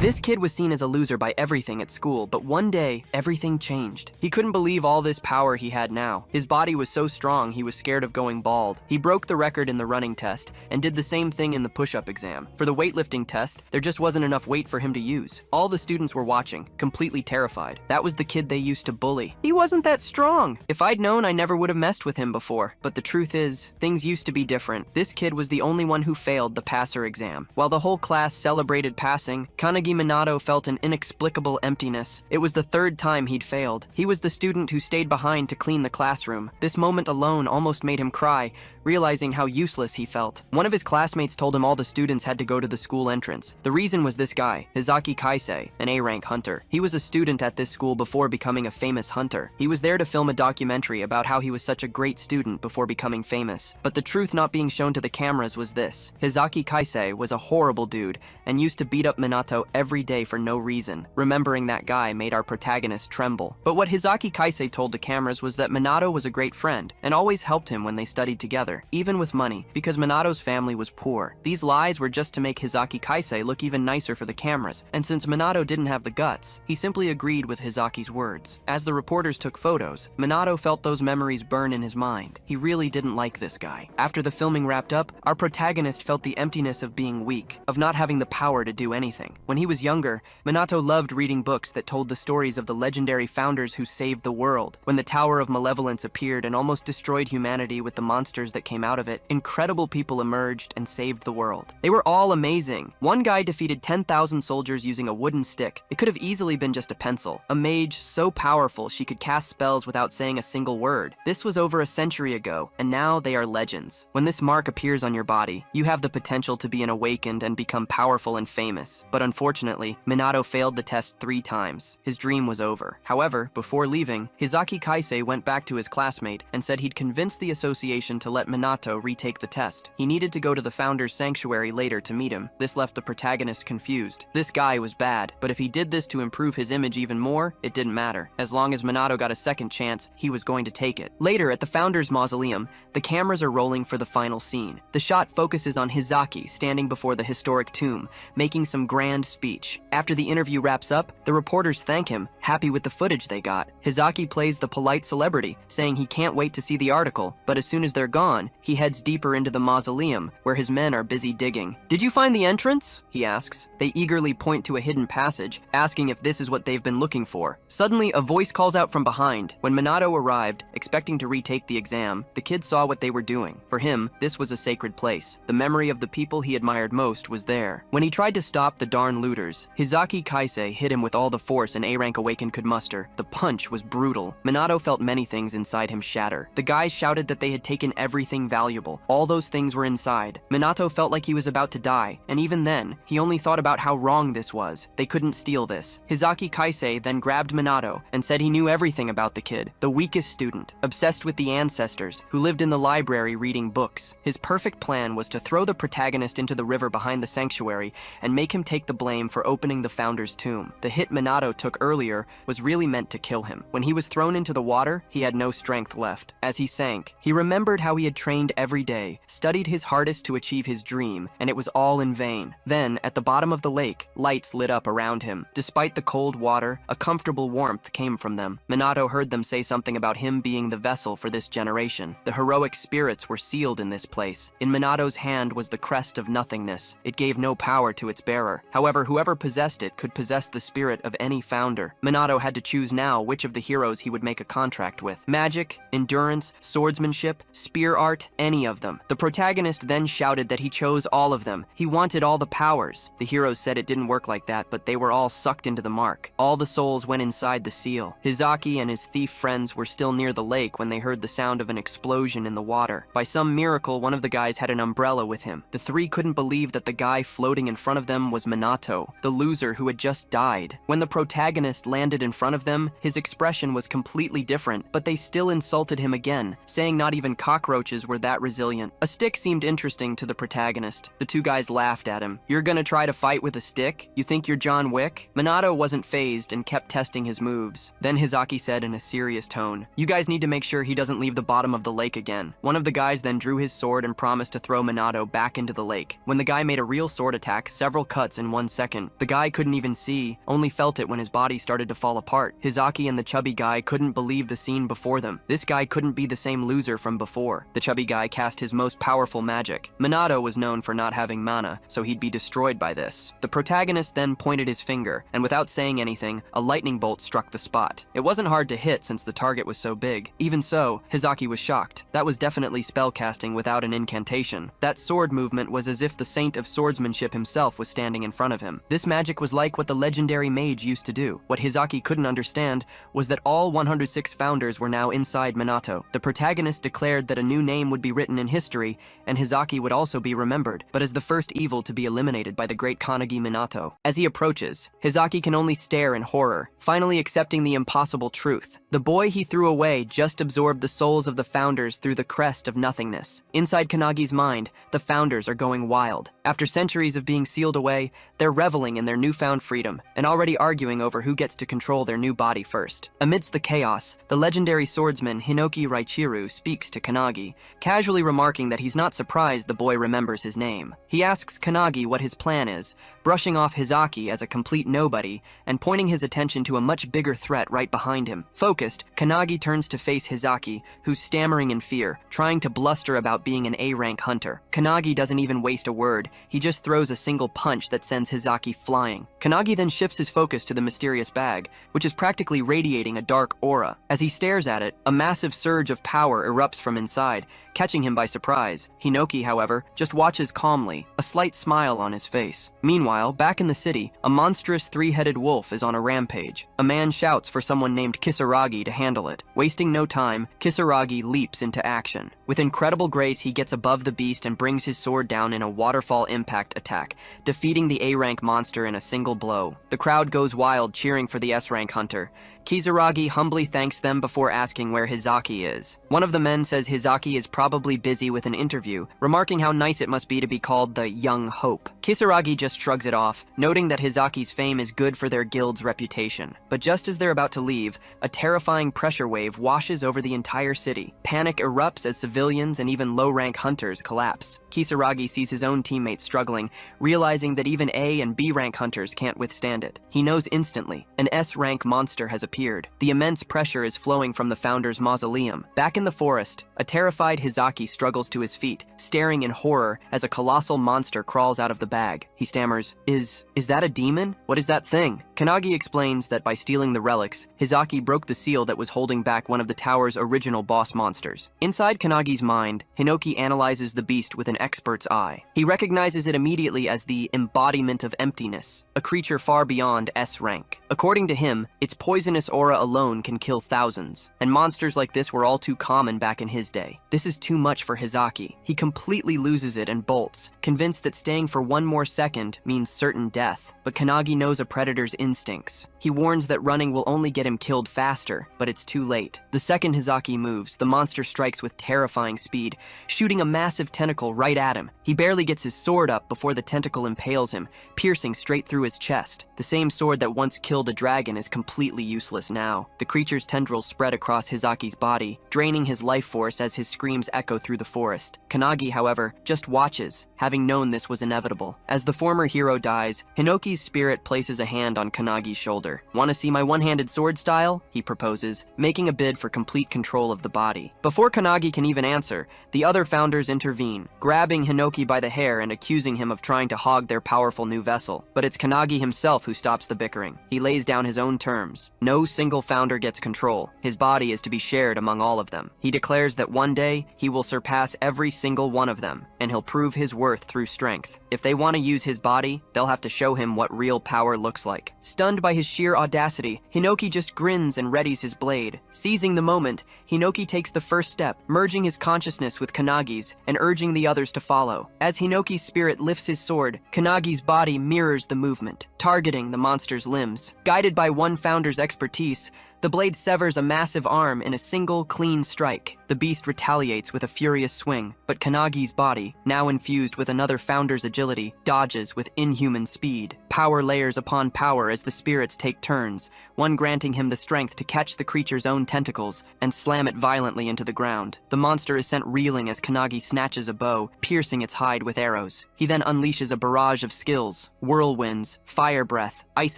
This kid was seen as a loser by everything at school, but one day, everything changed. He couldn't believe all this power he had now. His body was so strong, he was scared of going bald. He broke the record in the running test and did the same thing in the push-up exam. For the weightlifting test, there just wasn't enough weight for him to use. All the students were watching, completely terrified. That was the kid they used to bully. He wasn't that strong. If I'd known, I never would have messed with him before. But the truth is, things used to be different. This kid was the only one who failed the passer exam. While the whole class celebrated passing, Kanagi Minato felt an inexplicable emptiness. It was the third time he'd failed. He was the student who stayed behind to clean the classroom. This moment alone almost made him cry, realizing how useless he felt. One of his classmates told him all the students had to go to the school entrance. The reason was this guy, Hizaki Kaisei, an A-rank hunter. He was a student at this school before becoming a famous hunter. He was there to film a documentary about how he was such a great student before becoming famous. But the truth not being shown to the cameras was this. Hizaki Kaisei was a horrible dude and used to beat up Minato every day for no reason. Remembering that guy made our protagonist tremble. But what Hizaki Kaisei told the cameras was that Minato was a great friend and always helped him when they studied together, even with money, because Minato's family was poor. These lies were just to make Hizaki Kaisei look even nicer for the cameras, and since Minato didn't have the guts, he simply agreed with Hizaki's words. As the reporters took photos, Minato felt those memories burn in his mind. He really didn't like this guy. After the filming wrapped up, our protagonist felt the emptiness of being weak, of not having the power to do anything. When he was younger, Minato loved reading books that told the stories of the legendary founders who saved the world. When the Tower of Malevolence appeared and almost destroyed humanity with the monsters that came out of it, incredible people emerged and saved the world. They were all amazing. One guy defeated 10,000 soldiers using a wooden stick. It could have easily been just a pencil. A mage so powerful she could cast spells without saying a single word. This was over a century ago, and now they are legends. When this mark appears on your body, you have the potential to be an awakened and become powerful and famous. But unfortunately, Minato failed the test 3 times. His dream was over. However, before leaving, Hizaki Kaisei went back to his classmate and said he'd convinced the association to let Minato retake the test. He needed to go to the founder's sanctuary later to meet him. This left the protagonist confused. This guy was bad, but if he did this to improve his image even more, it didn't matter. As long as Minato got a second chance, he was going to take it. Later, at the founder's mausoleum, the cameras are rolling for the final scene. The shot focuses on Hizaki standing before the historic tomb, making some grand speech. After the interview wraps up, the reporters thank him, happy with the footage they got. Hizaki plays the polite celebrity, saying he can't wait to see the article, but as soon as they're gone, he heads deeper into the mausoleum, where his men are busy digging. "Did you find the entrance?" he asks. They eagerly point to a hidden passage, asking if this is what they've been looking for. Suddenly, a voice calls out from behind. When Minato arrived, expecting to retake the exam, the kid saw what they were doing. For him, this was a sacred place. The memory of the people he admired most was there. When he tried to stop the darn looters, Hizaki Kaisei hit him with all the force an A-rank awakened could muster. The punch was brutal. Minato felt many things inside him shatter. The guys shouted that they had taken everything valuable. All those things were inside. Minato felt like he was about to die, and even then, he only thought about how wrong this was. They couldn't steal this. Hizaki Kaisei then grabbed Minato and said he knew everything about the kid, the weakest student, obsessed with the ancestors, who lived in the library reading books. His perfect plan was to throw the protagonist into the river behind the sanctuary and make him take the blame for opening the founder's tomb. The hit Minato took earlier was really meant to kill him. When he was thrown into the water, he had no strength left. As he sank, he remembered how he had trained every day, studied his hardest to achieve his dream, and it was all in vain. Then, at the bottom of the lake, lights lit up around him. Despite the cold water, a comfortable warmth came from them. Minato heard them say something about him being the vessel for this generation. The heroic spirits were sealed in this place. In Minato's hand was the crest of nothingness. It gave no power to its bearer. However, whoever possessed it could possess the spirit of any founder. Minato had to choose now which of the heroes he would make a contract with. Magic, endurance, swordsmanship, spear art, any of them. The protagonist then shouted that he chose all of them. He wanted all the powers. The heroes said it didn't work like that, but they were all sucked into the mark. All the souls went inside the seal. Hizaki and his thief friends were still near the lake when they heard the sound of an explosion in the water. By some miracle, one of the guys had an umbrella with him. The 3 couldn't believe that the guy floating in front of them was Minato, the loser who had just died. When the protagonist landed in front of them, his expression was completely different, but they still insulted him again, saying not even cockroaches punches were that resilient. A stick seemed interesting to the protagonist. The two guys laughed at him. "You're gonna try to fight with a stick? You think you're John Wick?" Minato wasn't fazed and kept testing his moves. Then Hizaki said in a serious tone, "You guys need to make sure he doesn't leave the bottom of the lake again." One of the guys then drew his sword and promised to throw Minato back into the lake. When the guy made a real sword attack, several cuts in 1 second. The guy couldn't even see, only felt it when his body started to fall apart. Hizaki and the chubby guy couldn't believe the scene before them. This guy couldn't be the same loser from before. The chubby guy cast his most powerful magic. Minato was known for not having mana, so he'd be destroyed by this. The protagonist then pointed his finger, and without saying anything, a lightning bolt struck the spot. It wasn't hard to hit since the target was so big. Even so, Hizaki was shocked. That was definitely spellcasting without an incantation. That sword movement was as if the saint of swordsmanship himself was standing in front of him. This magic was like what the legendary mage used to do. What Hizaki couldn't understand was that all 106 founders were now inside Minato. The protagonist declared that a new name would be written in history, and Hizaki would also be remembered, but as the first evil to be eliminated by the great Kanagi Minato. As he approaches, Hizaki can only stare in horror, finally accepting the impossible truth. The boy he threw away just absorbed the souls of the founders through the crest of nothingness. Inside Kanagi's mind, the founders are going wild. After centuries of being sealed away, they're reveling in their newfound freedom, and already arguing over who gets to control their new body first. Amidst the chaos, the legendary swordsman Hinoki Raichiru speaks to Kanagi, casually remarking that he's not surprised the boy remembers his name. He asks Kanagi what his plan is, brushing off Hizaki as a complete nobody, and pointing his attention to a much bigger threat right behind him. Focused, Kanagi turns to face Hizaki, who's stammering in fear, trying to bluster about being an A-rank hunter. Kanagi doesn't even waste a word, he just throws a single punch that sends Hizaki flying. Kanagi then shifts his focus to the mysterious bag, which is practically radiating a dark aura. As he stares at it, a massive surge of power erupts from inside, catching him by surprise. Hinoki, however, just watches calmly, a slight smile on his face. Meanwhile, back in the city, a monstrous three-headed wolf is on a rampage. A man shouts for someone named Kisaragi to handle it. Wasting no time, Kisaragi leaps into action. With incredible grace, he gets above the beast and brings his sword down in a waterfall impact attack, defeating the A-rank monster in a single blow. The crowd goes wild, cheering for the S-rank hunter. Kisaragi humbly thanks them before asking where Hizaki is. One of the men says Hizaki is probably busy with an interview, remarking how nice it must be to be called the Young Hope. Kisaragi just shrugs it off, noting that Hizaki's fame is good for their guild's reputation. But just as they're about to leave, a terrifying pressure wave washes over the entire city. Panic erupts as civilians and even low-rank hunters collapse. Kisaragi sees his own teammates struggling, realizing that even A and B-rank hunters can't withstand it. He knows instantly, an S-rank monster has appeared. The immense pressure is flowing from the founder's mausoleum. Back in the forest, a terrified Hizaki struggles to his feet, staring in horror as a colossal monster crawls out of the bag. He stammers, Is that a demon? What is that thing?" Kanagi explains that by stealing the relics, Hizaki broke the seal that was holding back one of the tower's original boss monsters. Inside Kanagi's mind, Hinoki analyzes the beast with an expert's eye. He recognizes it immediately as the embodiment of emptiness, a creature far beyond S rank. According to him, its poisonous aura alone can kill thousands, and monsters like this were all too common back in his day. This is too much for Hizaki. He completely loses it and bolts, convinced that staying for one more second means certain death. But Kanagi knows a predator's instincts. He warns that running will only get him killed faster, but it's too late. The second Hizaki moves, the monster strikes with terrifying speed, shooting a massive tentacle right at him. He barely gets his sword up before the tentacle impales him, piercing straight through his chest. The same sword that once killed a dragon is completely useless now. The creature's tendrils spread across Hizaki's body, draining his life force as his screams echo through the forest. Kanagi, however, just watches, having known this was inevitable. As the former hero dies, Hinoki's spirit places a hand on Kanagi's shoulder. "Want to see my one-handed sword style?" he proposes, making a bid for complete control of the body. Before Kanagi can even answer, the other founders intervene, grabbing Hinoki by the hair and accusing him of trying to hog their powerful new vessel. But it's Kanagi himself who stops the bickering. He lays down his own terms. No single founder gets control. His body is to be shared among all of them. He declares that one day, he will surpass every single one of them, and he'll prove his worth through strength. If they want to use his body, they'll have to show him what real power looks like. Stunned by his sheer audacity, Hinoki just grins and readies his blade. Seizing the moment, Hinoki takes the first step, merging his consciousness with Kanagi's and urging the others to follow. As Hinoki's spirit lifts his sword, Kanagi's body mirrors the movement, targeting the monster's limbs. Guided by one founder's expertise, The blade severs a massive arm in a single, clean strike. The beast retaliates with a furious swing, but Kanagi's body, now infused with another founder's agility, dodges with inhuman speed. Power layers upon power as the spirits take turns, one granting him the strength to catch the creature's own tentacles and slam it violently into the ground. The monster is sent reeling as Kanagi snatches a bow, piercing its hide with arrows. He then unleashes a barrage of skills, whirlwinds, fire breath, ice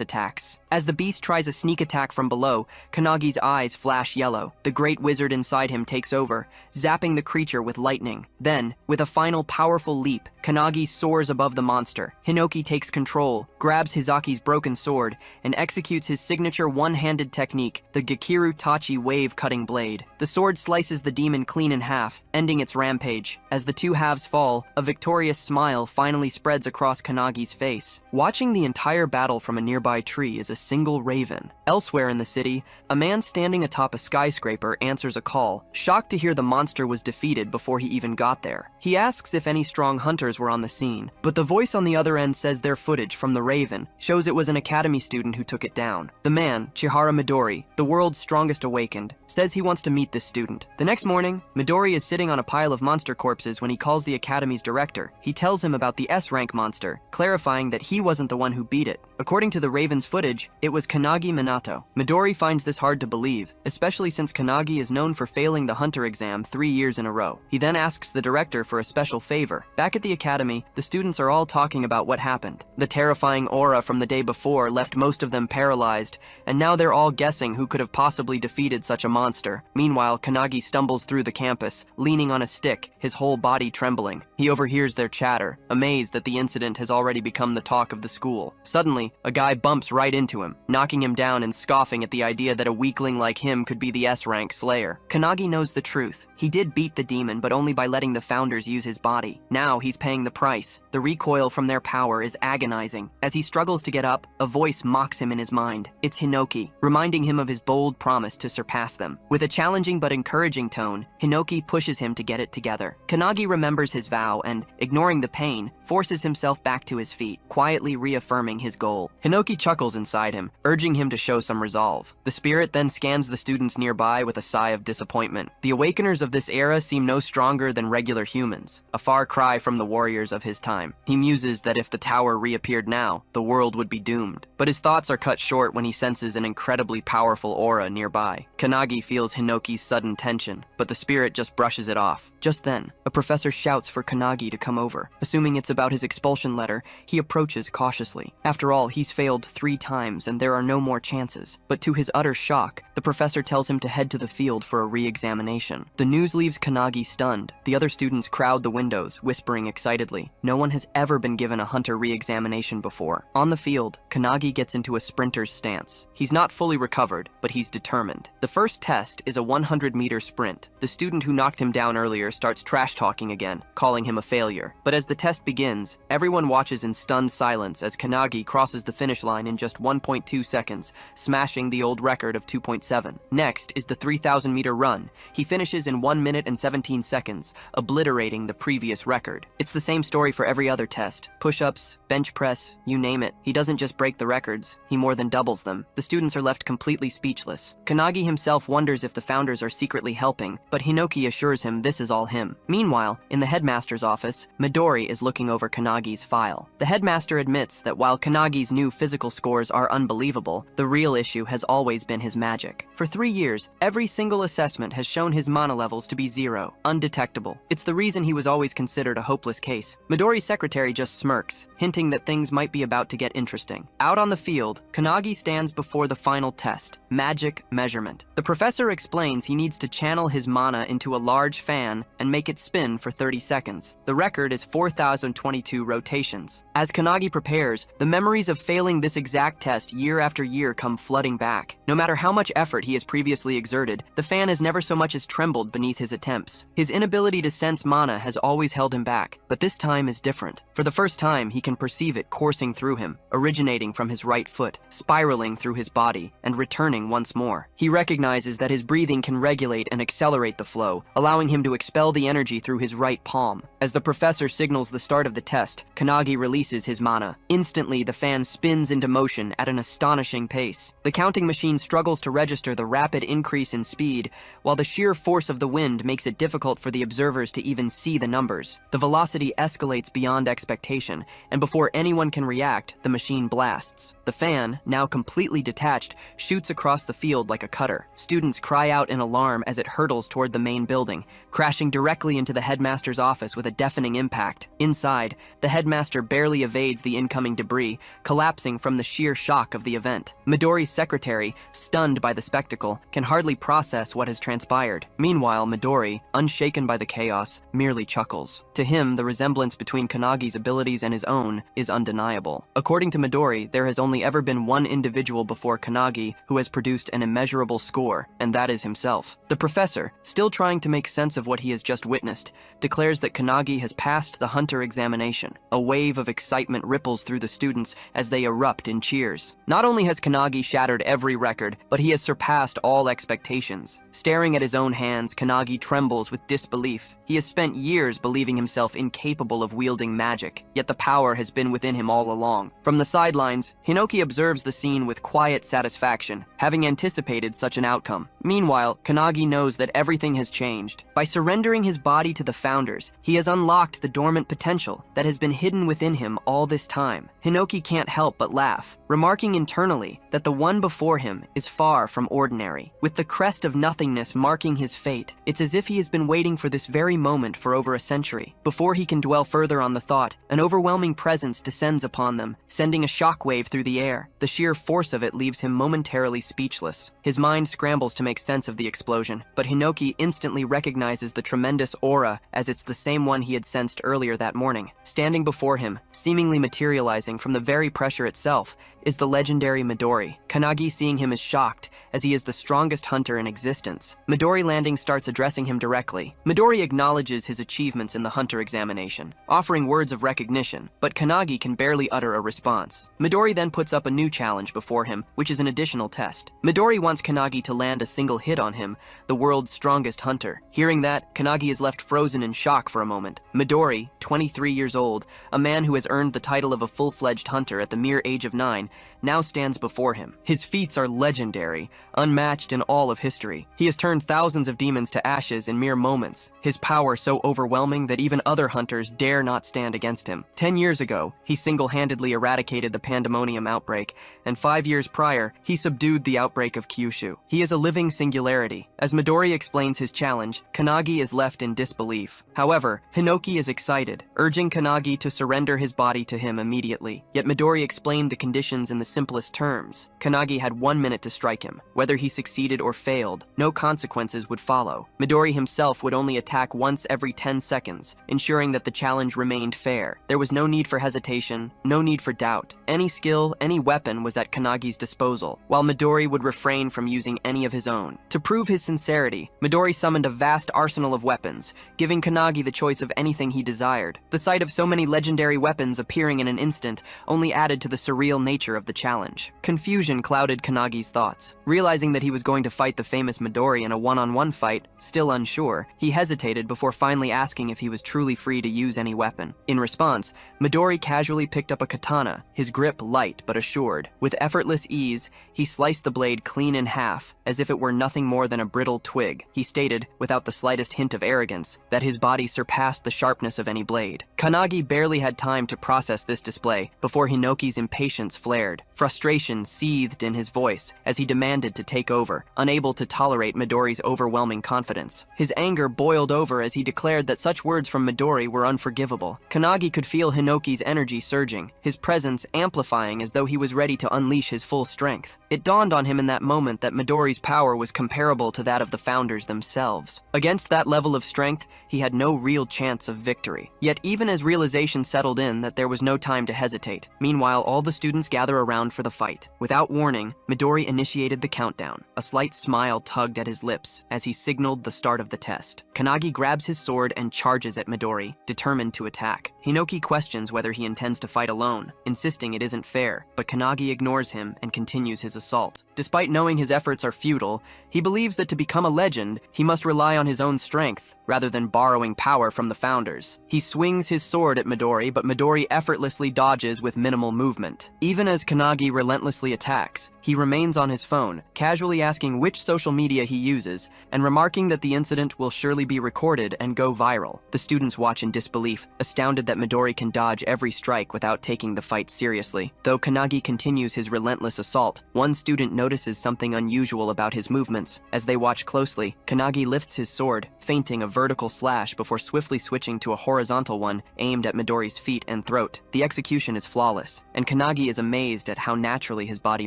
attacks. As the beast tries a sneak attack from below, Kanagi's eyes flash yellow. The great wizard inside him takes over, zapping the creature with lightning. Then, with a final powerful leap, Kanagi soars above the monster. Hinoki takes control, grabs Hizaki's broken sword, and executes his signature one-handed technique, the Gekiru Tachi wave-cutting blade. The sword slices the demon clean in half, ending its rampage. As the two halves fall, a victorious smile finally spreads across Kanagi's face. Watching the entire battle from a nearby tree is a single raven. Elsewhere in the city, a man standing atop a skyscraper answers a call, shocked to hear the monster was defeated before he even got there. He asks if any strong hunters were on the scene, but the voice on the other end says their footage from the raven shows it was an academy student who took it down. The man, Chihara Midori, the world's strongest awakened, says he wants to meet this student. The next morning, Midori is sitting on a pile of monster corpses when he calls the academy's director. He tells him about the S-rank monster, clarifying that he wasn't the one who beat it. According to the raven's footage, it was Kanagi Minato. Midori finds this hard to believe, especially since Kanagi is known for failing the hunter exam 3 years in a row. He then asks the director for a special favor. Back at the academy, the students are all talking about what happened. The terrifying aura from the day before left most of them paralyzed, and now they're all guessing who could have possibly defeated such a monster. Meanwhile, Kanagi stumbles through the campus, leaning on a stick, his whole body trembling. He overhears their chatter, amazed that the incident has already become the talk of the school. Suddenly, a guy bumps right into him, knocking him down and scoffing at the idea that a weakling like him could be the S-rank slayer. Kanagi knows the truth. He did beat the demon, but only by letting the founders use his body. Now he's paying the price. The recoil from their power is agonizing. As he struggles to get up, a voice mocks him in his mind. It's Hinoki, reminding him of his bold promise to surpass them. With a challenging but encouraging tone, Hinoki pushes him to get it together. Kanagi remembers his vow and, ignoring the pain, forces himself back to his feet, quietly reaffirming his goal. Hinoki chuckles inside him, urging him to show some resolve. The spirit then scans the students nearby with a sigh of disappointment. The awakeners of this era seem no stronger than regular humans, a far cry from the warriors of his time. He muses that if the tower reappeared now, the world would be doomed. But his thoughts are cut short when he senses an incredibly powerful aura nearby. Kanagi feels Hinoki's sudden tension, but the spirit just brushes it off. Just then, a professor shouts for Kanagi to come over. Assuming it's about his expulsion letter, he approaches cautiously. After all, he's failed 3 times and there are no more chances. But to his utter shock, the professor tells him to head to the field for a re-examination. The news leaves Kanagi stunned. The other students crowd the windows, whispering excitedly. No one has ever been given a hunter re-examination before. On the field, Kanagi gets into a sprinter's stance. He's not fully recovered, but he's determined. The first test is a 100-meter sprint. The student who knocked him down earlier starts trash-talking again, calling him a failure. But as the test begins, everyone watches in stunned silence as Kanagi crosses the finish line in just 1.2 seconds, smashing the old record of 2.7. Next is the 3,000-meter run. He finishes in 1 minute and 17 seconds, obliterating the previous record. It's the same story for every other test. Push-ups, bench press, you name it. He doesn't just break the records, he more than doubles them. The students are left completely speechless. Kanagi himself wonders if the founders are secretly helping, but Hinoki assures him this is all him. Meanwhile, in the headmaster's office, Midori is looking over Kanagi's file. The headmaster admits that while Kanagi's new physical scores are unbelievable, the real issue has always been his magic. For 3 years, every single assessment has shown his mana levels to be 0, undetectable. It's the reason he was always considered a hopeless case. Midori's secretary just smirks, hinting that things might be about to get interesting. Out on the field, Kanagi stands before the final test, magic measurement. The professor explains he needs to channel his mana into a large fan and make it spin for 30 seconds. The record is 4,022 rotations. As Kanagi prepares, the memories of failing this exact test year after year come flooding back. No matter how much effort he has previously exerted, the fan has never so much as trembled beneath his attempts. His inability to sense mana has always held him back, but this time is different. For the first time, he can perceive it coursing through him, originating from his right foot, spiraling through his body, and returning once more. He recognizes that his breathing can regulate and accelerate the flow, allowing him to expel the energy through his right palm. As the professor signals the start of the test, Kanagi releases his mana. Instantly, the fan spins into motion at an astonishing pace. The counting machine struggles to register the rapid increase in speed, while the sheer force of the wind makes it difficult for the observers to even see the numbers. The velocity escalates beyond expectation, and before anyone can react, the machine blasts. The fan, now completely detached, shoots across the field like a cutter. Students cry out in alarm as it hurtles toward the main building, crashing directly into the headmaster's office with a deafening impact. Inside, the headmaster barely evades the incoming debris, collapsing from the sheer shock of the event. Midori's secretary, stunned by the spectacle, can hardly process what has transpired. Meanwhile, Midori, unshaken by the chaos, merely chuckles. To him, the resemblance between Kanagi's abilities and his own is undeniable. According to Midori, there has only ever been one individual before Kanagi who has produced an immeasurable score, and that is himself. The professor, still trying to make sense of what he has just witnessed, declares that Kanagi has passed the hunter examination. A wave of excitement ripples through the students as they erupt in cheers. Not only has Kanagi shattered every record, but he has surpassed all expectations. Staring at his own hands, Kanagi trembles with disbelief. He has spent years believing himself incapable of wielding magic, yet the power has been within him all along. From the sidelines, Hinoki observes the scene with quiet satisfaction, having anticipated such an outcome. Meanwhile, Kanagi knows that everything has changed. By surrendering his body to the founders, he has unlocked the dormant potential that has been hidden within him all this time. Hinoki can't help but laugh, remarking internally that the one before him is far from ordinary. With the crest of nothingness marking his fate, it's as if he has been waiting for this very moment for over a century. Before he can dwell further on the thought, an overwhelming presence descends upon them, sending a shockwave through the air. The sheer force of it leaves him momentarily speechless. His mind scrambles to make sense of the explosion, but Hinoki instantly recognizes the tremendous aura as it's the same one he had sensed earlier that morning. Standing before him, seemingly materializing from the very pressure itself, is the legendary Midori. Kanagi, seeing him, is shocked, as he is the strongest hunter in existence. Midori Landing starts addressing him directly. Midori acknowledges his achievements in the hunter examination, offering words of recognition, but Kanagi can barely utter a response. Midori then puts up a new challenge before him, which is an additional test. Midori wants Kanagi to land a single hit on him, the world's strongest hunter. Hearing that, Kanagi is left frozen in shock for a moment. Midori, 23 years old, a man who has earned the title of a full-fledged hunter at the mere age of 9, now stands before him. His feats are legendary, unmatched in all of history. He has turned thousands of demons to ashes in mere moments, his power so overwhelming that even other hunters dare not stand against him. 10 years ago, he single-handedly eradicated the pandemonium outbreak, and 5 years prior, he subdued the outbreak of Kyushu. He is a living singularity. As Midori explains his challenge, Kanagi is left in disbelief. However, Hinoki is excited, urging Kanagi to surrender his body to him immediately. Yet Midori explained the conditions in the simplest terms. Kanagi had 1 minute to strike him. Whether he succeeded or failed, no consequences would follow. Midori himself would only attack once every 10 seconds, ensuring that the challenge remained fair. There was no need for hesitation, no need for doubt. Any skill, any weapon was at Kanagi's disposal, while Midori would refrain from using any of his own. To prove his sincerity, Midori summoned a vast arsenal of weapons, giving Kanagi the choice of anything he desired. The sight of so many legendary weapons appearing in an instant only added to the surreal nature of the challenge. Confusion clouded Kanagi's thoughts. Realizing that he was going to fight the famous Midori in a one-on-one fight, still unsure, he hesitated before finally asking if he was truly free to use any weapon. In response, Midori casually picked up a katana, his grip light but assured. With effortless ease, he sliced the blade clean in half, as if it were nothing more than a brittle twig. He stated, without the slightest hint of arrogance, that his body surpassed the sharpness of any blade. Kanagi barely had time to process this display before Hinoki's impatience flared. Frustration seethed in his voice as he demanded to take over, unable to tolerate Midori's overwhelming confidence. His anger boiled over as he declared that such words from Midori were unforgivable. Kanagi could feel Hinoki's energy surging, his presence amplifying as though he was ready to unleash his full strength. It dawned on him in that moment that Midori's power was comparable to that of the founders themselves. Against that level of strength, he had no real chance of victory. Yet even as realization settled in that there was no time to hesitate, meanwhile all the students gather around for the fight. Without warning, Midori initiated the countdown. A slight smile tugged at his lips as he signaled the start of the test. Kanagi grabs his sword and charges at Midori, determined to attack. Hinoki questions whether he intends to fight alone, insisting it isn't fair, but Kanagi ignores him and continues his assault. Despite knowing his efforts are futile, he believes that to become a legend, he must rely on his own strength, rather than borrowing power from the founders. He swings his sword at Midori, but Midori effortlessly dodges with minimal movement. Even as Kanagi relentlessly attacks, he remains on his phone, casually asking which social media he uses, and remarking that the incident will surely be recorded and go viral. The students watch in disbelief, astounded that Midori can dodge every strike without taking the fight seriously. Though Kanagi continues his relentless assault, one student notices something unusual about his movements. As they watch closely, Kanagi lifts his sword, feinting a vertical slash before swiftly switching to a horizontal one aimed at Midori's feet and throat. The execution is flawless, and Kanagi is amazed at how naturally his body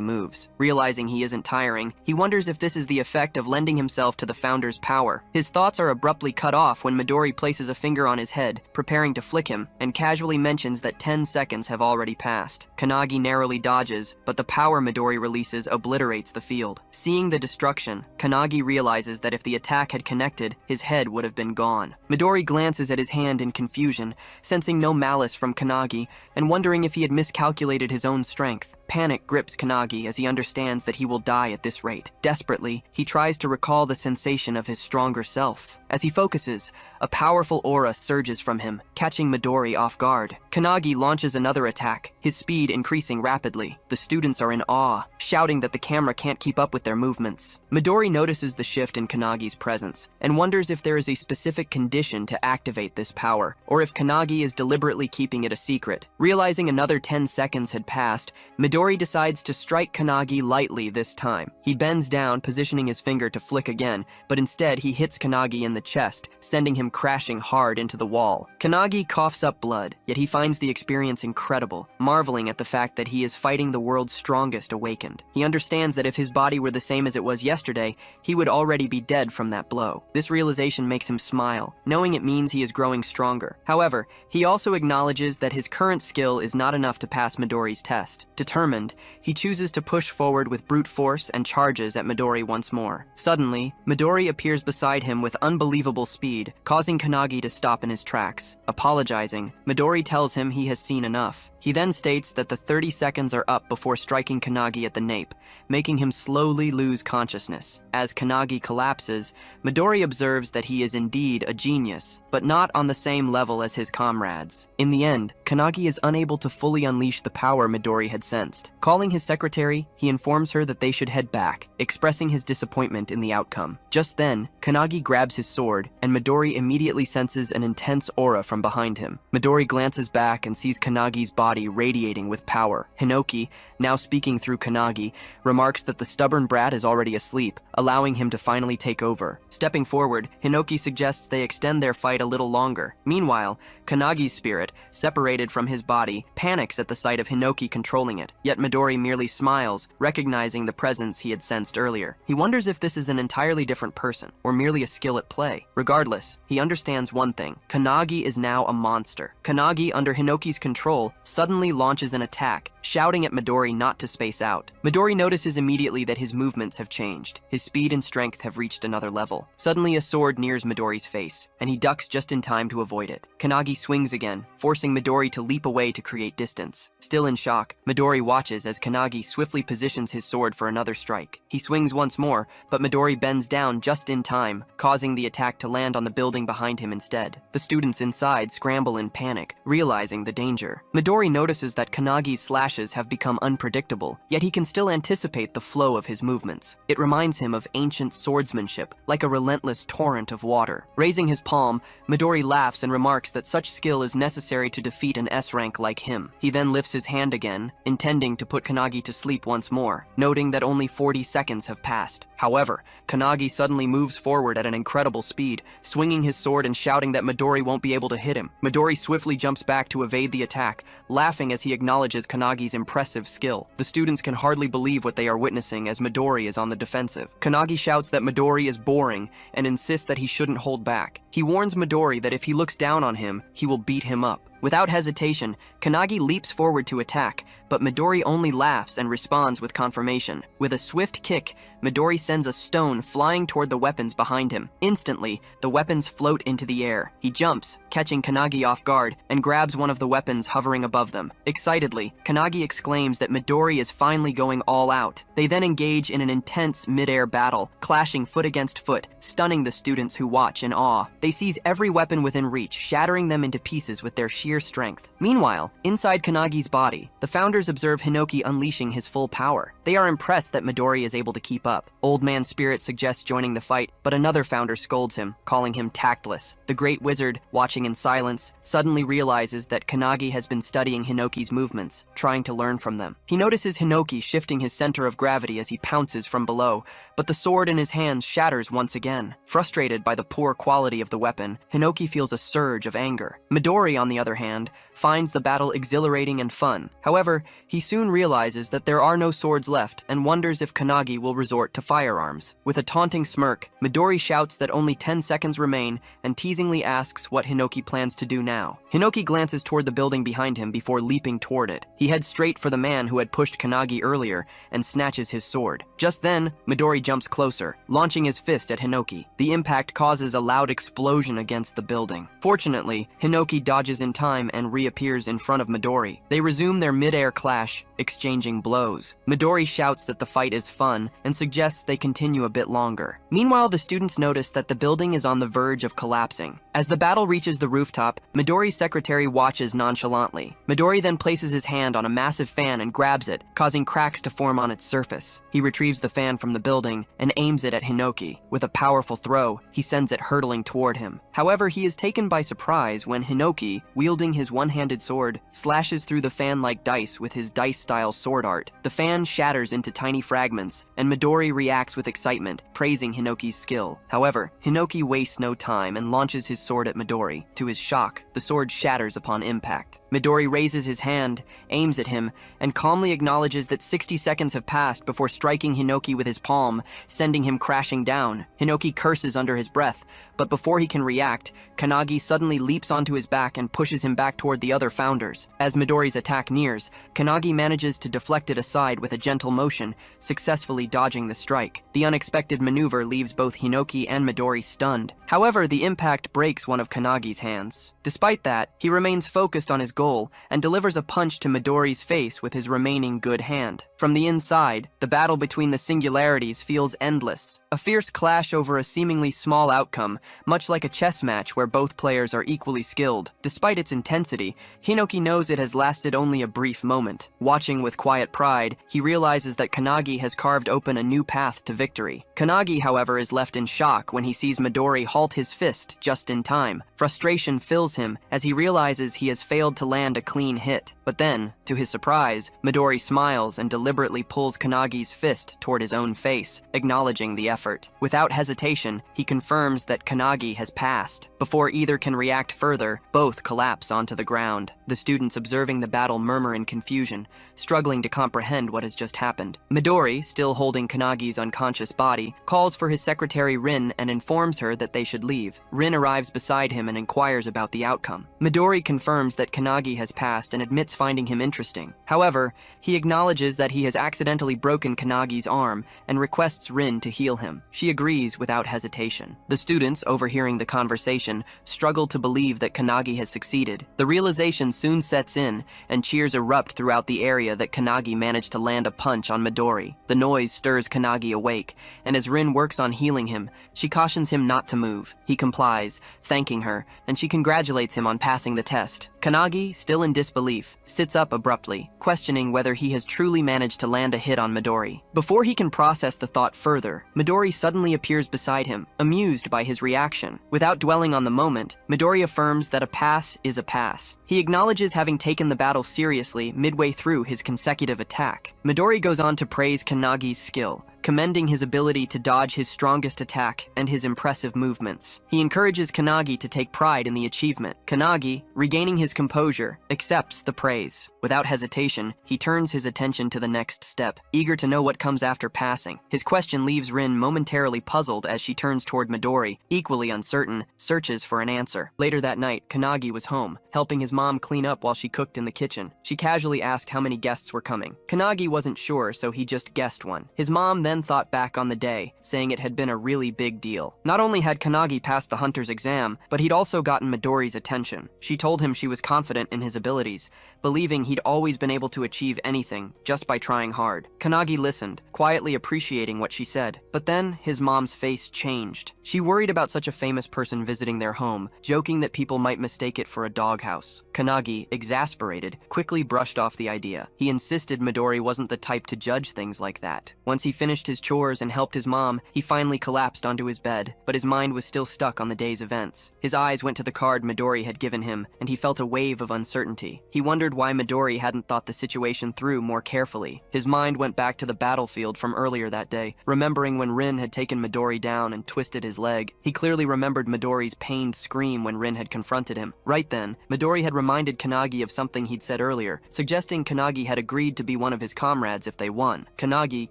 moves. Realizing he isn't tiring, he wonders if this is the effect of lending himself to the founder's power. His thoughts are abruptly cut off when Midori places a finger on his head, preparing to flick him, and casually mentions that 10 seconds have already passed. Kanagi narrowly dodges, but the power Midori releases obliterates the field. Seeing the destruction, Kanagi realizes that if the attack had connected, his head would have been gone. Midori glances at his hand in confusion, sensing no malice from Kanagi, and wondering if he had miscalculated his own strength. Panic grips Kanagi as he understands that he will die at this rate. Desperately, he tries to recall the sensation of his stronger self. As he focuses, a powerful aura surges from him, catching Midori off guard. Kanagi launches another attack, his speed increasing rapidly. The students are in awe, shouting that the camera can't keep up with their movements. Midori notices the shift in Kanagi's presence, and wonders if there is a specific condition to activate this power, or if Kanagi is deliberately keeping it a secret. Realizing another 10 seconds had passed, Midori decides to strike Kanagi lightly this time. He bends down, positioning his finger to flick again, but instead he hits Kanagi in the chest, sending him crashing hard into the wall. Kanagi coughs up blood, yet he finds the experience incredible, marveling at the fact that he is fighting the world's strongest awakened. He understands that if his body were the same as it was yesterday, he would already be dead from that blow. This realization makes him smile, knowing it means he is growing stronger. However, he also acknowledges that his current skill is not enough to pass Midori's test. Determined, he chooses to push forward with brute force and charges at Midori once more. Suddenly, Midori appears beside him with unbelievable speed, causing Kanagi to stop in his tracks. Apologizing, Midori tells him he has seen enough. He then states that the 30 seconds are up before striking Kanagi at the nape, making him slowly lose consciousness. As Kanagi collapses, Midori observes that he is indeed a genius, but not on the same level as his comrades. In the end, Kanagi is unable to fully unleash the power Midori had sensed. Calling his secretary, he informs her that they should head back, expressing his disappointment in the outcome. Just then, Kanagi grabs his sword, and Midori immediately senses an intense aura from behind him. Midori glances back and sees Kanagi's body radiating with power. Hinoki, now speaking through Kanagi, remarks that the stubborn brat is already asleep, allowing him to finally take over. Stepping forward, Hinoki suggests they extend their fight a little longer. Meanwhile, Kanagi's spirit, separated from his body, panics at the sight of Hinoki controlling it, yet Midori merely smiles, recognizing the presence he had sensed earlier. He wonders if this is an entirely different person, or merely a skill at play. Regardless, he understands one thing: Kanagi is now a monster. Kanagi, under Hinoki's control, suddenly launches an attack, shouting at Midori not to space out. Midori notices immediately that his movements have changed. His speed and strength have reached another level. Suddenly, a sword nears Midori's face, and he ducks just in time to avoid it. Kanagi swings again, forcing Midori to leap away to create distance. Still in shock, Midori watches as Kanagi swiftly positions his sword for another strike. He swings once more, but Midori bends down just in time, causing the attack to land on the building behind him instead. The students inside scramble in panic, realizing the danger. Midori notices that Kanagi's slashes have become unpredictable, yet he can still anticipate the flow of his movements. It reminds him of ancient swordsmanship, like a relentless torrent of water. Raising his palm, Midori laughs and remarks that such skill is necessary to defeat an S-rank like him. He then lifts his hand again, intending to put Kanagi to sleep once more, noting that only 40 seconds have passed. However, Kanagi suddenly moves forward at an incredible speed, swinging his sword and shouting that Midori won't be able to hit him. Midori swiftly jumps back to evade the attack, laughing as he acknowledges Kanagi's impressive skill. The students can hardly believe what they are witnessing as Midori is on the defensive. Kanagi shouts that Midori is boring and insists that he shouldn't hold back. He warns Midori that if he looks down on him, he will beat him up. Without hesitation, Kanagi leaps forward to attack, but Midori only laughs and responds with confirmation. With a swift kick, Midori sends a stone flying toward the weapons behind him. Instantly, the weapons float into the air. He jumps, catching Kanagi off guard, and grabs one of the weapons hovering above them. Excitedly, Kanagi exclaims that Midori is finally going all out. They then engage in an intense mid-air battle, clashing foot against foot, stunning the students who watch in awe. They seize every weapon within reach, shattering them into pieces with their sheer strength. Meanwhile, inside Kanagi's body, the founders observe Hinoki unleashing his full power. They are impressed that Midori is able to keep up. Old Man Spirit suggests joining the fight, but another founder scolds him, calling him tactless. The Great Wizard, watching in silence, suddenly realizes that Kanagi has been studying Hinoki's movements, trying to learn from them. He notices Hinoki shifting his center of gravity as he pounces from below, but the sword in his hands shatters once again. Frustrated by the poor quality of the weapon, Hinoki feels a surge of anger. Midori, on the other hand, finds the battle exhilarating and fun. However, he soon realizes that there are no swords left and wonders if Kanagi will resort to firearms. With a taunting smirk, Midori shouts that only 10 seconds remain and teasingly asks what Hinoki plans to do now. Hinoki glances toward the building behind him before leaping toward it. He heads straight for the man who had pushed Kanagi earlier and snatches his sword. Just then, Midori jumps closer, launching his fist at Hinoki. The impact causes a loud explosion against the building. Fortunately, Hinoki dodges in time and reappears in front of Midori. They resume their mid-air clash, exchanging blows. Midori shouts that the fight is fun and suggests they continue a bit longer. Meanwhile, the students notice that the building is on the verge of collapsing. As the battle reaches the rooftop, Midori's secretary watches nonchalantly. Midori then places his hand on a massive fan and grabs it, causing cracks to form on its surface. He retrieves the fan from the building and aims it at Hinoki. With a powerful throw, he sends it hurtling toward him. However, he is taken by surprise when Hinoki, wielding his one-handed sword, slashes through the fan like dice with his dice-style sword art. The fan shatters into tiny fragments, and Midori reacts with excitement, praising Hinoki's skill. However, Hinoki wastes no time and launches his sword at Midori. To his shock, the sword shatters upon impact. Midori raises his hand, aims at him, and calmly acknowledges that 60 seconds have passed before striking Hinoki with his palm, sending him crashing down. Hinoki curses under his breath, but before he can react, Kanagi suddenly leaps onto his back and pushes him back toward the other founders. As Midori's attack nears, Kanagi manages to deflect it aside with a gentle motion, successfully dodging the strike. The unexpected maneuver leaves both Hinoki and Midori stunned. However, the impact breaks one of Kanagi's hands. Despite that, he remains focused on his goal and delivers a punch to Midori's face with his remaining good hand. From the inside, the battle between the singularities feels endless. A fierce clash over a seemingly small outcome, much like a chess match where both players are equally skilled. Despite its intensity, Hinoki knows it has lasted only a brief moment. Watching with quiet pride, he realizes that Kanagi has carved open a new path to victory. Kanagi, however, is left in shock when he sees Midori halt his fist just in time. Frustration fills him as he realizes he has failed to land a clean hit. But then, to his surprise, Midori smiles and deliberately pulls Kanagi's fist toward his own face, acknowledging the effort. Without hesitation, he confirms that Kanagi has passed. Before either can react further, both collapse onto the ground. The students observing the battle murmur in confusion, struggling to comprehend what has just happened. Midori, still holding Kanagi's unconscious body, calls for his secretary Rin and informs her that they should leave. Rin arrives beside him and inquires about the outcome. Midori confirms that Kanagi has passed and admits finding him interesting. However, he acknowledges that he has accidentally broken Kanagi's arm and requests Rin to heal him. She agrees without hesitation. The students, overhearing the conversation, struggle to believe that Kanagi has succeeded. The realization soon sets in, and cheers erupt throughout the area that Kanagi managed to land a punch on Midori. The noise stirs Kanagi awake, and as Rin works on healing him, she cautions him not to move. He complies, thanking her, and she congratulates him on passing the test. Kanagi, still in disbelief, sits up abruptly, questioning whether he has truly managed to land a hit on Midori. Before he can process the thought further, Midori suddenly appears beside him, amused by his reaction. Without dwelling on the moment, Midori affirms that a pass is a pass. He acknowledges having taken the battle seriously midway through his consecutive attack. Midori goes on to praise Kanagi's skill, commending his ability to dodge his strongest attack and his impressive movements. He encourages Kanagi to take pride in the achievement. Kanagi, regaining his composure, accepts the praise. Without hesitation, he turns his attention to the next step, eager to know what comes after passing. His question leaves Rin momentarily puzzled as she turns toward Midori, equally uncertain, searches for an answer. Later that night, Kanagi was home, helping his mom clean up while she cooked in the kitchen. She casually asked how many guests were coming. Kanagi wasn't sure, so he just guessed one. His mom then thought back on the day, saying it had been a really big deal. Not only had Kanagi passed the hunter's exam, but he'd also gotten Midori's attention. She told him she was confident in his abilities, believing he'd always been able to achieve anything just by trying hard. Kanagi listened, quietly appreciating what she said. But then his mom's face changed. She worried about such a famous person visiting their home, joking that people might mistake it for a doghouse. Kanagi, exasperated, quickly brushed off the idea. He insisted Midori wasn't the type to judge things like that. Once he finished his chores and helped his mom, he finally collapsed onto his bed, but his mind was still stuck on the day's events. His eyes went to the card Midori had given him, and he felt a wave of uncertainty. He wondered why Midori hadn't thought the situation through more carefully. His mind went back to the battlefield from earlier that day, remembering when Rin had taken Midori down and twisted his leg. He clearly remembered Midori's pained scream when Rin had confronted him. Right then, Midori had reminded Kanagi of something he'd said earlier, suggesting Kanagi had agreed to be one of his comrades if they won. Kanagi,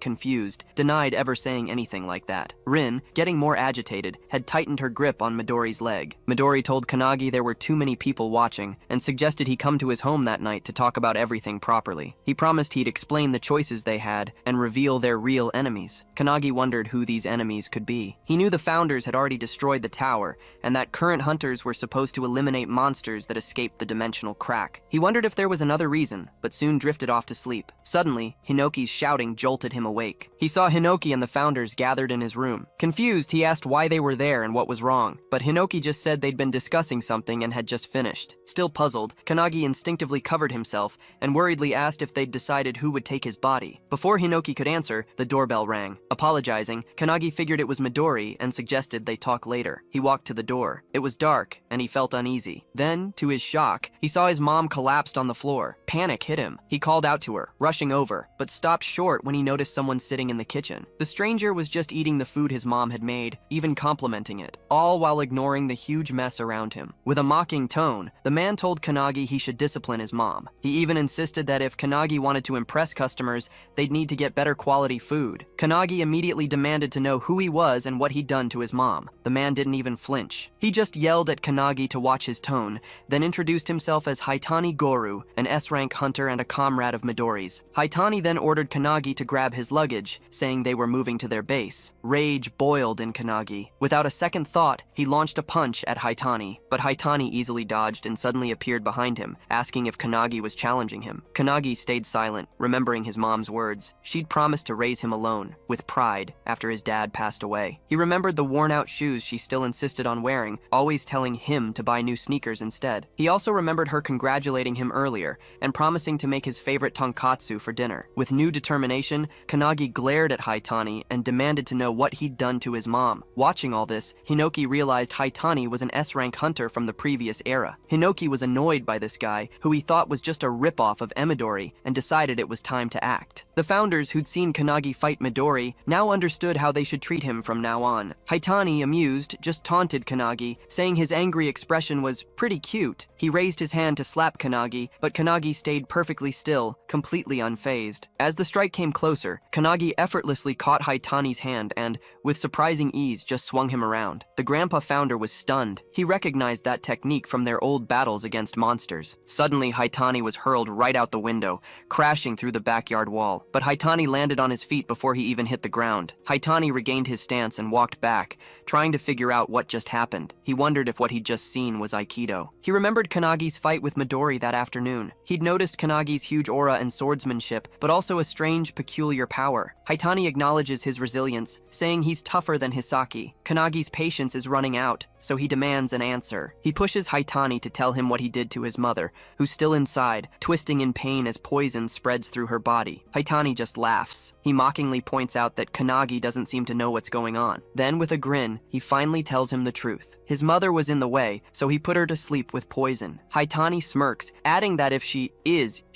confused, denied ever saying anything like that. Rin, getting more agitated, had tightened her grip on Midori's leg. Midori told Kanagi there were too many people watching, and suggested he come to his home that night to talk about everything properly. He promised he'd explain the choices they had and reveal their real enemies. Kanagi wondered who these enemies could be. He knew the founders had already destroyed the tower, and that current hunters were supposed to eliminate monsters that escaped the dimensional crack. He wondered if there was another reason, but soon drifted off to sleep. Suddenly, Hinoki's shouting jolted him awake. He saw Hinoki and the founders gathered in his room. Confused, he asked why they were there and what was wrong, but Hinoki just said they'd been discussing something and had just finished. Still puzzled, Kanagi instinctively covered himself and worriedly asked if they'd decided who would take his body. Before Hinoki could answer, the doorbell rang. Apologizing, Kanagi figured it was Midori and suggested they talk later. He walked to the door. It was dark, and he felt uneasy. Then, to his shock, he saw his mom collapsed on the floor. Panic hit him. He called out to her, rushing over, but stopped short when he noticed someone sitting in the kitchen. The stranger was just eating the food his mom had made, even complimenting it, all while ignoring the huge mess around him. With a mocking tone, the man told Kanagi he should discipline his mom. He even insisted that if Kanagi wanted to impress customers, they'd need to get better quality food. Kanagi immediately demanded to know who he was and what he'd done to his mom. The man didn't even flinch. He just yelled at Kanagi to watch his tone, then introduced himself as Haitani Goru, an S-rank hunter and a comrade of Midori's. Haitani then ordered Kanagi to grab his luggage, saying they were moving to their base. Rage boiled in Kanagi. Without a second thought, he launched a punch at Haitani, but Haitani easily dodged and suddenly appeared behind him, asking if Kanagi was challenging him. Kanagi stayed silent, remembering his mom's words. She'd promised to raise him alone, with pride, after his dad passed away. He remembered the worn-out shoes she still insisted on wearing, always telling him to buy new sneakers instead. He also remembered her congratulating him earlier, and promising to make his favorite tonkatsu for dinner. With new determination, Kanagi glared at Haitani and demanded to know what he'd done to his mom. Watching all this, Hinoki realized Haitani was an S-rank hunter from the previous era. Hinoki was annoyed by this guy, who he thought was just a ripoff of Emidori, and decided it was time to act. The founders who'd seen Kanagi fight Midori now understood how they should treat him from now on. Haitani, amused, just taunted Kanagi, saying his angry expression was pretty cute. He raised his hand to slap Kanagi, but Kanagi stayed perfectly still, completely unfazed. As the strike came closer, Kanagi effortlessly caught Haitani's hand and, with surprising ease, just swung him around. The grandpa founder was stunned. He recognized that technique from their old battles against monsters. Suddenly, Haitani was hurled right out the window, crashing through the backyard wall. But Haitani landed on his feet before he even hit the ground. Haitani regained his stance and walked back, trying to figure out what just happened. He wondered if what he'd just seen was Aikido. He remembered Kanagi's fight with Midori that afternoon. He'd noticed Kanagi's huge aura and swordsmanship, but also a strange, peculiar power. Haitani acknowledges his resilience, saying he's tougher than Hisaki. Kanagi's patience is running out, so he demands an answer. He pushes Haitani to tell him what he did to his mother, who's still inside, twisting in pain as poison spreads through her body. Haitani just laughs. He mockingly points out that Kanagi doesn't seem to know what's going on. Then, with a grin, he finally tells him the truth. His mother was in the way, so he put her to sleep with poison. Haitani smirks, adding that if she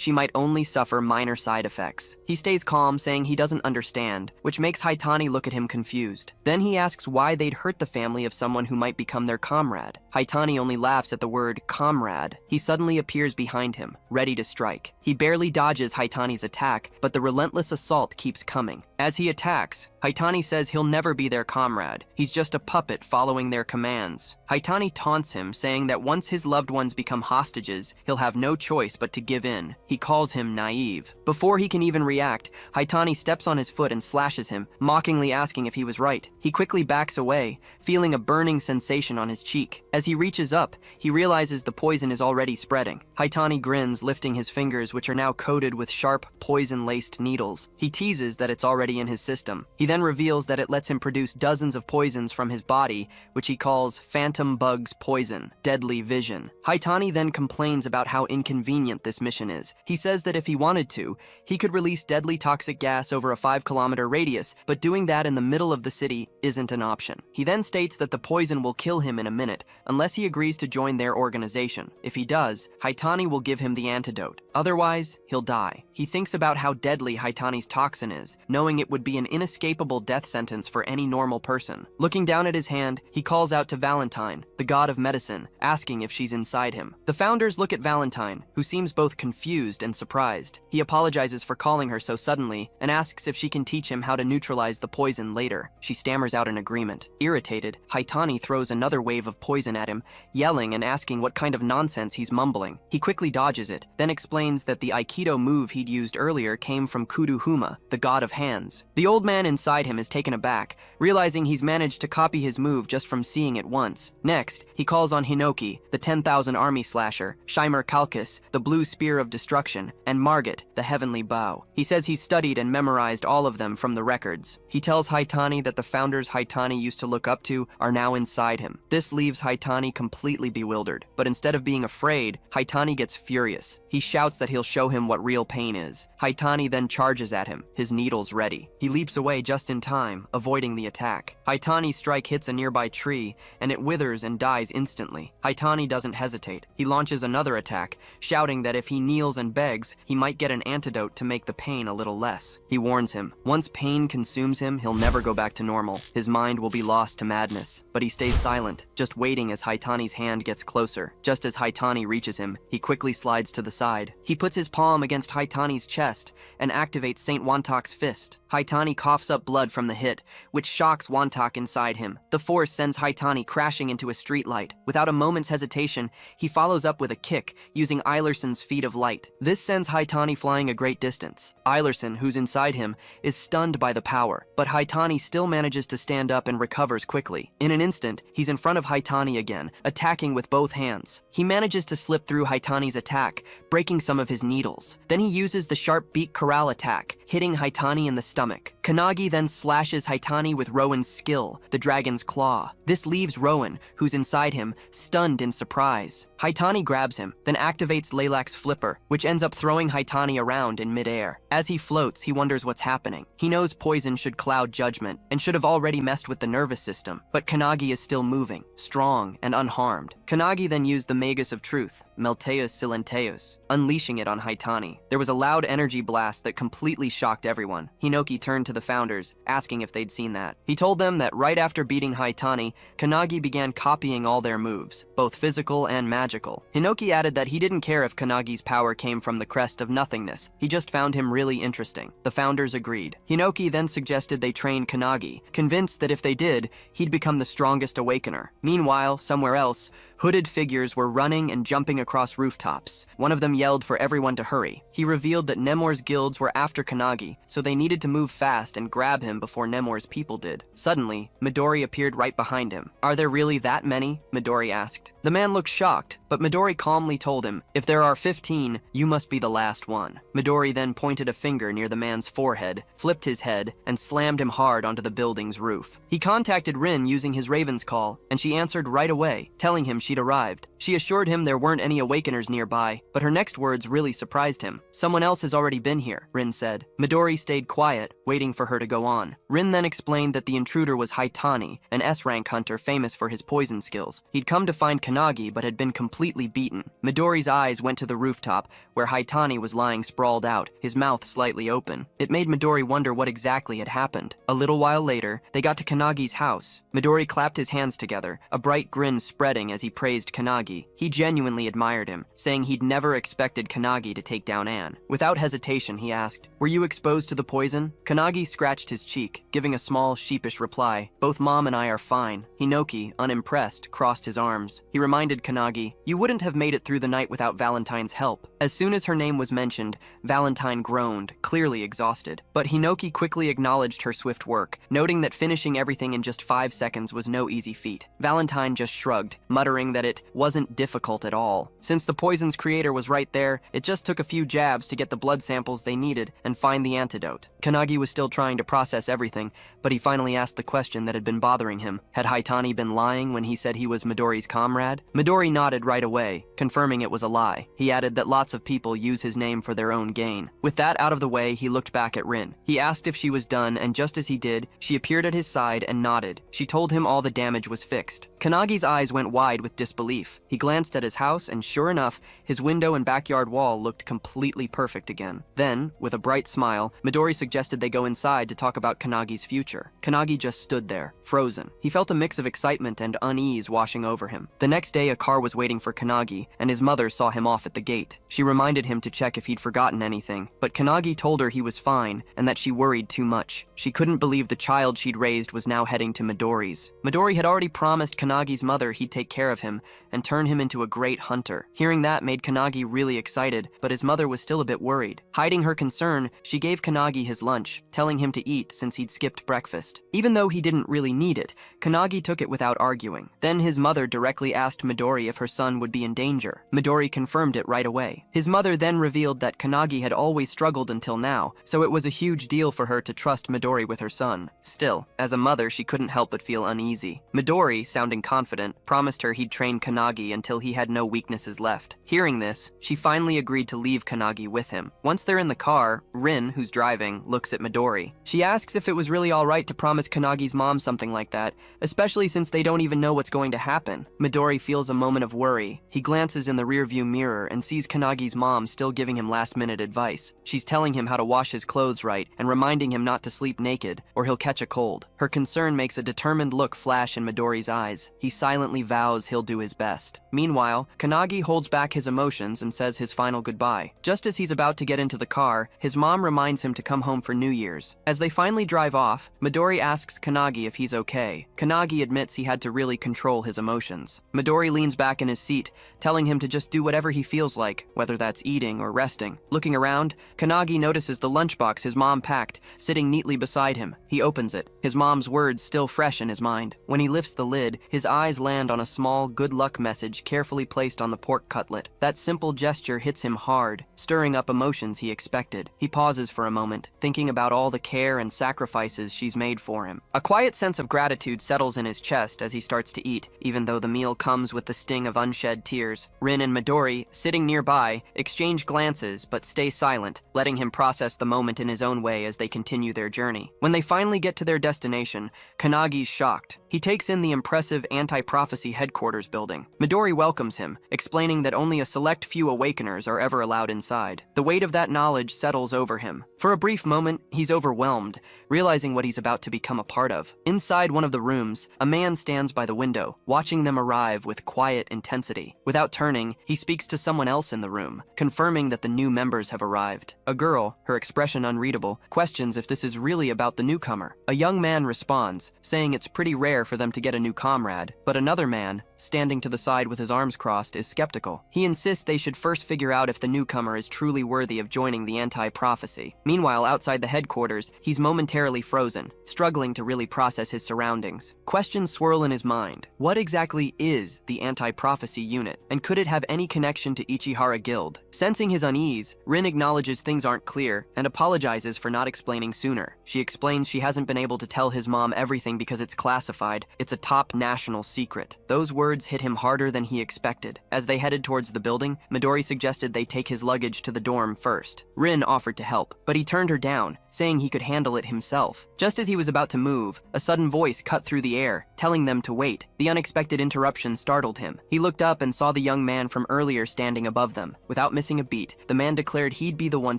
might only suffer minor side effects. He stays calm, saying he doesn't understand, hand, which makes Haitani look at him confused. Then he asks why they'd hurt the family of someone who might become their comrade. Haitani only laughs at the word comrade. He suddenly appears behind him, ready to strike. He barely dodges Haitani's attack, but the relentless assault keeps coming. As he attacks, Haitani says he'll never be their comrade. He's just a puppet following their commands. Haitani taunts him, saying that once his loved ones become hostages, he'll have no choice but to give in. He calls him naive. Before he can even react, Haitani steps on his foot and slashes him, mockingly asking if he was right. He quickly backs away, feeling a burning sensation on his cheek. As he reaches up, he realizes the poison is already spreading. Haitani grins, lifting his fingers, which are now coated with sharp, poison-laced needles. He teases that it's already in his system. He then reveals that it lets him produce dozens of poisons from his body, which he calls Phantom Bug's Poison, Deadly Vision. Haitani then complains about how inconvenient this mission is. He says that if he wanted to, he could release deadly toxic gas over a 5-kilometer radius, but doing that in the middle of the city isn't an option. He then states that the poison will kill him in a minute, unless he agrees to join their organization. If he does, Haitani will give him the antidote. Otherwise, he'll die. He thinks about how deadly Haitani's toxin is, knowing it would be an inescapable death sentence for any normal person. Looking down at his hand, he calls out to Valentine, the god of medicine, asking if she's inside him. The founders look at Valentine, who seems both confused and surprised. He apologizes for calling her so suddenly and asks if she can teach him how to neutralize the poison later. She stammers out an agreement. Irritated, Haitani throws another wave of poison at him, yelling and asking what kind of nonsense he's mumbling. He quickly dodges it, then explains that the Aikido move he'd used earlier came from Kuruhuma, the god of hands. The old man inside him is taken aback, realizing he's managed to copy his move just from seeing it once. Next, he calls on Hinoki, the 10,000 army slasher, Shimer Kalkis, the blue spear of destruction, and Margit, the heavenly bow. He says he's studied and memorized all of them from the records. He tells Haitani that the founders Haitani used to look up to are now inside him. This leaves Haitani completely bewildered, but instead of being afraid, Haitani gets furious. He shouts that he'll show him what real pain is. Haitani then charges at him, his needles ready. He leaps away just in time, avoiding the attack. Haitani's strike hits a nearby tree, and it withers and dies instantly. Haitani doesn't hesitate. He launches another attack, shouting that if he kneels and begs, he might get an antidote to make the pain a little less. He warns him, once pain consumes him, he'll never go back to normal. His mind will be lost to madness. But he stays silent, just waiting as Haitani's hand gets closer. Just as Haitani reaches him, he quickly slides to the side. He puts his palm against Haitani's chest and activates Saint Wantok's fist. Haitani coughs up blood from the hit, which shocks Wantok inside him. The force sends Haitani crashing into a streetlight. Without a moment's hesitation, he follows up with a kick, using Eilerson's Feet of Light. This sends Haitani flying a great distance. Eilerson, who's inside him, is stunned by the power, but Haitani still manages to stand up and recovers quickly. In an instant, he's in front of Haitani again, attacking with both hands. He manages to slip through Haitani's attack, breaking some of his needles. Then he uses the sharp beak corral attack, hitting Haitani in the stomach. Kanagi then slashes Haitani with Rowan's skill, the dragon's claw. This leaves Rowan, who's inside him, stunned in surprise. Haitani grabs him, then activates Leilak's flipper, which ends up throwing Haitani around in midair. As he floats, he wonders what's happening. He knows poison should cloud judgment, and should have already messed with the nervous system, but Kanagi is still moving, strong and unharmed. Kanagi then used the Magus of Truth, Melteus Silenteus, unleashing it on Haitani. There was a loud energy blast that completely shocked everyone. Hinoki turned to the founders, asking if they'd seen that. He told them that right after beating Haitani, Kanagi began copying all their moves, both physical and magical. Hinoki added that he didn't care if Kanagi's power came from the crest of nothingness. He just found him really interesting. The founders agreed. Hinoki then suggested they train Kanagi, convinced that if they did, he'd become the strongest awakener. Meanwhile, somewhere else, hooded figures were running and jumping across rooftops. One of them yelled for everyone to hurry. He revealed that Nemor's guilds were after Kanagi, so they needed to move fast and grab him before Nemor's people did. Suddenly, Midori appeared right behind him. "Are there really that many?" Midori asked. The man looked shocked, but Midori calmly told him, "If there are 15, you must be the last one." Midori then pointed a finger near the man's forehead, flipped his head, and slammed him hard onto the building's roof. He contacted Rin using his Raven's Call, and she answered right away, telling him she'd arrived. She assured him there weren't any awakeners nearby, but her next words really surprised him. "Someone else has already been here," Rin said. Midori stayed quiet, waiting for her to go on. Rin then explained that the intruder was Haitani, an S-rank hunter famous for his poison skills. He'd come to find Kanagi but had been completely beaten. Midori's eyes went to the rooftop, where Haitani was lying sprawled out, his mouth slightly open. It made Midori wonder what exactly had happened. A little while later, they got to Kanagi's house. Midori clapped his hands together, a bright grin spreading as he praised Kanagi. He genuinely admired him, saying he'd never expected Kanagi to take down Anne. Without hesitation, he asked, "Were you exposed to the poison?" Kanagi scratched his cheek, giving a small, sheepish reply. "Both Mom and I are fine." Hinoki, unimpressed, crossed his arms. He reminded Kanagi, "You wouldn't have made it through the night without Valentine's help." As soon as her name was mentioned, Valentine groaned, clearly exhausted. But Hinoki quickly acknowledged her swift work, noting that finishing everything in just 5 seconds was no easy feat. Valentine just shrugged, muttering that it wasn't difficult at all. Since the poison's creator was right there, it just took a few jabs to get the blood samples they needed and find the antidote. Kanagi was still trying to process everything, but he finally asked the question that had been bothering him. Had Haitani been lying when he said he was Midori's comrade? Midori nodded right away, confirming it was a lie. He added that lots of people use his name for their own gain. With that out of the way, he looked back at Rin. He asked if she was done, and just as he did, she appeared at his side and nodded. She told him all the damage was fixed. Kanagi's eyes went wide with disbelief. He glanced at his house, and sure enough, his window and backyard wall looked completely perfect again. Then, with a bright smile, Midori suggested they go inside to talk about Kanagi's future. Kanagi just stood there, frozen. He felt a mix of excitement and unease washing over him. The next day, a car was waiting for Kanagi, and his mother saw him off at the gate. She reminded him to check if he'd forgotten anything, but Kanagi told her he was fine and that she worried too much. She couldn't believe the child she'd raised was now heading to Midori's. Midori had already promised Kanagi's mother he'd take care of him and turn him into a great hunter. Hearing that made Kanagi really excited, but his mother was still a bit worried. Hiding her concern, she gave Kanagi his lunch, telling him to eat since he'd skipped breakfast. Even though he didn't really need it, Kanagi took it without arguing. Then his mother directly asked Midori if her son would be in danger. Midori confirmed it right away. His mother then revealed that Kanagi had always struggled until now, so it was a huge deal for her to trust Midori with her son. Still, as a mother, she couldn't help but feel uneasy. Midori, sounding confident, promised her he'd train Kanagi until he had no weaknesses left. Hearing this, she finally agreed to leave Kanagi with him. Once they're in the car, Rin, who's driving, looks at Midori. She asks if it was really alright to promise Kanagi's mom something like that, especially since they don't even know what's going to happen. Midori feels a moment of worry. He glances in the rearview mirror and sees Kanagi's mom still giving him last-minute advice. She's telling him how to wash his clothes right and reminding him not to sleep naked, or he'll catch a cold. Her concern makes a determined look flash in Midori's eyes. He silently vows he'll do his best. Meanwhile, Kanagi holds back his emotions and says his final goodbye. Just as he's about to get into the car, his mom reminds him to come home for New Year's. As they finally drive off, Midori asks Kanagi if he's okay. Kanagi admits he had to really control his emotions. Midori leans back in his seat, telling him to just do whatever he feels like, whether that's eating or resting. Looking around, Kanagi notices the lunchbox his mom packed, sitting neatly beside him. He opens it, his mom's words still fresh in his mind. When he lifts the lid, his eyes land on a small good luck message carefully placed on the pork cutlet. That simple gesture hits him hard, stirring up emotions he expected. He pauses for a moment, thinking about all the care and sacrifices she's made for him. A quiet sense of gratitude settles in his chest as he starts to eat, even though the meal comes with the sting of unshed tears. Rin and Midori, sitting nearby, exchange glances but stay silent, letting him process the moment in his own way as they continue their journey. When they finally get to their destination, Kanagi's shocked. He takes in the impressive anti-prophecy headquarters building. Midori welcomes him, explaining that only a select few awakeners are ever allowed inside. The weight of that knowledge settles over him. For a brief moment, he's overwhelmed, realizing what he's about to become a part of. Inside one of the rooms, a man stands by the window, watching them arrive with quiet intensity. Without turning, he speaks to someone else in the room, confirming that the new members have arrived. A girl, her expression unreadable, questions if this is really about the newcomer. A young man responds, saying it's pretty rare for them to get a new comrade, but another man, standing to the side with his arms crossed, is skeptical. He insists they should first figure out if the newcomer is truly worthy of joining the anti-prophecy. Meanwhile, outside outside the headquarters, he's momentarily frozen, struggling to really process his surroundings. Questions swirl in his mind. What exactly is the Anti-Prophecy Unit, and could it have any connection to Ichihara Guild? Sensing his unease, Rin acknowledges things aren't clear and apologizes for not explaining sooner. She explains she hasn't been able to tell his mom everything because it's classified. It's a top national secret. Those words hit him harder than he expected. As they headed towards the building, Midori suggested they take his luggage to the dorm first. Rin offered to help, but he turned her down, saying he could handle it himself. Just as he was about to move, a sudden voice cut through the air, telling them to wait. The unexpected interruption startled him. He looked up and saw the young man from earlier standing above them. Without missing a beat, the man declared he'd be the one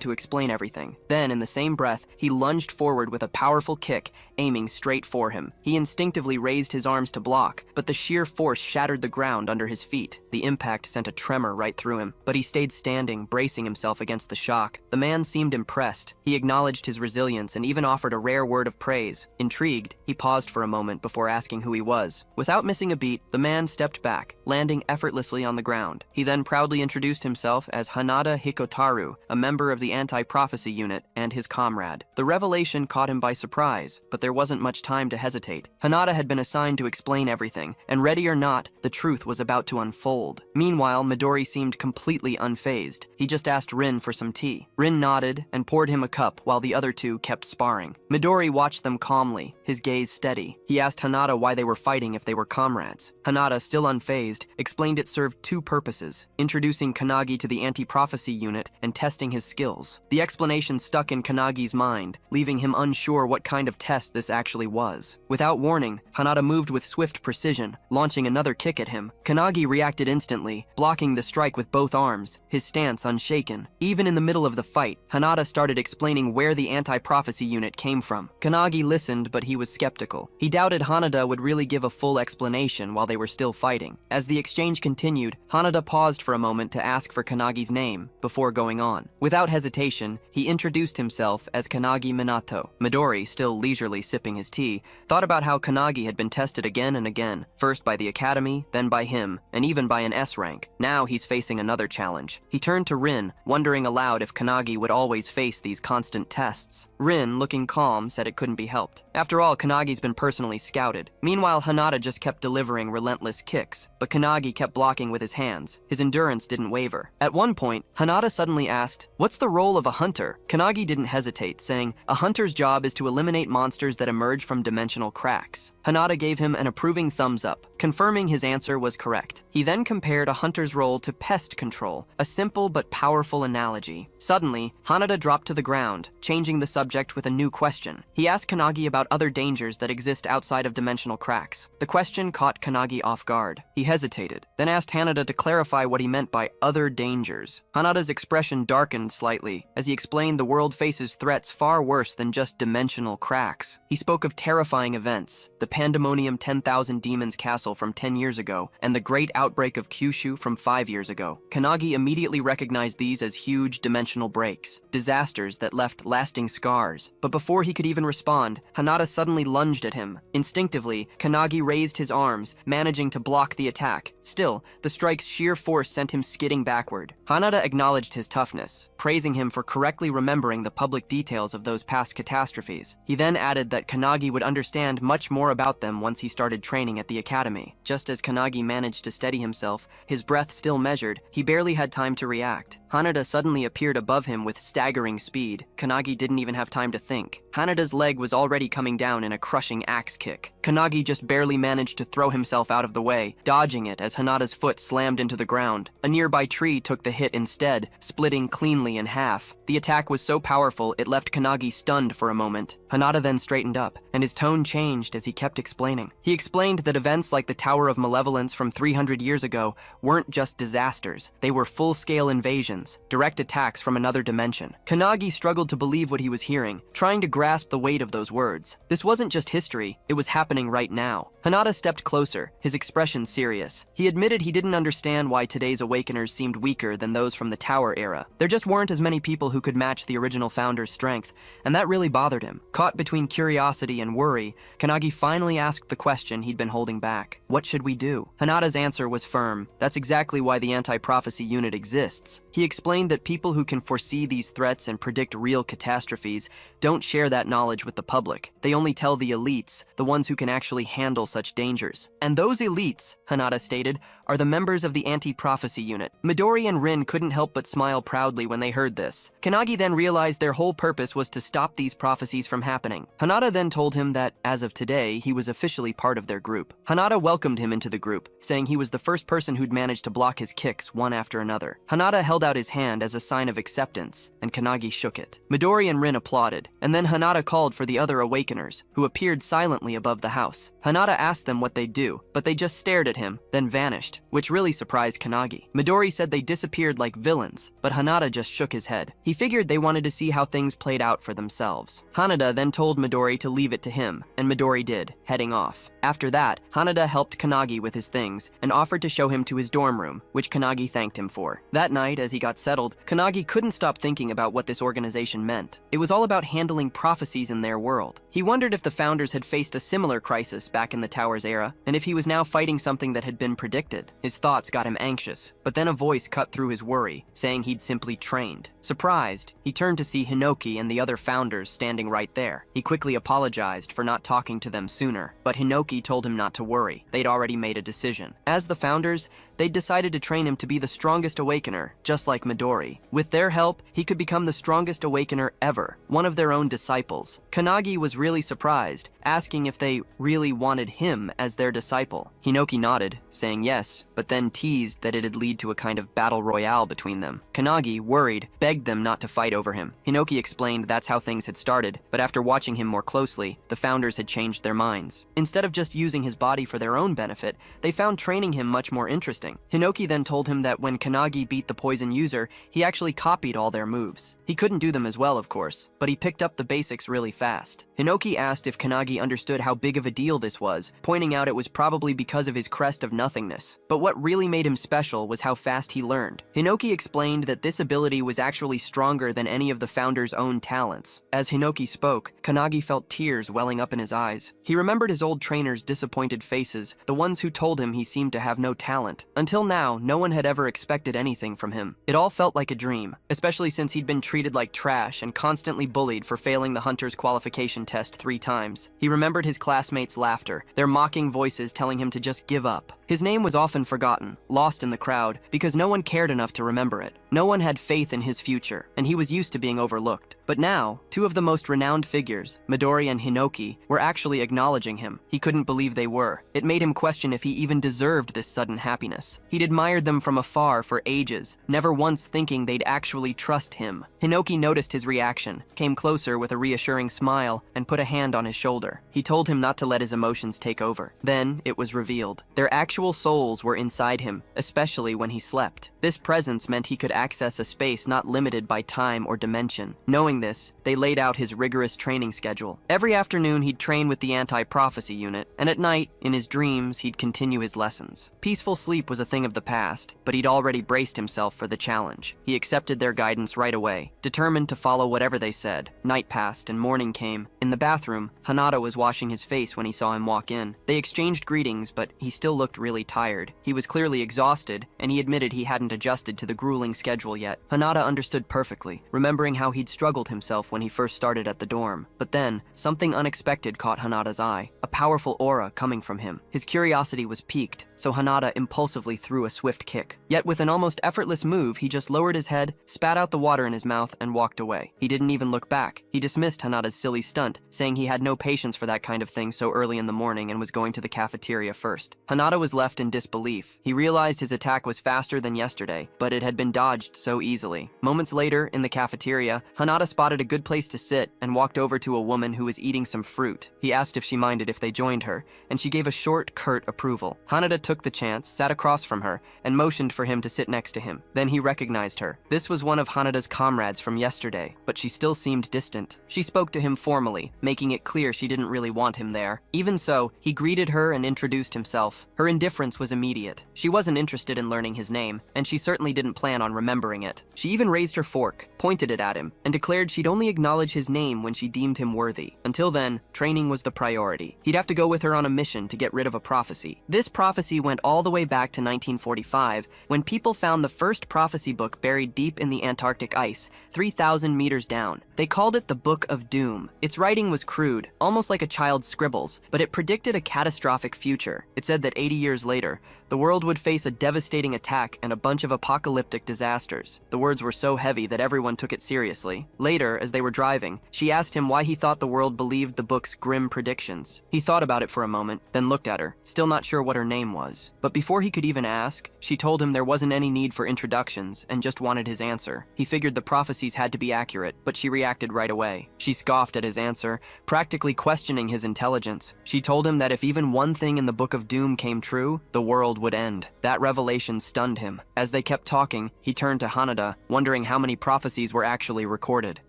to explain everything. Then, in the same breath, he lunged forward with a powerful kick, aiming straight for him. He instinctively raised his arms to block, but the sheer force shattered the ground under his feet. The impact sent a tremor right through him, but he stayed standing, bracing himself against the shock. The man seemed impressed. He acknowledged his resilience and even offered a rare word of praise. Intrigued, he paused for a moment before asking who he was. Without missing a beat, the man stepped back, landing effortlessly on the ground. He then proudly introduced himself as Hanada Hikotaru, a member of the Anti-Prophecy Unit, and his comrade. The revelation caught him by surprise, but there wasn't much time to hesitate. Hanada had been assigned to explain everything, and ready or not, the truth was about to unfold. Meanwhile, Midori seemed completely unfazed. He just asked Rin for some tea. Rin nodded and poured him a cup while the other two kept sparring. Midori watched them calmly, his gaze steady. He asked Hanada why they were fighting if they were comrades. Hanada, still unfazed, explained it served two purposes: introducing Kanagi to the Anti-Prophecy Unit and testing his skills. The explanation stuck in Kanagi's mind, leaving him unsure what kind of test this actually was. Without warning, Hanada moved with swift precision, launching another kick at him. Kanagi reacted instantly, blocking the strike with both arms, his stance unshaken. Even in the middle of the fight, Hanada started explaining where the Anti-Prophecy Unit came from. Kanagi listened, but he was skeptical. He doubted Hanada would really give a full explanation while they were still fighting. As the exchange continued, Hanada paused for a moment to ask for Kanagi's name before going on. Without hesitation, he introduced himself as Kanagi Minato. Midori, still leisurely sipping his tea, thought about how Kanagi had been tested again and again, first by the academy, then by him, and even by an S rank. Now he's facing another challenge. He turned to Rin, wondering aloud if Kanagi would always face these constant tests. Rin, looking calm, said it couldn't be helped. After all, Kanagi's been personally scouted. Meanwhile, Hanada just kept delivering relentless kicks, but Kanagi kept blocking with his hands. His endurance didn't waver. At one point, Hanada suddenly asked, "What's the role of a hunter?" Kanagi didn't hesitate, saying, "A hunter's job is to eliminate monsters that emerge from dimensional cracks." Hanada gave him an approving thumbs up, confirming his answer was correct. He then compared a hunter's role to pest control, a simple but powerful analogy. Suddenly, Hanada dropped to the ground, changing the subject with a new question. He asked Kanagi about other dangers that exist outside of dimensional cracks. The question caught Kanagi off guard. He hesitated, then asked Hanada to clarify what he meant by other dangers. Hanada's expression darkened slightly as he explained the world faces threats far worse than just dimensional cracks. He spoke of terrifying events, the Pandemonium 10,000 Demons Castle from 10 years ago, and the Great Outbreak of Kyushu from 5 years ago. Kanagi immediately recognized these as huge dimensional breaks, disasters that left lasting scars. But before he could even respond, Hanada suddenly lunged at him. Instinctively, Kanagi raised his arms, managing to block the attack. Still, the strike's sheer force sent him skidding backward. Hanada acknowledged his toughness, praising him for correctly remembering the public details of those past catastrophes. He then added that Kanagi would understand much more about them once he started training at the academy. Just as Kanagi managed to steady himself, his breath still measured, he barely had time to react. Hanada suddenly appeared above him with staggering speed. Kanagi didn't even have time to think. Hanada's leg was already coming down in a crushing axe kick. Kanagi just barely managed to throw himself out of the way, dodging it as Hanada's foot slammed into the ground. A nearby tree took the hit instead, splitting cleanly in half. The attack was so powerful it left Kanagi stunned for a moment. Hanada then straightened up, and his tone changed as he kept explaining. He explained that events like the Tower of Malevolence from 300 years ago weren't just disasters. They were full-scale invasions, direct attacks from another dimension. Kanagi struggled to believe what he was hearing, trying to grasp the weight of those words. This wasn't just history, it was happening happening right now. Hanada stepped closer, his expression serious. He admitted he didn't understand why today's Awakeners seemed weaker than those from the Tower era. There just weren't as many people who could match the original founder's strength, and that really bothered him. Caught between curiosity and worry, Kanagi finally asked the question he'd been holding back. What should we do? Hanada's answer was firm. That's exactly why the anti-prophecy unit exists. He explained that people who can foresee these threats and predict real catastrophes don't share that knowledge with the public. They only tell the elites, the ones who can actually handle such dangers. And those elites, Hanada stated, are the members of the anti-prophecy unit. Midori and Rin couldn't help but smile proudly when they heard this. Kanagi then realized their whole purpose was to stop these prophecies from happening. Hanada then told him that, as of today, he was officially part of their group. Hanada welcomed him into the group, saying he was the first person who'd managed to block his kicks one after another. Hanada held out his hand as a sign of acceptance, and Kanagi shook it. Midori and Rin applauded, and then Hanada called for the other Awakeners, who appeared silently above the house. Hanada asked them what they'd do, but they just stared at him, then vanished, which really surprised Kanagi. Midori said they disappeared like villains, but Hanada just shook his head. He figured they wanted to see how things played out for themselves. Hanada then told Midori to leave it to him, and Midori did, heading off. After that, Hanada helped Kanagi with his things and offered to show him to his dorm room, which Kanagi thanked him for. That night, as he got settled, Kanagi couldn't stop thinking about what this organization meant. It was all about handling prophecies in their world. He wondered if the founders had faced a similar crisis back in the Tower's era, and if he was now fighting something that had been predicted. His thoughts got him anxious, but then a voice cut through his worry, saying he'd simply trained. Surprised, he turned to see Hinoki and the other founders standing right there. He quickly apologized for not talking to them sooner, but Hinoki told him not to worry. They'd already made a decision. As the founders, they'd decided to train him to be the strongest Awakener, just like Midori. With their help, he could become the strongest Awakener ever, one of their own disciples. Kanagi was really surprised, asking if they really wanted him as their disciple. Hinoki nodded, saying yes, but then teased that it'd lead to a kind of battle royale between them. Kanagi, worried, begged them not to fight over him. Hinoki explained that's how things had started, but after watching him more closely, the founders had changed their minds. Instead of just using his body for their own benefit, they found training him much more interesting. Hinoki then told him that when Kanagi beat the poison user, he actually copied all their moves. He couldn't do them as well, of course, but he picked up the basics really fast. Hinoki asked if Kanagi understood how big of a deal this was, pointing out it was probably because of his crest of nothingness. But what really made him special was how fast he learned. Hinoki explained that this ability was actually stronger than any of the founders' own talents. As Hinoki spoke, Kanagi felt tears welling up in his eyes. He remembered his old trainer's disappointed faces, the ones who told him he seemed to have no talent. Until now, no one had ever expected anything from him. It all felt like a dream, especially since he'd been treated like trash and constantly bullied for failing the hunter's qualification test 3 times. He remembered his classmates' laughter, their mocking voices telling him to just give up. His name was often forgotten, lost in the crowd, because no one cared enough to remember it. No one had faith in his future, and he was used to being overlooked. But now, 2 of the most renowned figures, Midori and Hinoki, were actually acknowledging him. He couldn't believe they were. It made him question if he even deserved this sudden happiness. He'd admired them from afar for ages, never once thinking they'd actually trust him. Hinoki noticed his reaction, came closer with a reassuring smile, and put a hand on his shoulder. He told him not to let his emotions take over. Then, it was revealed. Their actual souls were inside him, especially when he slept. This presence meant he could access a space not limited by time or dimension. Knowing this, they laid out his rigorous training schedule. Every afternoon, he'd train with the anti-prophecy unit, and at night, in his dreams, he'd continue his lessons. Peaceful sleep was a thing of the past, but he'd already braced himself for the challenge. He accepted their guidance right away, determined to follow whatever they said. Night passed and morning came. In the bathroom, Hanada was washing his face when he saw him walk in. They exchanged greetings, but he still looked really tired. He was clearly exhausted, and he admitted he hadn't adjusted to the grueling schedule yet. Hanada understood perfectly, remembering how he'd struggled himself when he first started at the dorm. But then, something unexpected caught Hanada's eye, a powerful aura coming from him. His curiosity was piqued, so Hanada impulsively threw a swift kick. Yet with an almost effortless move, he just lowered his head, spat out the water in his mouth, and walked away. He didn't even look back. He dismissed Hanada's silly stunt, saying he had no patience for that kind of thing so early in the morning and was going to the cafeteria first. Hanada was left in disbelief. He realized his attack was faster than yesterday, but it had been dodged so easily. Moments later, in the cafeteria, Hanada spotted a good place to sit and walked over to a woman who was eating some fruit. He asked if she minded if they joined her, and she gave a short, curt approval. Hanada took the chance, sat across from her, and motioned for him to sit next to him. Then he recognized her. This was one of Hanada's comrades from yesterday, but she still seemed distant. She spoke to him formally, making it clear she didn't really want him there. Even so, he greeted her and introduced himself. Her indifference was immediate. She wasn't interested in learning his name, and she certainly didn't plan on remembering it. She even raised her fork, pointed it at him, and declared she'd only acknowledge his name when she deemed him worthy. Until then, training was the priority. He'd have to go with her on a mission to get rid of a prophecy. This prophecy went all the way back to 1945, when people found the first prophecy book buried deep in the Antarctic ice, 3,000 meters down. They called it the Book of Doom. Its writing was crude, almost like a child's scribbles, but it predicted a catastrophic future. It said that 80 years later, the world would face a devastating attack and a bunch of apocalyptic disasters. The words were so heavy that everyone took it seriously. Later, as they were driving, she asked him why he thought the world believed the book's grim predictions. He thought about it for a moment, then looked at her, still not sure what her name was. But before he could even ask, she told him there wasn't any need for introductions and just wanted his answer. He figured the prophecies had to be accurate, but she reacted right away. She scoffed at his answer, practically questioning his intelligence. She told him that if even one thing in the Book of Doom came true, the world would end. That revelation stunned him. As they kept talking, he turned to Hanada, wondering how many prophecies were actually recorded.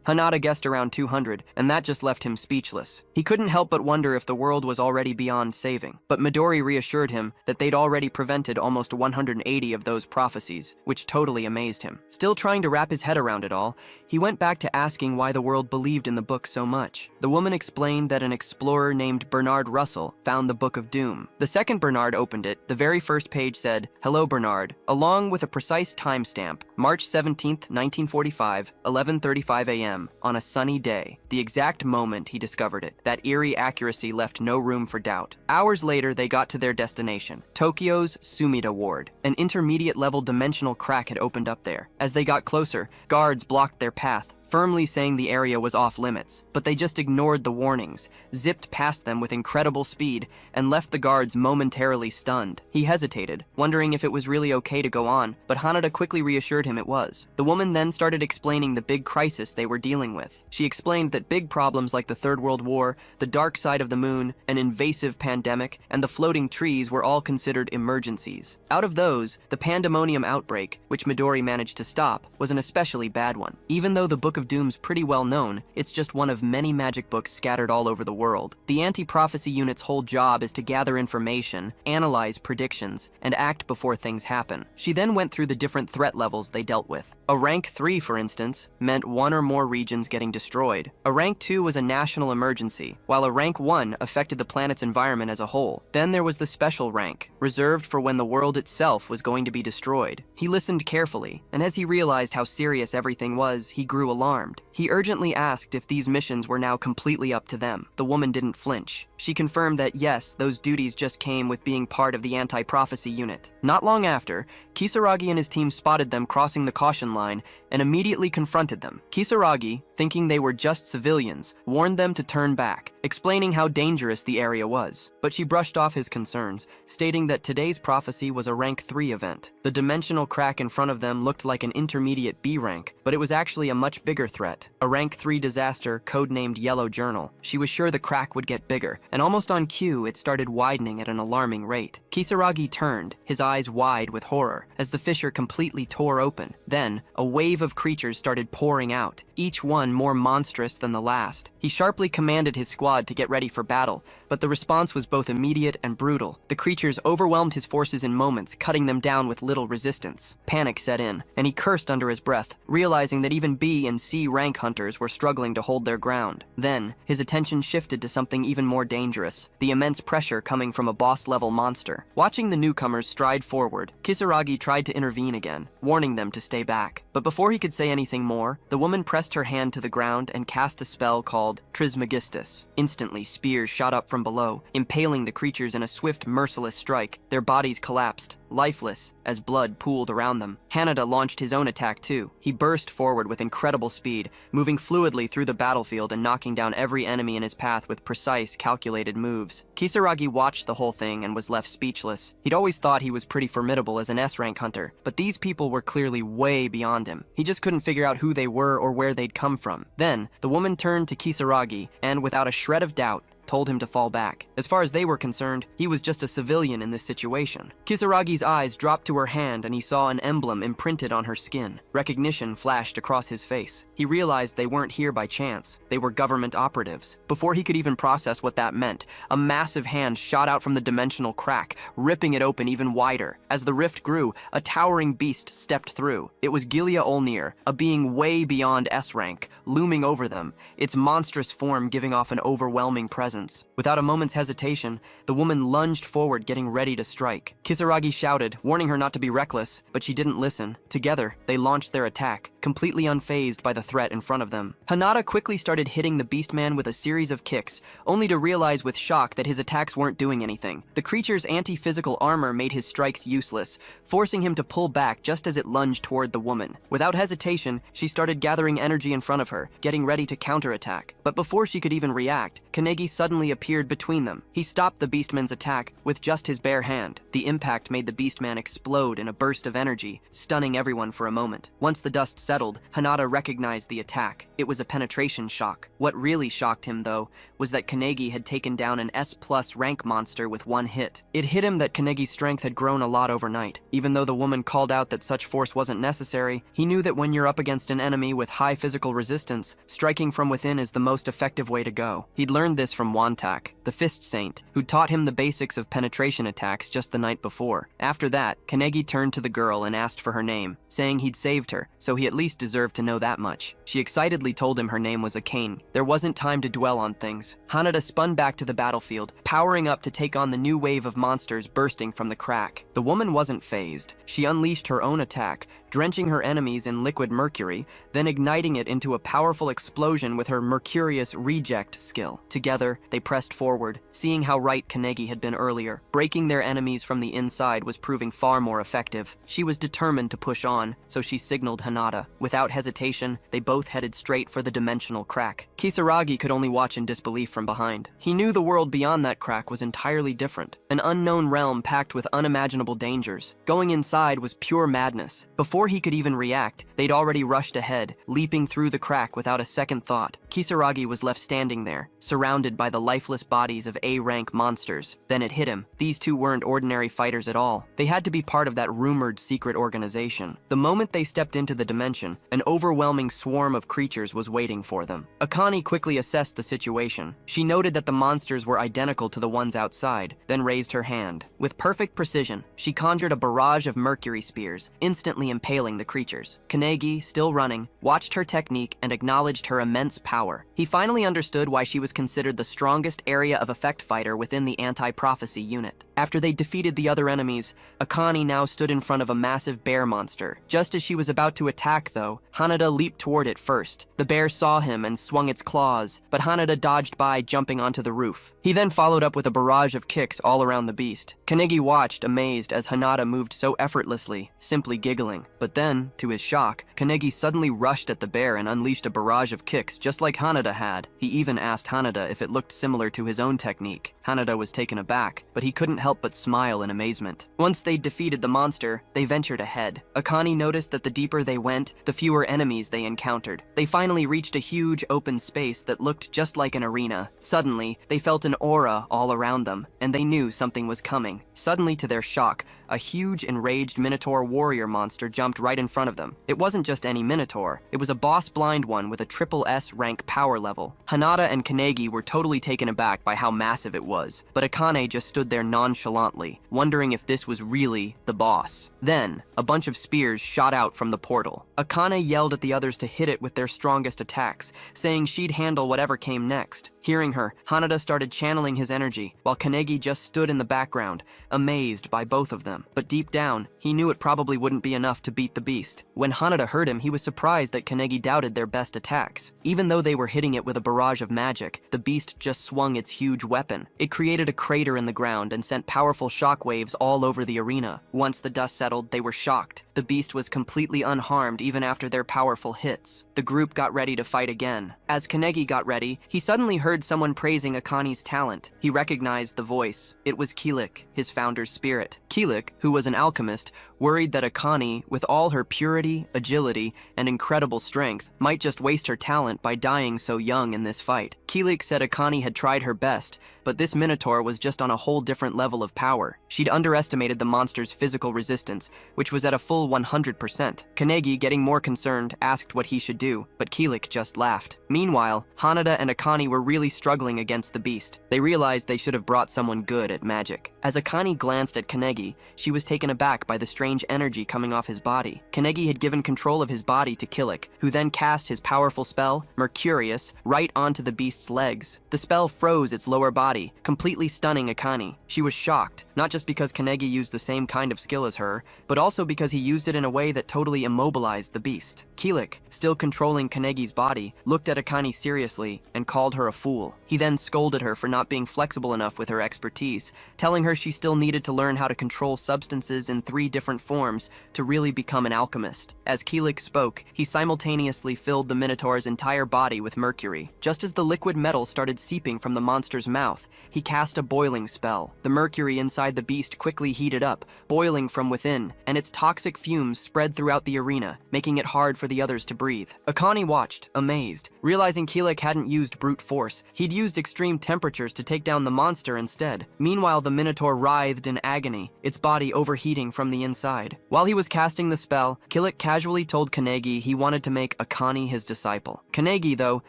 Hanada guessed around 200, and that just left him speechless. He couldn't help but wonder if the world was already beyond saving. But Midori reassured him that they'd already prevented almost 180 of those prophecies, which totally amazed him. Still trying to wrap his head around it all, he went back to asking why the world believed in the book so much. The woman explained that an explorer named Bernard Russell found the Book of Doom. The second Bernard opened it. The very first page said, "Hello, Bernard," along with a precise timestamp, March 17th, 1945, 11:35 a.m., on a sunny day, the exact moment he discovered it. That eerie accuracy left no room for doubt. Hours later, they got to their destination, Tokyo's Sumida Ward. An intermediate-level dimensional crack had opened up there. As they got closer, guards blocked their path, firmly saying the area was off limits, but they just ignored the warnings, zipped past them with incredible speed, and left the guards momentarily stunned. He hesitated, wondering if it was really okay to go on, but Hanada quickly reassured him it was. The woman then started explaining the big crisis they were dealing with. She explained that big problems like the Third World War, the dark side of the moon, an invasive pandemic, and the floating trees were all considered emergencies. Out of those, the pandemonium outbreak, which Midori managed to stop, was an especially bad one. Even though the Book of Doom's pretty well known, it's just one of many magic books scattered all over the world. The anti-prophecy unit's whole job is to gather information, analyze predictions, and act before things happen. She then went through the different threat levels they dealt with. A rank 3, for instance, meant one or more regions getting destroyed. A rank 2 was a national emergency, while a rank 1 affected the planet's environment as a whole. Then there was the special rank, reserved for when the world itself was going to be destroyed. He listened carefully, and as he realized how serious everything was, he grew alarmed. He urgently asked if these missions were now completely up to them. The woman didn't flinch. She confirmed that yes, those duties just came with being part of the anti-prophecy unit. Not long after, Kisaragi and his team spotted them crossing the caution line and immediately confronted them. Kisaragi, thinking they were just civilians, warned them to turn back, explaining how dangerous the area was. But she brushed off his concerns, stating that today's prophecy was a rank 3 event. The dimensional crack in front of them looked like an intermediate B rank, but it was actually a much bigger threat, a rank 3 disaster codenamed Yellow Journal. She was sure the crack would get bigger, and almost on cue, it started widening at an alarming rate. Kisaragi turned, his eyes wide with horror, as the fissure completely tore open. Then, a wave of creatures started pouring out, each one more monstrous than the last. He sharply commanded his squad to get ready for battle, but the response was both immediate and brutal. The creatures overwhelmed his forces in moments, cutting them down with little resistance. Panic set in, and he cursed under his breath, realizing that even B and C rank hunters were struggling to hold their ground. Then, his attention shifted to something even more dangerous, the immense pressure coming from a boss-level monster. Watching the newcomers stride forward, Kisaragi tried to intervene again, warning them to stay back. But before he could say anything more, the woman pressed her hand to the ground and cast a spell called Trismegistus. Instantly, spears shot up from below, impaling the creatures in a swift, merciless strike. Their bodies collapsed, lifeless, as blood pooled around them. Hanada launched his own attack too. He burst forward with incredible speed, moving fluidly through the battlefield and knocking down every enemy in his path with precise, calculated moves. Kisaragi watched the whole thing and was left speechless. He'd always thought he was pretty formidable as an S-rank hunter, but these people were clearly way beyond him. He just couldn't figure out who they were or where they'd come from. Then, the woman turned to Kisaragi and, without a shred of doubt, told him to fall back. As far as they were concerned, he was just a civilian in this situation. Kisaragi's eyes dropped to her hand and he saw an emblem imprinted on her skin. Recognition flashed across his face. He realized they weren't here by chance. They were government operatives. Before he could even process what that meant, a massive hand shot out from the dimensional crack, ripping it open even wider. As the rift grew, a towering beast stepped through. It was Gilia Olnir, a being way beyond S-rank, looming over them, its monstrous form giving off an overwhelming presence. Without a moment's hesitation, the woman lunged forward, getting ready to strike. Kisaragi shouted, warning her not to be reckless, but she didn't listen. Together, they launched their attack, completely unfazed by the threat in front of them. Hanada quickly started hitting the beastman with a series of kicks, only to realize with shock that his attacks weren't doing anything. The creature's anti-physical armor made his strikes useless, forcing him to pull back just as it lunged toward the woman. Without hesitation, she started gathering energy in front of her, getting ready to counterattack. But before she could even react, Kanegi suddenly appeared between them. He stopped the beastman's attack with just his bare hand. The impact made the beastman explode in a burst of energy, stunning everyone for a moment. Once the dust settled, Hanada recognized the attack. It was a penetration shock. What really shocked him, though, was that Kanegi had taken down an S+ rank monster with one hit. It hit him that Kanegi's strength had grown a lot overnight. Even though the woman called out that such force wasn't necessary, he knew that when you're up against an enemy with high physical resistance, striking from within is the most effective way to go. He'd learned this from Wantak, the Fist Saint, who taught him the basics of penetration attacks just the night before. After that, Kanegi turned to the girl and asked for her name, saying he'd saved her, so he at least deserved to know that much. She excitedly told him her name was Akane. There wasn't time to dwell on things. Hanada spun back to the battlefield, powering up to take on the new wave of monsters bursting from the crack. The woman wasn't phased. She unleashed her own attack, drenching her enemies in liquid mercury, then igniting it into a powerful explosion with her Mercurius reject skill. Together, they pressed forward, seeing how right Kanegi had been earlier. Breaking their enemies from the inside was proving far more effective. She was determined to push on, so she signaled Hanada. Without hesitation, they both headed straight for the dimensional crack. Kisaragi could only watch in disbelief from behind. He knew the world beyond that crack was entirely different, an unknown realm packed with unimaginable dangers. Going inside was pure madness. Before he could even react, they'd already rushed ahead, leaping through the crack without a second thought. Kisaragi was left standing there, surrounded by the lifeless bodies of A-rank monsters. Then it hit him. These two weren't ordinary fighters at all. They had to be part of that rumored secret organization. The moment they stepped into the dimension, an overwhelming swarm of creatures was waiting for them. Akane quickly assessed the situation. She noted that the monsters were identical to the ones outside, then raised her hand. With perfect precision, she conjured a barrage of mercury spears, instantly impaling the creatures. Kanegi, still running, watched her technique and acknowledged her immense power. He finally understood why she was considered the strongest area of effect fighter within the anti-prophecy unit. After they defeated the other enemies, Akane now stood in front of a massive bear monster. Just as she was about to attack, though, Hanada leaped toward it first. The bear saw him and swung its claws, but Hanada dodged by, jumping onto the roof. He then followed up with a barrage of kicks all around the beast. Kanegi watched, amazed, as Hanada moved so effortlessly, simply giggling. But then, to his shock, Kanegi suddenly rushed at the bear and unleashed a barrage of kicks just like Hanada had. He even asked Hanada if it looked similar to his own technique. Hanada was taken aback, but he couldn't help but smile in amazement. Once they'd defeated the monster, they ventured ahead. Akane noticed that the deeper they went, the fewer enemies they encountered. They finally reached a huge open space that looked just like an arena. Suddenly, they felt an aura all around them, and they knew something was coming. Suddenly, to their shock, a huge enraged Minotaur warrior monster jumped right in front of them. It wasn't just any Minotaur. It was a boss blind one with a triple S rank power level. Hanada and Kanegi were totally taken aback by how massive it was, but Akane just stood there nonchalantly, wondering if this was really the boss. Then, a bunch of spears shot out from the portal. Akane yelled at the others to hit it with their strongest attacks, saying she'd handle whatever came next. Hearing her, Hanada started channeling his energy, while Kanegi just stood in the background, amazed by both of them. But deep down, he knew it probably wouldn't be enough to beat the beast. When Hanada heard him, he was surprised that Kanegi doubted their best attacks. Even though they were hitting it with a barrage of magic, the beast just swung its huge weapon. It created a crater in the ground and sent powerful shockwaves all over the arena. Once the dust settled, they were shocked. The beast was completely unharmed even after their powerful hits. The group got ready to fight again. As Kanegi got ready, he suddenly heard someone praising Akani's talent. He recognized the voice. It was Kilik, his founder's spirit. Kilik, who was an alchemist, worried that Akani, with all her purity, agility, and incredible strength, might just waste her talent by dying so young in this fight. Kilik said Akani had tried her best, but this Minotaur was just on a whole different level of power. She'd underestimated the monster's physical resistance, which was at a full 100%. Kanegi, getting more concerned, asked what he should do, but Kilik just laughed. Meanwhile, Hanada and Akani were really struggling against the beast. They realized they should have brought someone good at magic. As Akani glanced at Kanegi, she was taken aback by the strange energy coming off his body. Kanegi had given control of his body to Kilik, who then cast his powerful spell, Mercurius, right onto the beast's legs. The spell froze its lower body, completely stunning Akani. She was shocked, not just because Kanegi used the same kind of skill as her, but also because he used it in a way that totally immobilized the beast. Kilik, still controlling Kanegi's body, looked at Akani seriously and called her a fool. He then scolded her for not being flexible enough with her expertise, telling her she still needed to learn how to control substances in 3 different forms to really become an alchemist. As Kilik spoke, he simultaneously filled the Minotaur's entire body with mercury. Just as the liquid metal started seeping from the monster's mouth, he cast a boiling spell. The mercury inside the beast quickly heated up, boiling from within, and its toxic fumes spread throughout the arena, making it hard for the others to breathe. Akani watched, amazed. Realizing Kilik hadn't used brute force, he'd used extreme temperatures to take down the monster instead. Meanwhile, the Minotaur writhed in agony, its body overheating from the inside. While he was casting the spell, Kilik casually told Kanegi he wanted to make Akani his disciple. Kanegi, though,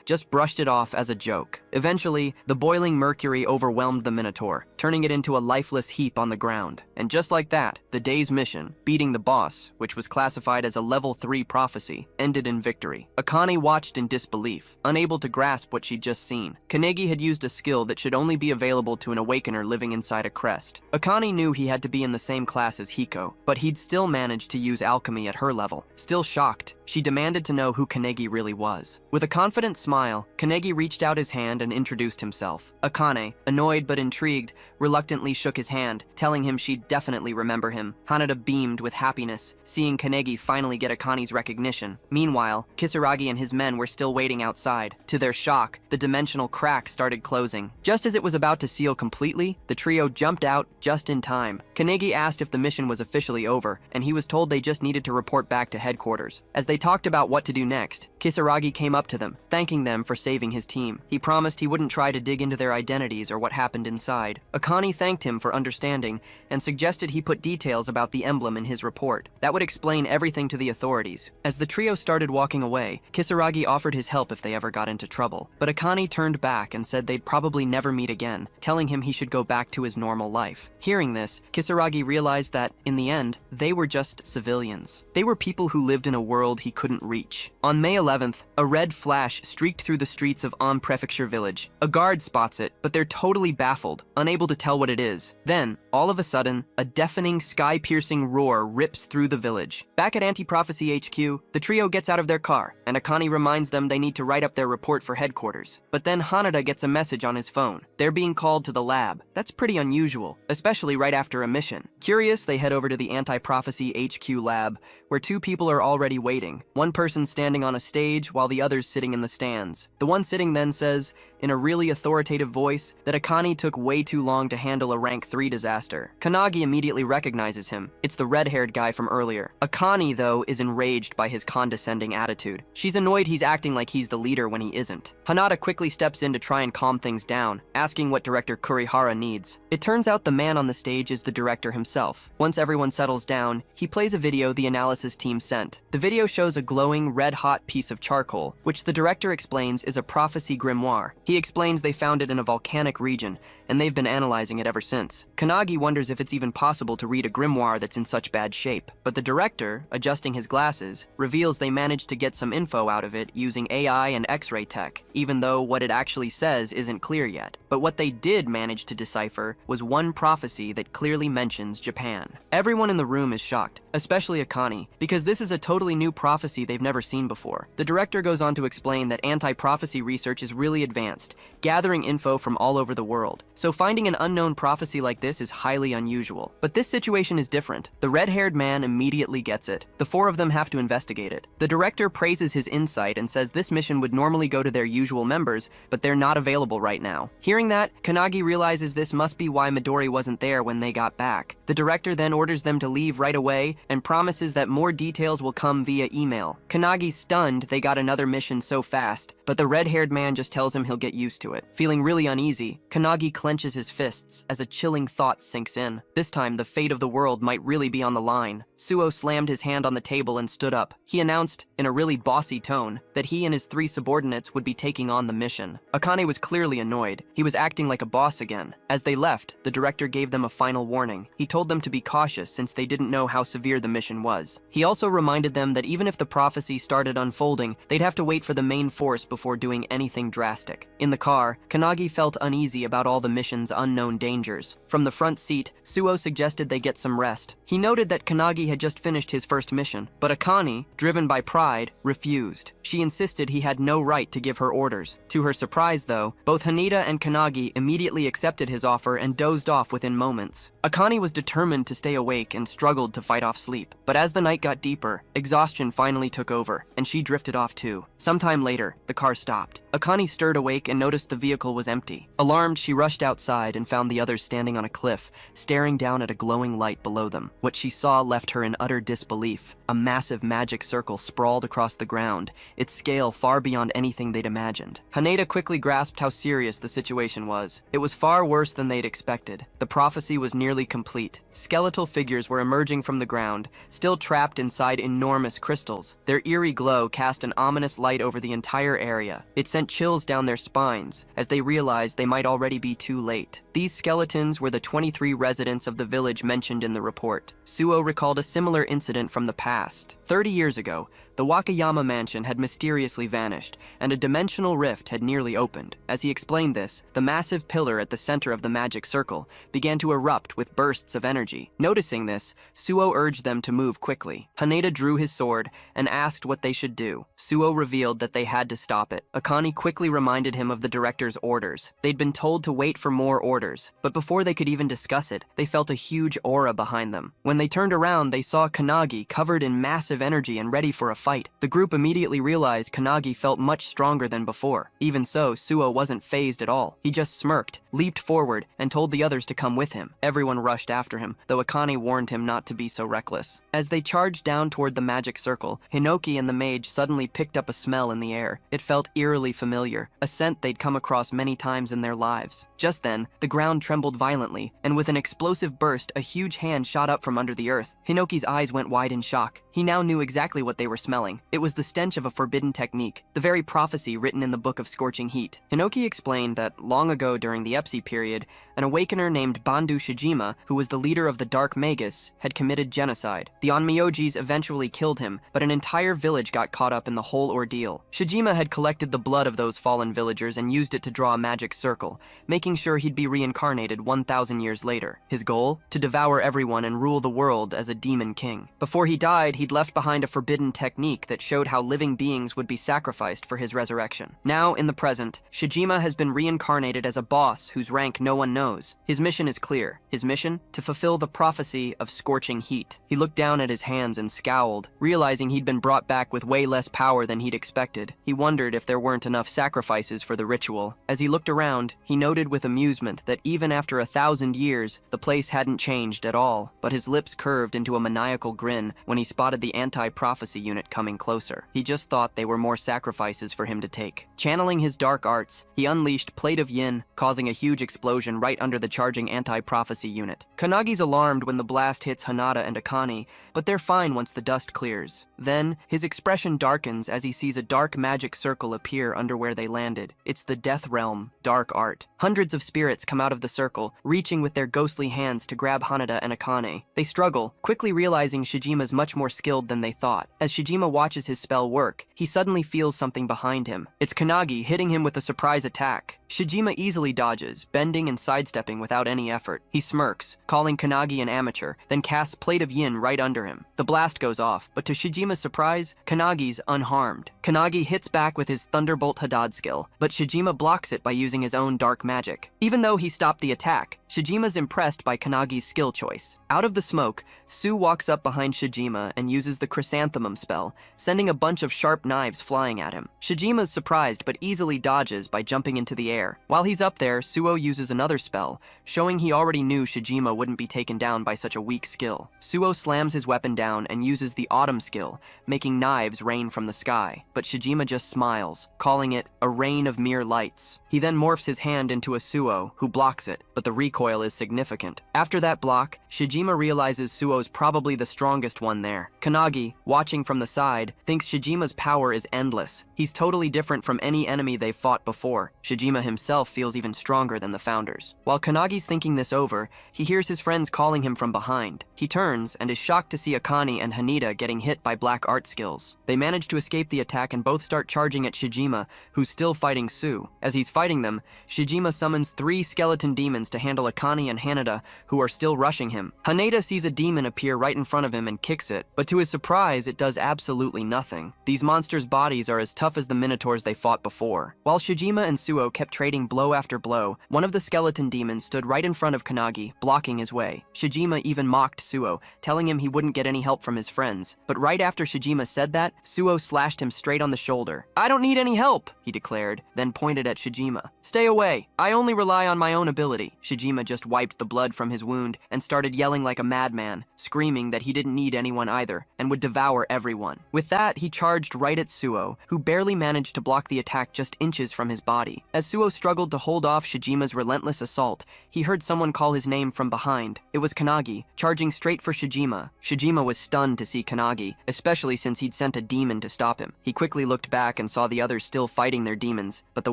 just brushed it off as a joke. Eventually, the boiling mercury overwhelmed the Minotaur, turning it into a lifeless heap on the ground. And just like that, the day's mission, beating the boss, which was classified as a level 3 prophecy, ended in victory. Akani watched in disbelief, unable to grasp what she'd just seen. Kanegi had used a skill that should only be available to an awakener living inside a crest. Akani knew he had to be in the same class as Hiko, but he'd still managed to use alchemy at her level. Still shocked, she demanded to know who Kanegi really was. With a confident smile, Kanegi reached out his hand and introduced himself. Akane, annoyed but intrigued, reluctantly shook his hand, telling him she'd definitely remember him. Hanada beamed with happiness, seeing Kanegi finally get Akane's recognition. Meanwhile, Kisaragi and his men were still waiting outside. To their shock, the dimensional crack started closing. Just as it was about to seal completely, the trio jumped out just in time. Kanegi asked if the mission was officially over, and he was told they just needed to report back to headquarters. As they talked about what to do next, Kisaragi came up to them, thanking them for saving his team. He promised he wouldn't try to dig into their identities or what happened inside. Akani thanked him for understanding and suggested he put details about the emblem in his report. That would explain everything to the authorities. As the trio started walking away, Kisaragi offered his help if they ever got into trouble. But Akani turned back and said they'd probably never meet again, telling him he should go back to his normal life. Hearing this, Kisaragi realized that, in the end, they were just civilians. They were people who lived in a world he couldn't reach. On May 11th, a red flash streaked through the streets of An Prefecture Village. A guard spots it, but they're totally baffled, unable to tell what it is. Then, all of a sudden, a deafening, sky-piercing roar rips through the village. Back at Anti-Prophecy HQ, the trio gets out of their car, and Akani reminds them they need to write up their report for headquarters. But then Hanada gets a message on his phone. They're being called to the lab. That's pretty unusual, especially right after a mission. Curious, they head over to the Anti-Prophecy HQ lab, where 2 people are already waiting. One person standing on a stage, while the other's sitting in the stands. The one sitting then says, in a really authoritative voice, that Akani took way too long to handle a rank 3 disaster. Kanagi immediately recognizes him. It's the red-haired guy from earlier. Akani, though, is enraged by his condescending attitude. She's annoyed he's acting like he's the leader when he isn't. Hanada quickly steps in to try and calm things down, asking what Director Kurihara needs. It turns out the man on the stage is the director himself. Once everyone settles down, he plays a video the analysis team sent. The video shows a glowing, red-hot piece of charcoal, which the director explains is a prophecy grimoire. He explains they found it in a volcanic region, and they've been analyzing it ever since. Kanagi wonders if it's even possible to read a grimoire that's in such bad shape, but the director, adjusting his glasses, reveals they managed to get some info out of it using AI and X-ray tech, even though what it actually says isn't clear yet. But what they did manage to decipher was one prophecy that clearly mentions Japan. Everyone in the room is shocked, especially Akane, because this is a totally new prophecy they've never seen before. The director goes on to explain that anti-prophecy research is really advanced, gathering info from all over the world. So finding an unknown prophecy like this is highly unusual. But this situation is different. The red-haired man immediately gets it. The four of them have to investigate it. The director praises his insight and says this mission would normally go to their usual members, but they're not available right now. Hearing that, Kanagi realizes this must be why Midori wasn't there when they got back. The director then orders them to leave right away and promises that more details will come via email. Kanagi's stunned they got another mission so fast, but the red-haired man just tells him he'll get used to it. Feeling really uneasy, Kanagi clenches his fists as a chilling thought sinks in. This time, the fate of the world might really be on the line. Suo slammed his hand on the table and stood up. He announced, in a really bossy tone, that he and his three subordinates would be taking on the mission. Akane was clearly annoyed. He was acting like a boss again. As they left, the director gave them a final warning. He told them to be cautious since they didn't know how severe the mission was. He also reminded them that even if the prophecy started unfolding, they'd have to wait for the main force before doing anything drastic. In the car, Kanagi felt uneasy about all the mission's unknown dangers. From the front seat, Suo suggested they get some rest. He noted that Kanagi had just finished his first mission, but Akane, driven by pride, refused. She insisted he had no right to give her orders. To her surprise, though, both Haneda and Kanagi immediately accepted his offer and dozed off within moments. Akane was determined to stay awake and struggled to fight off sleep. But as the night got deeper, exhaustion finally took over, and she drifted off too. Sometime later, the car stopped. Akane stirred awake and noticed the vehicle was empty. Alarmed, she rushed outside and found the others standing on a cliff, staring down at a glowing light below them. What she saw left her in utter disbelief. A massive magic circle sprawled across the ground, its scale far beyond anything they'd imagined. Haneda quickly grasped how serious the situation was. It was far worse than they'd expected. The prophecy was nearly complete. Skeletal figures were emerging from the ground, still trapped inside enormous crystals. Their eerie glow cast an ominous light over the entire area. It sent chills down their spines as they realized they might already be too late. These skeletons were the 23 residents of the village mentioned in the report. Suo recalled a similar incident from the past. 30 years ago, the Wakayama mansion had mysteriously vanished, and a dimensional rift had nearly opened. As he explained this, the massive pillar at the center of the magic circle began to erupt with bursts of energy. Noticing this, Suo urged them to move quickly. Haneda drew his sword and asked what they should do. Suo revealed that they had to stop it. Akane quickly reminded him of the director's orders. They'd been told to wait for more orders, but before they could even discuss it, they felt a huge aura behind them. When they turned around, they saw Kanagi covered in massive energy and ready for a fight. The group immediately realized Kanagi felt much stronger than before. Even so, Suo wasn't fazed at all. He just smirked, leaped forward, and told the others to come with him. Everyone rushed after him, though Akane warned him not to be so reckless. As they charged down toward the magic circle, Hinoki and the mage suddenly picked up a smell in the air. It felt eerily familiar, a scent they'd come across many times in their lives. Just then, the ground trembled violently, and with an explosive burst, a huge hand shot up from under the earth. Hinoki's eyes went wide in shock. He now knew exactly what they were smelling. It was the stench of a forbidden technique, the very prophecy written in the Book of Scorching Heat. Hinoki explained that long ago during the Epsi period, an awakener named Bandu Shijima, who was the leader of the Dark Magus, had committed genocide. The Onmyojis eventually killed him, but an entire village got caught up in the whole ordeal. Shijima had collected the blood of those fallen villagers and used it to draw a magic circle, making sure he'd be reincarnated 1,000 years later. His goal? To devour everyone and rule the world as a demon king. Before he died, he'd left behind a forbidden technique that showed how living beings would be sacrificed for his resurrection. Now, in the present, Shijima has been reincarnated as a boss whose rank no one knows. His mission is clear. His mission? To fulfill the prophecy of scorching heat. He looked down at his hands and scowled, realizing he'd been brought back with way less power than he'd expected. He wondered if there weren't enough sacrifices for the ritual. As he looked around, he noted with amusement that even after 1,000 years, the place hadn't changed at all, but his lips curved into a maniacal grin when he spotted the anti-prophecy unit it coming closer. He just thought they were more sacrifices for him to take. Channeling his dark arts, he unleashed Plate of Yin, causing a huge explosion right under the charging anti-prophecy unit. Kanagi's alarmed when the blast hits Hinata and Akane, but they're fine once the dust clears. Then, his expression darkens as he sees a dark magic circle appear under where they landed. It's the Death Realm, dark art. Hundreds of spirits come out of the circle, reaching with their ghostly hands to grab Hanada and Akane. They struggle, quickly realizing Shijima's much more skilled than they thought. As Shijima watches his spell work, he suddenly feels something behind him. It's Kanagi hitting him with a surprise attack. Shijima easily dodges, bending and sidestepping without any effort. He smirks, calling Kanagi an amateur, then casts Plate of Yin right under him. The blast goes off, but to Shijima's surprise, Kanagi's unharmed. Kanagi hits back with his Thunderbolt Hadad skill, but Shijima blocks it by using his own dark magic. Even though he stopped the attack, Shijima's impressed by Kanagi's skill choice. Out of the smoke, Su walks up behind Shijima and uses the Chrysanthemum spell, sending a bunch of sharp knives flying at him. Shijima's surprised but easily dodges by jumping into the air. While he's up there, Suo uses another spell, showing he already knew Shijima wouldn't be taken down by such a weak skill. Suo slams his weapon down and uses the Autumn skill, making knives rain from the sky, but Shijima just smiles, calling it a rain of mere lights. He then morphs his hand into a Suo, who blocks it, but the recoil is significant. After that block, Shijima realizes Suo's probably the strongest one there. Kanagi, watching from the side, thinks Shijima's power is endless. He's totally different from any enemy they've fought before. Shijima himself feels even stronger than the founders. While Kanagi's thinking this over, he hears his friends calling him from behind. He turns and is shocked to see Akane and Haneda getting hit by black art skills. They manage to escape the attack and both start charging at Shijima, who's still fighting Su. As he's fighting them, Shijima summons 3 skeleton demons to handle Akane and Haneda, who are still rushing him. Haneda sees a demon appear right in front of him and kicks it, but to his surprise, it does absolutely nothing. These monsters' bodies are as tough as the minotaurs they fought before. While Shijima and Suo kept trading blow after blow, one of the skeleton demons stood right in front of Kanagi, blocking his way. Shijima even mocked Suo, telling him he wouldn't get any help from his friends. But right after Shijima said that, Suo slashed him straight on the shoulder. "I don't need any help," he declared, then pointed at Shijima. "Stay away. I only rely on my own ability." Shijima just wiped the blood from his wound and started yelling like a madman, screaming that he didn't need anyone either, and would devour everyone. With that, he charged right at Suo, who barely managed to block the attack just inches from his body. As Suo struggled to hold off Shijima's relentless assault, he heard someone call his name from behind. It was Kanagi, charging straight for Shijima. Shijima was stunned to see Kanagi, especially since he'd sent a demon to stop him. He quickly looked back and saw the others still fighting their demons, but the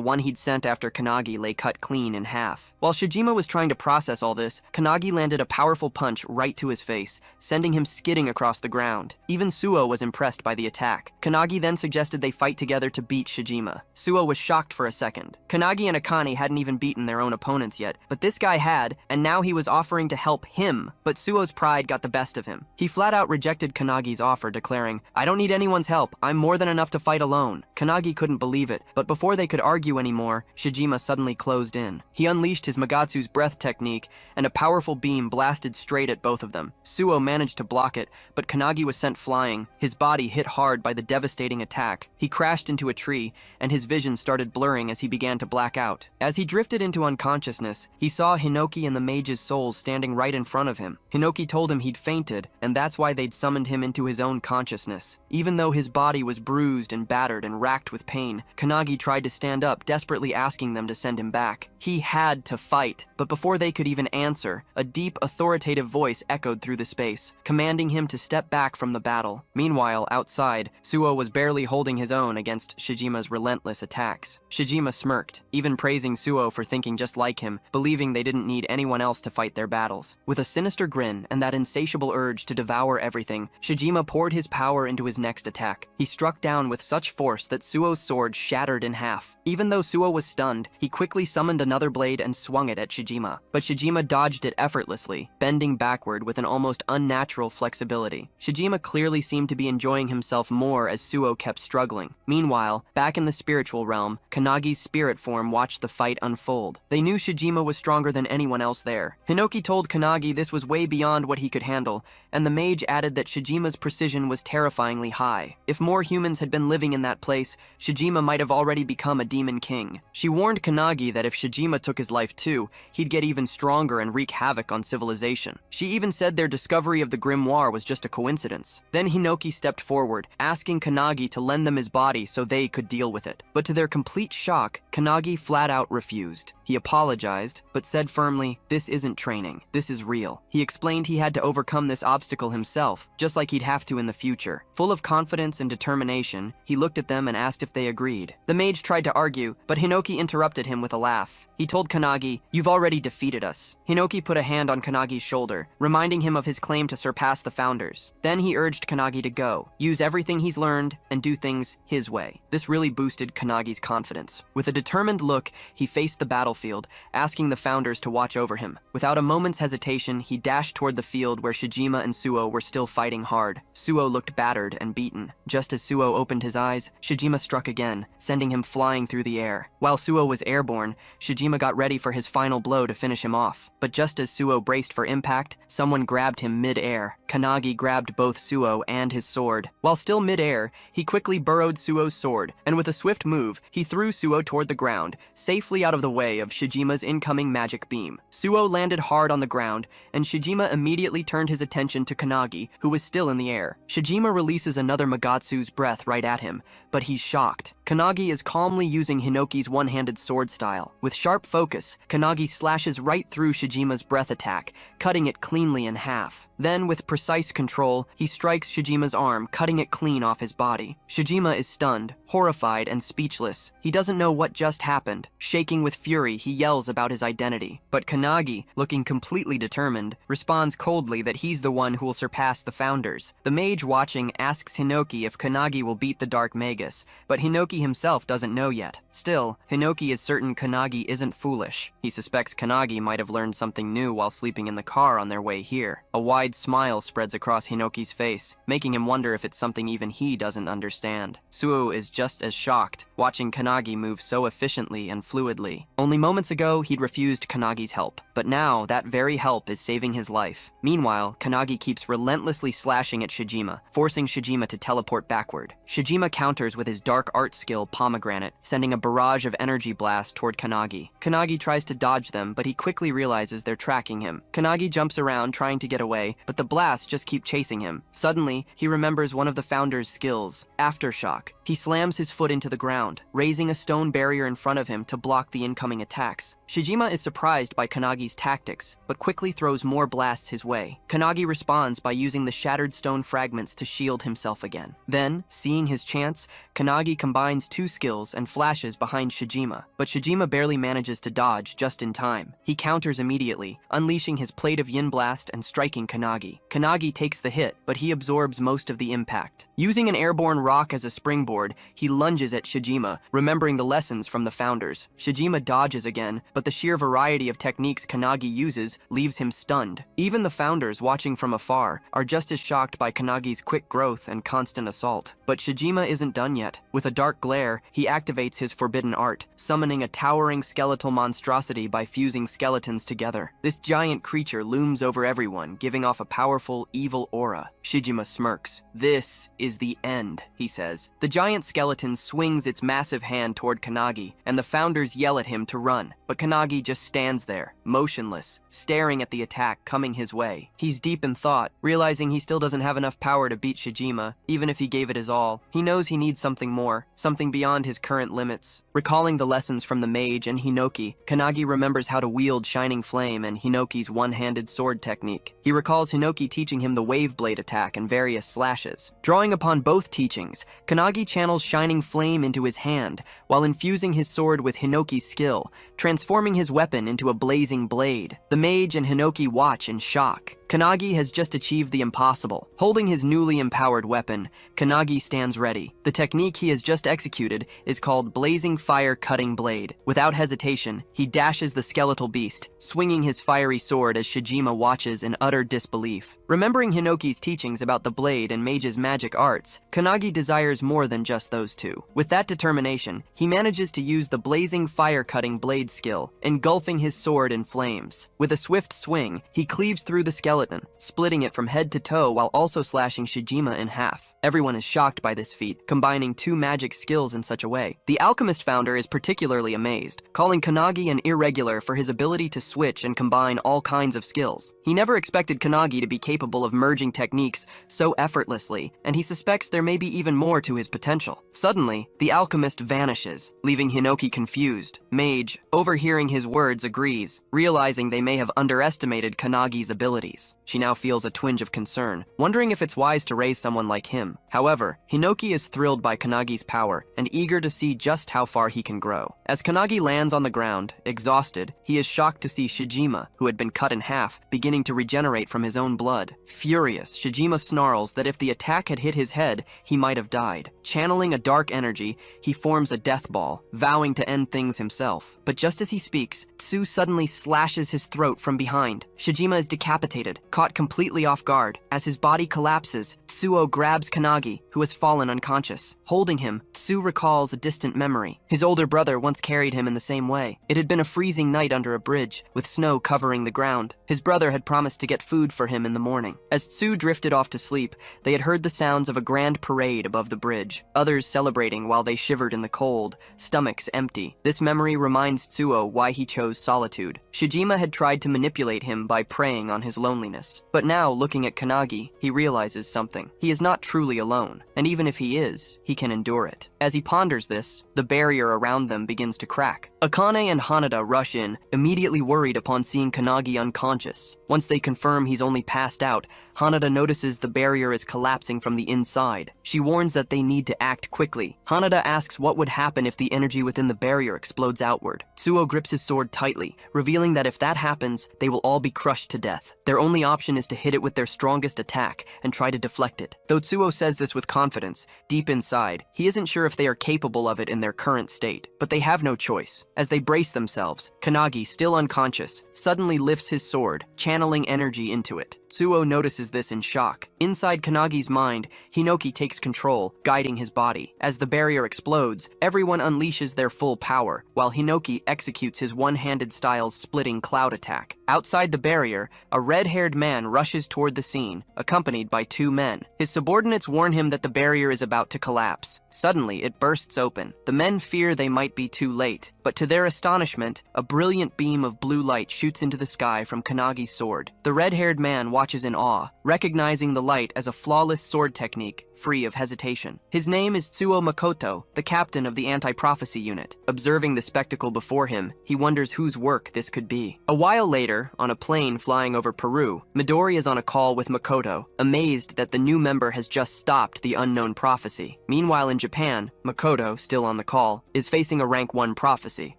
one he'd sent after Kanagi lay cut clean in half. While Shijima was trying to process all this, Kanagi landed a powerful punch right to his face, sending him skidding across the ground. Even Suo was impressed by the attack. Kanagi then suggested they fight together to beat Shijima. Suo was shocked for a second. Kanagi and Akane hadn't even beaten their own opponents yet, but this guy had, and now he was offering to help him, but Suo's pride got the best of him. He flat out rejected Kanagi's offer, declaring, "I don't need anyone's help, I'm more than enough to fight alone." Kanagi couldn't believe it, but before they could argue anymore, Shijima suddenly closed in. He unleashed his Magatsu's breath technique, and a powerful beam blasted straight at both of them. Suo managed to block it, but Kanagi was sent flying, his body hit hard by the devastating attack. He crashed into a tree, and his vision started blurring as he began to black out. As he drifted into unconsciousness, he saw Hinoki and the mage's souls standing right in front of him. Hinoki told him he'd fainted, and that's why they'd summoned him into his own consciousness. Even though his body was bruised and battered and racked with pain, Kanagi tried to stand up, desperately asking them to send him back. He had to fight, but before they could even answer, a deep, authoritative voice echoed through the space, commanding him to step back from the battle. Meanwhile, outside, Suo was barely holding his own against Shijima's relentless attacks. Shijima smirked, even praising Suo for thinking just like him, believing they didn't need anyone else to fight their battles. With a sinister grin and that insatiable urge to devour everything, Shijima poured his power into his next attack. He struck down with such force that Suo's sword shattered in half. Even though Suo was stunned, he quickly summoned another blade and swung it at Shijima. But Shijima dodged it effortlessly, bending backward with an almost unnatural flexibility. Shijima clearly seemed to be enjoying himself more as Suo kept struggling. Meanwhile, back in the spiritual realm, Kanagi's spirit form platform watched the fight unfold. They knew Shijima was stronger than anyone else there. Hinoki told Kanagi this was way beyond what he could handle, and the mage added that Shijima's precision was terrifyingly high. If more humans had been living in that place, Shijima might have already become a demon king. She warned Kanagi that if Shijima took his life too, he'd get even stronger and wreak havoc on civilization. She even said their discovery of the grimoire was just a coincidence. Then Hinoki stepped forward, asking Kanagi to lend them his body so they could deal with it. But to their complete shock, Kanagi flat out refused. He apologized, but said firmly, "This isn't training, this is real." He explained he had to overcome this obstacle himself, just like he'd have to in the future. Full of confidence and determination, he looked at them and asked if they agreed. The mage tried to argue, but Hinoki interrupted him with a laugh. He told Kanagi, "You've already defeated us." Hinoki put a hand on Kanagi's shoulder, reminding him of his claim to surpass the founders. Then he urged Kanagi to go, use everything he's learned, and do things his way. This really boosted Kanagi's confidence. With a determined look, he faced the battlefield, asking the founders to watch over him. Without a moment's hesitation, he dashed toward the field where Shijima and Suo were still fighting hard. Suo looked battered and beaten. Just as Suo opened his eyes, Shijima struck again, sending him flying through the air. While Suo was airborne, Shijima got ready for his final blow to finish him off. But just as Suo braced for impact, someone grabbed him mid-air. Kanagi grabbed both Suo and his sword. While still mid-air, he quickly burrowed Suo's sword, and with a swift move, he threw Suo toward the ground, safely out of the way of Shijima's incoming magic beam. Suo landed hard on the ground, and Shijima immediately turned his attention to Kanagi, who was still in the air. Shijima releases another Magatsu's breath right at him, but he's shocked. Kanagi is calmly using Hinoki's one-handed sword style. With sharp focus, Kanagi slashes right through Shijima's breath attack, cutting it cleanly in half. Then, with precise control, he strikes Shijima's arm, cutting it clean off his body. Shijima is stunned, horrified, and speechless. He doesn't know what just happened. Shaking with fury, he yells about his identity. But Kanagi, looking completely determined, responds coldly that he's the one who will surpass the founders. The mage watching asks Hinoki if Kanagi will beat the Dark Magus, but Hinoki himself doesn't know yet. Still, Hinoki is certain Kanagi isn't foolish. He suspects Kanagi might have learned something new while sleeping in the car on their way here. A wide smile spreads across Hinoki's face, making him wonder if it's something even he doesn't understand. Suo is just as shocked, watching Kanagi move so efficiently and fluidly. Only moments ago, he'd refused Kanagi's help, but now that very help is saving his life. Meanwhile, Kanagi keeps relentlessly slashing at Shijima, forcing Shijima to teleport backward. Shijima counters with his dark art skill Pomegranate, sending a barrage of energy blasts toward Kanagi. Kanagi tries to dodge them, but he quickly realizes they're tracking him. Kanagi jumps around trying to get away, but the blasts just keep chasing him. Suddenly, he remembers one of the founder's skills, Aftershock. He slams his foot into the ground, raising a stone barrier in front of him to block the incoming attacks. Shijima is surprised by Kanagi's tactics, but quickly throws more blasts his way. Kanagi responds by using the shattered stone fragments to shield himself again. Then, seeing his chance, Kanagi combines two skills and flashes behind Shijima, but Shijima barely manages to dodge just in time. He counters immediately, unleashing his Plate of Yin Blast and striking Kanagi. Kanagi takes the hit, but he absorbs most of the impact. Using an airborne rock as a springboard, he lunges at Shijima, remembering the lessons from the founders. Shijima dodges again, but the sheer variety of techniques Kanagi uses leaves him stunned. Even the founders, watching from afar, are just as shocked by Kanagi's quick growth and constant assault. But Shijima isn't done yet. With a dark glare, he activates his forbidden art, summoning a towering skeletal monstrosity by fusing skeletons together. This giant creature looms over everyone, giving off a powerful, evil aura. Shijima smirks. "This is the end," he says. The giant skeleton swings its massive hand toward Kanagi, and the founders yell at him to run. But Kanagi just stands there, motionless, staring at the attack coming his way. He's deep in thought, realizing he still doesn't have enough power to beat Shijima, even if he gave it his all. He knows he needs something more, something beyond his current limits. Recalling the lessons from the mage and Hinoki, Kanagi remembers how to wield Shining Flame and Hinoki's one-handed sword technique. He recalls Hinoki teaching him the Wave Blade attack and various slashes. Drawing upon both teachings, Kanagi channels Shining Flame into his hand, while infusing his sword with Hinoki's skill, transforming his weapon into a blazing blade. The mage and Hinoki watch in shock. Kanagi has just achieved the impossible. Holding his newly empowered weapon, Kanagi stands ready. The technique he has just executed is called Blazing Fire Cutting Blade. Without hesitation, he dashes the skeletal beast, swinging his fiery sword as Shijima watches in utter disbelief. Remembering Hinoki's teachings about the blade and mage's magic arts, Kanagi desires more than just those two. With that determination, he manages to use the Blazing Fire Cutting Blade skill, engulfing his sword in flames. With a swift swing, he cleaves through the skeleton, splitting it from head to toe while also slashing Shijima in half. Everyone is shocked by this feat, combining two magic skills in such a way. The Alchemist founder is particularly amazed, calling Kanagi an irregular for his ability to switch and combine all kinds of skills. He never expected Kanagi to be capable of merging techniques so effortlessly, and he suspects there may be even more to his potential. Suddenly, the Alchemist vanishes, leaving Hinoki confused. Mage, overhearing his words, agrees, realizing they may have underestimated Kanagi's abilities. She now feels a twinge of concern, wondering if it's wise to raise someone like him. However, Hinoki is thrilled by Kanagi's power and eager to see just how far he can grow. As Kanagi lands on the ground, exhausted, he is shocked to see Shijima, who had been cut in half, beginning to regenerate from his own blood. Furious, Shijima snarls that if the attack had hit his head, he might have died. Channeling a dark energy, he forms a death ball, vowing to end things himself. But just as he speaks, Tsu suddenly slashes his throat from behind. Shijima is decapitated, caught completely off guard. As his body collapses, Tsuo grabs Kanagi, who has fallen unconscious. Holding him, Tsu recalls a distant memory. His older brother once carried him in the same way. It had been a freezing night under a bridge, with snow covering the ground. His brother had promised to get food for him in the morning. As Tsu drifted off to sleep, they had heard the sounds of a grand parade above the bridge, others celebrating while they shivered in the cold, stomachs empty. This memory reminds Tsuo why he chose solitude. Shijima had tried to manipulate him by preying on his loneliness. But now, looking at Kanagi, he realizes something. He is not truly alone, and even if he is, he can endure it. As he ponders this, the barrier around them begins to crack. Akane and Hanada rush in, immediately worried upon seeing Kanagi unconscious. Once they confirm he's only passed out, Hanada notices the barrier is collapsing from the inside. She warns that they need to act quickly. Hanada asks what would happen if the energy within the barrier explodes outward. Tsuo grips his sword tightly, revealing that if that happens, they will all be crushed to death. Their only option is to hit it with their strongest attack and try to deflect it. Though Tsuo says this with confidence, deep inside, he isn't sure if they are capable of it in their current state. But they have no choice. As they brace themselves, Kanagi, still unconscious, suddenly lifts his sword, channeling energy into it. Tsuo notices this in shock. Inside Kanagi's mind, Hinoki takes control, guiding his body. As the barrier explodes, everyone unleashes their full power, while Hinoki executes his one-handed style's splitting cloud attack. Outside the barrier, a red-haired man rushes toward the scene, accompanied by two men. His subordinates warn him that the barrier is about to collapse. Suddenly, it bursts open. The men fear they might be too late, but to their astonishment, a brilliant beam of blue light shoots into the sky from Kanagi's sword. The red-haired man watches in awe, recognizing the light as a flawless sword technique, free of hesitation. His name is Tsuo Makoto, the captain of the anti-prophecy unit. Observing the spectacle before him, he wonders whose work this could be. A while later, on a plane flying over Peru, Midori is on a call with Makoto, amazed that the new member has just stopped the unknown prophecy. Meanwhile in Japan, Makoto, still on the call, is facing a rank 1 prophecy,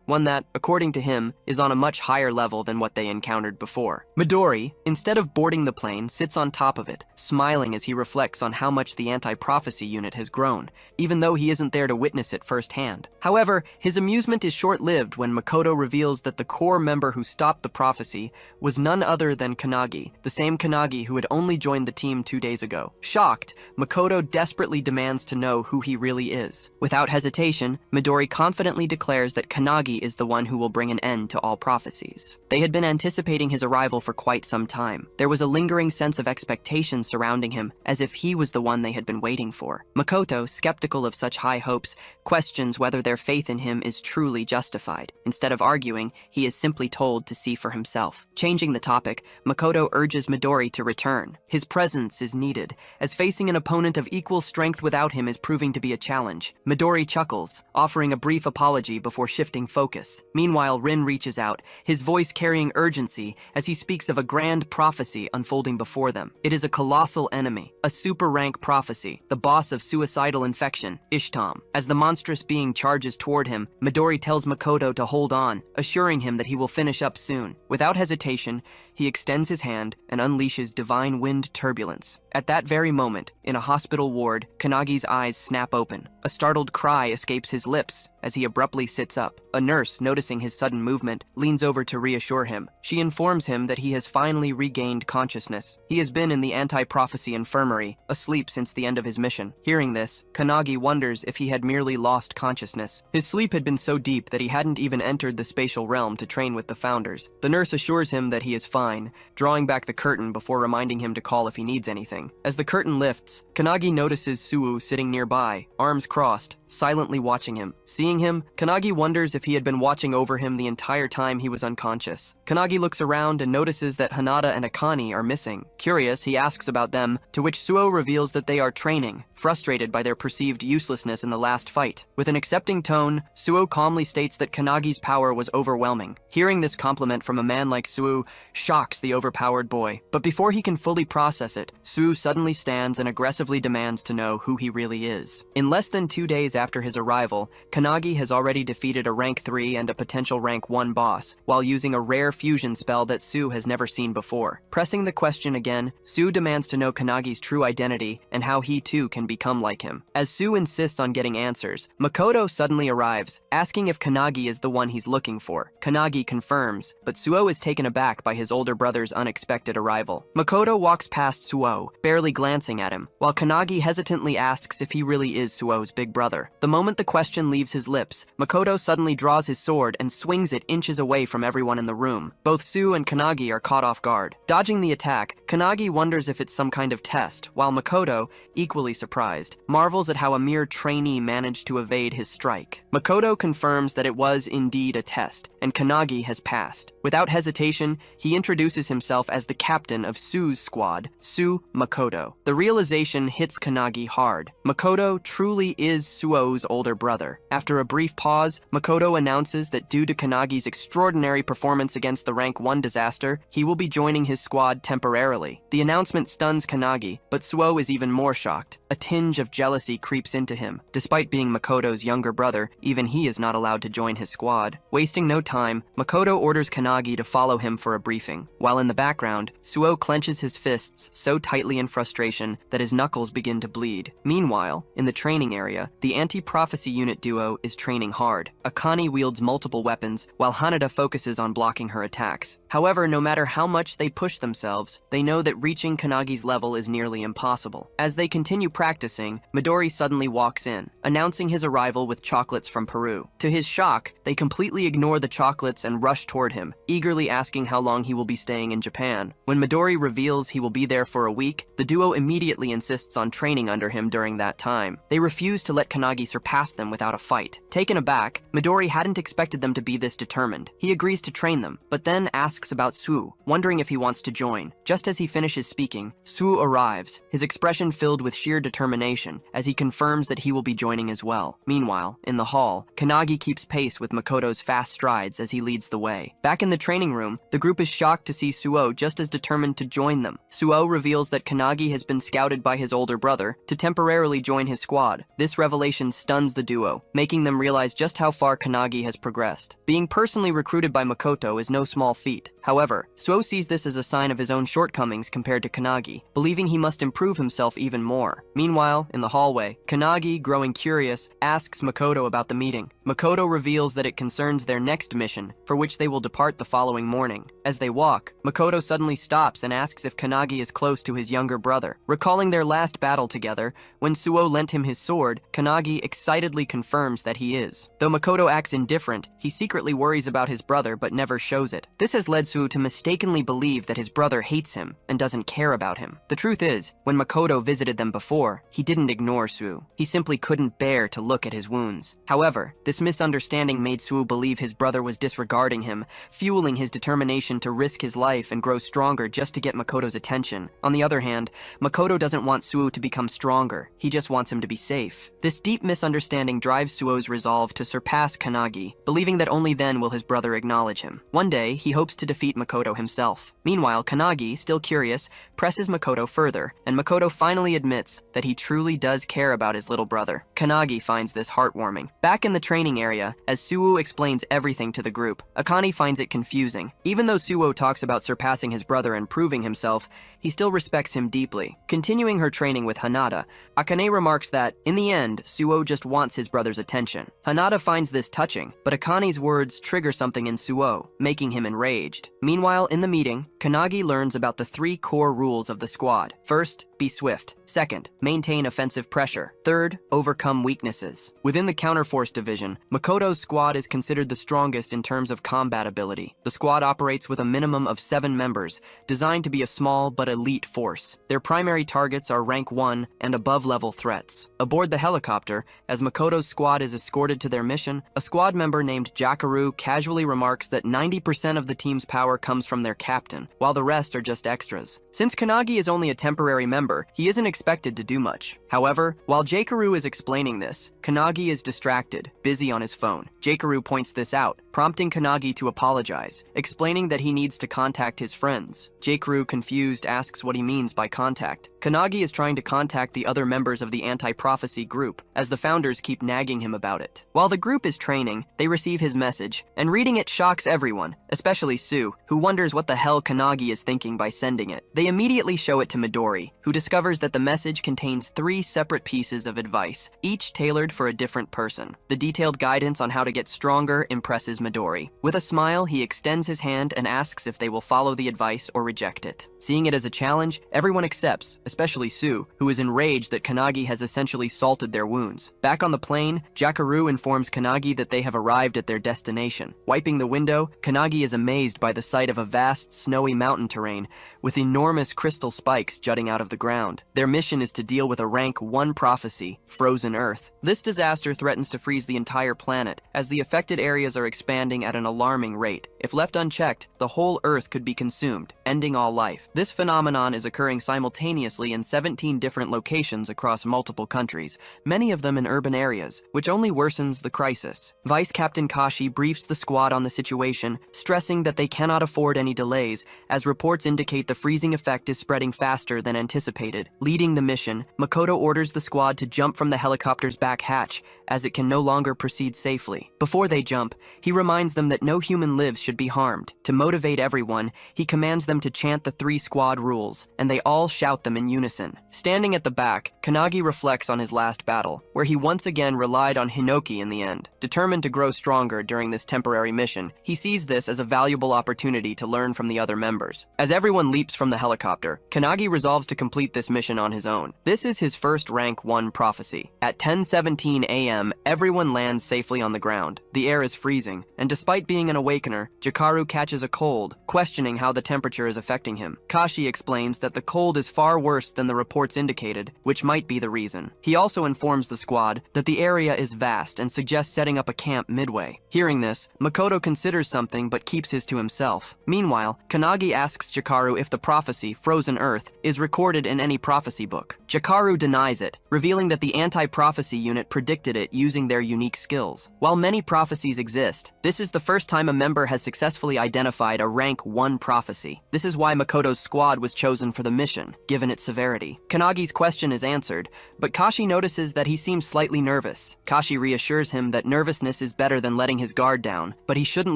one that, according to him, is on a much higher level than what they encountered before. Midori, instead of boarding the plane, sits on top of it, smiling as he reflects on how much the anti-prophecy unit has grown, even though he isn't there to witness it firsthand. However, his amusement is short-lived when Makoto reveals that the core member who stopped the prophecy was none other than Kanagi, the same Kanagi who had only joined the team 2 days ago. Shocked, Makoto desperately demands to know who he really is. Without hesitation, Midori confidently declares that Kanagi is the one who will bring an end to all prophecies. They had been anticipating his arrival for quite some time. There was a lingering sense of expectation surrounding him, as if he was the one they had been waiting for. Makoto, skeptical of such high hopes, questions whether their faith in him is truly justified. Instead of arguing, he is simply told to see for himself. Changing the topic, Makoto urges Midori to return. His presence is needed, as facing an opponent of equal strength without him is proving to be a challenge. Midori chuckles, offering a brief apology before shifting focus. Meanwhile, Rin reaches out, his voice carrying urgency as he speaks of a grand prophecy unfolding before them. It is a colossal enemy, a super rank prophecy prophecy, the boss of suicidal infection, Ishtam. As the monstrous being charges toward him, Midori tells Makoto to hold on, assuring him that he will finish up soon. Without hesitation, he extends his hand and unleashes divine wind turbulence. At that very moment, in a hospital ward, Kanagi's eyes snap open. A startled cry escapes his lips as he abruptly sits up. A nurse, noticing his sudden movement, leans over to reassure him. She informs him that he has finally regained consciousness. He has been in the anti-prophecy infirmary, asleep since the end of his mission. Hearing this, Kanagi wonders if he had merely lost consciousness. His sleep had been so deep that he hadn't even entered the spatial realm to train with the founders. The nurse assures him that he is fine, drawing back the curtain before reminding him to call if he needs anything. As the curtain lifts, Kanagi notices Suo sitting nearby, arms crossed, silently watching him. Seeing him, Kanagi wonders if he had been watching over him the entire time he was unconscious. Kanagi looks around and notices that Hanada and Akane are missing. Curious, he asks about them, to which Suo reveals that they are training, frustrated by their perceived uselessness in the last fight. With an accepting tone, Suo calmly states that Kanagi's power was overwhelming. Hearing this compliment from a man like Suo shocks the overpowered boy. But before he can fully process it, Suo suddenly stands and aggressively demands to know who he really is. In less than 2 days after his arrival, Kanagi has already defeated a rank 3 and a potential rank 1 boss, while using a rare fusion spell that Suo has never seen before. Pressing the question again, Suo demands to know Kanagi's true identity and how he too can become like him. As Suo insists on getting answers, Makoto suddenly arrives, asking if Kanagi is the one he's looking for. Kanagi confirms, but Suo is taken aback by his older brother's unexpected arrival. Makoto walks past Suo, barely glancing at him, while Kanagi hesitantly asks if he really is Suo's big brother. The moment the question leaves his lips, Makoto suddenly draws his sword and swings it inches away from everyone in the room. Both Suo and Kanagi are caught off guard. Dodging the attack, Kanagi wonders if it's some kind of test, while Makoto, equally surprised, marvels at how a mere trainee managed to evade his strike. Makoto confirms that it was indeed a test, and Kanagi has passed. Without hesitation, he introduces himself as the captain of Suo's squad, Su Makoto. The realization hits Kanagi hard. Makoto truly is Suo's older brother. After a brief pause, Makoto announces that due to Kanagi's extraordinary performance against the rank 1 disaster, he will be joining his squad temporarily. The announcement stuns Kanagi, but Suo is even more shocked. A tinge of jealousy creeps into him. Despite being Makoto's younger brother, even he is not allowed to join his squad. Wasting no time, Makoto orders Kanagi to follow him for a briefing. While in the background, Suo clenches his fists so tightly in frustration that his knuckles begin to bleed. Meanwhile, in the training area, the anti-prophecy unit duo is training hard. Akane wields multiple weapons, while Hanada focuses on blocking her attacks. However, no matter how much they push themselves, they know that reaching Kanagi's level is nearly impossible. As they continue practicing, Midori suddenly walks in, announcing his arrival with chocolates from Peru. To his shock, they completely ignore the chocolates and rush toward him, eagerly asking how long he will be staying in Japan. When Midori reveals he will be there for a week, the duo immediately insists on training under him during that time. They refuse to let Kanagi surpass them without a fight. Taken aback, Midori hadn't expected them to be this determined. He agrees to train them, but then asks about Suo, wondering if he wants to join. Just as he finishes speaking, Suo arrives, his expression filled with sheer determination, as he confirms that he will be joining as well. Meanwhile, in the hall, Kanagi keeps pace with Makoto's fast strides as he leads the way. Back in the training room, the group is shocked to see Suo just as determined to join them. Suo reveals that Kanagi has been scouted by his older brother to temporarily join his squad. This revelation stuns the duo, making them realize just how far Kanagi has progressed. Being personally recruited by Makoto is no small feat. However, Suo sees this as a sign of his own shortcomings compared to Kanagi, believing he must improve himself even more. Meanwhile, in the hallway, Kanagi, growing curious, asks Makoto about the meeting. Makoto reveals that it concerns their next mission, for which they will depart the following morning. As they walk, Makoto suddenly stops and asks if Kanagi is close to his younger brother. Recalling their last battle together, when Suo lent him his sword, Kanagi excitedly confirms that he is. Though Makoto acts indifferent, he secretly worries about his brother but never shows it. This has led Suo to mistakenly believe that his brother hates him and doesn't care about him. The truth is, when Makoto visited them before, he didn't ignore Suo. He simply couldn't bear to look at his wounds. However, this This misunderstanding made Suo believe his brother was disregarding him, fueling his determination to risk his life and grow stronger just to get Makoto's attention. On the other hand, Makoto doesn't want Suo to become stronger, he just wants him to be safe. This deep misunderstanding drives Suo's resolve to surpass Kanagi, believing that only then will his brother acknowledge him. One day, he hopes to defeat Makoto himself. Meanwhile, Kanagi, still curious, presses Makoto further, and Makoto finally admits that he truly does care about his little brother. Kanagi finds this heartwarming. Back in the training area, as Suo explains everything to the group, Akane finds it confusing. Even though Suo talks about surpassing his brother and proving himself, he still respects him deeply. Continuing her training with Hanada, Akane remarks that, in the end, Suo just wants his brother's attention. Hanada finds this touching, but Akane's words trigger something in Suo, making him enraged. Meanwhile, in the meeting, Kanagi learns about the 3 core rules of the squad. First, be swift. Second, maintain offensive pressure. Third, overcome weaknesses. Within the Counterforce division, Makoto's squad is considered the strongest in terms of combat ability. The squad operates with a minimum of 7 members, designed to be a small but elite force. Their primary targets are rank 1 and above-level threats. Aboard the helicopter, as Makoto's squad is escorted to their mission, a squad member named Jakaru casually remarks that 90% of the team's power comes from their captain, while the rest are just extras. Since Kanagi is only a temporary member, he isn't expected to do much. However, while Jakaru is explaining this, Kanagi is distracted, busy on his phone. Jakaru points this out, prompting Kanagi to apologize, explaining that he needs to contact his friends. Jakaru, confused, asks what he means by contact. Kanagi is trying to contact the other members of the anti-prophecy group, as the founders keep nagging him about it. While the group is training, they receive his message, and reading it shocks everyone, especially Sue, who wonders what the hell Kanagi is thinking by sending it. They immediately show it to Midori, who discovers that the message contains 3 separate pieces of advice, each tailored for a different person. The detailed guidance on how to get stronger impresses Midori. With a smile, he extends his hand and asks if they will follow the advice or reject it. Seeing it as a challenge, everyone accepts, especially Sue, who is enraged that Kanagi has essentially salted their wounds. Back on the plane, Jakaru informs Kanagi that they have arrived at their destination. Wiping the window, Kanagi is amazed by the sight of a vast, snowy mountain terrain with enormous crystal spikes jutting out of the ground. Their mission is to deal with a rank 1 prophecy, Frozen Earth. This disaster threatens to freeze the entire planet, as the affected areas are expanding at an alarming rate. If left unchecked, the whole Earth could be consumed, ending all life. This phenomenon is occurring simultaneously in 17 different locations across multiple countries, many of them in urban areas, which only worsens the crisis. Vice Captain Kashi briefs the squad on the situation, stressing that they cannot afford any delays, as reports indicate the freezing effect is spreading faster than anticipated. Leading the mission, Makoto orders the squad to jump from the helicopter's back hatch, as it can no longer proceed safely. Before they jump, he reminds them that no human lives should be harmed. To motivate everyone, he commands them to chant the 3 squad rules, and they all shout them in unison. Standing at the back, Kanagi reflects on his last battle, where he once again relied on Hinoki in the end. Determined to grow stronger during this temporary mission, he sees this as a valuable opportunity to learn from the other members. As everyone leaps from the helicopter, Kanagi resolves to complete this mission on his own. This is his first rank 1 prophecy. At 10:17 a.m., everyone lands safely on the ground. The air is freezing, and despite being an awakener, Jakaru catches a cold, questioning how the temperature is affecting him. Kashi explains that the cold is far worse than the reports indicated, which might be the reason. He also informs the squad that the area is vast and suggests setting up a camp midway. Hearing this, Makoto considers something but keeps his to himself. Meanwhile, Kanagi asks Jakaru if the prophecy, Frozen Earth, is recorded in any prophecy book. Jakaru denies it, revealing that the anti-prophecy unit predicted it using their unique skills. While many prophecies exist, this is the first time a member has successfully identified a rank 1 prophecy. This is why Makoto's squad was chosen for the mission, given its severity. Kanagi's question is answered, but Kashi notices that he seems slightly nervous. Kashi reassures him that nervousness is better than letting his guard down, but he shouldn't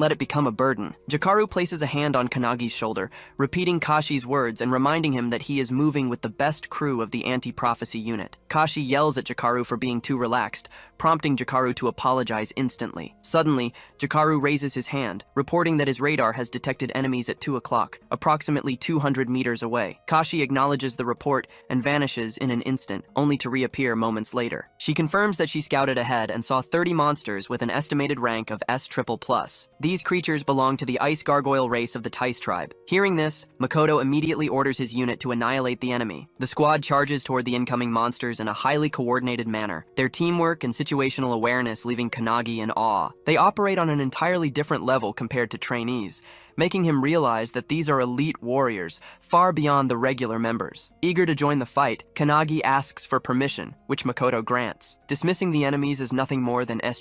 let it become a burden. Jakaru places a hand on Kanagi's shoulder, repeating Kashi's words and reminding him that he is moving with the best crew of the anti-prophecy unit. Kashi yells at Jakaru for being too relaxed, prompting Jakaru to apologize instantly. Suddenly, Jakaru raises his hand, reporting that his radar has detected enemies at 2 o'clock, approximately 200 meters away. Kashi acknowledges the report report and vanishes in an instant, only to reappear moments later. She confirms that she scouted ahead and saw 30 monsters with an estimated rank of S++. These creatures belong to the ice gargoyle race of the Tice tribe. Hearing this, Makoto immediately orders his unit to annihilate the enemy. The squad charges toward the incoming monsters in a highly coordinated manner, their teamwork and situational awareness leaving Kanagi in awe. They operate on an entirely different level compared to trainees, making him realize that these are elite warriors, far beyond the regular members. Eager to join the fight, Kanagi asks for permission, which Makoto grants, dismissing the enemies as nothing more than S++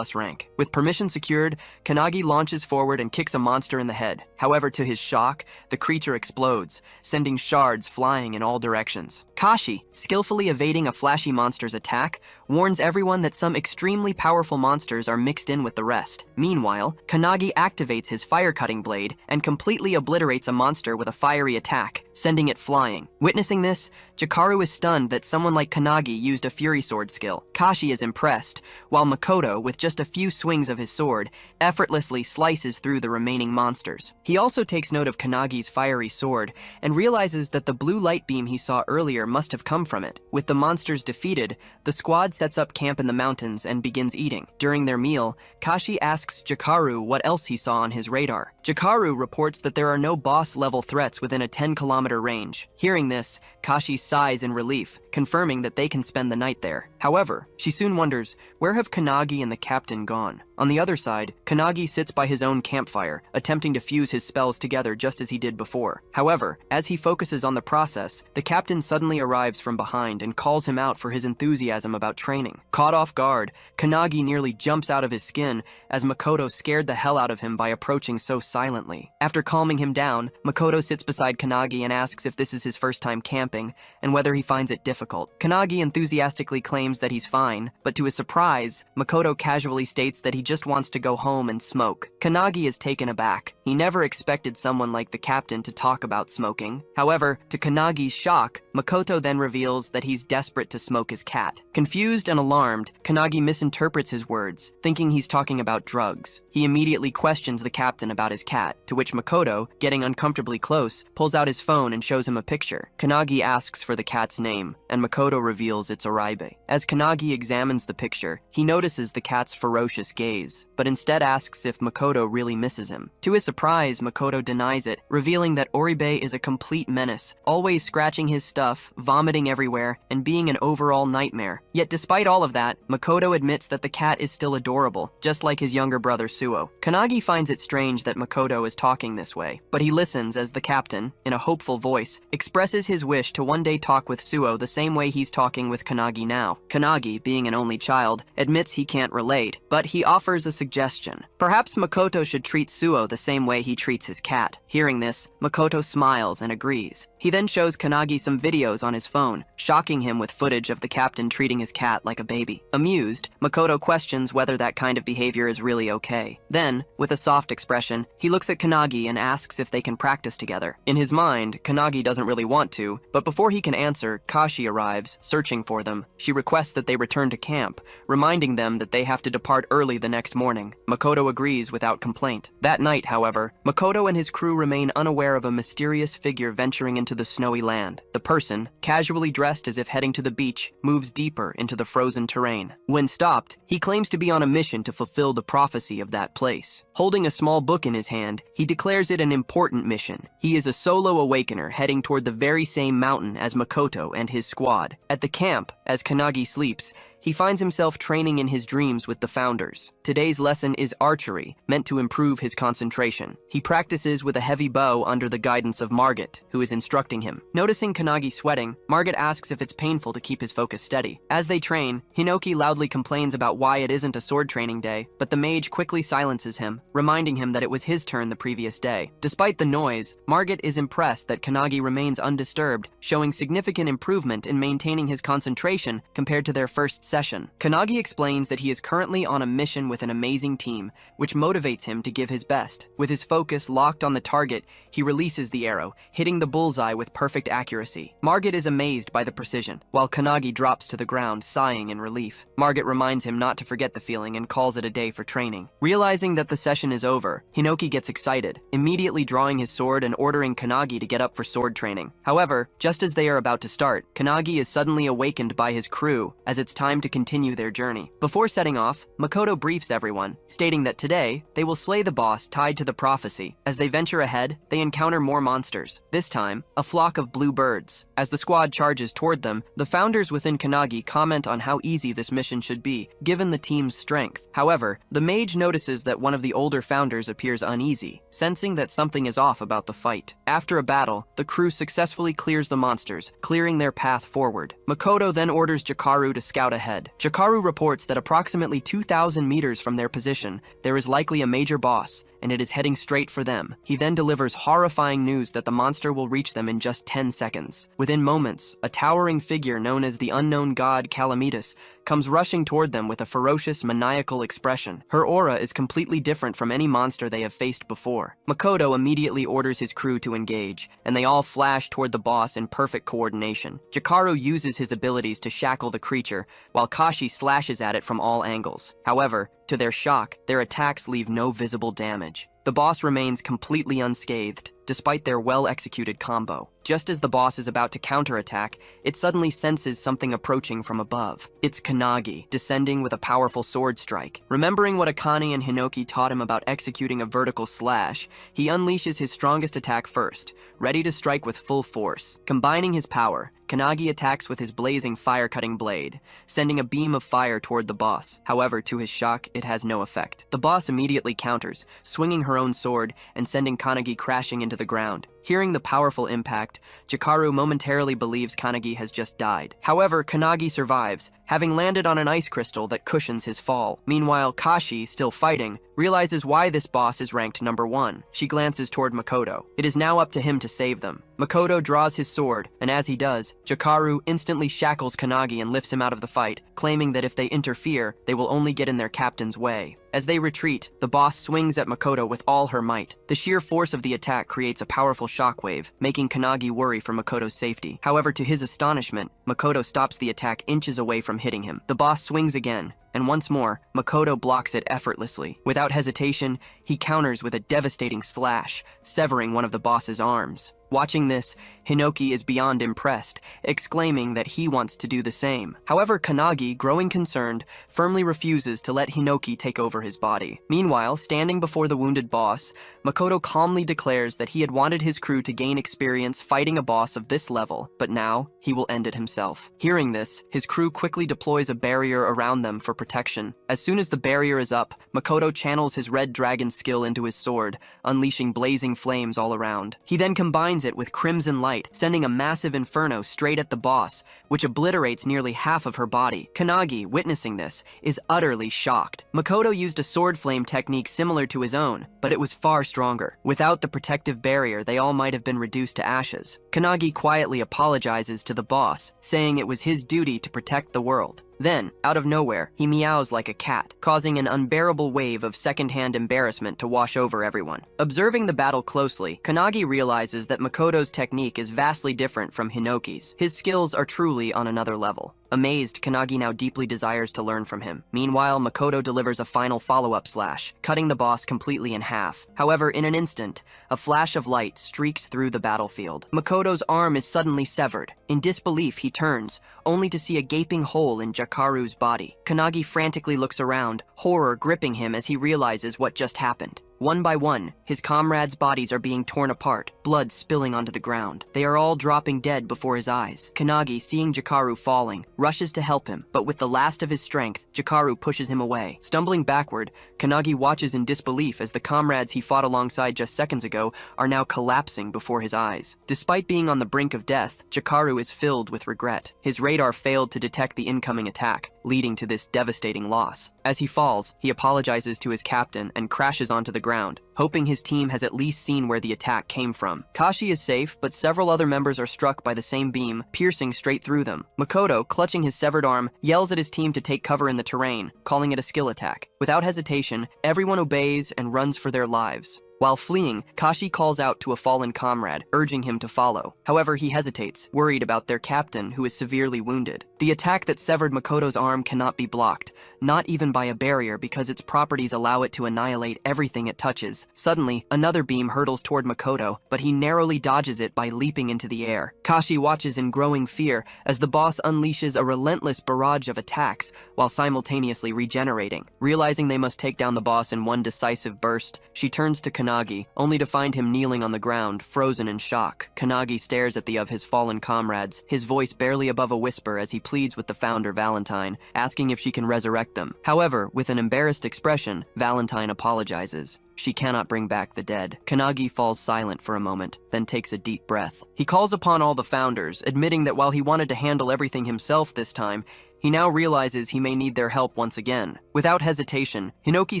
rank. With permission secured, Kanagi launches forward and kicks a monster in the head. However, to his shock, the creature explodes, sending shards flying in all directions. Kashi, skillfully evading a flashy monster's attack, warns everyone that some extremely powerful monsters are mixed in with the rest. Meanwhile, Kanagi activates his fire-cutting blade and completely obliterates a monster with a fiery attack, sending it flying. Witnessing this, Jikaru is stunned that someone like Kanagi used a Fury Sword skill. Kashi is impressed, while Makoto, with just a few swings of his sword, effortlessly slices through the remaining monsters. He also takes note of Kanagi's fiery sword and realizes that the blue light beam he saw earlier must have come from it. With the monsters defeated, the squad sets up camp in the mountains and begins eating. During their meal, Kashi asks Jikaru what else he saw on his radar. Jikaru reports that there are no boss-level threats within a 10-kilometer range. Hearing this, Kashi sighs in relief, confirming that they can spend the night there. However, she soon wonders, where have Kanagi and the captain gone? On the other side, Kanagi sits by his own campfire, attempting to fuse his spells together just as he did before. However, as he focuses on the process, the captain suddenly arrives from behind and calls him out for his enthusiasm about training. Caught off guard, Kanagi nearly jumps out of his skin as Makoto scared the hell out of him by approaching so silently. After calming him down, Makoto sits beside Kanagi and asks if this is his first time camping and whether he finds it difficult. Kanagi enthusiastically claims that he's fine, but to his surprise, Makoto casually states that he just wants to go home and smoke. Kanagi is taken aback. He never expected someone like the captain to talk about smoking. However, to Kanagi's shock, Makoto then reveals that he's desperate to smoke his cat. Confused and alarmed, Kanagi misinterprets his words, thinking he's talking about drugs. He immediately questions the captain about his cat, to which Makoto, getting uncomfortably close, pulls out his phone and shows him a picture. Kanagi asks for the cat's name, and Makoto reveals it's Oribe. As Kanagi examines the picture, he notices the cat's ferocious gaze, but instead asks if Makoto really misses him. To his surprise, Makoto denies it, revealing that Oribe is a complete menace, always scratching his stuff, vomiting everywhere, and being an overall nightmare. Yet despite all of that, Makoto admits that the cat is still adorable, just like his younger brother Suo. Kanagi finds it strange that Makoto is talking this way, but he listens as the captain, in a hopeful voice, expresses his wish to one day talk with Suo the same way he's talking with Kanagi now. Kanagi, being an only child, admits he can't relate, but he offers a suggestion. Perhaps Makoto should treat Suo the same way he treats his cat. Hearing this, Makoto smiles and agrees. He then shows Kanagi some videos on his phone, shocking him with footage of the captain treating his cat like a baby. Amused, Makoto questions whether that kind of behavior is really okay. Then, with a soft expression, he looks at Kanagi and asks if they can practice together. In his mind, Kanagi doesn't really want to, but before he can answer, Kashi arrives, searching for them. She requests that they return to camp, reminding them that they have to depart early the next morning. Makoto agrees without complaint. That night, however, Makoto and his crew remain unaware of a mysterious figure venturing into the snowy land. The person, casually dressed as if heading to the beach, moves deeper into the frozen terrain. When stopped, he claims to be on a mission to fulfill the prophecy of that place. Holding a small book in his hand, he declares it an important mission. He is a solo awakener heading toward the very same mountain as Makoto and his squad. At the camp, as Kanagi sleeps, he finds himself training in his dreams with the founders. Today's lesson is archery, meant to improve his concentration. He practices with a heavy bow under the guidance of Margit, who is instructing him. Noticing Kanagi sweating, Margit asks if it's painful to keep his focus steady. As they train, Hinoki loudly complains about why it isn't a sword training day, but the mage quickly silences him, reminding him that it was his turn the previous day. Despite the noise, Margit is impressed that Kanagi remains undisturbed, showing significant improvement in maintaining his concentration compared to their first session. Kanagi explains that he is currently on a mission with an amazing team, which motivates him to give his best. With his focus locked on the target, he releases the arrow, hitting the bullseye with perfect accuracy. Margit is amazed by the precision, while Kanagi drops to the ground, sighing in relief. Margit reminds him not to forget the feeling and calls it a day for training. Realizing that the session is over, Hinoki gets excited, immediately drawing his sword and ordering Kanagi to get up for sword training. However, just as they are about to start, Kanagi is suddenly awakened by his crew as it's time to continue their journey. Before setting off, Makoto briefs everyone, stating that today, they will slay the boss tied to the prophecy. As they venture ahead, they encounter more monsters, this time, a flock of blue birds. As the squad charges toward them, the founders within Kanagi comment on how easy this mission should be, given the team's strength. However, the mage notices that one of the older founders appears uneasy, sensing that something is off about the fight. After a battle, the crew successfully clears the monsters, clearing their path forward. Makoto then orders Jakaru to scout ahead. Jakaru reports that approximately 2,000 meters from their position, there is likely a major boss, and it is heading straight for them. He then delivers horrifying news that the monster will reach them in just 10 seconds. Within moments, a towering figure known as the unknown god Calamitas comes rushing toward them with a ferocious, maniacal expression. Her aura is completely different from any monster they have faced before. Makoto immediately orders his crew to engage, and they all flash toward the boss in perfect coordination. Jakaru uses his abilities to shackle the creature, while Kashi slashes at it from all angles. However, to their shock, their attacks leave no visible damage. The boss remains completely unscathed, despite their well-executed combo. Just as the boss is about to counterattack, it suddenly senses something approaching from above. It's Kanagi, descending with a powerful sword strike. Remembering what Akane and Hinoki taught him about executing a vertical slash, he unleashes his strongest attack first, ready to strike with full force. Combining his power, Kanagi attacks with his blazing fire-cutting blade, sending a beam of fire toward the boss. However, to his shock, it has no effect. The boss immediately counters, swinging her own sword and sending Kanagi crashing into the ground. Hearing the powerful impact, Jakaru momentarily believes Kanagi has just died. However, Kanagi survives, having landed on an ice crystal that cushions his fall. Meanwhile, Kashi, still fighting, realizes why this boss is ranked number 1. She glances toward Makoto. It is now up to him to save them. Makoto draws his sword, and as he does, Jakaru instantly shackles Kanagi and lifts him out of the fight, claiming that if they interfere, they will only get in their captain's way. As they retreat, the boss swings at Makoto with all her might. The sheer force of the attack creates a powerful shockwave, making Kanagi worry for Makoto's safety. However, to his astonishment, Makoto stops the attack inches away from hitting him. The boss swings again, and once more, Makoto blocks it effortlessly. Without hesitation, he counters with a devastating slash, severing one of the boss's arms. Watching this, Hinoki is beyond impressed, exclaiming that he wants to do the same. However, Kanagi, growing concerned, firmly refuses to let Hinoki take over his body. Meanwhile, standing before the wounded boss, Makoto calmly declares that he had wanted his crew to gain experience fighting a boss of this level, but now he will end it himself. Hearing this, his crew quickly deploys a barrier around them for protection. As soon as the barrier is up, Makoto channels his red dragon skill into his sword, unleashing blazing flames all around. He then combines it with crimson light, sending a massive inferno straight at the boss, which obliterates nearly half of her body. Kanagi, witnessing this, is utterly shocked. Makoto used a sword flame technique similar to his own, but it was far stronger. Without the protective barrier, they all might have been reduced to ashes. Kanagi quietly apologizes to the boss, saying it was his duty to protect the world. Then, out of nowhere, he meows like a cat, causing an unbearable wave of secondhand embarrassment to wash over everyone. Observing the battle closely, Kanagi realizes that Makoto's technique is vastly different from Hinoki's. His skills are truly on another level. Amazed, Kanagi now deeply desires to learn from him. Meanwhile, Makoto delivers a final follow-up slash, cutting the boss completely in half. However, in an instant, a flash of light streaks through the battlefield. Makoto's arm is suddenly severed. In disbelief, he turns, only to see a gaping hole in Jakaru's body. Kanagi frantically looks around, horror gripping him as he realizes what just happened. One by one, his comrades' bodies are being torn apart, blood spilling onto the ground. They are all dropping dead before his eyes. Kanagi, seeing Jakaru falling, rushes to help him, but with the last of his strength, Jakaru pushes him away. Stumbling backward, Kanagi watches in disbelief as the comrades he fought alongside just seconds ago are now collapsing before his eyes. Despite being on the brink of death, Jakaru is filled with regret. His radar failed to detect the incoming attack, leading to this devastating loss. As he falls, he apologizes to his captain and crashes onto the ground, hoping his team has at least seen where the attack came from. Kashi is safe, but several other members are struck by the same beam, piercing straight through them. Makoto, clutching his severed arm, yells at his team to take cover in the terrain, calling it a skill attack. Without hesitation, everyone obeys and runs for their lives. While fleeing, Kashi calls out to a fallen comrade, urging him to follow. However, he hesitates, worried about their captain, who is severely wounded. The attack that severed Makoto's arm cannot be blocked, not even by a barrier, because its properties allow it to annihilate everything it touches. Suddenly, another beam hurtles toward Makoto, but he narrowly dodges it by leaping into the air. Kashi watches in growing fear as the boss unleashes a relentless barrage of attacks while simultaneously regenerating. Realizing they must take down the boss in one decisive burst, she turns to Kanagi, only to find him kneeling on the ground, frozen in shock. Kanagi stares at the of his fallen comrades, his voice barely above a whisper as he pleads with the founder Valentine, asking if she can resurrect them. However, with an embarrassed expression, Valentine apologizes. She cannot bring back the dead. Kanagi falls silent for a moment, then takes a deep breath. He calls upon all the founders, admitting that while he wanted to handle everything himself this time, he now realizes he may need their help once again. Without hesitation, Hinoki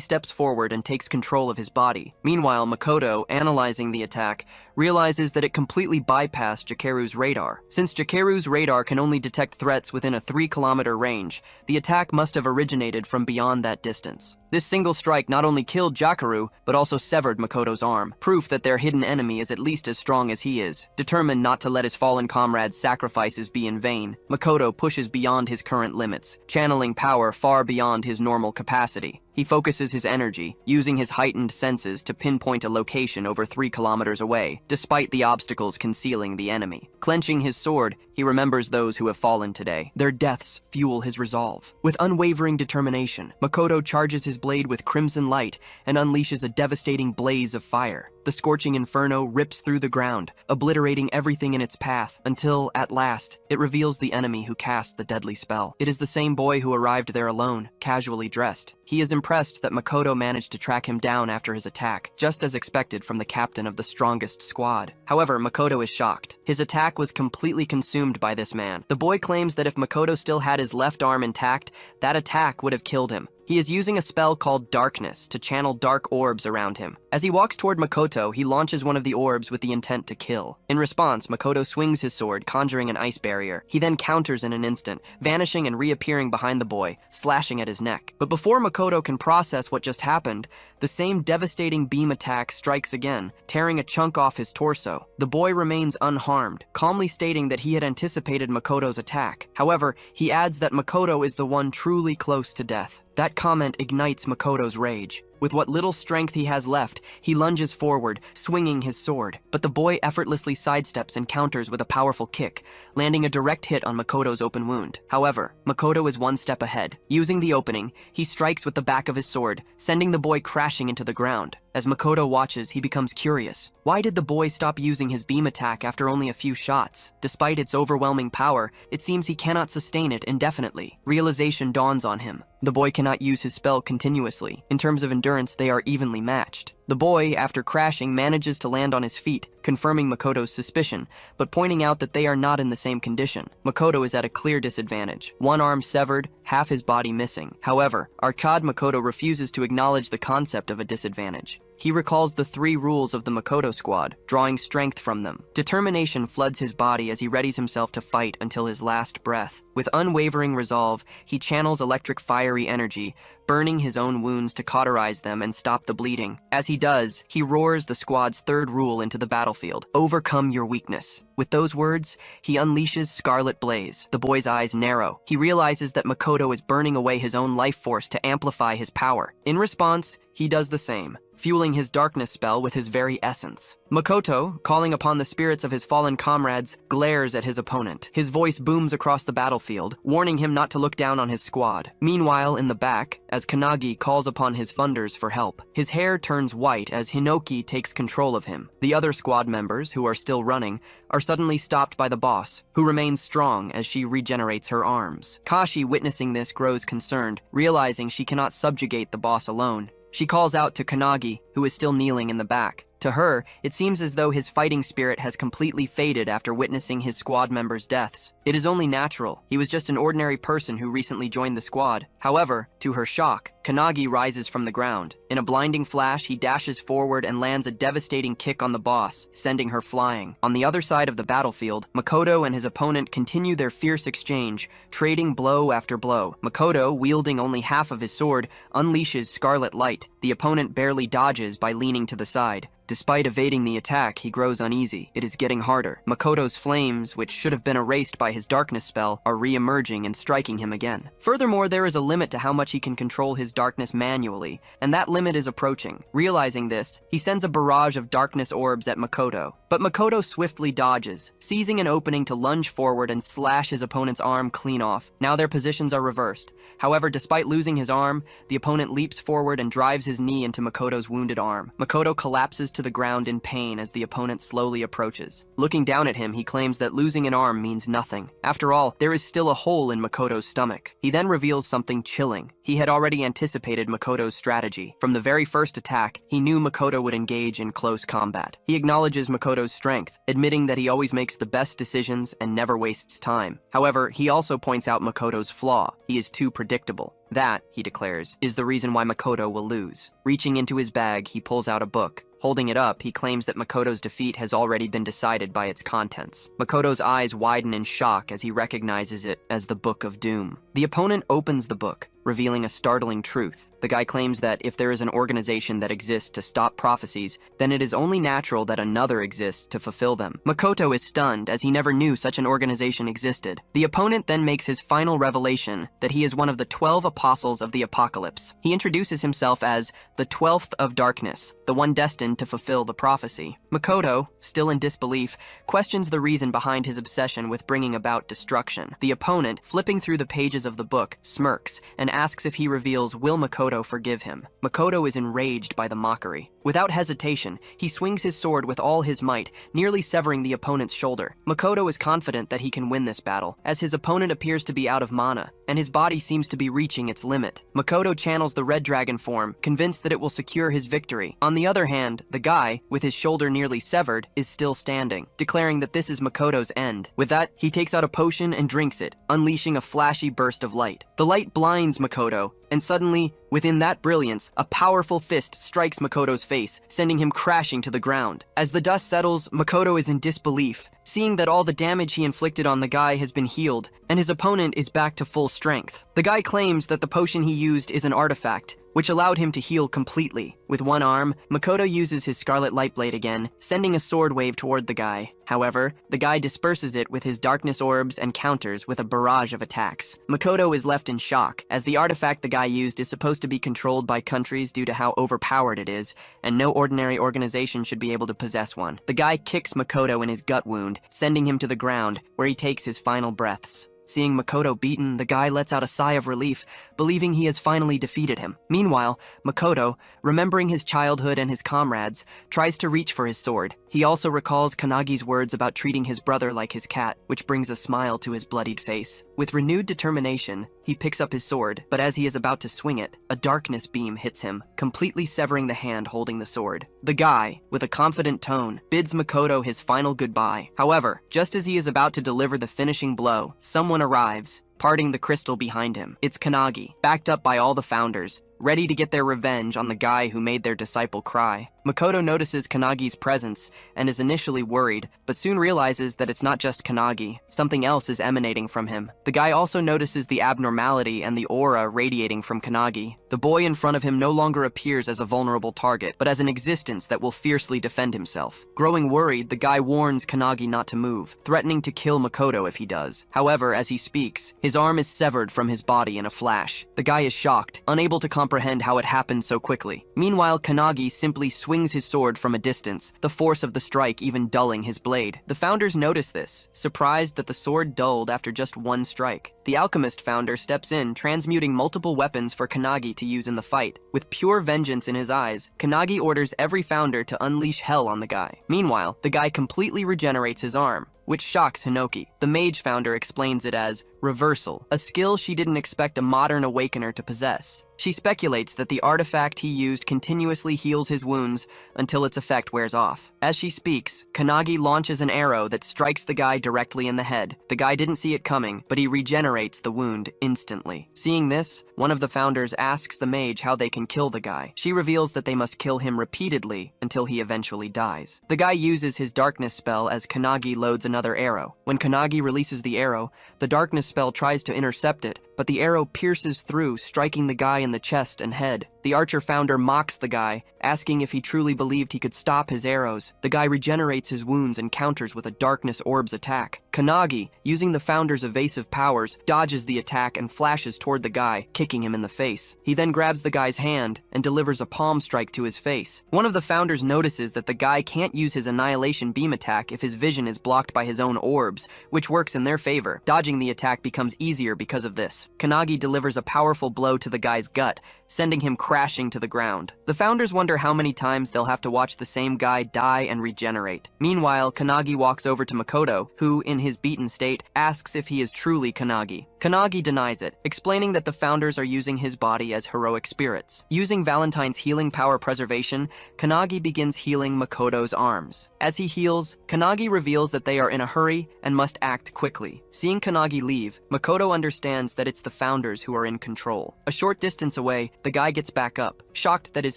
steps forward and takes control of his body. Meanwhile, Makoto, analyzing the attack, realizes that it completely bypassed Jakeru's radar. Since Jakeru's radar can only detect threats within a 3-kilometer range, the attack must have originated from beyond that distance. This single strike not only killed Jakeru, but also severed Makoto's arm, proof that their hidden enemy is at least as strong as he is. Determined not to let his fallen comrade's sacrifices be in vain, Makoto pushes beyond his current limits, channeling power far beyond his normal capacity. He focuses his energy, using his heightened senses to pinpoint a location over 3 kilometers away, despite the obstacles concealing the enemy. Clenching his sword, he remembers those who have fallen today. Their deaths fuel his resolve. With unwavering determination, Makoto charges his blade with crimson light and unleashes a devastating blaze of fire. The scorching inferno rips through the ground, obliterating everything in its path, until, at last, it reveals the enemy who cast the deadly spell. It is the same boy who arrived there alone, casually dressed. He is impressed that Makoto managed to track him down after his attack, just as expected from the captain of the strongest squad. However, Makoto is shocked. His attack was completely consumed by this man. The boy claims that if Makoto still had his left arm intact, that attack would have killed him. He is using a spell called Darkness to channel dark orbs around him. As he walks toward Makoto, he launches one of the orbs with the intent to kill. In response, Makoto swings his sword, conjuring an ice barrier. He then counters in an instant, vanishing and reappearing behind the boy, slashing at his neck. But before Makoto can process what just happened, the same devastating beam attack strikes again, tearing a chunk off his torso. The boy remains unharmed, calmly stating that he had anticipated Makoto's attack. However, he adds that Makoto is the one truly close to death. That comment ignites Makoto's rage. With what little strength he has left, he lunges forward, swinging his sword. But the boy effortlessly sidesteps and counters with a powerful kick, landing a direct hit on Makoto's open wound. However, Makoto is one step ahead. Using the opening, he strikes with the back of his sword, sending the boy crashing into the ground. As Makoto watches, he becomes curious. Why did the boy stop using his beam attack after only a few shots? Despite its overwhelming power, it seems he cannot sustain it indefinitely. Realization dawns on him. The boy cannot use his spell continuously. In terms of endurance, they are evenly matched. The boy, after crashing, manages to land on his feet, confirming Makoto's suspicion, but pointing out that they are not in the same condition. Makoto is at a clear disadvantage. One arm severed, half his body missing. However, Arcade Makoto refuses to acknowledge the concept of a disadvantage. He recalls the 3 rules of the Makoto squad, drawing strength from them. Determination floods his body as he readies himself to fight until his last breath. With unwavering resolve, he channels electric fiery energy, burning his own wounds to cauterize them and stop the bleeding. As he does, he roars the squad's 3rd rule into the battlefield: overcome your weakness. With those words, he unleashes Scarlet Blaze. The boy's eyes narrow. He realizes that Makoto is burning away his own life force to amplify his power. In response, he does the same, fueling his darkness spell with his very essence. Makoto, calling upon the spirits of his fallen comrades, glares at his opponent. His voice booms across the battlefield, warning him not to look down on his squad. Meanwhile, in the back, as Kanagi calls upon his funders for help, his hair turns white as Hinoki takes control of him. The other squad members, who are still running, are suddenly stopped by the boss, who remains strong as she regenerates her arms. Kashi, witnessing this, grows concerned, realizing she cannot subjugate the boss alone. She calls out to Kanagi, who is still kneeling in the back. To her, it seems as though his fighting spirit has completely faded after witnessing his squad members' deaths. It is only natural. He was just an ordinary person who recently joined the squad. However, to her shock, Kanagi rises from the ground. In a blinding flash, he dashes forward and lands a devastating kick on the boss, sending her flying. On the other side of the battlefield, Makoto and his opponent continue their fierce exchange, trading blow after blow. Makoto, wielding only half of his sword, unleashes Scarlet Light. The opponent barely dodges by leaning to the side. Despite evading the attack, he grows uneasy. It is getting harder. Makoto's flames, which should have been erased by his darkness spell, are re-emerging and striking him again. Furthermore, there is a limit to how much he can control his darkness manually, and that limit is approaching. Realizing this, he sends a barrage of darkness orbs at Makoto. But Makoto swiftly dodges, seizing an opening to lunge forward and slash his opponent's arm clean off. Now their positions are reversed. However, despite losing his arm, the opponent leaps forward and drives his knee into Makoto's wounded arm. Makoto collapses to the ground in pain as the opponent slowly approaches. Looking down at him, he claims that losing an arm means nothing. After all, there is still a hole in Makoto's stomach. He then reveals something chilling. He had already anticipated Makoto's strategy. From the very first attack, he knew Makoto would engage in close combat. He acknowledges Makoto's strength, admitting that he always makes the best decisions and never wastes time. However, he also points out Makoto's flaw. He is too predictable. That, he declares, is the reason why Makoto will lose. Reaching into his bag, he pulls out a book. Holding it up, he claims that Makoto's defeat has already been decided by its contents. Makoto's eyes widen in shock as he recognizes it as the Book of Doom. The opponent opens the book, revealing a startling truth. The guy claims that if there is an organization that exists to stop prophecies, then it is only natural that another exists to fulfill them. Makoto is stunned as he never knew such an organization existed. The opponent then makes his final revelation that he is one of the 12 apostles of the apocalypse. He introduces himself as the 12th of darkness, the one destined to fulfill the prophecy. Makoto, still in disbelief, questions the reason behind his obsession with bringing about destruction. The opponent, flipping through the pages of the book, smirks and asks if he reveals will Makoto forgive him. Makoto is enraged by the mockery. Without hesitation, he swings his sword with all his might, nearly severing the opponent's shoulder. Makoto is confident that he can win this battle, as his opponent appears to be out of mana, and his body seems to be reaching its limit. Makoto channels the Red Dragon form, convinced that it will secure his victory. On the other hand, the guy, with his shoulder nearly severed, is still standing, declaring that this is Makoto's end. With that, he takes out a potion and drinks it, unleashing a flashy burst of light. The light blinds Makoto, and suddenly, within that brilliance, a powerful fist strikes Makoto's face, sending him crashing to the ground. As the dust settles, Makoto is in disbelief, seeing that all the damage he inflicted on the guy has been healed, and his opponent is back to full strength. The guy claims that the potion he used is an artifact, which allowed him to heal completely. With one arm, Makoto uses his Scarlet Light Blade again, sending a sword wave toward the guy. However, the guy disperses it with his darkness orbs and counters with a barrage of attacks. Makoto is left in shock, as the artifact the guy used is supposed to be controlled by countries due to how overpowered it is, and no ordinary organization should be able to possess one. The guy kicks Makoto in his gut wound, sending him to the ground, where he takes his final breaths. Seeing Makoto beaten, the guy lets out a sigh of relief, believing he has finally defeated him. Meanwhile, Makoto, remembering his childhood and his comrades, tries to reach for his sword. He also recalls Kanagi's words about treating his brother like his cat, which brings a smile to his bloodied face. With renewed determination, he picks up his sword, but as he is about to swing it, a darkness beam hits him, completely severing the hand holding the sword. The guy, with a confident tone, bids Makoto his final goodbye. However, just as he is about to deliver the finishing blow, someone arrives, parting the crystal behind him. It's Kanagi, backed up by all the founders, ready to get their revenge on the guy who made their disciple cry. Makoto notices Kanagi's presence and is initially worried, but soon realizes that it's not just Kanagi. Something else is emanating from him. The guy also notices the abnormality and the aura radiating from Kanagi. The boy in front of him no longer appears as a vulnerable target, but as an existence that will fiercely defend himself. Growing worried, the guy warns Kanagi not to move, threatening to kill Makoto if he does. However, as he speaks, his arm is severed from his body in a flash. The guy is shocked, unable to comprehend how it happened so quickly. Meanwhile, Kanagi simply swings his sword from a distance, the force of the strike even dulling his blade. The founders notice this, surprised that the sword dulled after just one strike. The alchemist founder steps in, transmuting multiple weapons for Kanagi to use in the fight. With pure vengeance in his eyes, Kanagi orders every founder to unleash hell on the guy. Meanwhile, the guy completely regenerates his arm, which shocks Hinoki. The mage founder explains it as Reversal, a skill she didn't expect a modern awakener to possess. She speculates that the artifact he used continuously heals his wounds until its effect wears off. As she speaks, Kanagi launches an arrow that strikes the guy directly in the head. The guy didn't see it coming, but he regenerates the wound instantly. Seeing this, one of the founders asks the mage how they can kill the guy. She reveals that they must kill him repeatedly until he eventually dies. The guy uses his darkness spell as Kanagi loads another arrow. When Kanagi releases the arrow, the darkness spell tries to intercept it, but the arrow pierces through, striking the guy in the chest and head. The archer founder mocks the guy, asking if he truly believed he could stop his arrows. The guy regenerates his wounds and counters with a darkness orb's attack. Kanagi, using the founder's evasive powers, dodges the attack and flashes toward the guy, kicking him in the face. He then grabs the guy's hand and delivers a palm strike to his face. One of the founders notices that the guy can't use his annihilation beam attack if his vision is blocked by his own orbs, which works in their favor. Dodging the attack becomes easier because of this. Kanagi delivers a powerful blow to the guy's gut, sending him crashing to the ground. The founders wonder how many times they'll have to watch the same guy die and regenerate. Meanwhile, Kanagi walks over to Makoto, who, in his beaten state, asks if he is truly Kanagi. Kanagi denies it, explaining that the founders are using his body as heroic spirits. Using Valentine's healing power preservation, Kanagi begins healing Makoto's arms. As he heals, Kanagi reveals that they are in a hurry and must act quickly. Seeing Kanagi leave, Makoto understands that it's the founders who are in control. A short distance away, the guy gets back up, shocked that his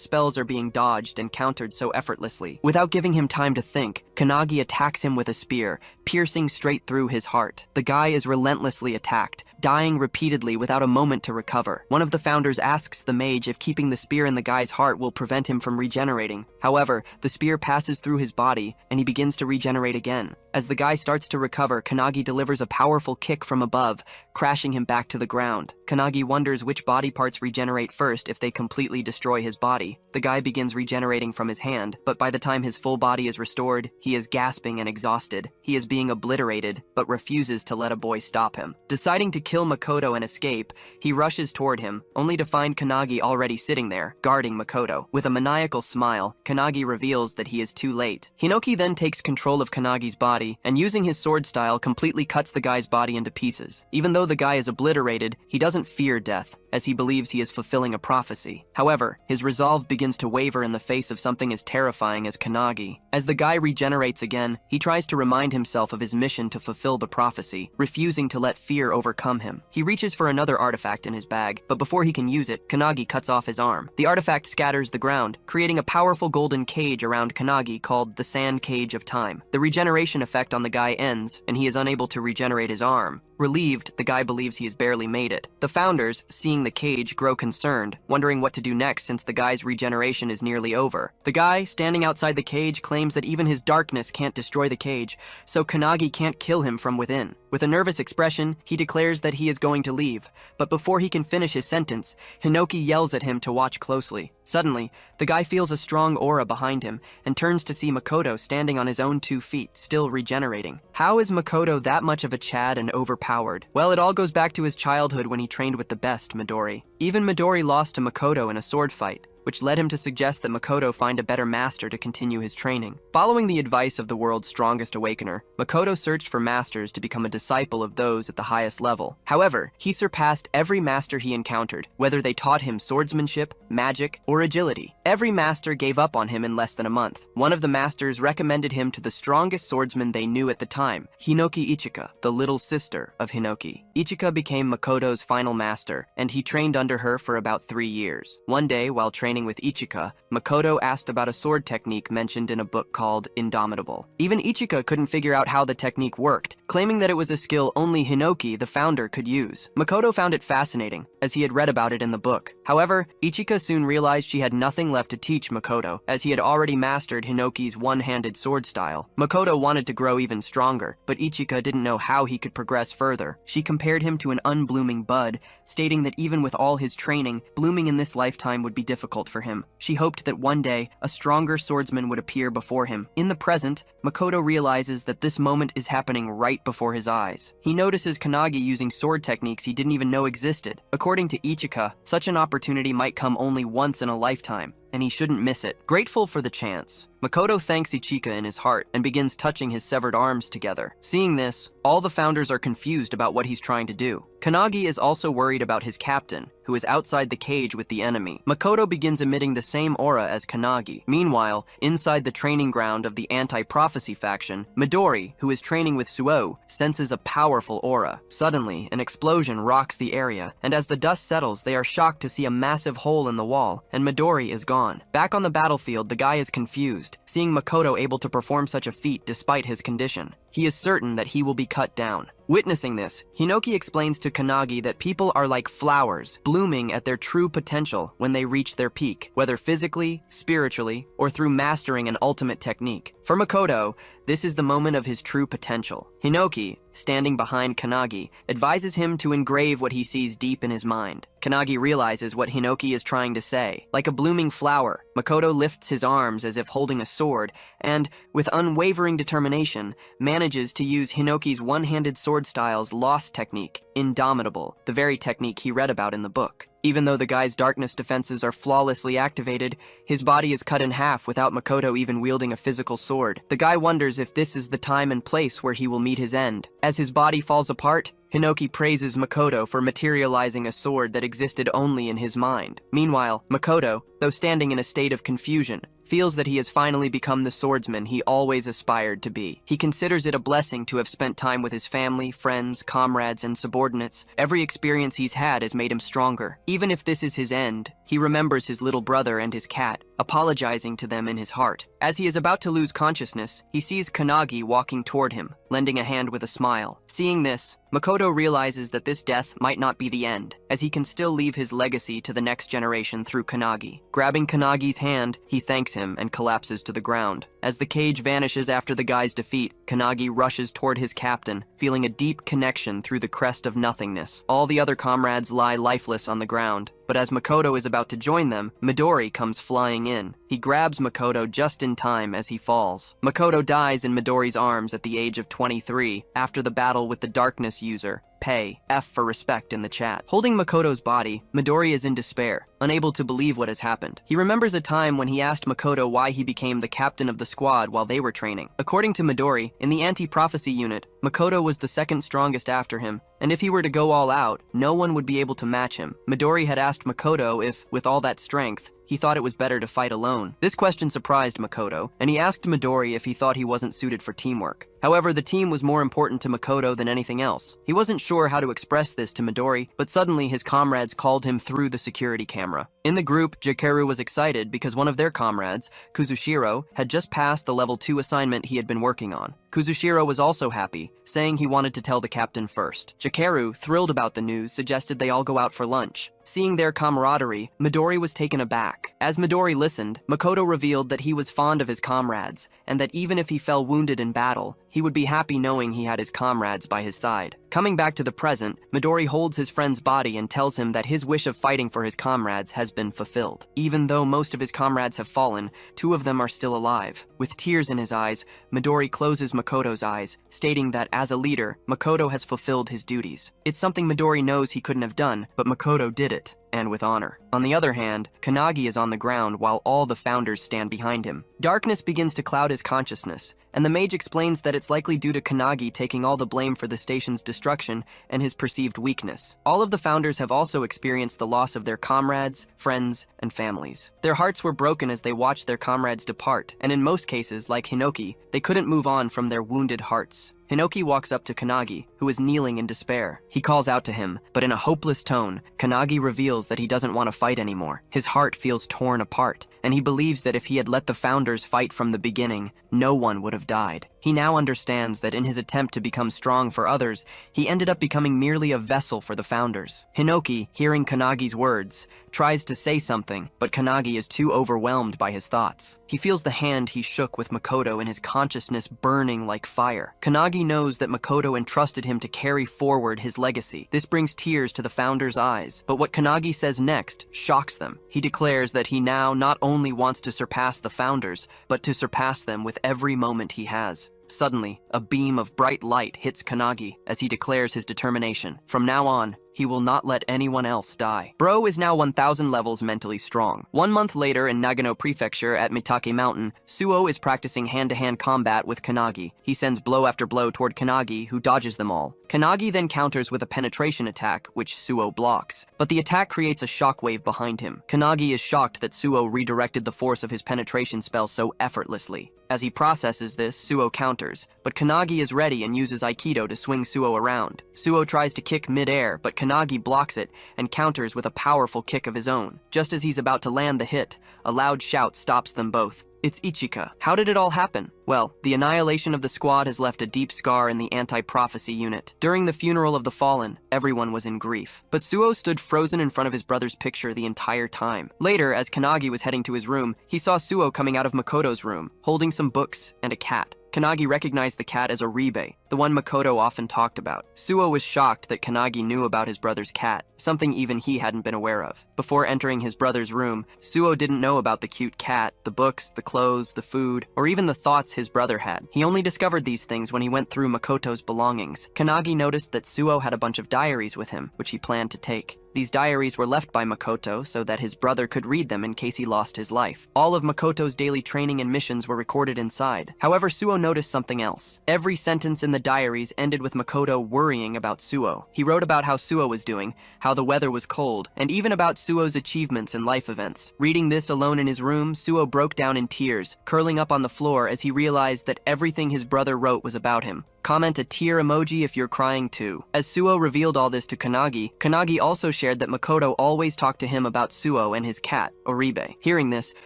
spells are being dodged and countered so effortlessly. Without giving him time to think, Kanagi attacks him with a spear, piercing straight through his heart. The guy is relentlessly attacked, dying repeatedly without a moment to recover. One of the founders asks the mage if keeping the spear in the guy's heart will prevent him from regenerating. However, the spear passes through his body, and he begins to regenerate again. As the guy starts to recover, Kanagi delivers a powerful kick from above, crashing him back to the ground. Kanagi wonders which body parts regenerate first if they completely destroy his body. The guy begins regenerating from his hand, but by the time his full body is restored, he is gasping and exhausted. He is being obliterated, but refuses to let a boy stop him. Deciding to kill Makoto and escape, he rushes toward him, only to find Kanagi already sitting there, guarding Makoto. With a maniacal smile, Kanagi reveals that he is too late. Hinoki then takes control of Kanagi's body, and using his sword style completely cuts the guy's body into pieces. Even though the guy is obliterated, he doesn't fear death, as he believes he is fulfilling a prophecy. However, his resolve begins to waver in the face of something as terrifying as Kanagi. As the guy regenerates again, he tries to remind himself of his mission to fulfill the prophecy, refusing to let fear overcome him. He reaches for another artifact in his bag, but before he can use it, Kanagi cuts off his arm. The artifact scatters the ground, creating a powerful golden cage around Kanagi called the Sand Cage of Time. The regeneration effect on the guy ends, and he is unable to regenerate his arm. Relieved, the guy believes he has barely made it. The founders, seeing the cage, grow concerned, wondering what to do next since the guy's regeneration is nearly over. The guy, standing outside the cage, claims that even his darkness can't destroy the cage, so Kanagi can't kill him from within. With a nervous expression, he declares that he is going to leave, but before he can finish his sentence, Hinoki yells at him to watch closely. Suddenly, the guy feels a strong aura behind him and turns to see Makoto standing on his own 2 feet, still regenerating. How is Makoto that much of a Chad and overpowered? Well, it all goes back to his childhood when he trained with the best, Midori. Even Midori lost to Makoto in a sword fight, which led him to suggest that Makoto find a better master to continue his training. Following the advice of the world's strongest awakener, Makoto searched for masters to become a disciple of those at the highest level. However, he surpassed every master he encountered, whether they taught him swordsmanship, magic, or agility. Every master gave up on him in less than a month. One of the masters recommended him to the strongest swordsman they knew at the time, Hinoki Ichika, the little sister of Hinoki. Ichika became Makoto's final master, and he trained under her for about 3 years. One day, while training with Ichika, Makoto asked about a sword technique mentioned in a book called Indomitable. Even Ichika couldn't figure out how the technique worked, claiming that it was a skill only Hinoki, the founder, could use. Makoto found it fascinating, as he had read about it in the book. However, Ichika soon realized she had nothing left to teach Makoto, as he had already mastered Hinoki's one-handed sword style. Makoto wanted to grow even stronger, but Ichika didn't know how he could progress further. She compared him to an unblooming bud, stating that even with all his training, blooming in this lifetime would be difficult for him. She hoped that one day, a stronger swordsman would appear before him. In the present, Makoto realizes that this moment is happening right before his eyes. He notices Kanagi using sword techniques he didn't even know existed. According to Ichika, such an opportunity might come only once in a lifetime. and he shouldn't miss it. Grateful for the chance, Makoto thanks Ichika in his heart and begins touching his severed arms together. Seeing this, all the founders are confused about what he's trying to do. Kanagi is also worried about his captain, who is outside the cage with the enemy. Makoto begins emitting the same aura as Kanagi. Meanwhile, inside the training ground of the anti-prophecy faction, Midori, who is training with Suo, senses a powerful aura. Suddenly, an explosion rocks the area, and as the dust settles, they are shocked to see a massive hole in the wall, and Midori is gone. Back on the battlefield, the guy is confused, seeing Makoto able to perform such a feat despite his condition. He is certain that he will be cut down. Witnessing this, Hinoki explains to Kanagi that people are like flowers, blooming at their true potential when they reach their peak, whether physically, spiritually, or through mastering an ultimate technique. For Makoto, this is the moment of his true potential. Hinoki, standing behind Kanagi, advises him to engrave what he sees deep in his mind. Kanagi realizes what Hinoki is trying to say. Like a blooming flower, Makoto lifts his arms as if holding a sword, and, with unwavering determination, manages to use Hinoki's one-handed sword style's lost technique, Indomitable, the very technique he read about in the book. Even though the guy's darkness defenses are flawlessly activated, his body is cut in half without Makoto even wielding a physical sword. The guy wonders if this is the time and place where he will meet his end. As his body falls apart, Hinoki praises Makoto for materializing a sword that existed only in his mind. Meanwhile, Makoto, though standing in a state of confusion, feels that he has finally become the swordsman he always aspired to be. He considers it a blessing to have spent time with his family, friends, comrades, and subordinates. Every experience he's had has made him stronger. Even if this is his end, he remembers his little brother and his cat, apologizing to them in his heart. As he is about to lose consciousness, he sees Kanagi walking toward him, lending a hand with a smile. Seeing this, Makoto realizes that this death might not be the end, as he can still leave his legacy to the next generation through Kanagi. Grabbing Kanagi's hand, he thanks him and collapses to the ground. As the cage vanishes after the guy's defeat, Kanagi rushes toward his captain, feeling a deep connection through the crest of nothingness. All the other comrades lie lifeless on the ground, but as Makoto is about to join them, Midori comes flying in. He grabs Makoto just in time as he falls. Makoto dies in Midori's arms at the age of 23, after the battle with the Darkness user, Pei, F for respect in the chat. Holding Makoto's body, Midori is in despair, unable to believe what has happened. He remembers a time when he asked Makoto why he became the captain of the squad while they were training. According to Midori, in the anti-prophecy unit, Makoto was the second strongest after him, and if he were to go all out, no one would be able to match him. Midori had asked Makoto if, with all that strength, he thought it was better to fight alone. This question surprised Makoto, and he asked Midori if he thought he wasn't suited for teamwork. However, the team was more important to Makoto than anything else. He wasn't sure how to express this to Midori, but suddenly his comrades called him through the security camera. In the group, Jakeru was excited because one of their comrades, Kuzushiro, had just passed the level 2 assignment he had been working on. Kuzushiro was also happy, saying he wanted to tell the captain first. Jakeru, thrilled about the news, suggested they all go out for lunch. Seeing their camaraderie, Midori was taken aback. As Midori listened, Makoto revealed that he was fond of his comrades, and that even if he fell wounded in battle, he would be happy knowing he had his comrades by his side. Coming back to the present, Midori holds his friend's body and tells him that his wish of fighting for his comrades has been fulfilled. Even though most of his comrades have fallen, 2 of them are still alive. With tears in his eyes, Midori closes Makoto's eyes, stating that as a leader, Makoto has fulfilled his duties. It's something Midori knows he couldn't have done, but Makoto did it, and with honor. On the other hand, Kanagi is on the ground while all the founders stand behind him. Darkness begins to cloud his consciousness, and the mage explains that it's likely due to Kanagi taking all the blame for the station's destruction and his perceived weakness. All of the founders have also experienced the loss of their comrades, friends, and families. Their hearts were broken as they watched their comrades depart, and in most cases, like Hinoki, they couldn't move on from their wounded hearts. Hinoki walks up to Kanagi, who is kneeling in despair. He calls out to him, but in a hopeless tone, Kanagi reveals that he doesn't want to fight anymore. His heart feels torn apart, and he believes that if he had let the founders fight from the beginning, no one would have died. He now understands that in his attempt to become strong for others, he ended up becoming merely a vessel for the founders. Hinoki, hearing Kanagi's words, tries to say something, but Kanagi is too overwhelmed by his thoughts. He feels the hand he shook with Makoto in his consciousness burning like fire. Kanagi knows that Makoto entrusted him to carry forward his legacy. This brings tears to the founders' eyes, but what Kanagi says next shocks them. He declares that he now not only wants to surpass the founders, but to surpass them with every moment he has. Suddenly, a beam of bright light hits Kanagi as he declares his determination. From now on, He will not let anyone else die. Bro is now 1,000 levels mentally strong. 1 month later in Nagano Prefecture at Mitake Mountain, Suo is practicing hand-to-hand combat with Kanagi. He sends blow after blow toward Kanagi, who dodges them all. Kanagi then counters with a penetration attack, which Suo blocks. But the attack creates a shockwave behind him. Kanagi is shocked that Suo redirected the force of his penetration spell so effortlessly. As he processes this, Suo counters, but Kanagi is ready and uses Aikido to swing Suo around. Suo tries to kick mid-air, but Kanagi blocks it and counters with a powerful kick of his own. Just as he's about to land the hit, a loud shout stops them both. It's Ichika. How did it all happen? Well, the annihilation of the squad has left a deep scar in the anti-prophecy unit. During the funeral of the fallen, everyone was in grief. But Suo stood frozen in front of his brother's picture the entire time. Later, as Kanagi was heading to his room, he saw Suo coming out of Makoto's room, holding some books and a cat. Kanagi recognized the cat as Oribe, the one Makoto often talked about. Suo was shocked that Kanagi knew about his brother's cat, something even he hadn't been aware of. Before entering his brother's room, Suo didn't know about the cute cat, the books, the clothes, the food, or even the thoughts his brother had. He only discovered these things when he went through Makoto's belongings. Kanagi noticed that Suo had a bunch of diaries with him, which he planned to take. These diaries were left by Makoto so that his brother could read them in case he lost his life. All of Makoto's daily training and missions were recorded inside. However, Suo noticed something else. Every sentence in the diaries ended with Makoto worrying about Suo. He wrote about how Suo was doing, how the weather was cold, and even about Suo's achievements and life events. Reading this alone in his room, Suo broke down in tears, curling up on the floor as he realized that everything his brother wrote was about him. Comment a tear emoji if you're crying too. As Suo revealed all this to Kanagi, Kanagi also shared that Makoto always talked to him about Suo and his cat, Oribe. Hearing this,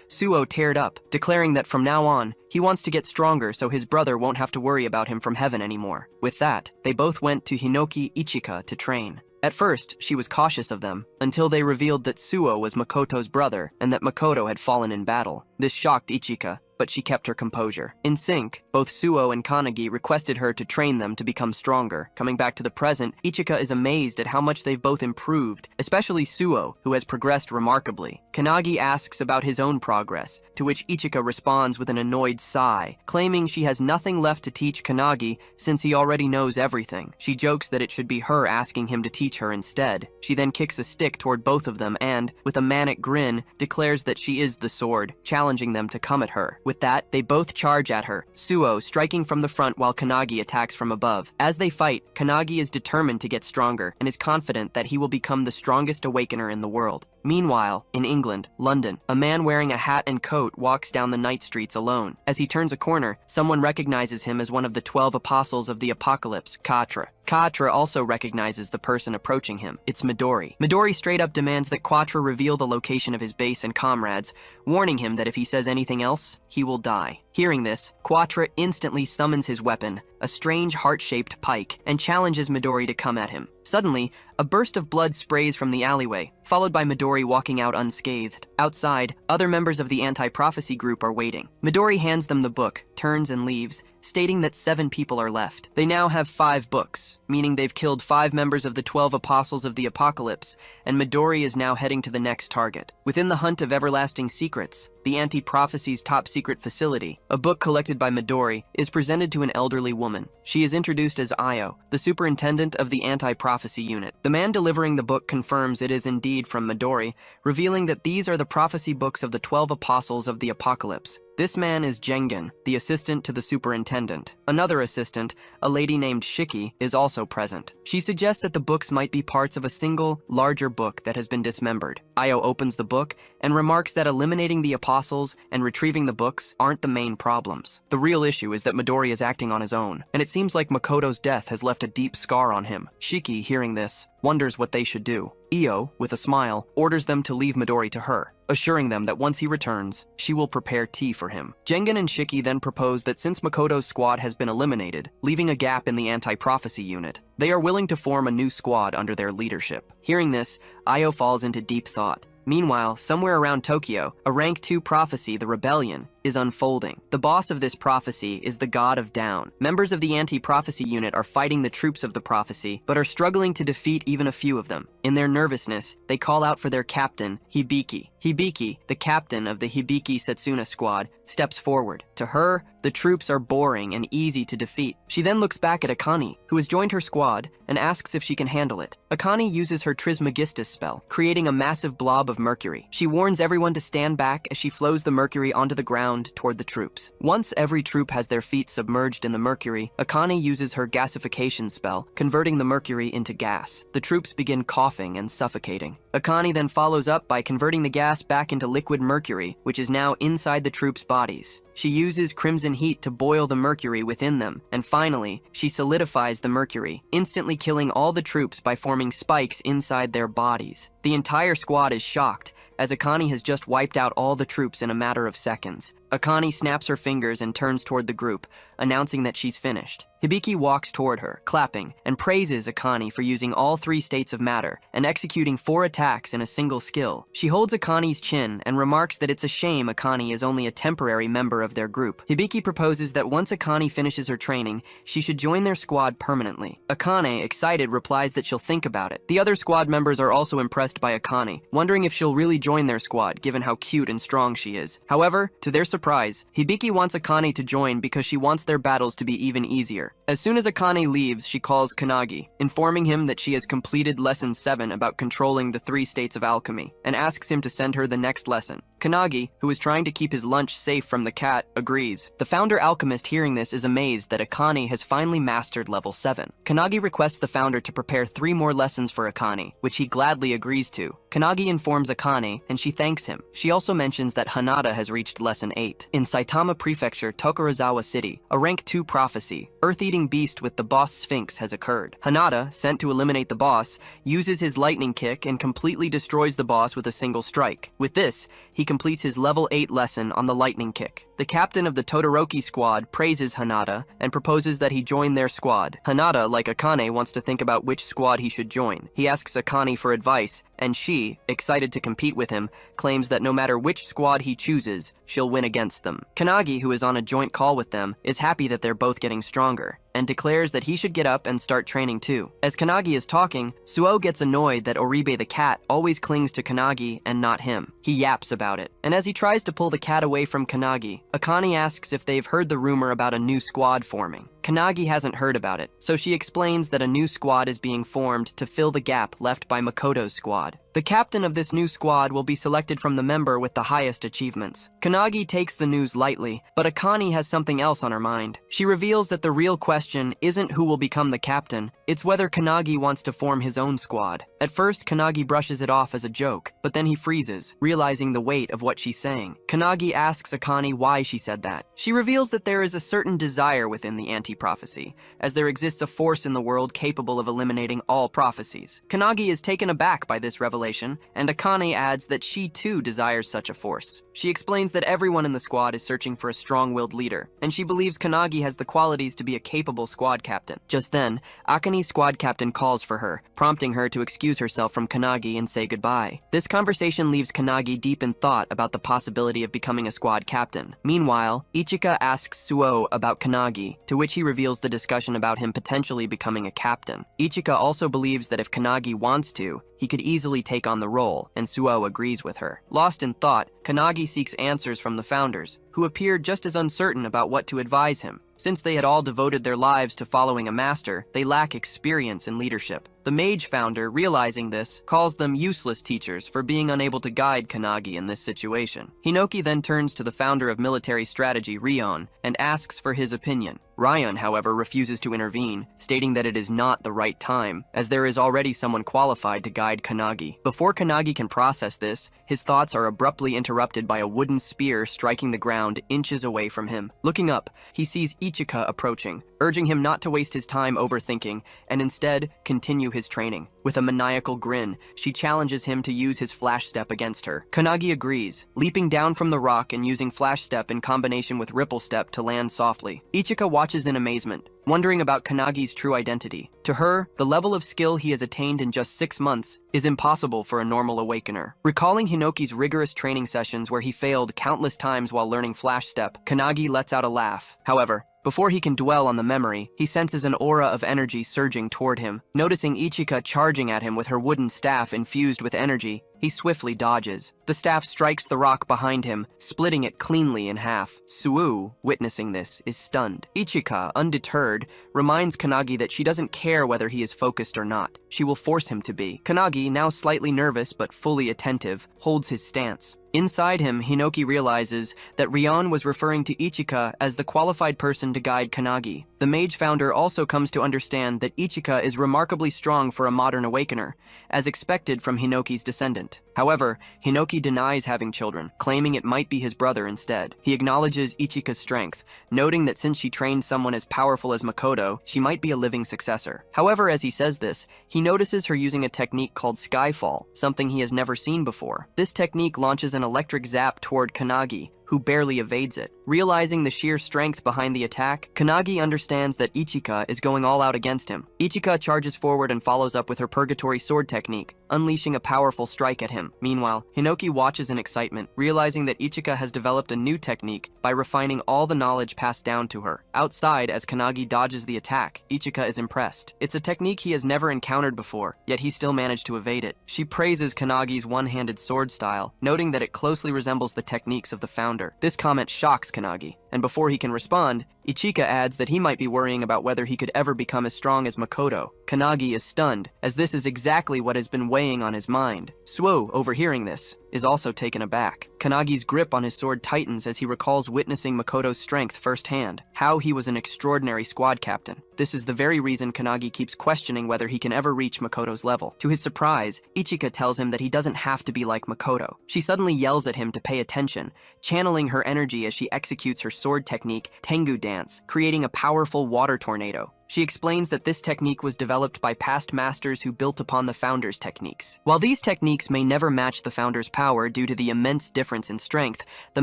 Suo teared up, declaring that from now on, he wants to get stronger so his brother won't have to worry about him from heaven anymore. With that, they both went to Hinoki Ichika to train. At first, she was cautious of them, until they revealed that Suo was Makoto's brother and that Makoto had fallen in battle. This shocked Ichika, but she kept her composure. In sync, both Suo and Kanagi requested her to train them to become stronger. Coming back to the present, Ichika is amazed at how much they've both improved, especially Suo, who has progressed remarkably. Kanagi asks about his own progress, to which Ichika responds with an annoyed sigh, claiming she has nothing left to teach Kanagi since he already knows everything. She jokes that it should be her asking him to teach her instead. She then kicks a stick toward both of them and, with a manic grin, declares that she is the sword, challenging them to come at her. With that, they both charge at her, Suo striking from the front while Kanagi attacks from above. As they fight, Kanagi is determined to get stronger and is confident that he will become the strongest awakener in the world. Meanwhile, in England, London, a man wearing a hat and coat walks down the night streets alone. As he turns a corner, someone recognizes him as one of the 12 apostles of the apocalypse, Quatre. Quatre also recognizes the person approaching him. It's Midori. Midori straight up demands that Quatre reveal the location of his base and comrades, warning him that if he says anything else, he will die. Hearing this, Quatre instantly summons his weapon, a strange heart-shaped pike, and challenges Midori to come at him. Suddenly, a burst of blood sprays from the alleyway, followed by Midori walking out unscathed. Outside, other members of the anti-prophecy group are waiting. Midori hands them the book, turns and leaves, stating that 7 people are left. They now have 5 books, meaning they've killed 5 members of the 12 apostles of the apocalypse, and Midori is now heading to the next target. Within the Hunt of Everlasting Secrets, the anti-prophecy's top-secret facility, a book collected by Midori is presented to an elderly woman. She is introduced as Io, the superintendent of the anti-prophecy unit. The man delivering the book confirms it is indeed from Midori, revealing that these are the prophecy books of the 12 apostles of the apocalypse. This man is Jengen, the assistant to the superintendent. Another assistant, a lady named Shiki, is also present. She suggests that the books might be parts of a single, larger book that has been dismembered. Io opens the book and remarks that eliminating the apostles and retrieving the books aren't the main problems. The real issue is that Midori is acting on his own, and it seems like Makoto's death has left a deep scar on him. Shiki, hearing this, wonders what they should do. Io, with a smile, orders them to leave Midori to her, assuring them that once he returns, she will prepare tea for him. Jengen and Shiki then propose that since Makoto's squad has been eliminated, leaving a gap in the anti-prophecy unit, they are willing to form a new squad under their leadership. Hearing this, Io falls into deep thought. Meanwhile, somewhere around Tokyo, a rank 2 prophecy, the Rebellion, is unfolding. The boss of this prophecy is the god of Down. Members of the anti-prophecy unit are fighting the troops of the prophecy, but are struggling to defeat even a few of them. In their nervousness, they call out for their captain, Hibiki. Hibiki, the captain of the Hibiki Setsuna squad, steps forward. To her, the troops are boring and easy to defeat. She then looks back at Akane, who has joined her squad, and asks if she can handle it. Akane uses her Trismegistus spell, creating a massive blob of mercury. She warns everyone to stand back as she flows the mercury onto the ground toward the troops. Once every troop has their feet submerged in the mercury, Akane uses her gasification spell, converting the mercury into gas. The troops begin coughing and suffocating. Akane then follows up by converting the gas back into liquid mercury, which is now inside the troops' bodies. She uses crimson heat to boil the mercury within them, and finally, she solidifies the mercury, instantly killing all the troops by forming spikes inside their bodies. The entire squad is shocked, as Akane has just wiped out all the troops in a matter of seconds. Akane snaps her fingers and turns toward the group, announcing that she's finished. Hibiki walks toward her, clapping, and praises Akane for using all 3 states of matter and executing 4 attacks in a single skill. She holds Akane's chin and remarks that it's a shame Akane is only a temporary member of their group. Hibiki proposes that once Akane finishes her training, she should join their squad permanently. Akane, excited, replies that she'll think about it. The other squad members are also impressed by Akane, wondering if she'll really join their squad given how cute and strong she is. However, to their surprise, Hibiki wants Akane to join because she wants their battles to be even easier. As soon as Akane leaves, she calls Kanagi, informing him that she has completed Lesson 7 about controlling the 3 states of alchemy, and asks him to send her the next lesson. Kanagi, who is trying to keep his lunch safe from the cat, agrees. The founder alchemist hearing this is amazed that Akane has finally mastered level 7. Kanagi requests the founder to prepare 3 more lessons for Akane, which he gladly agrees to. Kanagi informs Akane, and she thanks him. She also mentions that Hanada has reached lesson 8. In Saitama Prefecture, Tokorozawa City, a rank 2 prophecy, Earth-eating beast with the boss Sphinx has occurred. Hanada, sent to eliminate the boss, uses his lightning kick and completely destroys the boss with a single strike. With this, he completes his level 8 lesson on the lightning kick. The captain of the Todoroki squad praises Hanada and proposes that he join their squad. Hanada, like Akane, wants to think about which squad he should join. He asks Akane for advice, and she, excited to compete with him, claims that no matter which squad he chooses, she'll win against them. Kanagi, who is on a joint call with them, is happy that they're both getting stronger, and declares that he should get up and start training too. As Kanagi is talking, Suo gets annoyed that Oribe the cat always clings to Kanagi and not him. He yaps about it, and as he tries to pull the cat away from Kanagi, Akane asks if they've heard the rumor about a new squad forming. Kanagi hasn't heard about it, so she explains that a new squad is being formed to fill the gap left by Makoto's squad. The captain of this new squad will be selected from the member with the highest achievements. Kanagi takes the news lightly, but Akane has something else on her mind. She reveals that the real question isn't who will become the captain, it's whether Kanagi wants to form his own squad. At first, Kanagi brushes it off as a joke, but then he freezes, realizing the weight of what she's saying. Kanagi asks Akane why she said that. She reveals that there is a certain desire within the anti-prophecy, as there exists a force in the world capable of eliminating all prophecies. Kanagi is taken aback by this revelation, and Akane adds that she too desires such a force. She explains that everyone in the squad is searching for a strong-willed leader, and she believes Kanagi has the qualities to be a capable squad captain. Just then, Akane's squad captain calls for her, prompting her to excuse herself from Kanagi and say goodbye. This conversation leaves Kanagi deep in thought about the possibility of becoming a squad captain. Meanwhile, Ichika asks Suo about Kanagi, to which he reveals the discussion about him potentially becoming a captain. Ichika also believes that if Kanagi wants to, he could easily take on the role, and Suo agrees with her. Lost in thought, Kanagi seeks answers from the founders, who appear just as uncertain about what to advise him. Since they had all devoted their lives to following a master, they lack experience in leadership. The mage founder, realizing this, calls them useless teachers for being unable to guide Kanagi in this situation. Hinoki then turns to the founder of military strategy, Rion, and asks for his opinion. Ryan, however, refuses to intervene, stating that it is not the right time, as there is already someone qualified to guide Kanagi. Before Kanagi can process this, his thoughts are abruptly interrupted by a wooden spear striking the ground inches away from him. Looking up, he sees Ichika approaching, urging him not to waste his time overthinking and instead continue his training. With a maniacal grin, she challenges him to use his flash step against her. Kanagi agrees, leaping down from the rock and using flash step in combination with ripple step to land softly. Ichika watches in amazement, wondering about Kanagi's true identity. To her, the level of skill he has attained in just 6 months is impossible for a normal awakener. Recalling Hinoki's rigorous training sessions where he failed countless times while learning flash step, Kanagi lets out a laugh. However, before he can dwell on the memory, he senses an aura of energy surging toward him. Noticing Ichika charging at him with her wooden staff infused with energy, he swiftly dodges. The staff strikes the rock behind him, splitting it cleanly in half. Suo, witnessing this, is stunned. Ichika, undeterred, reminds Kanagi that she doesn't care whether he is focused or not. She will force him to be. Kanagi, now slightly nervous but fully attentive, holds his stance. Inside him, Hinoki realizes that Rion was referring to Ichika as the qualified person to guide Kanagi. The mage founder also comes to understand that Ichika is remarkably strong for a modern awakener, as expected from Hinoki's descendant. However, Hinoki denies having children, claiming it might be his brother instead. He acknowledges Ichika's strength, noting that since she trained someone as powerful as Makoto, she might be a living successor. However, as he says this, he notices her using a technique called Skyfall, something he has never seen before. This technique launches an electric zap toward Kanagi, who barely evades it. Realizing the sheer strength behind the attack, Kanagi understands that Ichika is going all out against him. Ichika charges forward and follows up with her Purgatory Sword technique, unleashing a powerful strike at him. Meanwhile, Hinoki watches in excitement, realizing that Ichika has developed a new technique by refining all the knowledge passed down to her. Outside, as Kanagi dodges the attack, Ichika is impressed. It's a technique he has never encountered before, yet he still managed to evade it. She praises Kanagi's one-handed sword style, noting that it closely resembles the techniques of the founder. This comment shocks Kanagi, and before he can respond, Ichika adds that he might be worrying about whether he could ever become as strong as Makoto. Kanagi is stunned, as this is exactly what has been weighing on his mind. Suo, overhearing this, is also taken aback. Kanagi's grip on his sword tightens as he recalls witnessing Makoto's strength firsthand, how he was an extraordinary squad captain. This is the very reason Kanagi keeps questioning whether he can ever reach Makoto's level. To his surprise, Ichika tells him that he doesn't have to be like Makoto. She suddenly yells at him to pay attention, channeling her energy as she executes her sword technique, Tengu Dance, creating a powerful water tornado. She explains that this technique was developed by past masters who built upon the founder's techniques. While these techniques may never match the founder's power due to the immense difference in strength, the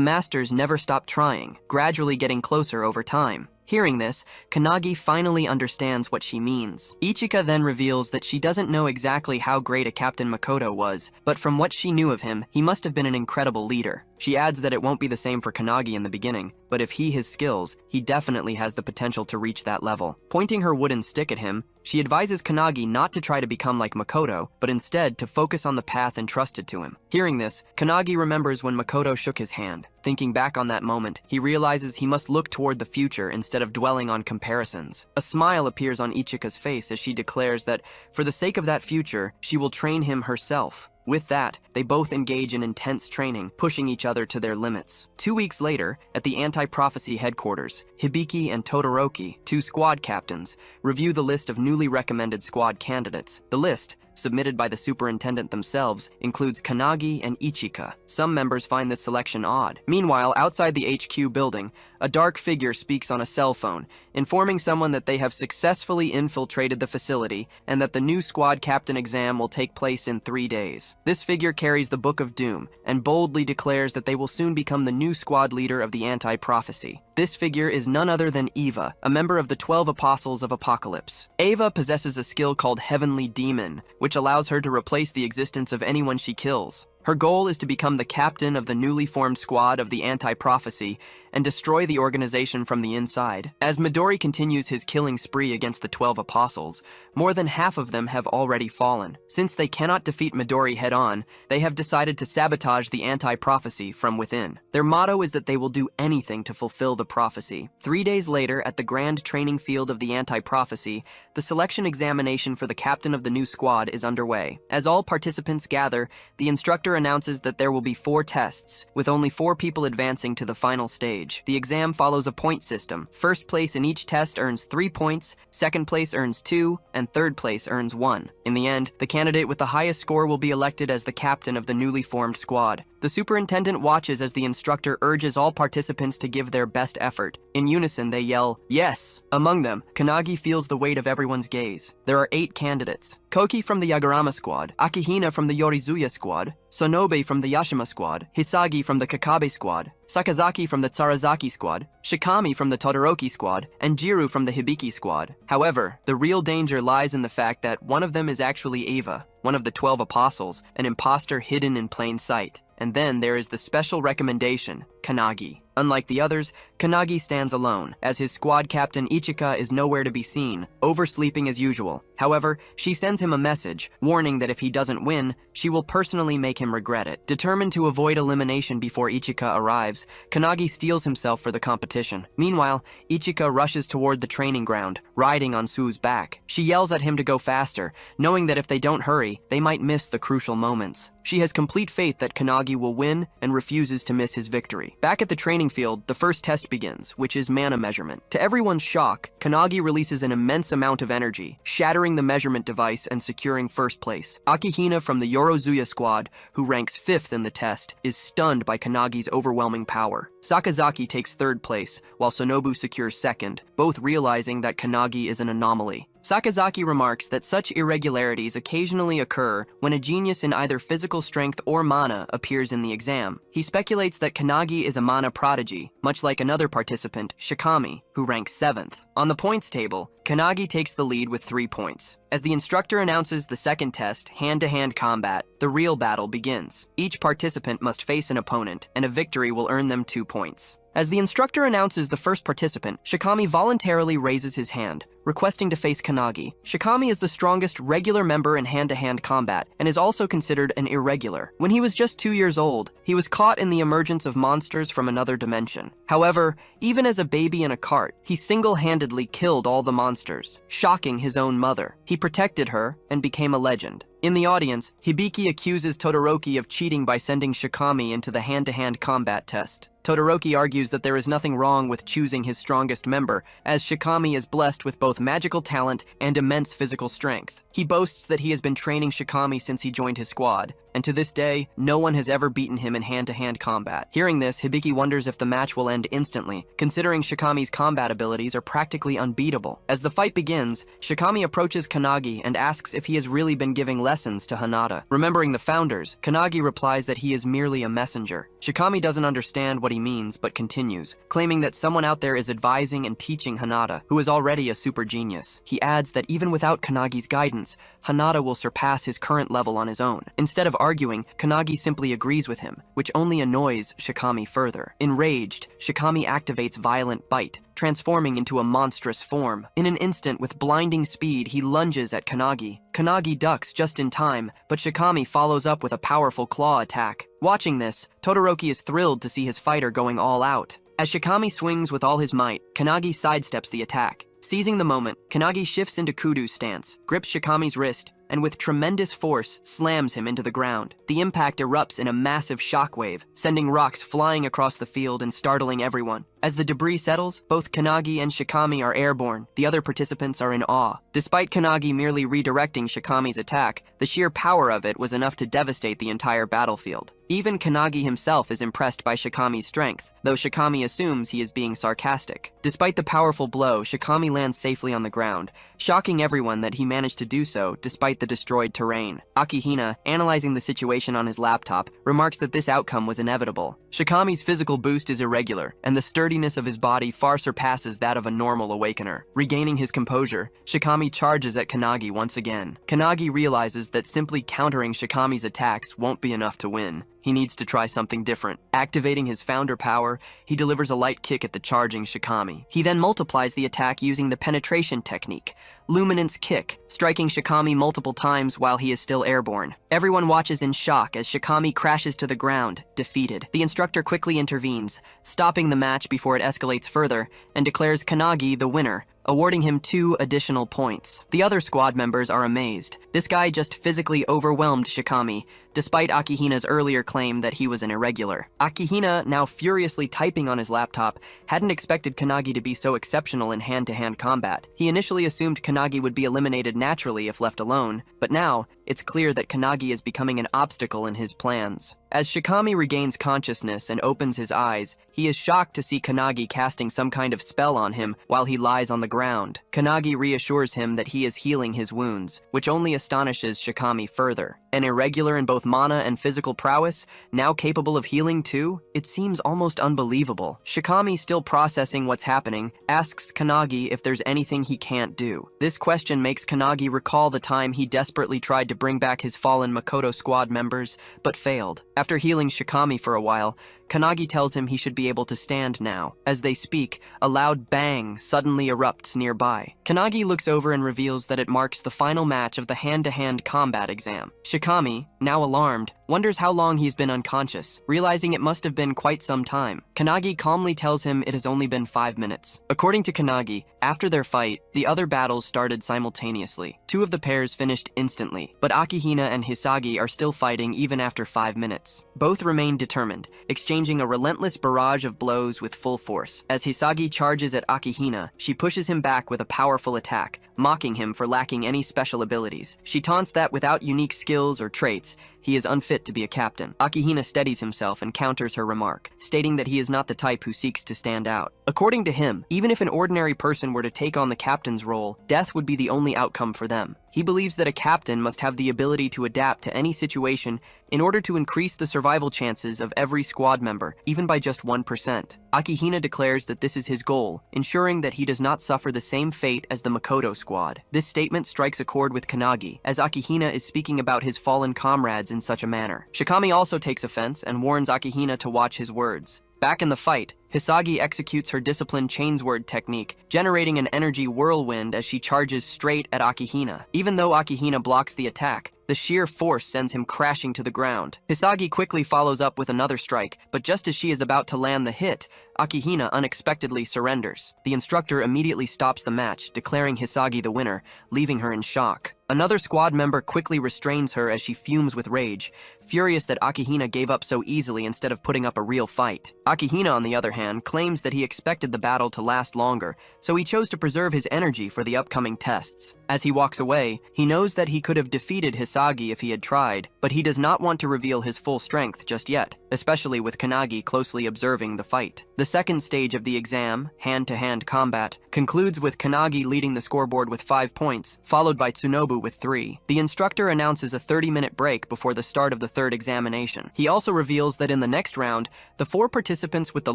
masters never stopped trying, gradually getting closer over time. Hearing this, Kanagi finally understands what she means. Ichika then reveals that she doesn't know exactly how great a Captain Makoto was, but from what she knew of him, he must have been an incredible leader. She adds that it won't be the same for Kanagi in the beginning, but if he has skills, he definitely has the potential to reach that level. Pointing her wooden stick at him, she advises Kanagi not to try to become like Makoto, but instead to focus on the path entrusted to him. Hearing this, Kanagi remembers when Makoto shook his hand. Thinking back on that moment, he realizes he must look toward the future instead of dwelling on comparisons. A smile appears on Ichika's face as she declares that, for the sake of that future, she will train him herself. With that, they both engage in intense training, pushing each other to their limits. 2 weeks later, at the Anti-Prophecy headquarters, Hibiki and Todoroki, 2 squad captains, review the list of newly recommended squad candidates. The list, submitted by the superintendent themselves, includes Kanagi and Ichika. Some members find this selection odd. Meanwhile, outside the HQ building, a dark figure speaks on a cell phone, informing someone that they have successfully infiltrated the facility and that the new squad captain exam will take place in 3 days. This figure carries the Book of Doom and boldly declares that they will soon become the new squad leader of the Anti-Prophecy. This figure is none other than Eva, a member of the 12 Apostles of Apocalypse. Eva possesses a skill called Heavenly Demon, which allows her to replace the existence of anyone she kills. Her goal is to become the captain of the newly formed squad of the Anti-Prophecy and destroy the organization from the inside. As Midori continues his killing spree against the 12 apostles, more than half of them have already fallen. Since they cannot defeat Midori head-on, they have decided to sabotage the Anti-Prophecy from within. Their motto is that they will do anything to fulfill the prophecy. 3 days later, at the grand training field of the Anti-Prophecy, the selection examination for the captain of the new squad is underway. As all participants gather, the instructor instructor announces that there will be 4 tests, with only 4 people advancing to the final stage. The exam follows a point system. First place in each test earns 3 points, second place earns 2, and third place earns 1. In the end, the candidate with the highest score will be elected as the captain of the newly formed squad. The superintendent watches as the instructor urges all participants to give their best effort. In unison, they yell, "Yes!" Among them, Kanagi feels the weight of everyone's gaze. There are 8 candidates. Koki from the Yagarama squad, Akihina from the Yorizuya squad, Sonobe from the Yashima squad, Hisagi from the Kakabe squad, Sakazaki from the Tsarazaki squad, Shikami from the Todoroki squad, and Jiru from the Hibiki squad. However, the real danger lies in the fact that one of them is actually Eva, one of the 12 apostles, an imposter hidden in plain sight. And then there is the special recommendation, Kanagi. Unlike the others, Kanagi stands alone, as his squad captain Ichika is nowhere to be seen, oversleeping as usual. However, she sends him a message, warning that if he doesn't win, she will personally make him regret it. Determined to avoid elimination before Ichika arrives, Kanagi steels himself for the competition. Meanwhile, Ichika rushes toward the training ground, riding on Sue's back. She yells at him to go faster, knowing that if they don't hurry, they might miss the crucial moments. She has complete faith that Kanagi will win and refuses to miss his victory. Back at the training field, the first test begins, which is mana measurement. To everyone's shock, Kanagi releases an immense amount of energy, shattering the measurement device and securing first place. Akihina from the Yorozuya squad, who ranks 5th in the test, is stunned by Kanagi's overwhelming power. Sakazaki takes 3rd place, while Sonobu secures 2nd, both realizing that Kanagi is an anomaly. Sakazaki remarks that such irregularities occasionally occur when a genius in either physical strength or mana appears in the exam. He speculates that Kanagi is a mana prodigy, much like another participant, Shikami, who ranks 7th. On the points table, Kanagi takes the lead with 3 points. As the instructor announces the second test, hand-to-hand combat, the real battle begins. Each participant must face an opponent, and a victory will earn them 2 points. As the instructor announces the first participant, Shikami voluntarily raises his hand, requesting to face Kanagi. Shikami is the strongest regular member in hand-to-hand combat, and is also considered an irregular. When he was just 2 years old, he was caught in the emergence of monsters from another dimension. However, even as a baby in a cart, he single-handedly killed all the monsters, shocking his own mother. He protected her and became a legend. In the audience, Hibiki accuses Todoroki of cheating by sending Shikami into the hand-to-hand combat test. Todoroki argues that there is nothing wrong with choosing his strongest member, as Shikami is blessed with both magical talent and immense physical strength. He boasts that he has been training Shikami since he joined his squad, and to this day, no one has ever beaten him in hand-to-hand combat. Hearing this, Hibiki wonders if the match will end instantly, considering Shikami's combat abilities are practically unbeatable. As the fight begins, Shikami approaches Kanagi and asks if he has really been giving lessons to Hanada. Remembering the founders, Kanagi replies that he is merely a messenger. Shikami doesn't understand what he means, but continues, claiming that someone out there is advising and teaching Hanada, who is already a super genius. He adds that even without Kanagi's guidance, Hanada will surpass his current level on his own. Instead of arguing, Kanagi simply agrees with him, which only annoys Shikami further. Enraged, Shikami activates Violent Bite, transforming into a monstrous form. In an instant, with blinding speed, he lunges at Kanagi. Kanagi ducks just in time, but Shikami follows up with a powerful claw attack. Watching this, Todoroki is thrilled to see his fighter going all out. As Shikami swings with all his might, Kanagi sidesteps the attack. Seizing the moment, Kanagi shifts into Kudu's stance, grips Shikami's wrist, and with tremendous force, slams him into the ground. The impact erupts in a massive shockwave, sending rocks flying across the field and startling everyone. As the debris settles, both Kanagi and Shikami are airborne. The other participants are in awe. Despite Kanagi merely redirecting Shikami's attack, the sheer power of it was enough to devastate the entire battlefield. Even Kanagi himself is impressed by Shikami's strength, though Shikami assumes he is being sarcastic. Despite the powerful blow, Shikami lands safely on the ground, shocking everyone that he managed to do so despite the destroyed terrain. Akihina, analyzing the situation on his laptop, remarks that this outcome was inevitable. Shikami's physical boost is irregular, and the sturdiness of his body far surpasses that of a normal awakener. Regaining his composure, Shikami charges at Kanagi once again. Kanagi realizes that simply countering Shikami's attacks won't be enough to win. He needs to try something different. Activating his founder power, he delivers a light kick at the charging Shikami. He then multiplies the attack using the penetration technique, Luminance Kick, striking Shikami multiple times while he is still airborne. Everyone watches in shock as Shikami crashes to the ground, defeated. The instructor quickly intervenes, stopping the match before it escalates further, and declares Kanagi the winner, awarding him 2 additional points. The other squad members are amazed. This guy just physically overwhelmed Shikami, despite Akihina's earlier claim that he was an irregular. Akihina, now furiously typing on his laptop, hadn't expected Kanagi to be so exceptional in hand-to-hand combat. He initially assumed Kanagi would be eliminated naturally if left alone, but now, it's clear that Kanagi is becoming an obstacle in his plans. As Shikami regains consciousness and opens his eyes, he is shocked to see Kanagi casting some kind of spell on him while he lies on the ground. Kanagi reassures him that he is healing his wounds, which only astonishes Shikami further. An irregular in both mana and physical prowess, now capable of healing too? It seems almost unbelievable. Shikami, still processing what's happening, asks Kanagi if there's anything he can't do. This question makes Kanagi recall the time he desperately tried to bring back his fallen Makoto squad members, but failed. After healing Shikami for a while, Kanagi tells him he should be able to stand now. As they speak, a loud bang suddenly erupts nearby. Kanagi looks over and reveals that it marks the final match of the hand-to-hand combat exam. Shikami, now alarmed, wonders how long he's been unconscious, realizing it must have been quite some time. Kanagi calmly tells him it has only been 5 minutes. According to Kanagi, after their fight, the other battles started simultaneously. 2 of the pairs finished instantly, but Akihina and Hisagi are still fighting even after 5 minutes. Both remain determined, exchanging a relentless barrage of blows with full force. As Hisagi charges at Akihina, she pushes him back with a powerful attack, mocking him for lacking any special abilities. She taunts that without unique skills or traits, he is unfit to be a captain. Akihina steadies himself and counters her remark, stating that he is not the type who seeks to stand out. According to him, even if an ordinary person were to take on the captain's role, death would be the only outcome for them. He believes that a captain must have the ability to adapt to any situation in order to increase the survival chances of every squad member, even by just 1%. Akihina declares that this is his goal, ensuring that he does not suffer the same fate as the Makoto squad. This statement strikes a chord with Kanagi, as Akihina is speaking about his fallen comrades in such a manner. Shikami also takes offense and warns Akihina to watch his words. Back in the fight, Hisagi executes her disciplined chainsword technique, generating an energy whirlwind as she charges straight at Akihina. Even though Akihina blocks the attack, the sheer force sends him crashing to the ground. Hisagi quickly follows up with another strike, but just as she is about to land the hit, Akihina unexpectedly surrenders. The instructor immediately stops the match, declaring Hisagi the winner, leaving her in shock. Another squad member quickly restrains her as she fumes with rage, furious that Akihina gave up so easily instead of putting up a real fight. Akihina, on the other hand, claims that he expected the battle to last longer, so he chose to preserve his energy for the upcoming tests. As he walks away, he knows that he could have defeated Hisagi if he had tried, but he does not want to reveal his full strength just yet, especially with Kanagi closely observing the fight. The second stage of the exam, hand-to-hand combat, concludes with Kanagi leading the scoreboard with 5 points, followed by Tsunobu with 3. The instructor announces a 30-minute break before the start of the third examination. He also reveals that in the next round, the 4 participants with the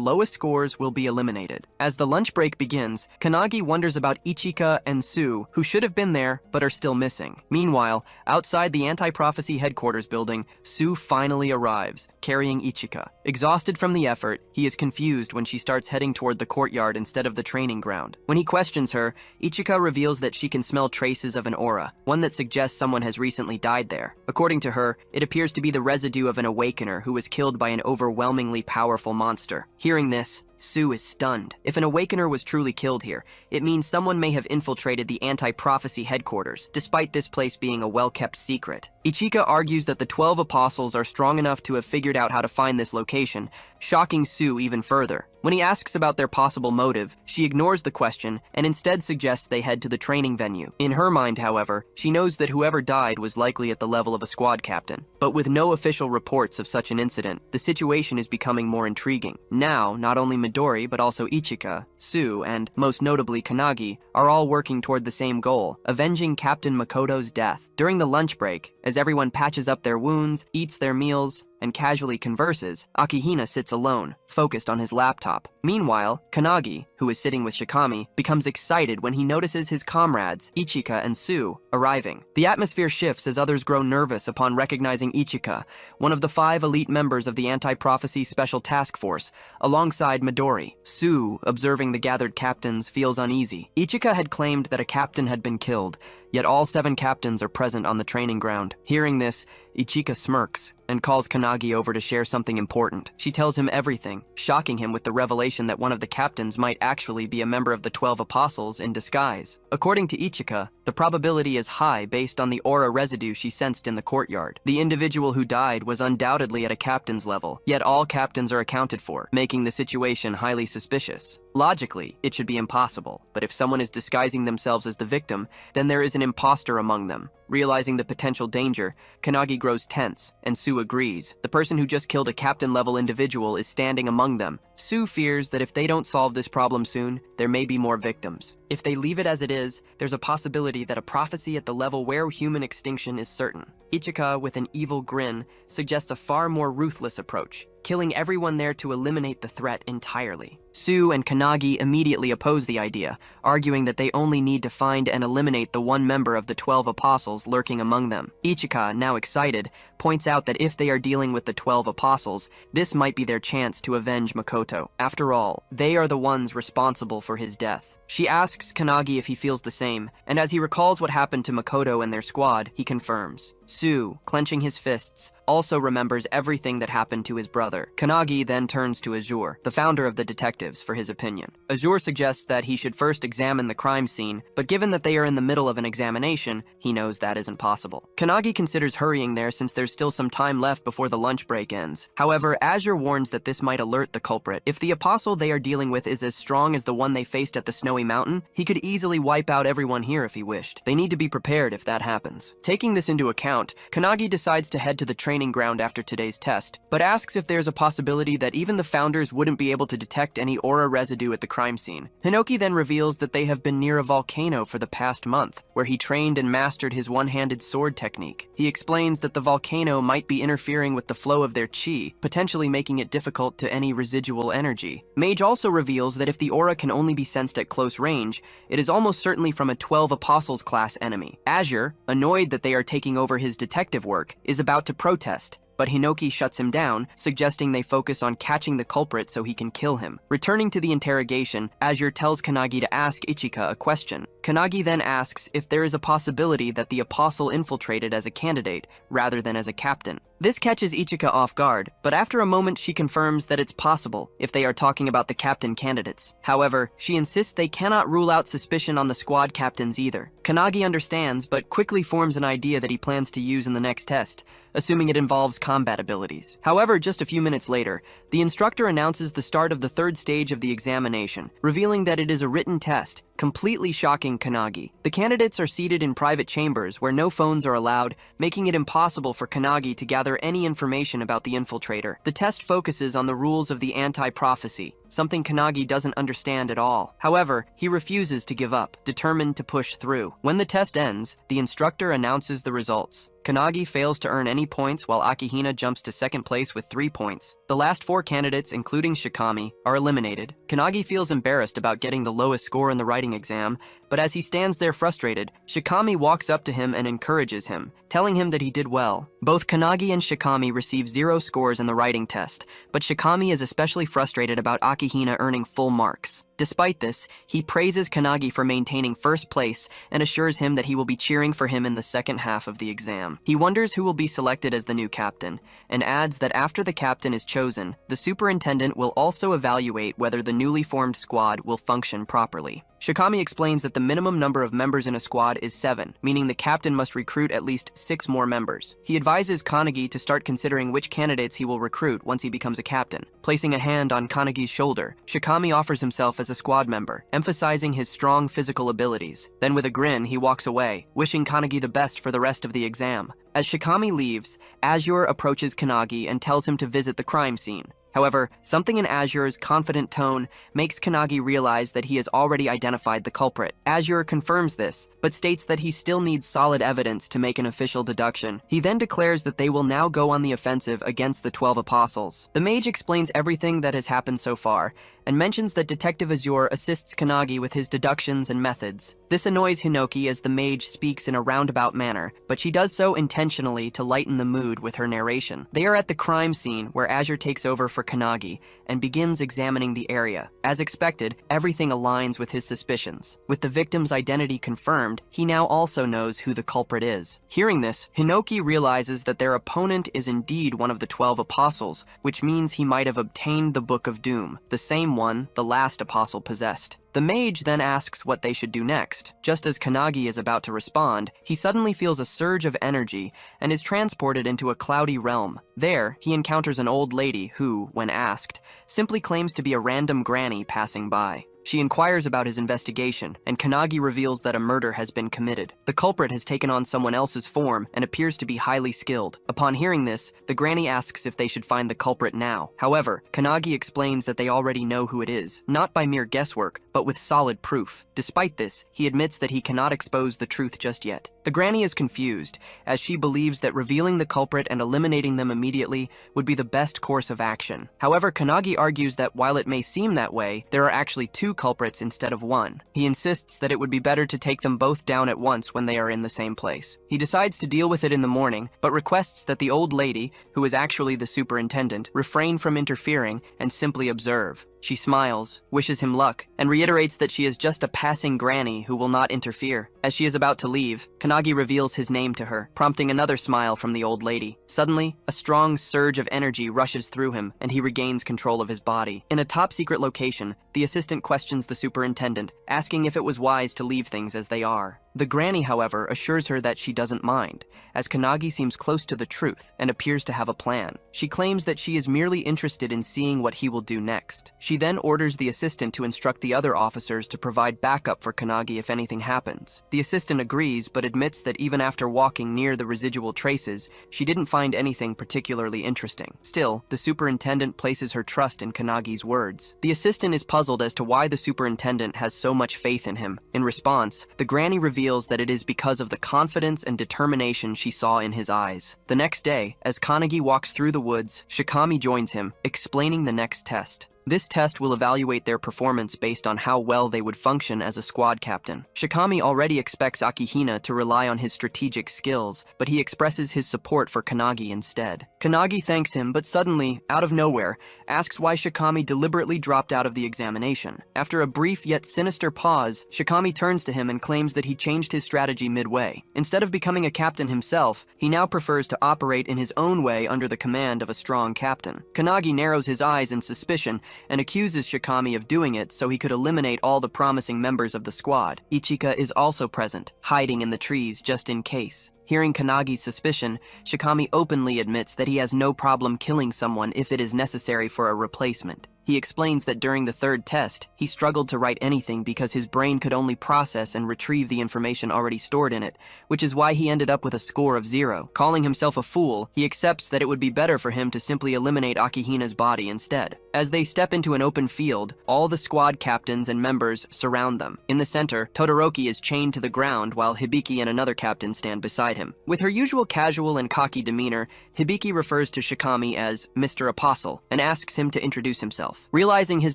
lowest scores will be eliminated. As the lunch break begins, Kanagi wonders about Ichika and Su, who should have been there but are still missing. Meanwhile, outside the Anti-Prophecy headquarters building, Su finally arrives, carrying Ichika. Exhausted from the effort, he is confused when she starts heading toward the courtyard instead of the training ground. When he questions her, Ichika reveals that she can smell traces of an aura, one that suggests someone has recently died there. According to her, it appears to be the residue of an awakener who was killed by an overwhelmingly powerful monster. Hearing this, Su is stunned. If an awakener was truly killed here, it means someone may have infiltrated the Anti-Prophecy headquarters, despite this place being a well-kept secret. Ichika argues that the 12 apostles are strong enough to have figured out how to find this location, shocking Su even further. When he asks about their possible motive, she ignores the question and instead suggests they head to the training venue. In her mind, however, she knows that whoever died was likely at the level of a squad captain. But with no official reports of such an incident, the situation is becoming more intriguing. Now, not only Midori, but also Ichika, Su, and, most notably, Kanagi, are all working toward the same goal, avenging Captain Makoto's death. During the lunch break, as everyone patches up their wounds, eats their meals, and casually converses, Akihina sits alone, focused on his laptop. Meanwhile, Kanagi, who is sitting with Shikami, becomes excited when he notices his comrades, Ichika and Su, arriving. The atmosphere shifts as others grow nervous upon recognizing Ichika, one of the 5 elite members of the Anti-Prophecy Special Task Force, alongside Midori. Su, observing the gathered captains, feels uneasy. Ichika had claimed that a captain had been killed, yet all 7 captains are present on the training ground. Hearing this, Ichika smirks and calls Kanagi over to share something important. She tells him everything, shocking him with the revelation that one of the captains might actually be a member of the 12 Apostles in disguise. According to Ichika, the probability is high based on the aura residue she sensed in the courtyard. The individual who died was undoubtedly at a captain's level, yet all captains are accounted for, making the situation highly suspicious. Logically, it should be impossible, but if someone is disguising themselves as the victim, then there is an imposter among them. Realizing the potential danger, Kanagi grows tense, and Sue agrees. The person who just killed a captain-level individual is standing among them. Sue fears that if they don't solve this problem soon, there may be more victims. If they leave it as it is, there's a possibility that a prophecy at the level where human extinction is certain. Ichika, with an evil grin, suggests a far more ruthless approach, killing everyone there to eliminate the threat entirely. Sue and Kanagi immediately oppose the idea, arguing that they only need to find and eliminate the one member of the 12 Apostles lurking among them. Ichika, now excited, points out that if they are dealing with the 12 Apostles, this might be their chance to avenge Makoto. After all, they are the ones responsible for his death. She asks Kanagi if he feels the same, and as he recalls what happened to Makoto and their squad, he confirms. Sue, clenching his fists, also remembers everything that happened to his brother. Kanagi then turns to Azure, the founder of the detectives, for his opinion. Azure suggests that he should first examine the crime scene, but given that they are in the middle of an examination, he knows that isn't possible. Kanagi considers hurrying there since there's still some time left before the lunch break ends. However, Azure warns that this might alert the culprit. If the apostle they are dealing with is as strong as the one they faced at the Snowy Mountain, he could easily wipe out everyone here if he wished. They need to be prepared if that happens. Taking this into account, Kanagi decides to head to the training ground after today's test, but asks if there's a possibility that even the founders wouldn't be able to detect any aura residue at the crime scene. Hinoki then reveals that they have been near a volcano for the past month, where he trained and mastered his one-handed sword technique. He explains that the volcano might be interfering with the flow of their chi, potentially making it difficult to any residual energy. Mage also reveals that if the aura can only be sensed at close range, it is almost certainly from a 12 Apostles class enemy. Azure, annoyed that they are taking over his detective work, is about to protest, but Hinoki shuts him down, suggesting they focus on catching the culprit so he can kill him. Returning to the interrogation, Azure tells Kanagi to ask Ichika a question. Kanagi then asks if there is a possibility that the apostle infiltrated as a candidate, rather than as a captain. This catches Ichika off guard, but after a moment she confirms that it's possible if they are talking about the captain candidates. However, she insists they cannot rule out suspicion on the squad captains either. Kanagi understands, but quickly forms an idea that he plans to use in the next test, assuming it involves combat abilities. However, just a few minutes later, the instructor announces the start of the third stage of the examination, revealing that it is a written test, completely shocking Kanagi. The candidates are seated in private chambers where no phones are allowed, making it impossible for Kanagi to gather any information about the infiltrator. The test focuses on the rules of the anti-prophecy, something Kanagi doesn't understand at all. However, he refuses to give up, determined to push through. When the test ends, the instructor announces the results. Kanagi fails to earn any points while Akihina jumps to second place with 3 points. The last 4 candidates, including Shikami, are eliminated. Kanagi feels embarrassed about getting the lowest score in the writing exam, but as he stands there frustrated, Shikami walks up to him and encourages him, telling him that he did well. Both Kanagi and Shikami receive 0 scores in the writing test, but Shikami is especially frustrated about Akihina earning full marks. Despite this, he praises Kanagi for maintaining first place and assures him that he will be cheering for him in the second half of the exam. He wonders who will be selected as the new captain, and adds that after the captain is chosen, the superintendent will also evaluate whether the newly formed squad will function properly. Shikami explains that the minimum number of members in a squad is 7, meaning the captain must recruit at least 6 more members. He advises Kanagi to start considering which candidates he will recruit once he becomes a captain. Placing a hand on Kanagi's shoulder, Shikami offers himself as a squad member, emphasizing his strong physical abilities. Then with a grin, he walks away, wishing Kanagi the best for the rest of the exam. As Shikami leaves, Azure approaches Kanagi and tells him to visit the crime scene. However, something in Azure's confident tone makes Kanagi realize that he has already identified the culprit. Azure confirms this, but states that he still needs solid evidence to make an official deduction. He then declares that they will now go on the offensive against the 12 Apostles. The mage explains everything that has happened so far, and mentions that Detective Azure assists Kanagi with his deductions and methods. This annoys Hinoki as the mage speaks in a roundabout manner, but she does so intentionally to lighten the mood with her narration. They are at the crime scene, where Azure takes over for for Kanagi and begins examining the area. As expected, everything aligns with his suspicions. With the victim's identity confirmed, he now also knows who the culprit is. Hearing this, Hinoki realizes that their opponent is indeed one of the 12 apostles, which means he might have obtained the Book of Doom, the same one the last apostle possessed. The mage then asks what they should do next. Just as Kanagi is about to respond, he suddenly feels a surge of energy and is transported into a cloudy realm. There, he encounters an old lady who, when asked, simply claims to be a random granny passing by. She inquires about his investigation, and Kanagi reveals that a murder has been committed. The culprit has taken on someone else's form and appears to be highly skilled. Upon hearing this, the granny asks if they should find the culprit now. However, Kanagi explains that they already know who it is, not by mere guesswork, but with solid proof. Despite this, he admits that he cannot expose the truth just yet. The granny is confused, as she believes that revealing the culprit and eliminating them immediately would be the best course of action. However, Kanagi argues that while it may seem that way, there are actually two culprits instead of one. He insists that it would be better to take them both down at once when they are in the same place. He decides to deal with it in the morning, but requests that the old lady, who is actually the superintendent, refrain from interfering and simply observe. She smiles, wishes him luck, and reiterates that she is just a passing granny who will not interfere. As she is about to leave, Kanagi reveals his name to her, prompting another smile from the old lady. Suddenly, a strong surge of energy rushes through him, and he regains control of his body. In a top-secret location, the assistant questions the superintendent, asking if it was wise to leave things as they are. The granny, however, assures her that she doesn't mind, as Kanagi seems close to the truth and appears to have a plan. She claims that she is merely interested in seeing what he will do next. She then orders the assistant to instruct the other officers to provide backup for Kanagi if anything happens. The assistant agrees, but admits that even after walking near the residual traces, she didn't find anything particularly interesting. Still, the superintendent places her trust in Kanagi's words. The assistant is puzzled as to why the superintendent has so much faith in him. In response, the granny reveals that it is because of the confidence and determination she saw in his eyes. The next day, as Kanagi walks through the woods, Shikami joins him, explaining the next test. This test will evaluate their performance based on how well they would function as a squad captain. Shikami already expects Akihina to rely on his strategic skills, but he expresses his support for Kanagi instead. Kanagi thanks him, but suddenly, out of nowhere, asks why Shikami deliberately dropped out of the examination. After a brief yet sinister pause, Shikami turns to him and claims that he changed his strategy midway. Instead of becoming a captain himself, he now prefers to operate in his own way under the command of a strong captain. Kanagi narrows his eyes in suspicion and accuses Shikami of doing it so he could eliminate all the promising members of the squad. Ichika is also present, hiding in the trees just in case. Hearing Kanagi's suspicion, Shikami openly admits that he has no problem killing someone if it is necessary for a replacement. He explains that during the third test, he struggled to write anything because his brain could only process and retrieve the information already stored in it, which is why he ended up with a score of 0. Calling himself a fool, he accepts that it would be better for him to simply eliminate Akihina's body instead. As they step into an open field, all the squad captains and members surround them. In the center, Todoroki is chained to the ground while Hibiki and another captain stand beside him. With her usual casual and cocky demeanor, Hibiki refers to Shikami as Mr. Apostle and asks him to introduce himself. Realizing his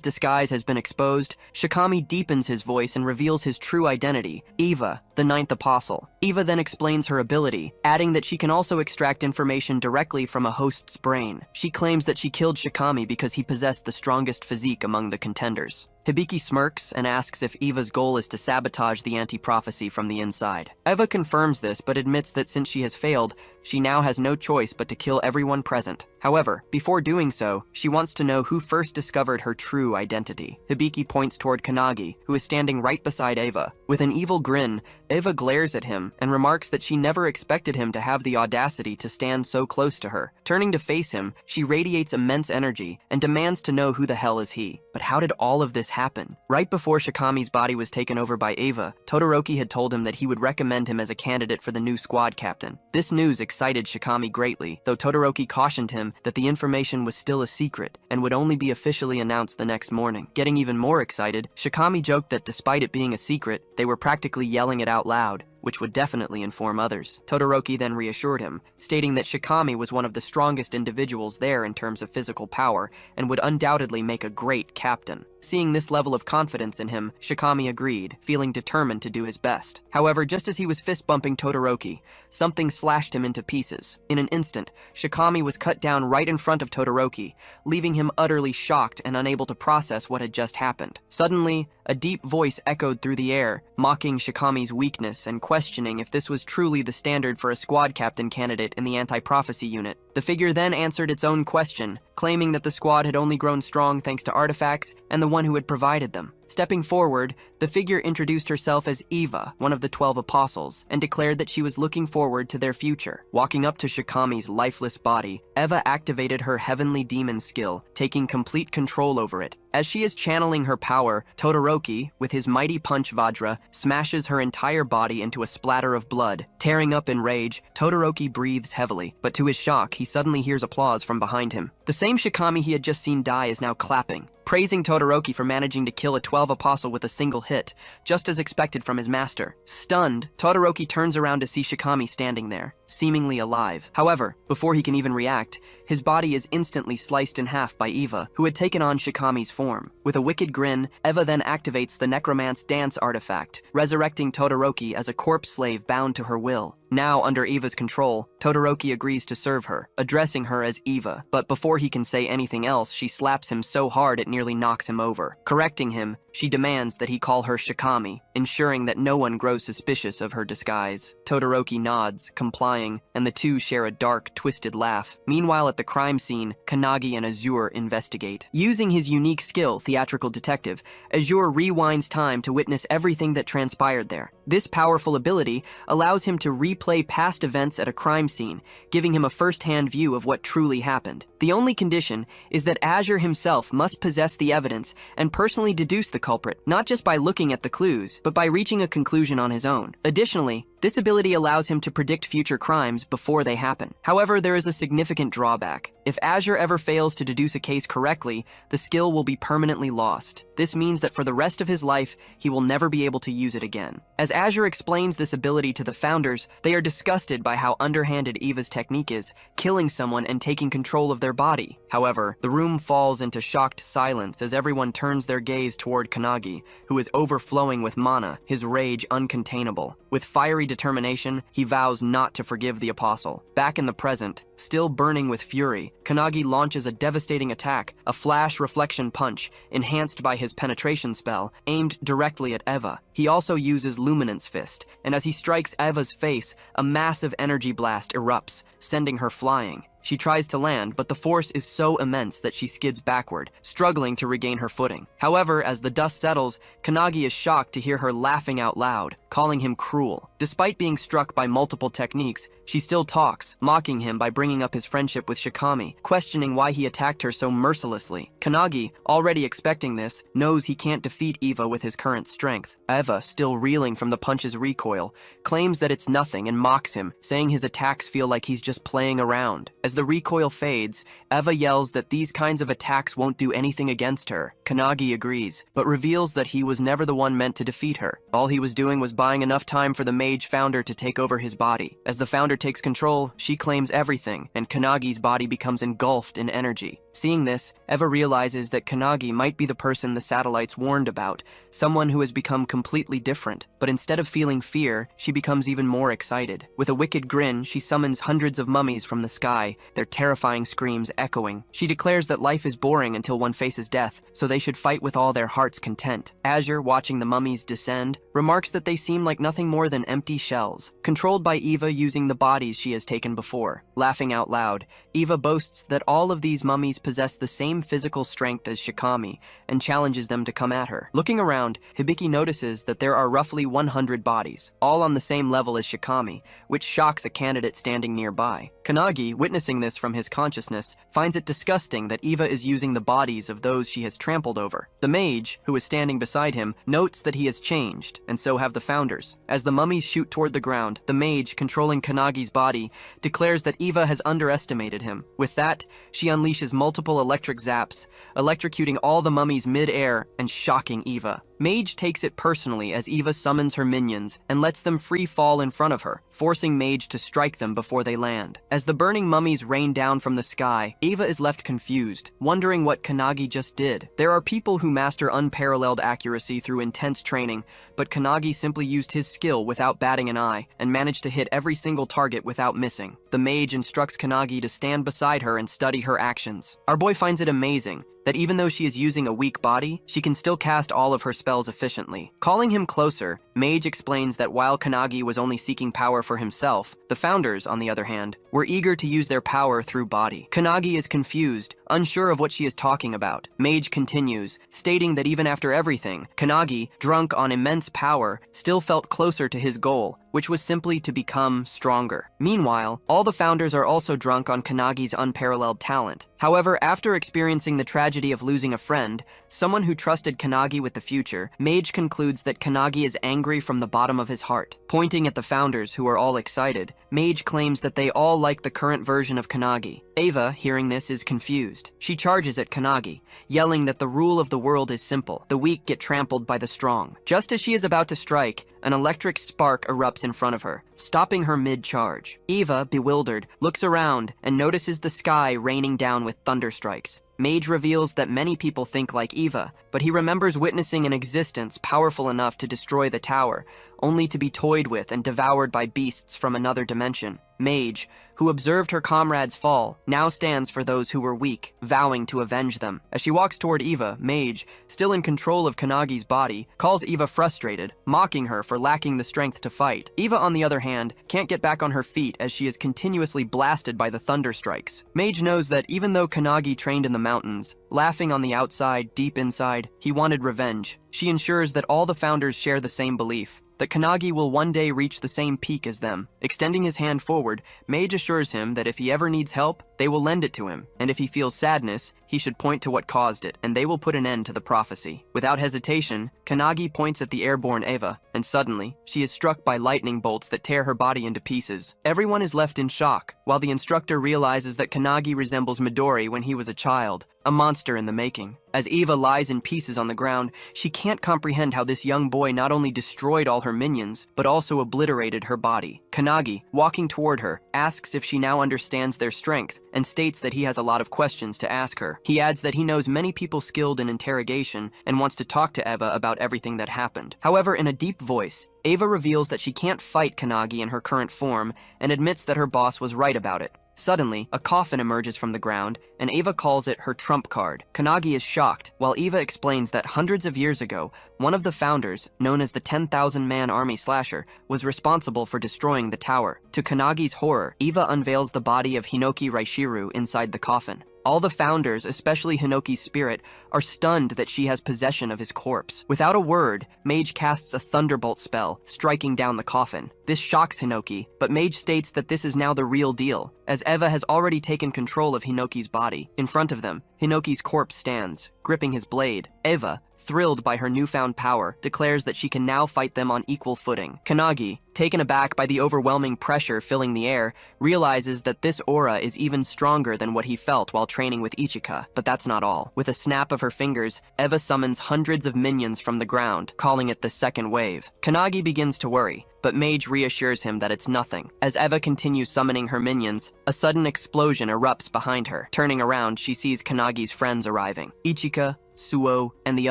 disguise has been exposed, Shikami deepens his voice and reveals his true identity, Eva, the 9th Apostle. Eva then explains her ability, adding that she can also extract information directly from a host's brain. She claims that she killed Shikami because he possessed the strongest physique among the contenders. Hibiki smirks and asks if Eva's goal is to sabotage the anti-prophecy from the inside. Eva confirms this but admits that since she has failed, she now has no choice but to kill everyone present. However, before doing so, she wants to know who first discovered her true identity. Hibiki points toward Kanagi, who is standing right beside Eva. With an evil grin, Eva glares at him and remarks that she never expected him to have the audacity to stand so close to her. Turning to face him, she radiates immense energy and demands to know who the hell is he. But how did all of this happen? Right before Shikami's body was taken over by Eva, Todoroki had told him that he would recommend him as a candidate for the new squad captain. This news excited Shikami greatly, though Todoroki cautioned him that the information was still a secret and would only be officially announced the next morning. Getting even more excited, Shikami joked that despite it being a secret, they were practically yelling it out loud, which would definitely inform others. Todoroki then reassured him, stating that Shikami was one of the strongest individuals there in terms of physical power and would undoubtedly make a great captain. Seeing this level of confidence in him, Shikami agreed, feeling determined to do his best. However, just as he was fist-bumping Todoroki, something slashed him into pieces. In an instant, Shikami was cut down right in front of Todoroki, leaving him utterly shocked and unable to process what had just happened. Suddenly, a deep voice echoed through the air, mocking Shikami's weakness and questioning if this was truly the standard for a squad captain candidate in the anti-prophecy unit. The figure then answered its own question, claiming that the squad had only grown strong thanks to artifacts and the one who had provided them. Stepping forward, the figure introduced herself as Eva, one of the 12 apostles, and declared that she was looking forward to their future. Walking up to Shikami's lifeless body, Eva activated her heavenly demon skill, taking complete control over it. As she is channeling her power, Todoroki, with his mighty punch Vajra, smashes her entire body into a splatter of blood. Tearing up in rage, Todoroki breathes heavily, but to his shock, he suddenly hears applause from behind him. The same Shikami he had just seen die is now clapping, praising Todoroki for managing to kill a 12 apostle with a single hit, just as expected from his master. Stunned, Todoroki turns around to see Shikami standing there, seemingly alive. However, before he can even react, his body is instantly sliced in half by Eva, who had taken on Shikami's form. With a wicked grin, Eva then activates the Necromance Dance artifact, resurrecting Todoroki as a corpse slave bound to her will. Now under Eva's control, Todoroki agrees to serve her, addressing her as Eva, but before he can say anything else, she slaps him so hard it nearly knocks him over. Correcting him, she demands that he call her Shikami, ensuring that no one grows suspicious of her disguise. Todoroki nods, complying, and the two share a dark, twisted laugh. Meanwhile, at the crime scene, Kanagi and Azure investigate. Using his unique skill, Theatrical Detective, Azure rewinds time to witness everything that transpired there. This powerful ability allows him to replay past events at a crime scene, giving him a first-hand view of what truly happened. The only condition is that Azure himself must possess the evidence and personally deduce the culprit, not just by looking at the clues, but by reaching a conclusion on his own. Additionally, this ability allows him to predict future crimes before they happen. However, there is a significant drawback. If Azure ever fails to deduce a case correctly, the skill will be permanently lost. This means that for the rest of his life, he will never be able to use it again. As Azure explains this ability to the founders, they are disgusted by how underhanded Eva's technique is, killing someone and taking control of their body. However, the room falls into shocked silence as everyone turns their gaze toward Kanagi, who is overflowing with mana, his rage uncontainable. With fiery determination, he vows not to forgive the apostle. Back in the present, still burning with fury, Kanagi launches a devastating attack, a flash reflection punch, enhanced by his penetration spell, aimed directly at Eva. He also uses Luminance Fist, and as he strikes Eva's face, a massive energy blast erupts, sending her flying. She tries to land, but the force is so immense that she skids backward, struggling to regain her footing. However, as the dust settles, Kanagi is shocked to hear her laughing out loud, calling him cruel. Despite being struck by multiple techniques, she still talks, mocking him by bringing up his friendship with Shikami, questioning why he attacked her so mercilessly. Kanagi, already expecting this, knows he can't defeat Eva with his current strength. Eva, still reeling from the punch's recoil, claims that it's nothing and mocks him, saying his attacks feel like he's just playing around. As the recoil fades, Eva yells that these kinds of attacks won't do anything against her. Kanagi agrees, but reveals that he was never the one meant to defeat her. All he was doing was buying enough time for the mage founder to take over his body. As the founder takes control, she claims everything, and Kanagi's body becomes engulfed in energy. Seeing this, Eva realizes that Kanagi might be the person the satellites warned about, someone who has become completely different. But instead of feeling fear, she becomes even more excited. With a wicked grin, she summons hundreds of mummies from the sky, their terrifying screams echoing. She declares that life is boring until one faces death, so they should fight with all their heart's content. Azure, watching the mummies descend, remarks that they seem like nothing more than empty shells, controlled by Eva using the bodies she has taken before. Laughing out loud, Eva boasts that all of these mummies possess the same physical strength as Shikami, and challenges them to come at her. Looking around, Hibiki notices that there are roughly 100 bodies, all on the same level as Shikami, which shocks a candidate standing nearby. Kanagi, witnessing this from his consciousness, finds it disgusting that Eva is using the bodies of those she has trampled over. The mage, who is standing beside him, notes that he has changed, and so have the founders. As the mummies shoot toward the ground, the mage, controlling Kanagi's body, declares that Eva has underestimated him. With that, she unleashes multiple electric zaps, electrocuting all the mummies mid-air and shocking Eva. Mage takes it personally as Eva summons her minions and lets them free fall in front of her, forcing Mage to strike them before they land. As the burning mummies rain down from the sky, Eva is left confused, wondering what Kanagi just did. There are people who master unparalleled accuracy through intense training, but Kanagi simply used his skill without batting an eye and managed to hit every single target without missing. The mage instructs Kanagi to stand beside her and study her actions. Our boy finds it amazing that even though she is using a weak body, she can still cast all of her spells efficiently. Calling him closer, Mage explains that while Kanagi was only seeking power for himself, the founders, on the other hand, were eager to use their power through body. Kanagi is confused, unsure of what she is talking about. Mage continues, stating that even after everything, Kanagi, drunk on immense power, still felt closer to his goal, which was simply to become stronger. Meanwhile, all the founders are also drunk on Kanagi's unparalleled talent. However, after experiencing the tragedy of losing a friend, someone who trusted Kanagi with the future, Mage concludes that Kanagi is angry from the bottom of his heart. Pointing at the founders, who are all excited, Mage claims that they all like the current version of Kanagi. Eva, hearing this, is confused. She charges at Kanagi, yelling that the rule of the world is simple. The weak get trampled by the strong. Just as she is about to strike, an electric spark erupts in front of her, stopping her mid-charge. Eva, bewildered, looks around and notices the sky raining down with thunder strikes. Mage reveals that many people think like Eva, but he remembers witnessing an existence powerful enough to destroy the tower, only to be toyed with and devoured by beasts from another dimension. Mage, who observed her comrades fall, now stands for those who were weak, vowing to avenge them. As she walks toward Eva, Mage, still in control of Kanagi's body, calls Eva frustrated, mocking her for lacking the strength to fight. Eva, on the other hand, can't get back on her feet as she is continuously blasted by the thunder strikes. Mage knows that even though Kanagi trained in the mountains, laughing on the outside, deep inside, he wanted revenge. She ensures that all the founders share the same belief, that Kanagi will one day reach the same peak as them. Extending his hand forward, Mage assures him that if he ever needs help, they will lend it to him, and if he feels sadness, he should point to what caused it, and they will put an end to the prophecy. Without hesitation, Kanagi points at the airborne Eva, and suddenly, she is struck by lightning bolts that tear her body into pieces. Everyone is left in shock, while the instructor realizes that Kanagi resembles Midori when he was a child, a monster in the making. As Eva lies in pieces on the ground, she can't comprehend how this young boy not only destroyed all her minions, but also obliterated her body. Kanagi, walking toward her, asks if she now understands their strength, and states that he has a lot of questions to ask her. He adds that he knows many people skilled in interrogation and wants to talk to Eva about everything that happened. However, in a deep voice, Eva reveals that she can't fight Kanagi in her current form and admits that her boss was right about it. Suddenly, a coffin emerges from the ground, and Eva calls it her trump card. Kanagi is shocked, while Eva explains that hundreds of years ago, one of the founders, known as the 10,000-man army slasher, was responsible for destroying the tower. To Kanagi's horror, Eva unveils the body of Hinoki Raishiru inside the coffin. All the founders, especially Hinoki's spirit, are stunned that she has possession of his corpse. Without a word, Mage casts a thunderbolt spell, striking down the coffin. This shocks Hinoki, but Mage states that this is now the real deal, as Eva has already taken control of Hinoki's body. In front of them, Hinoki's corpse stands, gripping his blade. Eva, thrilled by her newfound power, declares that she can now fight them on equal footing. Kanagi, taken aback by the overwhelming pressure filling the air, realizes that this aura is even stronger than what he felt while training with Ichika. But that's not all. With a snap of her fingers, Eva summons hundreds of minions from the ground, calling it the second wave. Kanagi begins to worry, but Mage reassures him that it's nothing. As Eva continues summoning her minions, a sudden explosion erupts behind her. Turning around, she sees Kanagi's friends arriving. Ichika, Suo, and the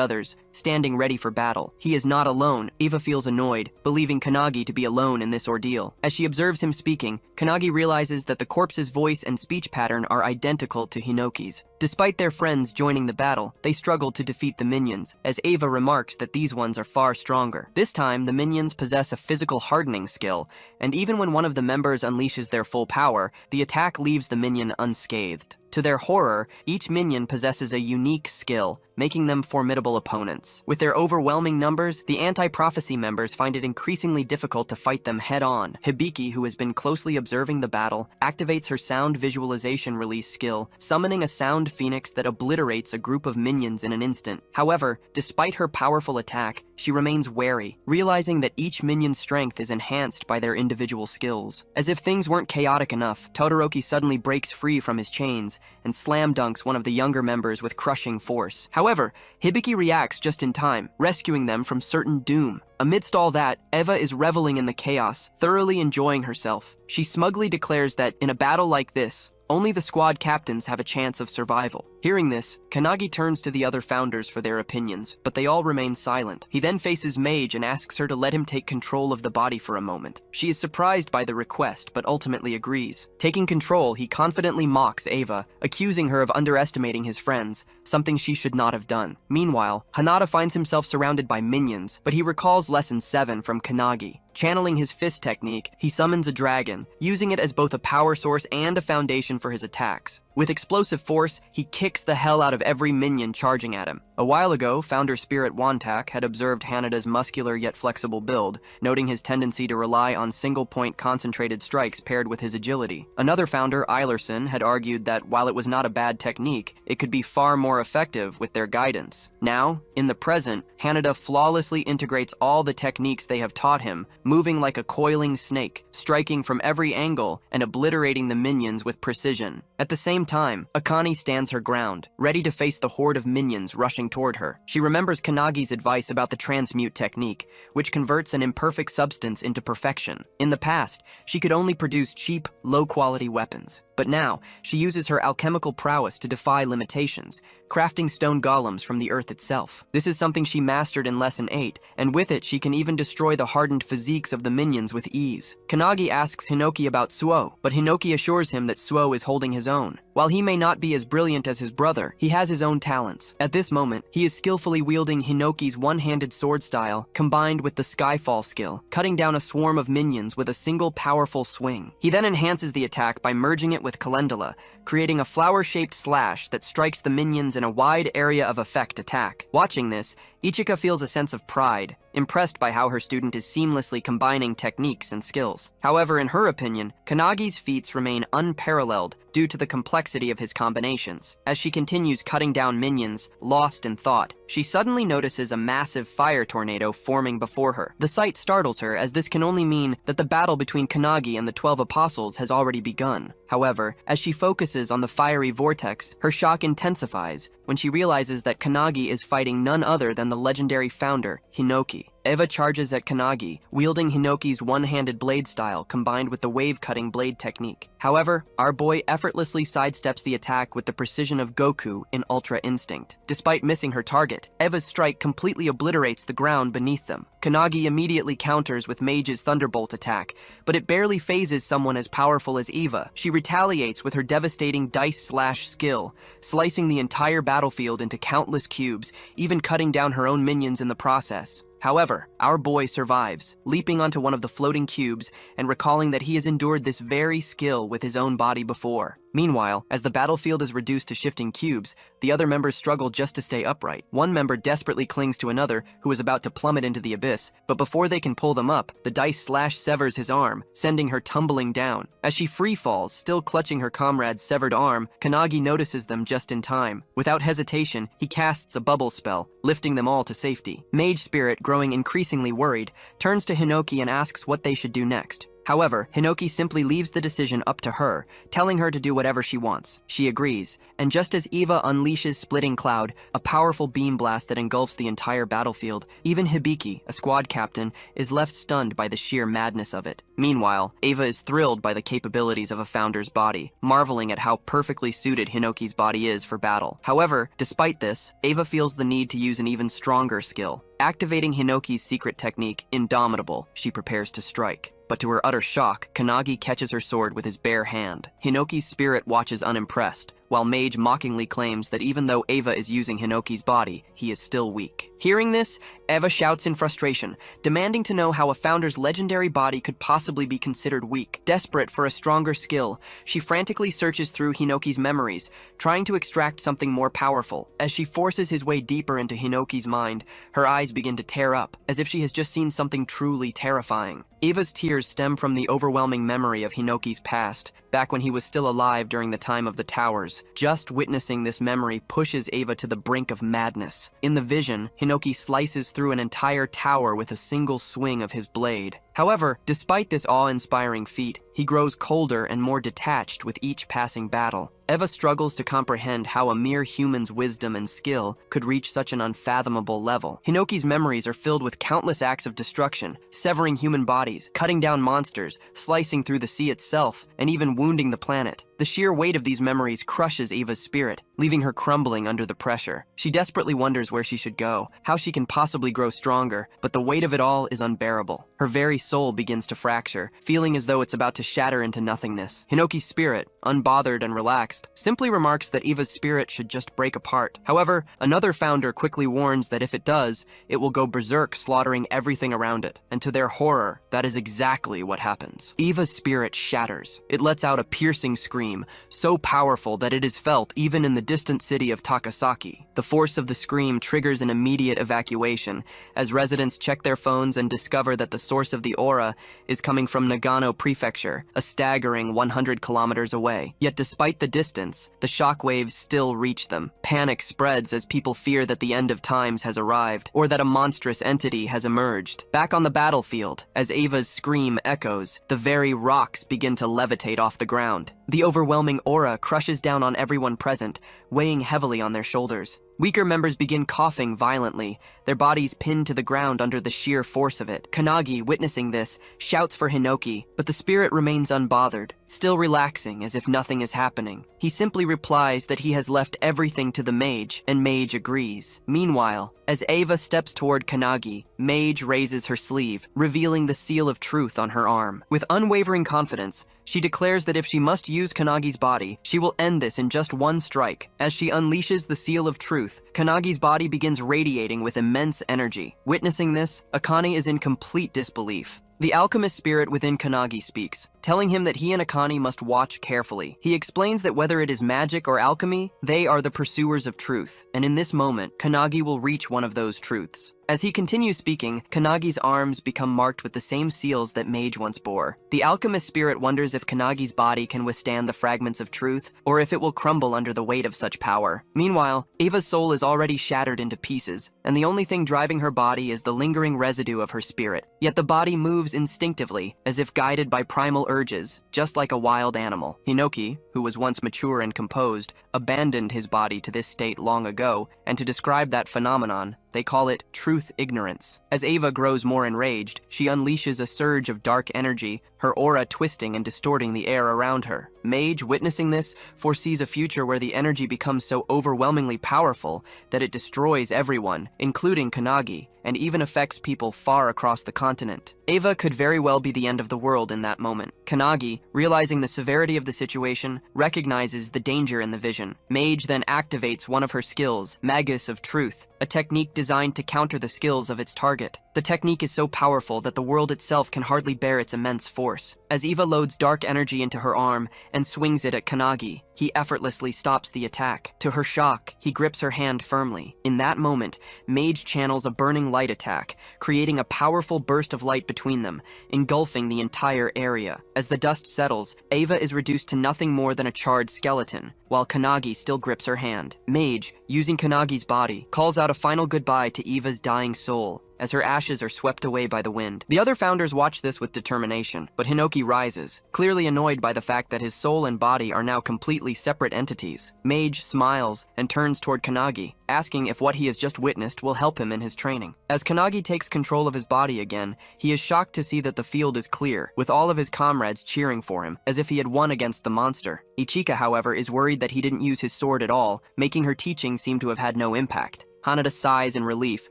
others, standing ready for battle. He is not alone. Eva feels annoyed, believing Kanagi to be alone in this ordeal. As she observes him speaking, Kanagi realizes that the corpse's voice and speech pattern are identical to Hinoki's. Despite their friends joining the battle, they struggle to defeat the minions, as Eva remarks that these ones are far stronger. This time, the minions possess a physical hardening skill, and even when one of the members unleashes their full power, the attack leaves the minion unscathed. To their horror, each minion possesses a unique skill, making them formidable opponents. With their overwhelming numbers, the anti-prophecy members find it increasingly difficult to fight them head-on. Hibiki, who has been closely observing the battle, activates her sound visualization release skill, summoning a sound phoenix that obliterates a group of minions in an instant. However, despite her powerful attack, she remains wary, realizing that each minion's strength is enhanced by their individual skills. As if things weren't chaotic enough, Todoroki suddenly breaks free from his chains and slam dunks one of the younger members with crushing force. However, Hibiki reacts just just in time, rescuing them from certain doom. Amidst all that, Eva is reveling in the chaos, thoroughly enjoying herself. She smugly declares that in a battle like this, only the squad captains have a chance of survival. Hearing this, Kanagi turns to the other founders for their opinions, but they all remain silent. He then faces Mage and asks her to let him take control of the body for a moment. She is surprised by the request, but ultimately agrees. Taking control, he confidently mocks Eva, accusing her of underestimating his friends, something she should not have done. Meanwhile, Hanada finds himself surrounded by minions, but he recalls Lesson 7 from Kanagi. Channeling his fist technique, he summons a dragon, using it as both a power source and a foundation for his attacks. With explosive force, he kicks the hell out of every minion charging at him. A while ago, founder Spirit Wantak had observed Hanada's muscular yet flexible build, noting his tendency to rely on single-point concentrated strikes paired with his agility. Another founder, Eilerson, had argued that while it was not a bad technique, it could be far more effective with their guidance. Now, in the present, Hanada flawlessly integrates all the techniques they have taught him, moving like a coiling snake, striking from every angle and obliterating the minions with precision. At the same time, Akane stands her ground, ready to face the horde of minions rushing toward her. She remembers Kanagi's advice about the transmute technique, which converts an imperfect substance into perfection. In the past, she could only produce cheap, low-quality weapons. But now, she uses her alchemical prowess to defy limitations, crafting stone golems from the earth itself. This is something she mastered in Lesson 8, and with it she can even destroy the hardened physiques of the minions with ease. Kanagi asks Hinoki about Suo, but Hinoki assures him that Suo is holding his own. While he may not be as brilliant as his brother, he has his own talents. At this moment, he is skillfully wielding Hinoki's one-handed sword style, combined with the Skyfall skill, cutting down a swarm of minions with a single powerful swing. He then enhances the attack by merging it with Calendula, creating a flower-shaped slash that strikes the minions in a wide area of effect attack. Watching this, Ichika feels a sense of pride, impressed by how her student is seamlessly combining techniques and skills. However, in her opinion, Kanagi's feats remain unparalleled due to the complexity of his combinations. As she continues cutting down minions, lost in thought, she suddenly notices a massive fire tornado forming before her. The sight startles her, as this can only mean that the battle between Kanagi and the 12 Apostles has already begun. However, as she focuses on the fiery vortex, her shock intensifies when she realizes that Kanagi is fighting none other than the legendary founder, Hinoki. Eva charges at Kanagi, wielding Hinoki's one-handed blade style combined with the wave-cutting blade technique. However, our boy effortlessly sidesteps the attack with the precision of Goku in Ultra Instinct. Despite missing her target, Eva's strike completely obliterates the ground beneath them. Kanagi immediately counters with Mage's Thunderbolt attack, but it barely phases someone as powerful as Eva. She retaliates with her devastating dice slash skill, slicing the entire battlefield into countless cubes, even cutting down her own minions in the process. However, our boy survives, leaping onto one of the floating cubes and recalling that he has endured this very skill with his own body before. Meanwhile, as the battlefield is reduced to shifting cubes, the other members struggle just to stay upright. One member desperately clings to another who is about to plummet into the abyss, but before they can pull them up, the dice slash severs his arm, sending her tumbling down. As she free falls, still clutching her comrade's severed arm, Kanagi notices them just in time. Without hesitation, he casts a bubble spell, lifting them all to safety. Mage Spirit, growing increasingly worried, turns to Hinoki and asks what they should do next. However, Hinoki simply leaves the decision up to her, telling her to do whatever she wants. She agrees, and just as Eva unleashes Splitting Cloud, a powerful beam blast that engulfs the entire battlefield, even Hibiki, a squad captain, is left stunned by the sheer madness of it. Meanwhile, Eva is thrilled by the capabilities of a founder's body, marveling at how perfectly suited Hinoki's body is for battle. However, despite this, Eva feels the need to use an even stronger skill. Activating Hinoki's secret technique, Indomitable, she prepares to strike. But to her utter shock, Kanagi catches her sword with his bare hand. Hinoki's spirit watches unimpressed, while Mage mockingly claims that even though Eva is using Hinoki's body, he is still weak. Hearing this, Eva shouts in frustration, demanding to know how a founder's legendary body could possibly be considered weak. Desperate for a stronger skill, she frantically searches through Hinoki's memories, trying to extract something more powerful. As she forces his way deeper into Hinoki's mind, her eyes begin to tear up, as if she has just seen something truly terrifying. Eva's tears stem from the overwhelming memory of Hinoki's past, back when he was still alive during the time of the towers. Just witnessing this memory pushes Eva to the brink of madness. In the vision, Hinoki slices through an entire tower with a single swing of his blade. However, despite this awe-inspiring feat, he grows colder and more detached with each passing battle. Eva struggles to comprehend how a mere human's wisdom and skill could reach such an unfathomable level. Hinoki's memories are filled with countless acts of destruction, severing human bodies, cutting down monsters, slicing through the sea itself, and even wounding the planet. The sheer weight of these memories crushes Eva's spirit, leaving her crumbling under the pressure. She desperately wonders where she should go, how she can possibly grow stronger, but the weight of it all is unbearable. Her very soul begins to fracture, feeling as though it's about to shatter into nothingness. Hinoki's spirit, unbothered and relaxed, simply remarks that Eva's spirit should just break apart. However, another founder quickly warns that if it does, it will go berserk, slaughtering everything around it. And to their horror, that is exactly what happens. Eva's spirit shatters. It lets out a piercing scream, so powerful that it is felt even in the distant city of Takasaki. The force of the scream triggers an immediate evacuation, as residents check their phones and discover that the source of the aura is coming from Nagano Prefecture, a staggering 100 kilometers away. Yet despite the distance, the shockwaves still reach them. Panic spreads as people fear that the end of times has arrived, or that a monstrous entity has emerged. Back on the battlefield, as Eva's scream echoes, the very rocks begin to levitate off the ground. The overwhelming aura crushes down on everyone present, weighing heavily on their shoulders. Weaker members begin coughing violently, their bodies pinned to the ground under the sheer force of it. Kanagi, witnessing this, shouts for Hinoki, but the spirit remains unbothered, still relaxing as if nothing is happening. He simply replies that he has left everything to the mage, and Mage agrees. Meanwhile, as Eva steps toward Kanagi, Mage raises her sleeve, revealing the seal of truth on her arm. With unwavering confidence, she declares that if she must use Kanagi's body, she will end this in just one strike. As she unleashes the seal of truth, Kanagi's body begins radiating with immense energy. Witnessing this, Akane is in complete disbelief. The alchemist spirit within Kanagi speaks, telling him that he and Akane must watch carefully. He explains that whether it is magic or alchemy, they are the pursuers of truth, and in this moment, Kanagi will reach one of those truths. As he continues speaking, Kanagi's arms become marked with the same seals that Mage once bore. The alchemist spirit wonders if Kanagi's body can withstand the fragments of truth, or if it will crumble under the weight of such power. Meanwhile, Eva's soul is already shattered into pieces, and the only thing driving her body is the lingering residue of her spirit. Yet the body moves instinctively, as if guided by primal urges, just like a wild animal. Hinoki, who was once mature and composed, abandoned his body to this state long ago, and to describe that phenomenon, they call it truth ignorance. As Eva grows more enraged, she unleashes a surge of dark energy, her aura twisting and distorting the air around her. Mage, witnessing this, foresees a future where the energy becomes so overwhelmingly powerful that it destroys everyone, including Kanagi, and even affects people far across the continent. Eva could very well be the end of the world in that moment. Kanagi, realizing the severity of the situation, recognizes the danger in the vision. Mage then activates one of her skills, Magus of Truth, a technique designed to counter the skills of its target. The technique is so powerful that the world itself can hardly bear its immense force. As Eva loads dark energy into her arm and swings it at Kanagi, he effortlessly stops the attack. To her shock, he grips her hand firmly. In that moment, Mage channels a burning light attack, creating a powerful burst of light between them, engulfing the entire area. As the dust settles, Eva is reduced to nothing more than a charred skeleton, while Kanagi still grips her hand. Mage, using Kanagi's body, calls out a final goodbye to Eva's dying soul, as her ashes are swept away by the wind. The other founders watch this with determination, but Hinoki rises, clearly annoyed by the fact that his soul and body are now completely separate entities. Mage smiles and turns toward Kanagi, asking if what he has just witnessed will help him in his training. As Kanagi takes control of his body again, he is shocked to see that the field is clear, with all of his comrades cheering for him, as if he had won against the monster. Ichika, however, is worried that he didn't use his sword at all, making her teaching seem to have had no impact. Hanada sighs in relief,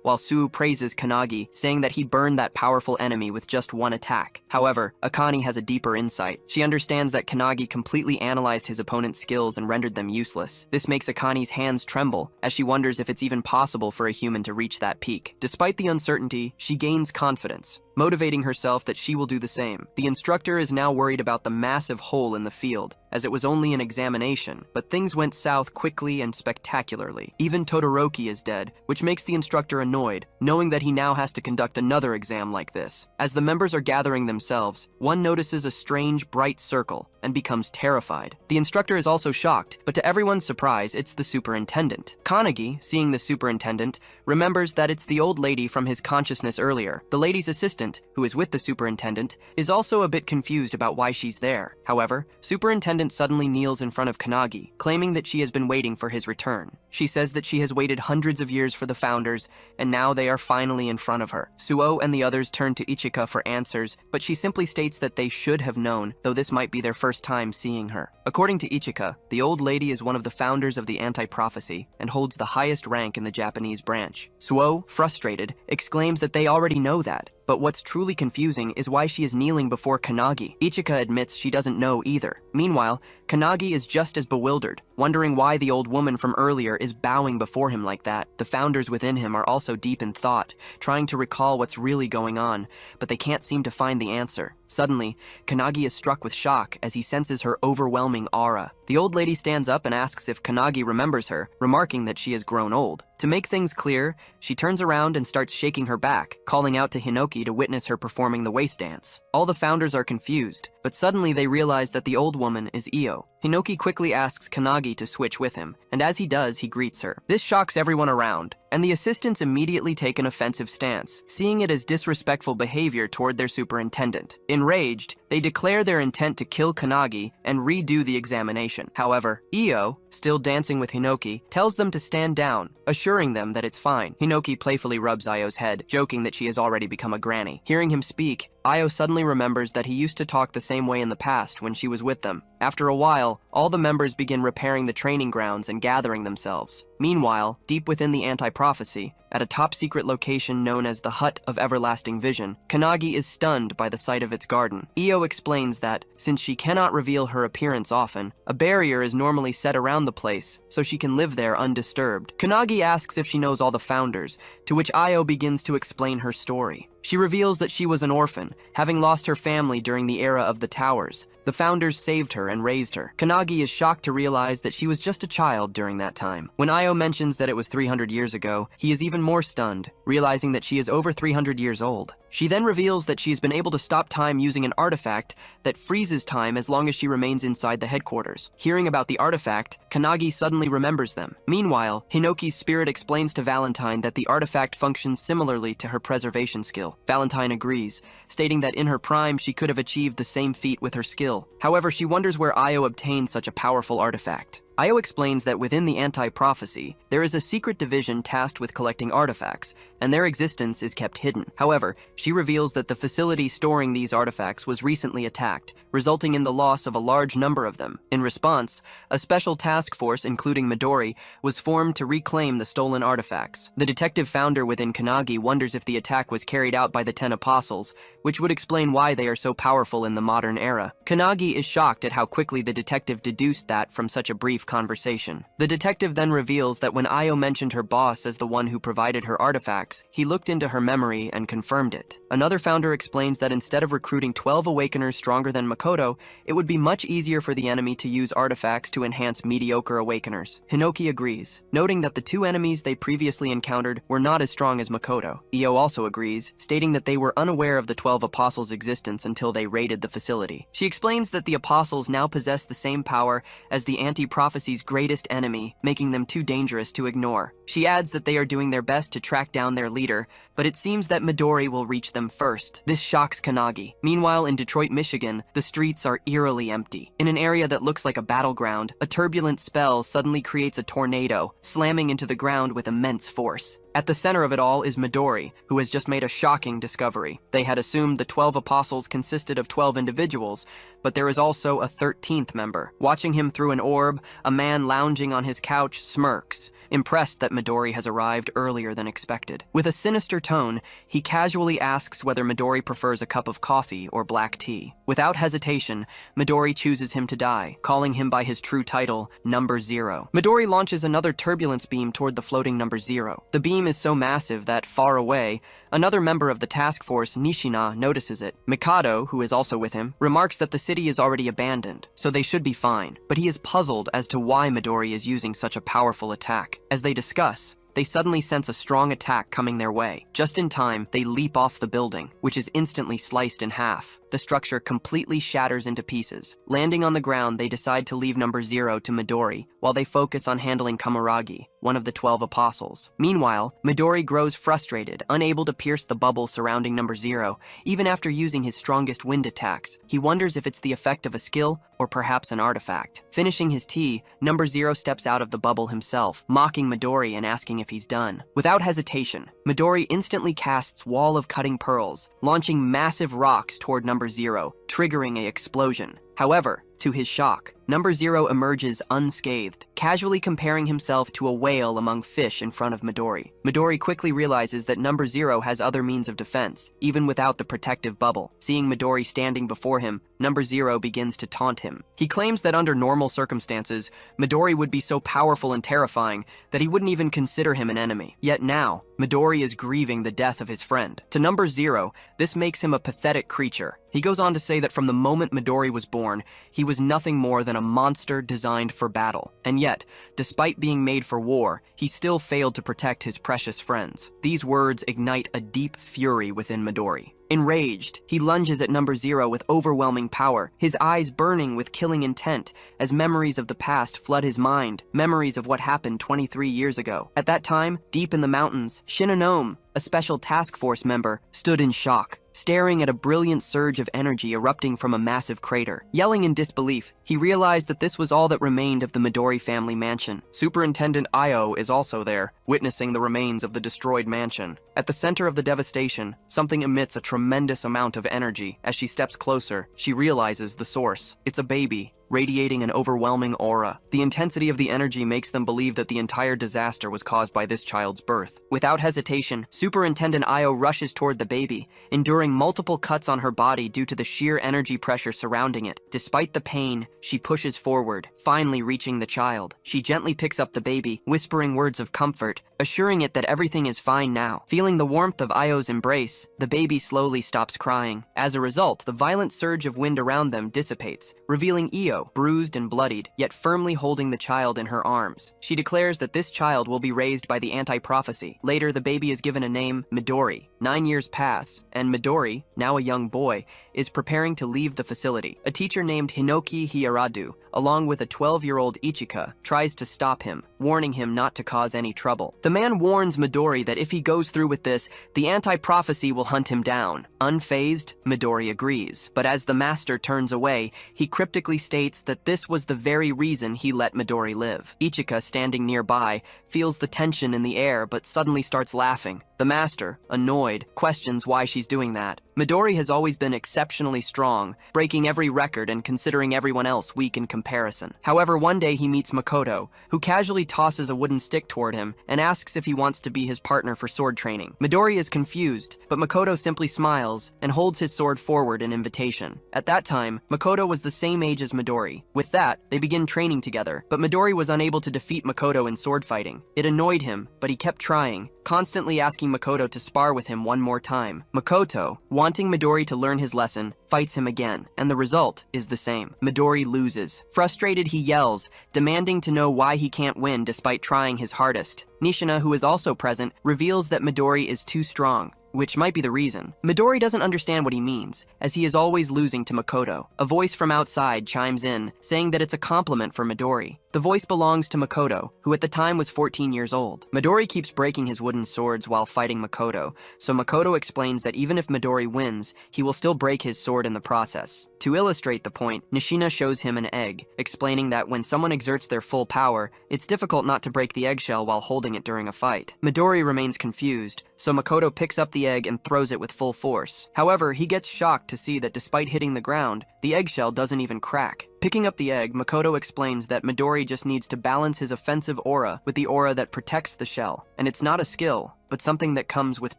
while Suu praises Kanagi, saying that he burned that powerful enemy with just one attack. However, Akane has a deeper insight. She understands that Kanagi completely analyzed his opponent's skills and rendered them useless. This makes Akane's hands tremble, as she wonders if it's even possible for a human to reach that peak. Despite the uncertainty, she gains confidence, motivating herself that she will do the same. The instructor is now worried about the massive hole in the field, as it was only an examination, but things went south quickly and spectacularly. Even Todoroki is dead, which makes the instructor annoyed, knowing that he now has to conduct another exam like this. As the members are gathering themselves, one notices a strange, bright circle and becomes terrified. The instructor is also shocked, but to everyone's surprise, it's the superintendent. Kanagi, seeing the superintendent, remembers that it's the old lady from his consciousness earlier. The lady's assistant assistant, who is with the superintendent, is also a bit confused about why she's there. However, Superintendent suddenly kneels in front of Kanagi, claiming that she has been waiting for his return. She says that she has waited hundreds of years for the founders, and now they are finally in front of her. Suo and the others turn to Ichika for answers, but she simply states that they should have known, though this might be their first time seeing her. According to Ichika, the old lady is one of the founders of the anti-prophecy and holds the highest rank in the Japanese branch. Suo, frustrated, exclaims that they already know that, but what's truly confusing is why she is kneeling before Kanagi. Ichika admits she doesn't know either. Meanwhile, Kanagi is just as bewildered, wondering why the old woman from earlier is bowing before him like that. The founders within him are also deep in thought, trying to recall what's really going on, but they can't seem to find the answer. Suddenly, Kanagi is struck with shock as he senses her overwhelming aura. The old lady stands up and asks if Kanagi remembers her, remarking that she has grown old. To make things clear, she turns around and starts shaking her back, calling out to Hinoki to witness her performing the waist dance. All the founders are confused, but suddenly they realize that the old woman is Io. Hinoki quickly asks Kanagi to switch with him, and as he does, he greets her. This shocks everyone around, and the assistants immediately take an offensive stance, seeing it as disrespectful behavior toward their superintendent. Enraged, they declare their intent to kill Kanagi and redo the examination. However, Io, still dancing with Hinoki, tells them to stand down, assuring them that it's fine. Hinoki playfully rubs Io's head, joking that she has already become a granny. Hearing him speak, Io suddenly remembers that he used to talk the same way in the past when she was with them. After a while, all the members begin repairing the training grounds and gathering themselves. Meanwhile, deep within the anti-prophecy, at a top-secret location known as the Hut of Everlasting Vision, Kanagi is stunned by the sight of its garden. Io explains that, since she cannot reveal her appearance often, a barrier is normally set around the place so she can live there undisturbed. Kanagi asks if she knows all the founders, to which Io begins to explain her story. She reveals that she was an orphan, having lost her family during the era of the towers. The founders saved her and raised her. Kanagi is shocked to realize that she was just a child during that time. When Io mentions that it was 300 years ago, he is even more stunned, realizing that she is over 300 years old. She then reveals that she has been able to stop time using an artifact that freezes time as long as she remains inside the headquarters. Hearing about the artifact, Kanagi suddenly remembers them. Meanwhile, Hinoki's spirit explains to Valentine that the artifact functions similarly to her preservation skill. Valentine agrees, stating that in her prime she could have achieved the same feat with her skill. However, she wonders where Io obtained such a powerful artifact. Io explains that within the anti-prophecy, there is a secret division tasked with collecting artifacts, and their existence is kept hidden. However, she reveals that the facility storing these artifacts was recently attacked, resulting in the loss of a large number of them. In response, a special task force, including Midori, was formed to reclaim the stolen artifacts. The detective founder within Kanagi wonders if the attack was carried out by the 10 apostles, which would explain why they are so powerful in the modern era. Kanagi is shocked at how quickly the detective deduced that from such a brief conversation. The detective then reveals that when Io mentioned her boss as the one who provided her artifacts, he looked into her memory and confirmed it. Another founder explains that instead of recruiting 12 awakeners stronger than Makoto, it would be much easier for the enemy to use artifacts to enhance mediocre awakeners. Hinoki agrees, noting that the two enemies they previously encountered were not as strong as Makoto. Io also agrees, stating that they were unaware of the 12 apostles' existence until they raided the facility. She explains that the apostles now possess the same power as the anti-prophecy's greatest enemy, making them too dangerous to ignore. She adds that they are doing their best to track down their leader, but it seems that Midori will reach them first. This shocks Kanagi. Meanwhile, in Detroit, Michigan, the streets are eerily empty. In an area that looks like a battleground, a turbulent spell suddenly creates a tornado, slamming into the ground with immense force. At the center of it all is Midori, who has just made a shocking discovery. They had assumed the 12 apostles consisted of 12 individuals, but there is also a 13th member. Watching him through an orb, a man lounging on his couch smirks, impressed that Midori has arrived earlier than expected. With a sinister tone, he casually asks whether Midori prefers a cup of coffee or black tea. Without hesitation, Midori chooses him to die, calling him by his true title, Number Zero. Midori launches another turbulence beam toward the floating Number Zero. The beam is so massive that, far away, another member of the task force, Nishina, notices it. Mikado, who is also with him, remarks that the city is already abandoned, so they should be fine, but he is puzzled as to why Midori is using such a powerful attack. As they discuss, they suddenly sense a strong attack coming their way. Just in time, they leap off the building, which is instantly sliced in half. The structure completely shatters into pieces. Landing on the ground, they decide to leave Number Zero to Midori, while they focus on handling Kamaragi. one of the 12 apostles. Meanwhile, Midori grows frustrated, unable to pierce the bubble surrounding Number Zero, even after using his strongest wind attacks. He wonders if it's the effect of a skill or perhaps an artifact. Finishing his tea, Number Zero steps out of the bubble himself, mocking Midori and asking if he's done. Without hesitation, Midori instantly casts Wall of Cutting Pearls, launching massive rocks toward Number Zero, triggering an explosion. However, to his shock, Number Zero emerges unscathed, casually comparing himself to a whale among fish in front of Midori. Midori quickly realizes that Number Zero has other means of defense, even without the protective bubble. Seeing Midori standing before him, Number Zero begins to taunt him. He claims that under normal circumstances, Midori would be so powerful and terrifying that he wouldn't even consider him an enemy. Yet now, Midori is grieving the death of his friend. To Number Zero, this makes him a pathetic creature. He goes on to say that from the moment Midori was born, he was nothing more than a monster designed for battle. And yet, despite being made for war, he still failed to protect his precious friends. These words ignite a deep fury within Midori. Enraged, he lunges at Number Zero with overwhelming power, his eyes burning with killing intent as memories of the past flood his mind, memories of what happened 23 years ago. At that time, deep in the mountains, Shinonome, a special task force member, stood in shock, staring at a brilliant surge of energy erupting from a massive crater. Yelling in disbelief, he realized that this was all that remained of the Midori family mansion. Superintendent Io is also there, witnessing the remains of the destroyed mansion. At the center of the devastation, something emits a tremendous amount of energy. As she steps closer, she realizes the source. It's a baby, radiating an overwhelming aura. The intensity of the energy makes them believe that the entire disaster was caused by this child's birth. Without hesitation, Superintendent Io rushes toward the baby, enduring multiple cuts on her body due to the sheer energy pressure surrounding it. Despite the pain, she pushes forward, finally reaching the child. She gently picks up the baby, whispering words of comfort, assuring it that everything is fine now. Feeling the warmth of Io's embrace, the baby slowly stops crying. As a result, the violent surge of wind around them dissipates, revealing Io, bruised and bloodied, yet firmly holding the child in her arms. She declares that this child will be raised by the anti-prophecy. Later, the baby is given a name, Midori. 9 years pass, and Midori, now a young boy, is preparing to leave the facility. A teacher named Hinoki Hiyaradu, along with a 12-year-old Ichika, tries to stop him, warning him not to cause any trouble. The man warns Midori that if he goes through with this, the anti-prophecy will hunt him down. Unfazed, Midori agrees, but as the master turns away, he cryptically states that this was the very reason he let Midori live. Ichika, standing nearby, feels the tension in the air but suddenly starts laughing. The master, annoyed, questions why she's doing that. Midori has always been exceptionally strong, breaking every record and considering everyone else weak in comparison. However, one day he meets Makoto, who casually tosses a wooden stick toward him and asks if he wants to be his partner for sword training. Midori is confused, but Makoto simply smiles and holds his sword forward in invitation. At that time, Makoto was the same age as Midori. With that, they begin training together, but Midori was unable to defeat Makoto in sword fighting. It annoyed him, but he kept trying, constantly asking Makoto to spar with him one more time. Makoto, wanting Midori to learn his lesson, fights him again, and the result is the same. Midori loses. Frustrated, he yells, demanding to know why he can't win despite trying his hardest. Nishina, who is also present, reveals that Midori is too strong, which might be the reason. Midori doesn't understand what he means, as he is always losing to Makoto. A voice from outside chimes in, saying that it's a compliment for Midori. The voice belongs to Makoto, who at the time was 14 years old. Midori keeps breaking his wooden swords while fighting Makoto, so Makoto explains that even if Midori wins, he will still break his sword in the process. To illustrate the point, Nishina shows him an egg, explaining that when someone exerts their full power, it's difficult not to break the eggshell while holding it during a fight. Midori remains confused, so Makoto picks up the egg and throws it with full force. However, he gets shocked to see that despite hitting the ground, the eggshell doesn't even crack. Picking up the egg, Makoto explains that Midori just needs to balance his offensive aura with the aura that protects the shell, and it's not a skill, but something that comes with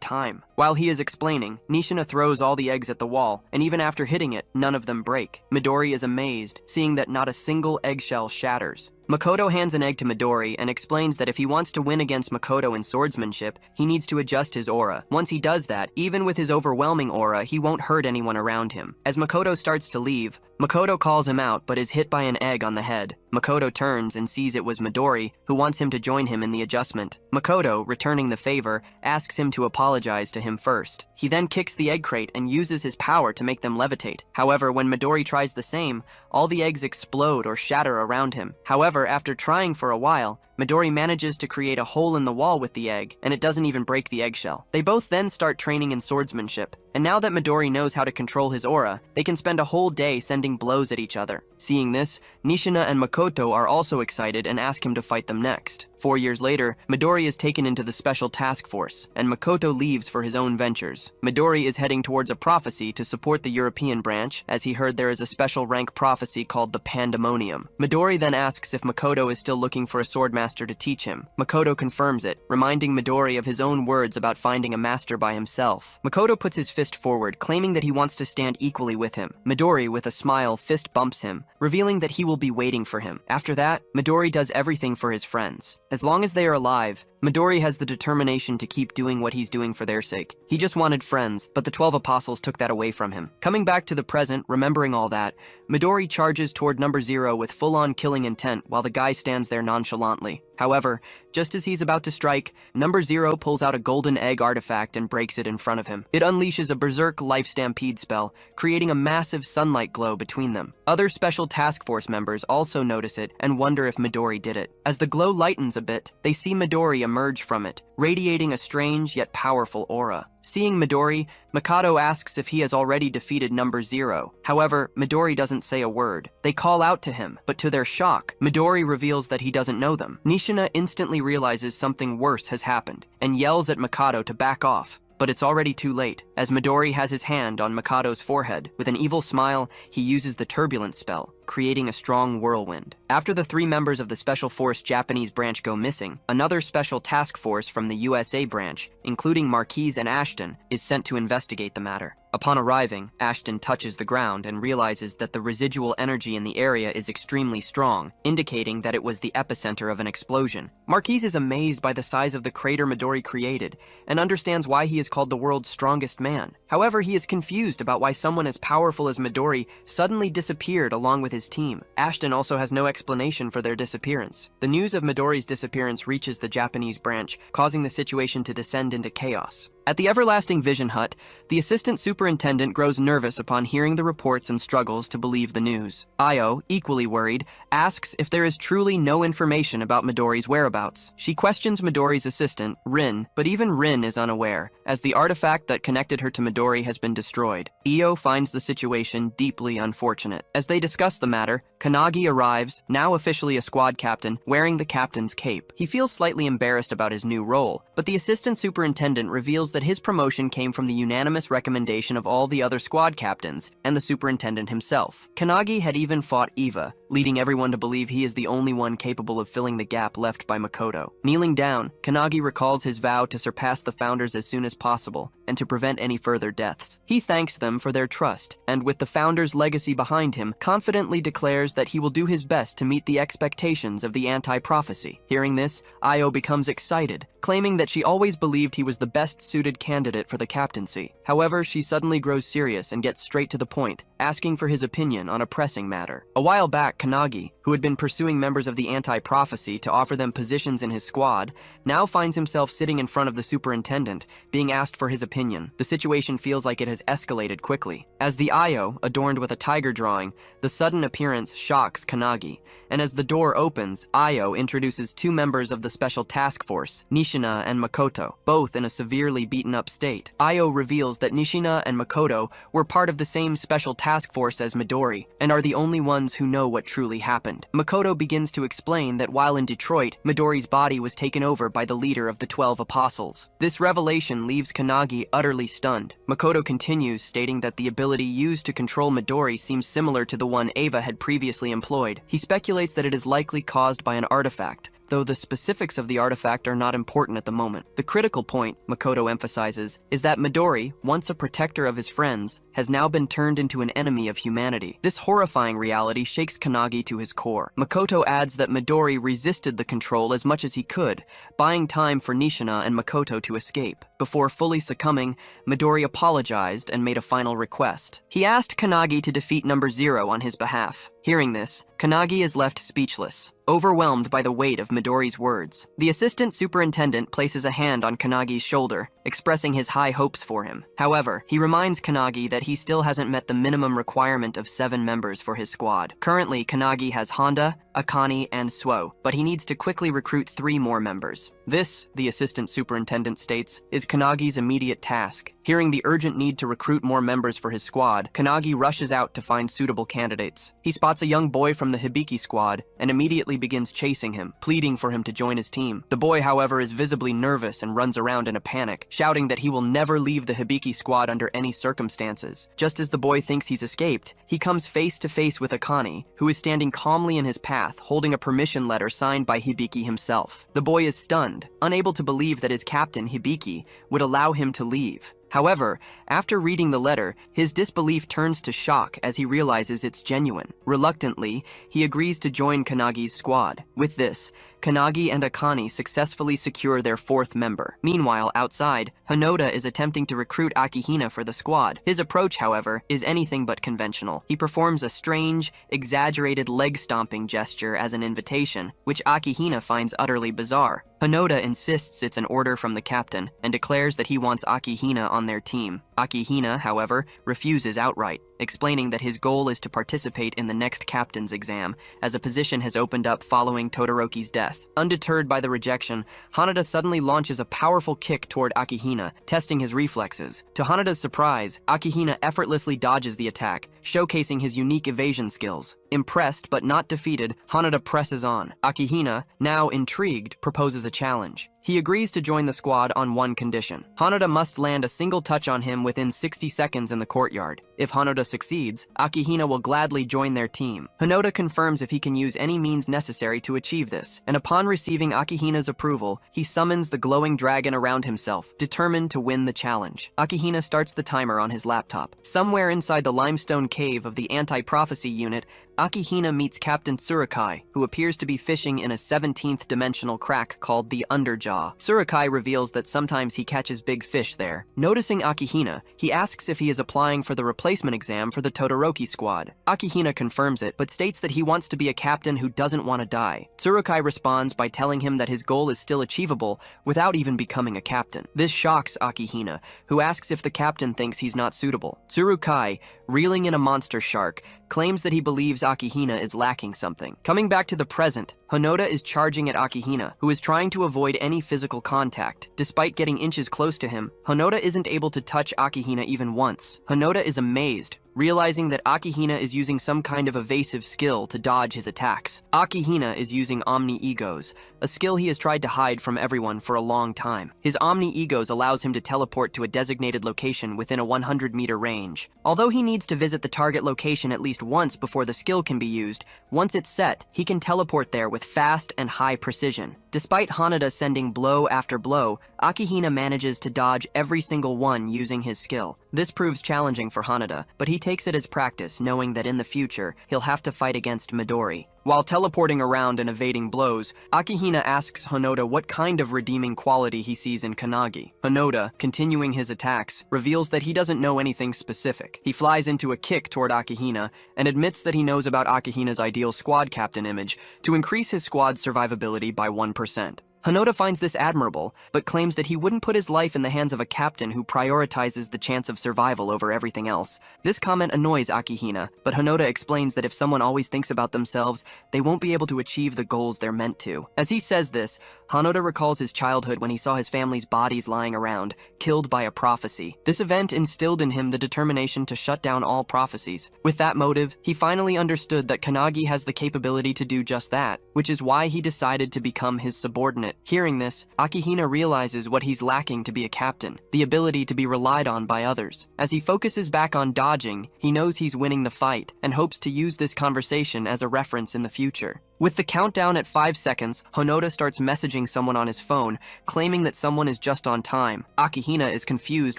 time. While he is explaining, Nishina throws all the eggs at the wall, and even after hitting it, none of them break. Midori is amazed, seeing that not a single eggshell shatters. Makoto hands an egg to Midori and explains that if he wants to win against Makoto in swordsmanship, he needs to adjust his aura. Once he does that, even with his overwhelming aura, he won't hurt anyone around him. As Makoto starts to leave, Makoto calls him out but is hit by an egg on the head. Makoto turns and sees it was Midori, who wants him to join him in the adjustment. Makoto, returning the favor, asks him to apologize to him first. He then kicks the egg crate and uses his power to make them levitate. However, when Midori tries the same, all the eggs explode or shatter around him. However, after trying for a while, Midori manages to create a hole in the wall with the egg, and it doesn't even break the eggshell. They both then start training in swordsmanship, and now that Midori knows how to control his aura, they can spend a whole day sending blows at each other. Seeing this, Nishina and Makoto are also excited and ask him to fight them next. 4 years later, Midori is taken into the special task force, and Makoto leaves for his own ventures. Midori is heading towards a prophecy to support the European branch, as he heard there is a special rank prophecy called the Pandemonium. Midori then asks if Makoto is still looking for a swordmaster to teach him. Makoto confirms it, reminding Midori of his own words about finding a master by himself. Makoto puts his fist forward, claiming that he wants to stand equally with him. Midori, with a smile, fist bumps him, revealing that he will be waiting for him. After that, Midori does everything for his friends. As long as they are alive, Midori has the determination to keep doing what he's doing for their sake. He just wanted friends, but the 12 apostles took that away from him. Coming back to the present, remembering all that, Midori charges toward number 0 with full-on killing intent while the guy stands there nonchalantly. However, just as he's about to strike, number 0 pulls out a golden egg artifact and breaks it in front of him. It unleashes a berserk life stampede spell, creating a massive sunlight glow between them. Other special task force members also notice it and wonder if Midori did it. As the glow lightens a bit, they see Midori emerge from it, radiating a strange yet powerful aura. Seeing Midori, Makoto asks if he has already defeated number 0. However, Midori doesn't say a word. They call out to him, but to their shock, Midori reveals that he doesn't know them. Nishina instantly realizes something worse has happened and yells at Makoto to back off. But it's already too late, as Midori has his hand on Makoto's forehead. With an evil smile, he uses the turbulence spell, creating a strong whirlwind. After the 3 members of the Special Force Japanese branch go missing, another special task force from the USA branch, including Marquise and Ashton, is sent to investigate the matter. Upon arriving, Ashton touches the ground and realizes that the residual energy in the area is extremely strong, indicating that it was the epicenter of an explosion. Marquise is amazed by the size of the crater Midori created, and understands why he is called the world's strongest man. However, he is confused about why someone as powerful as Midori suddenly disappeared along with his team. Ashton also has no explanation for their disappearance. The news of Midori's disappearance reaches the Japanese branch, causing the situation to descend into chaos. At the Everlasting Vision Hut, the assistant superintendent grows nervous upon hearing the reports and struggles to believe the news. Io, equally worried, asks if there is truly no information about Midori's whereabouts. She questions Midori's assistant, Rin, but even Rin is unaware, as the artifact that connected her to Midori has been destroyed. Io finds the situation deeply unfortunate. As they discuss the matter, Kanagi arrives, now officially a squad captain, wearing the captain's cape. He feels slightly embarrassed about his new role, but the assistant superintendent reveals that his promotion came from the unanimous recommendation of all the other squad captains and the superintendent himself. Kanagi had even fought Eva, leading everyone to believe he is the only one capable of filling the gap left by Makoto. Kneeling down, Kanagi recalls his vow to surpass the founders as soon as possible and to prevent any further deaths. He thanks them for their trust, and with the founders' legacy behind him, confidently declares that he will do his best to meet the expectations of the anti-prophecy. Hearing this, Io becomes excited, claiming that she always believed he was the best suited candidate for the captaincy. However, she suddenly grows serious and gets straight to the point, asking for his opinion on a pressing matter. A while back, Kanagi, who had been pursuing members of the anti-prophecy to offer them positions in his squad, now finds himself sitting in front of the superintendent, being asked for his opinion. The situation feels like it has escalated quickly. As the Io, adorned with a tiger drawing, the sudden appearance shocks Kanagi, and as the door opens, Io introduces 2 members of the special task force, Nishina and Makoto, both in a severely beaten-up state. Io reveals that Nishina and Makoto were part of the same special task force as Midori, and are the only ones who know what truly happened. Makoto begins to explain that while in Detroit, Midori's body was taken over by the leader of the 12 apostles. This revelation leaves Kanagi utterly stunned. Makoto continues, stating that the ability used to control Midori seems similar to the one Eva had previously employed. He speculates that it is likely caused by an artifact, though the specifics of the artifact are not important at the moment. The critical point, Makoto emphasizes, is that Midori, once a protector of his friends, has now been turned into an enemy of humanity. This horrifying reality shakes Kanagi to his core. Makoto adds that Midori resisted the control as much as he could, buying time for Nishina and Makoto to escape. Before fully succumbing, Midori apologized and made a final request. He asked Kanagi to defeat number 0 on his behalf. Hearing this, Kanagi is left speechless, overwhelmed by the weight of Midori's words. The assistant superintendent places a hand on Kanagi's shoulder, expressing his high hopes for him. However, he reminds Kanagi that he still hasn't met the minimum requirement of 7 members for his squad. Currently, Kanagi has Honda, Akane, and Suo, but he needs to quickly recruit 3 more members. This, the assistant superintendent states, is Kanagi's immediate task. Hearing the urgent need to recruit more members for his squad, Kanagi rushes out to find suitable candidates. He spots a young boy from the Hibiki squad and immediately begins chasing him, pleading for him to join his team. The boy, however, is visibly nervous and runs around in a panic, shouting that he will never leave the Hibiki squad under any circumstances. Just as the boy thinks he's escaped, he comes face to face with Akane, who is standing calmly in his path, holding a permission letter signed by Hibiki himself. The boy is stunned, unable to believe that his captain, Hibiki, would allow him to leave. However, after reading the letter, his disbelief turns to shock as he realizes it's genuine. Reluctantly, he agrees to join Kanagi's squad. With this, Kanagi and Akane successfully secure their 4th member. Meanwhile, outside, Hanoda is attempting to recruit Akihina for the squad. His approach, however, is anything but conventional. He performs a strange, exaggerated leg-stomping gesture as an invitation, which Akihina finds utterly bizarre. Hanoda insists it's an order from the captain and declares that he wants Akihina on their team. Akihina, however, refuses outright, explaining that his goal is to participate in the next captain's exam, as a position has opened up following Todoroki's death. Undeterred by the rejection, Hanada suddenly launches a powerful kick toward Akihina, testing his reflexes. To Hanada's surprise, Akihina effortlessly dodges the attack, showcasing his unique evasion skills. Impressed but not defeated, Hanada presses on. Akihina, now intrigued, proposes a challenge. He agrees to join the squad on one condition. Hanada must land a single touch on him within 60 seconds in the courtyard. If Hanada succeeds, Akihina will gladly join their team. Hanada confirms if he can use any means necessary to achieve this, and upon receiving Akihina's approval, he summons the glowing dragon around himself, determined to win the challenge. Akihina starts the timer on his laptop. Somewhere inside the limestone cave of the anti-prophecy unit, Akihina meets Captain Tsurukai, who appears to be fishing in a 17th dimensional crack called the Underjaw. Tsurukai reveals that sometimes he catches big fish there. Noticing Akihina, he asks if he is applying for the replacement exam for the Todoroki squad. Akihina confirms it, but states that he wants to be a captain who doesn't want to die. Tsurukai responds by telling him that his goal is still achievable without even becoming a captain. This shocks Akihina, who asks if the captain thinks he's not suitable. Tsurukai, reeling in a monster shark, claims that he believes Akihina is lacking something. Coming back to the present, Hanoda is charging at Akihina, who is trying to avoid any physical contact. Despite getting inches close to him, Hanoda isn't able to touch Akihina even once. Hanoda is amazed, realizing that Akihina is using some kind of evasive skill to dodge his attacks. Akihina is using Omni-Egos, a skill he has tried to hide from everyone for a long time. His Omni-Egos allows him to teleport to a designated location within a 100-meter range. Although he needs to visit the target location at least once before the skill can be used, once it's set, he can teleport there with fast and high precision. Despite Hanada sending blow after blow, Akihina manages to dodge every single one using his skill. This proves challenging for Hanada, but he takes it as practice, knowing that in the future, he'll have to fight against Midori. While teleporting around and evading blows, Akihina asks Hanoda what kind of redeeming quality he sees in Kanagi. Hanoda, continuing his attacks, reveals that he doesn't know anything specific. He flies into a kick toward Akihina and admits that he knows about Akihina's ideal squad captain image to increase his squad's survivability by 1%. Hanoda finds this admirable, but claims that he wouldn't put his life in the hands of a captain who prioritizes the chance of survival over everything else. This comment annoys Akihina, but Hanoda explains that if someone always thinks about themselves, they won't be able to achieve the goals they're meant to. As he says this, Hanoda recalls his childhood when he saw his family's bodies lying around, killed by a prophecy. This event instilled in him the determination to shut down all prophecies. With that motive, he finally understood that Kanagi has the capability to do just that, which is why he decided to become his subordinate. Hearing this, Akihina realizes what he's lacking to be a captain, the ability to be relied on by others. As he focuses back on dodging, he knows he's winning the fight, and hopes to use this conversation as a reference in the future. With the countdown at 5 seconds, Hanoda starts messaging someone on his phone, claiming that someone is just on time. Akihina is confused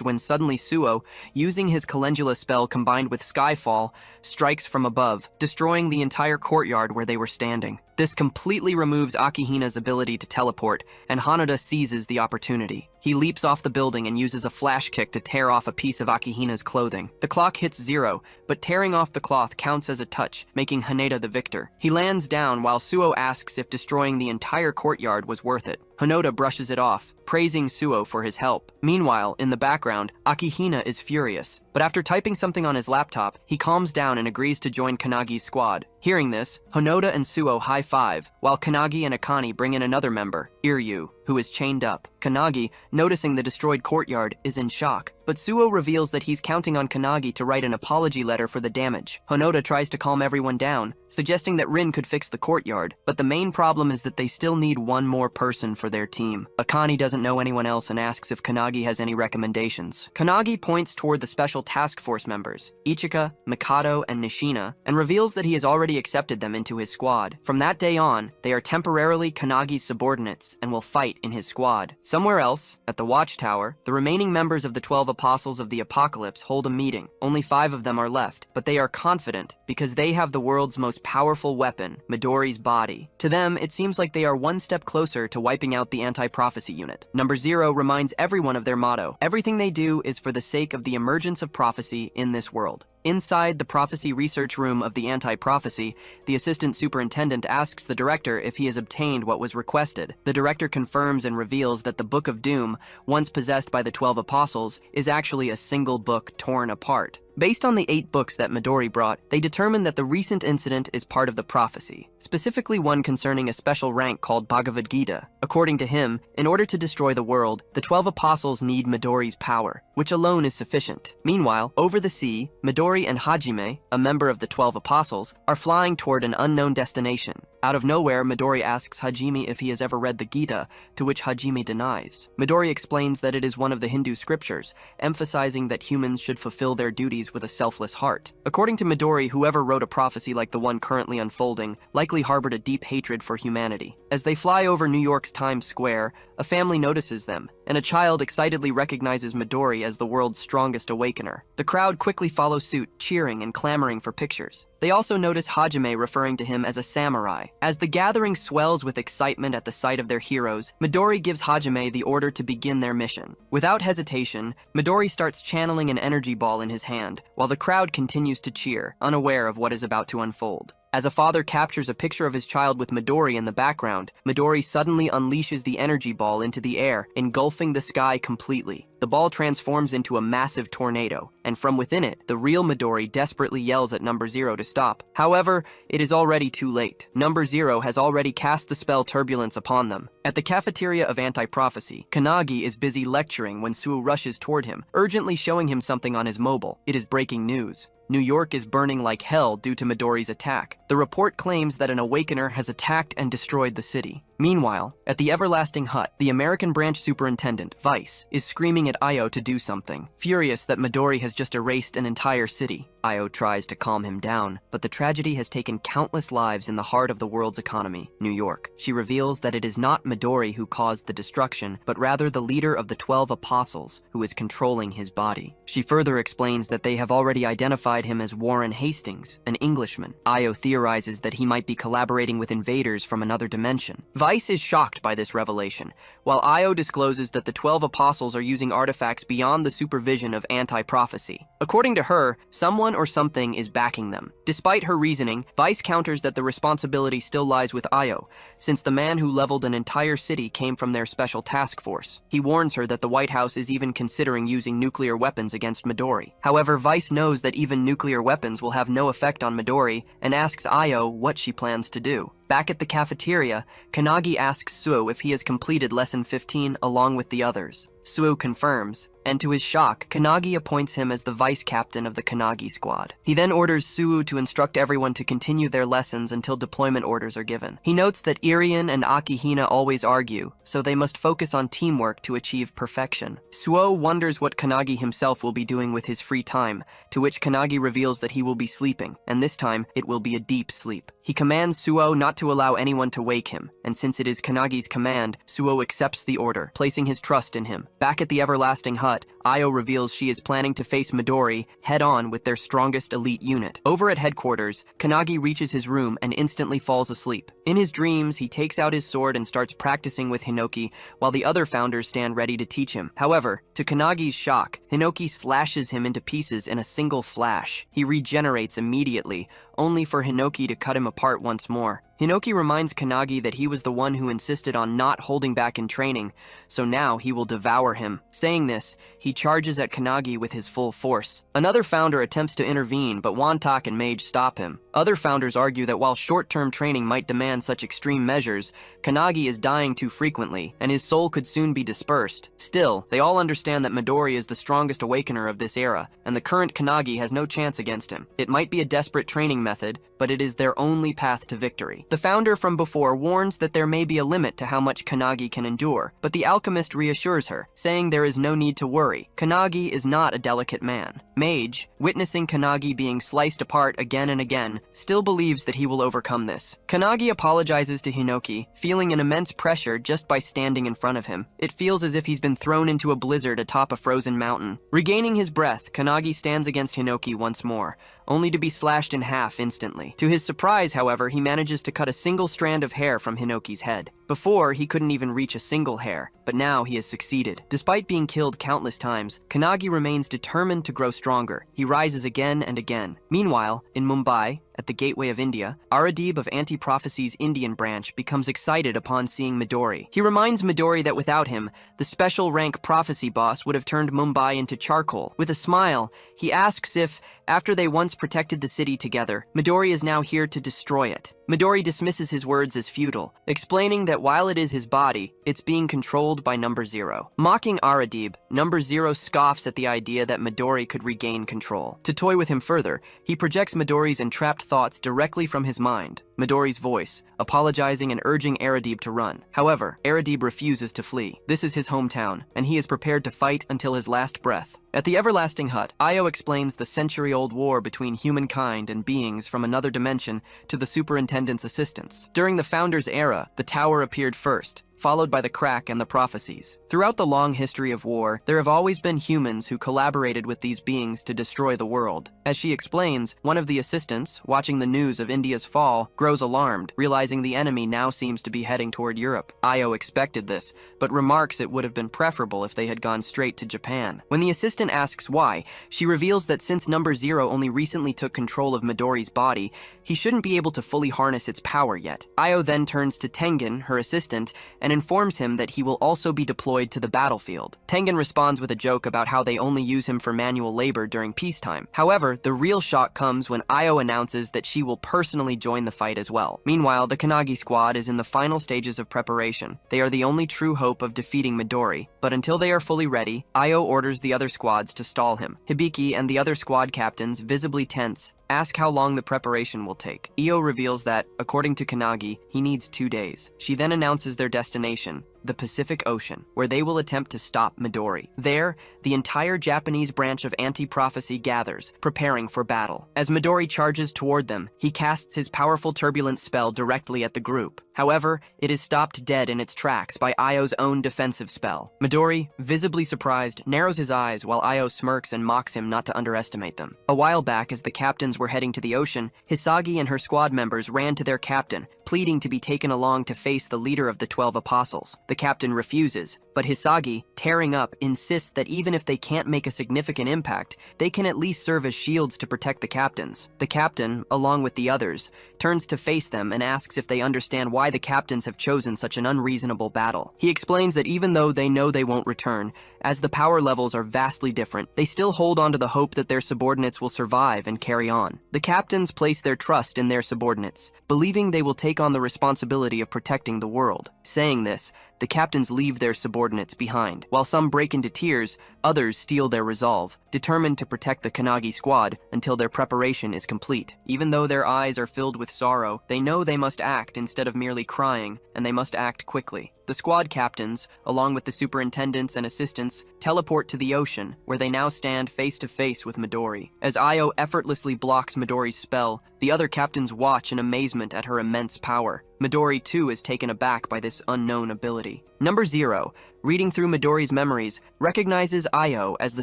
when suddenly Suo, using his Calendula spell combined with Skyfall, strikes from above, destroying the entire courtyard where they were standing. This completely removes Akihina's ability to teleport, and Hanoda seizes the opportunity. He leaps off the building and uses a flash kick to tear off a piece of Akihina's clothing. The clock hits 0, but tearing off the cloth counts as a touch, making Haneda the victor. He lands down while Suo asks if destroying the entire courtyard was worth it. Haneda brushes it off, praising Suo for his help. Meanwhile, in the background, Akihina is furious, but after typing something on his laptop, he calms down and agrees to join Kanagi's squad. Hearing this, Haneda and Suo high-five, while Kanagi and Akane bring in another member, Iryu, who is chained up. Kanagi, noticing the destroyed courtyard, is in shock, but Suo reveals that he's counting on Kanagi to write an apology letter for the damage. Haneda tries to calm everyone down, suggesting that Rin could fix the courtyard, but the main problem is that they still need one more person for their team. Akane doesn't know anyone else and asks if Kanagi has any recommendations. Kanagi points toward the special task force members, Ichika, Mikado, and Nishina, and reveals that he has already accepted them into his squad. From that day on, they are temporarily Kanagi's subordinates and will fight in his squad. Somewhere else, at the Watchtower, the remaining members of the 12 Apostles of the Apocalypse hold a meeting. Only 5 of them are left, but they are confident because they have the world's most powerful weapon, Midori's body. To them, it seems like they are one step closer to wiping out the anti-prophecy unit. Number 0 reminds everyone of their motto. Everything they do is for the sake of the emergence of prophecy in this world. Inside the prophecy research room of the anti-prophecy, the assistant superintendent asks the director if he has obtained what was requested. The director confirms and reveals that the Book of Doom, once possessed by the 12 apostles, is actually a single book torn apart. Based on the 8 books that Midori brought, they determined that the recent incident is part of the prophecy, specifically one concerning a special rank called Bhagavad Gita. According to him, in order to destroy the world, the 12 apostles need Midori's power, which alone is sufficient. Meanwhile, over the sea, Midori and Hajime, a member of the 12 apostles, are flying toward an unknown destination. Out of nowhere, Midori asks Hajime if he has ever read the Gita, to which Hajime denies. Midori explains that it is one of the Hindu scriptures, emphasizing that humans should fulfill their duties with a selfless heart. According to Midori, whoever wrote a prophecy like the one currently unfolding likely harbored a deep hatred for humanity. As they fly over New York's Times Square, a family notices them, and a child excitedly recognizes Midori as the world's strongest awakener. The crowd quickly follows suit, cheering and clamoring for pictures. They also notice Hajime referring to him as a samurai. As the gathering swells with excitement at the sight of their heroes, Midori gives Hajime the order to begin their mission. Without hesitation, Midori starts channeling an energy ball in his hand, while the crowd continues to cheer, unaware of what is about to unfold. As a father captures a picture of his child with Midori in the background, Midori suddenly unleashes the energy ball into the air, engulfing the sky completely. The ball transforms into a massive tornado, and from within it, the real Midori desperately yells at Number 0 to stop. However, it is already too late. Number 0 has already cast the spell Turbulence upon them. At the cafeteria of Anti-Prophecy, Kanagi is busy lecturing when Suo rushes toward him, urgently showing him something on his mobile. It is breaking news. New York is burning like hell due to Midori's attack. The report claims that an awakener has attacked and destroyed the city. Meanwhile, at the Everlasting Hut, the American branch superintendent, Vice, is screaming at Io to do something. Furious that Midori has just erased an entire city, Io tries to calm him down, but the tragedy has taken countless lives in the heart of the world's economy, New York. She reveals that it is not Midori who caused the destruction, but rather the leader of the 12 apostles, who is controlling his body. She further explains that they have already identified him as Warren Hastings, an Englishman. Io theorizes that he might be collaborating with invaders from another dimension. Vice is shocked by this revelation, while Io discloses that the 12 apostles are using artifacts beyond the supervision of anti-prophecy. According to her, someone or something is backing them. Despite her reasoning, Vice counters that the responsibility still lies with Io, since the man who leveled an entire city came from their special task force. He warns her that the White House is even considering using nuclear weapons against Midori. However, Vice knows that even nuclear weapons will have no effect on Midori and asks Io what she plans to do. Back at the cafeteria, Kanagi asks Suo if he has completed Lesson 15 along with the others. Suo confirms, and to his shock, Kanagi appoints him as the vice captain of the Kanagi squad. He then orders Suo to instruct everyone to continue their lessons until deployment orders are given. He notes that Irian and Akihina always argue, so they must focus on teamwork to achieve perfection. Suo wonders what Kanagi himself will be doing with his free time, to which Kanagi reveals that he will be sleeping, and this time it will be a deep sleep. He commands Suo not to allow anyone to wake him, and since it is Kanagi's command, Suo accepts the order, placing his trust in him. Back at the Everlasting Hut, Io reveals she is planning to face Midori head-on with their strongest elite unit. Over at headquarters, Kanagi reaches his room and instantly falls asleep. In his dreams, he takes out his sword and starts practicing with Hinoki, while the other founders stand ready to teach him. However, to Kanagi's shock, Hinoki slashes him into pieces in a single flash. He regenerates immediately, only for Hinoki to cut him apart once more. Hinoki reminds Kanagi that he was the one who insisted on not holding back in training, so now he will devour him. Saying this, he charges at Kanagi with his full force. Another founder attempts to intervene, but Wantak and Mage stop him. Other founders argue that while short-term training might demand such extreme measures, Kanagi is dying too frequently, and his soul could soon be dispersed. Still, they all understand that Midori is the strongest awakener of this era, and the current Kanagi has no chance against him. It might be a desperate training method, but it is their only path to victory. The founder from before warns that there may be a limit to how much Kanagi can endure, but the alchemist reassures her, saying there is no need to worry. Kanagi is not a delicate man. Mage, witnessing Kanagi being sliced apart again and again, still believes that he will overcome this. Kanagi apologizes to Hinoki, feeling an immense pressure just by standing in front of him. It feels as if he's been thrown into a blizzard atop a frozen mountain. Regaining his breath, Kanagi stands against Hinoki once more, only to be slashed in half instantly. To his surprise, however, he manages to cut a single strand of hair from Hinoki's head. Before, he couldn't even reach a single hair, but now he has succeeded. Despite being killed countless times, Kanagi remains determined to grow stronger. He rises again and again. Meanwhile, in Mumbai, at the gateway of India, Aradib of Anti-Prophecy's Indian branch becomes excited upon seeing Midori. He reminds Midori that without him, the special rank prophecy boss would have turned Mumbai into charcoal. With a smile, he asks if, after they once protected the city together, Midori is now here to destroy it. Midori dismisses his words as futile, explaining that while it is his body, it's being controlled by Number Zero. Mocking Aradib, Number Zero scoffs at the idea that Midori could regain control. To toy with him further, he projects Midori's entrapped thoughts directly from his mind. Midori's voice, apologizing and urging Aradib to run. However, Aradib refuses to flee. This is his hometown, and he is prepared to fight until his last breath. At the Everlasting Hut, Io explains the century-old war between humankind and beings from another dimension to the superintendent's assistants. During the Founder's era, the tower appeared first, followed by the crack and the prophecies. Throughout the long history of war, there have always been humans who collaborated with these beings to destroy the world. As she explains, one of the assistants, watching the news of India's fall, grows alarmed, realizing the enemy now seems to be heading toward Europe. Io expected this, but remarks it would have been preferable if they had gone straight to Japan. When the assistant asks why, she reveals that since Number Zero only recently took control of Midori's body, he shouldn't be able to fully harness its power yet. Io then turns to Tengen, her assistant, and informs him that he will also be deployed to the battlefield. Tengen responds with a joke about how they only use him for manual labor during peacetime. However, the real shock comes when Io announces that she will personally join the fight as well. Meanwhile, the Kanagi squad is in the final stages of preparation. They are the only true hope of defeating Midori, but until they are fully ready, Io orders the other squads to stall him. Hibiki and the other squad captains, visibly tense, ask how long the preparation will take. Io reveals that, according to Kanagi, he needs 2 days. She then announces their destination, the Pacific Ocean, where they will attempt to stop Midori. There, the entire Japanese branch of Anti-Prophecy gathers, preparing for battle. As Midori charges toward them, he casts his powerful turbulent spell directly at the group. However, it is stopped dead in its tracks by Io's own defensive spell. Midori, visibly surprised, narrows his eyes while Io smirks and mocks him not to underestimate them. A while back, as the captains were heading to the ocean, Hisagi and her squad members ran to their captain, pleading to be taken along to face the leader of the 12 apostles. The captain refuses, but Hisagi, tearing up, insists that even if they can't make a significant impact, they can at least serve as shields to protect the captains. The captain, along with the others, turns to face them and asks if they understand why the captains have chosen such an unreasonable battle. He explains that even though they know they won't return, as the power levels are vastly different, they still hold on to the hope that their subordinates will survive and carry on. The captains place their trust in their subordinates, believing they will take on the responsibility of protecting the world. Saying this, the captains leave their subordinates behind. While some break into tears, others steel their resolve, determined to protect the Kanagi squad until their preparation is complete. Even though their eyes are filled with sorrow, they know they must act instead of merely crying, and they must act quickly. The squad captains, along with the superintendents and assistants, teleport to the ocean, where they now stand face to face with Midori. As Io effortlessly blocks Midori's spell, the other captains watch in amazement at her immense power. Midori, too, is taken aback by this unknown ability. Number Zero, reading through Midori's memories, recognizes Io as the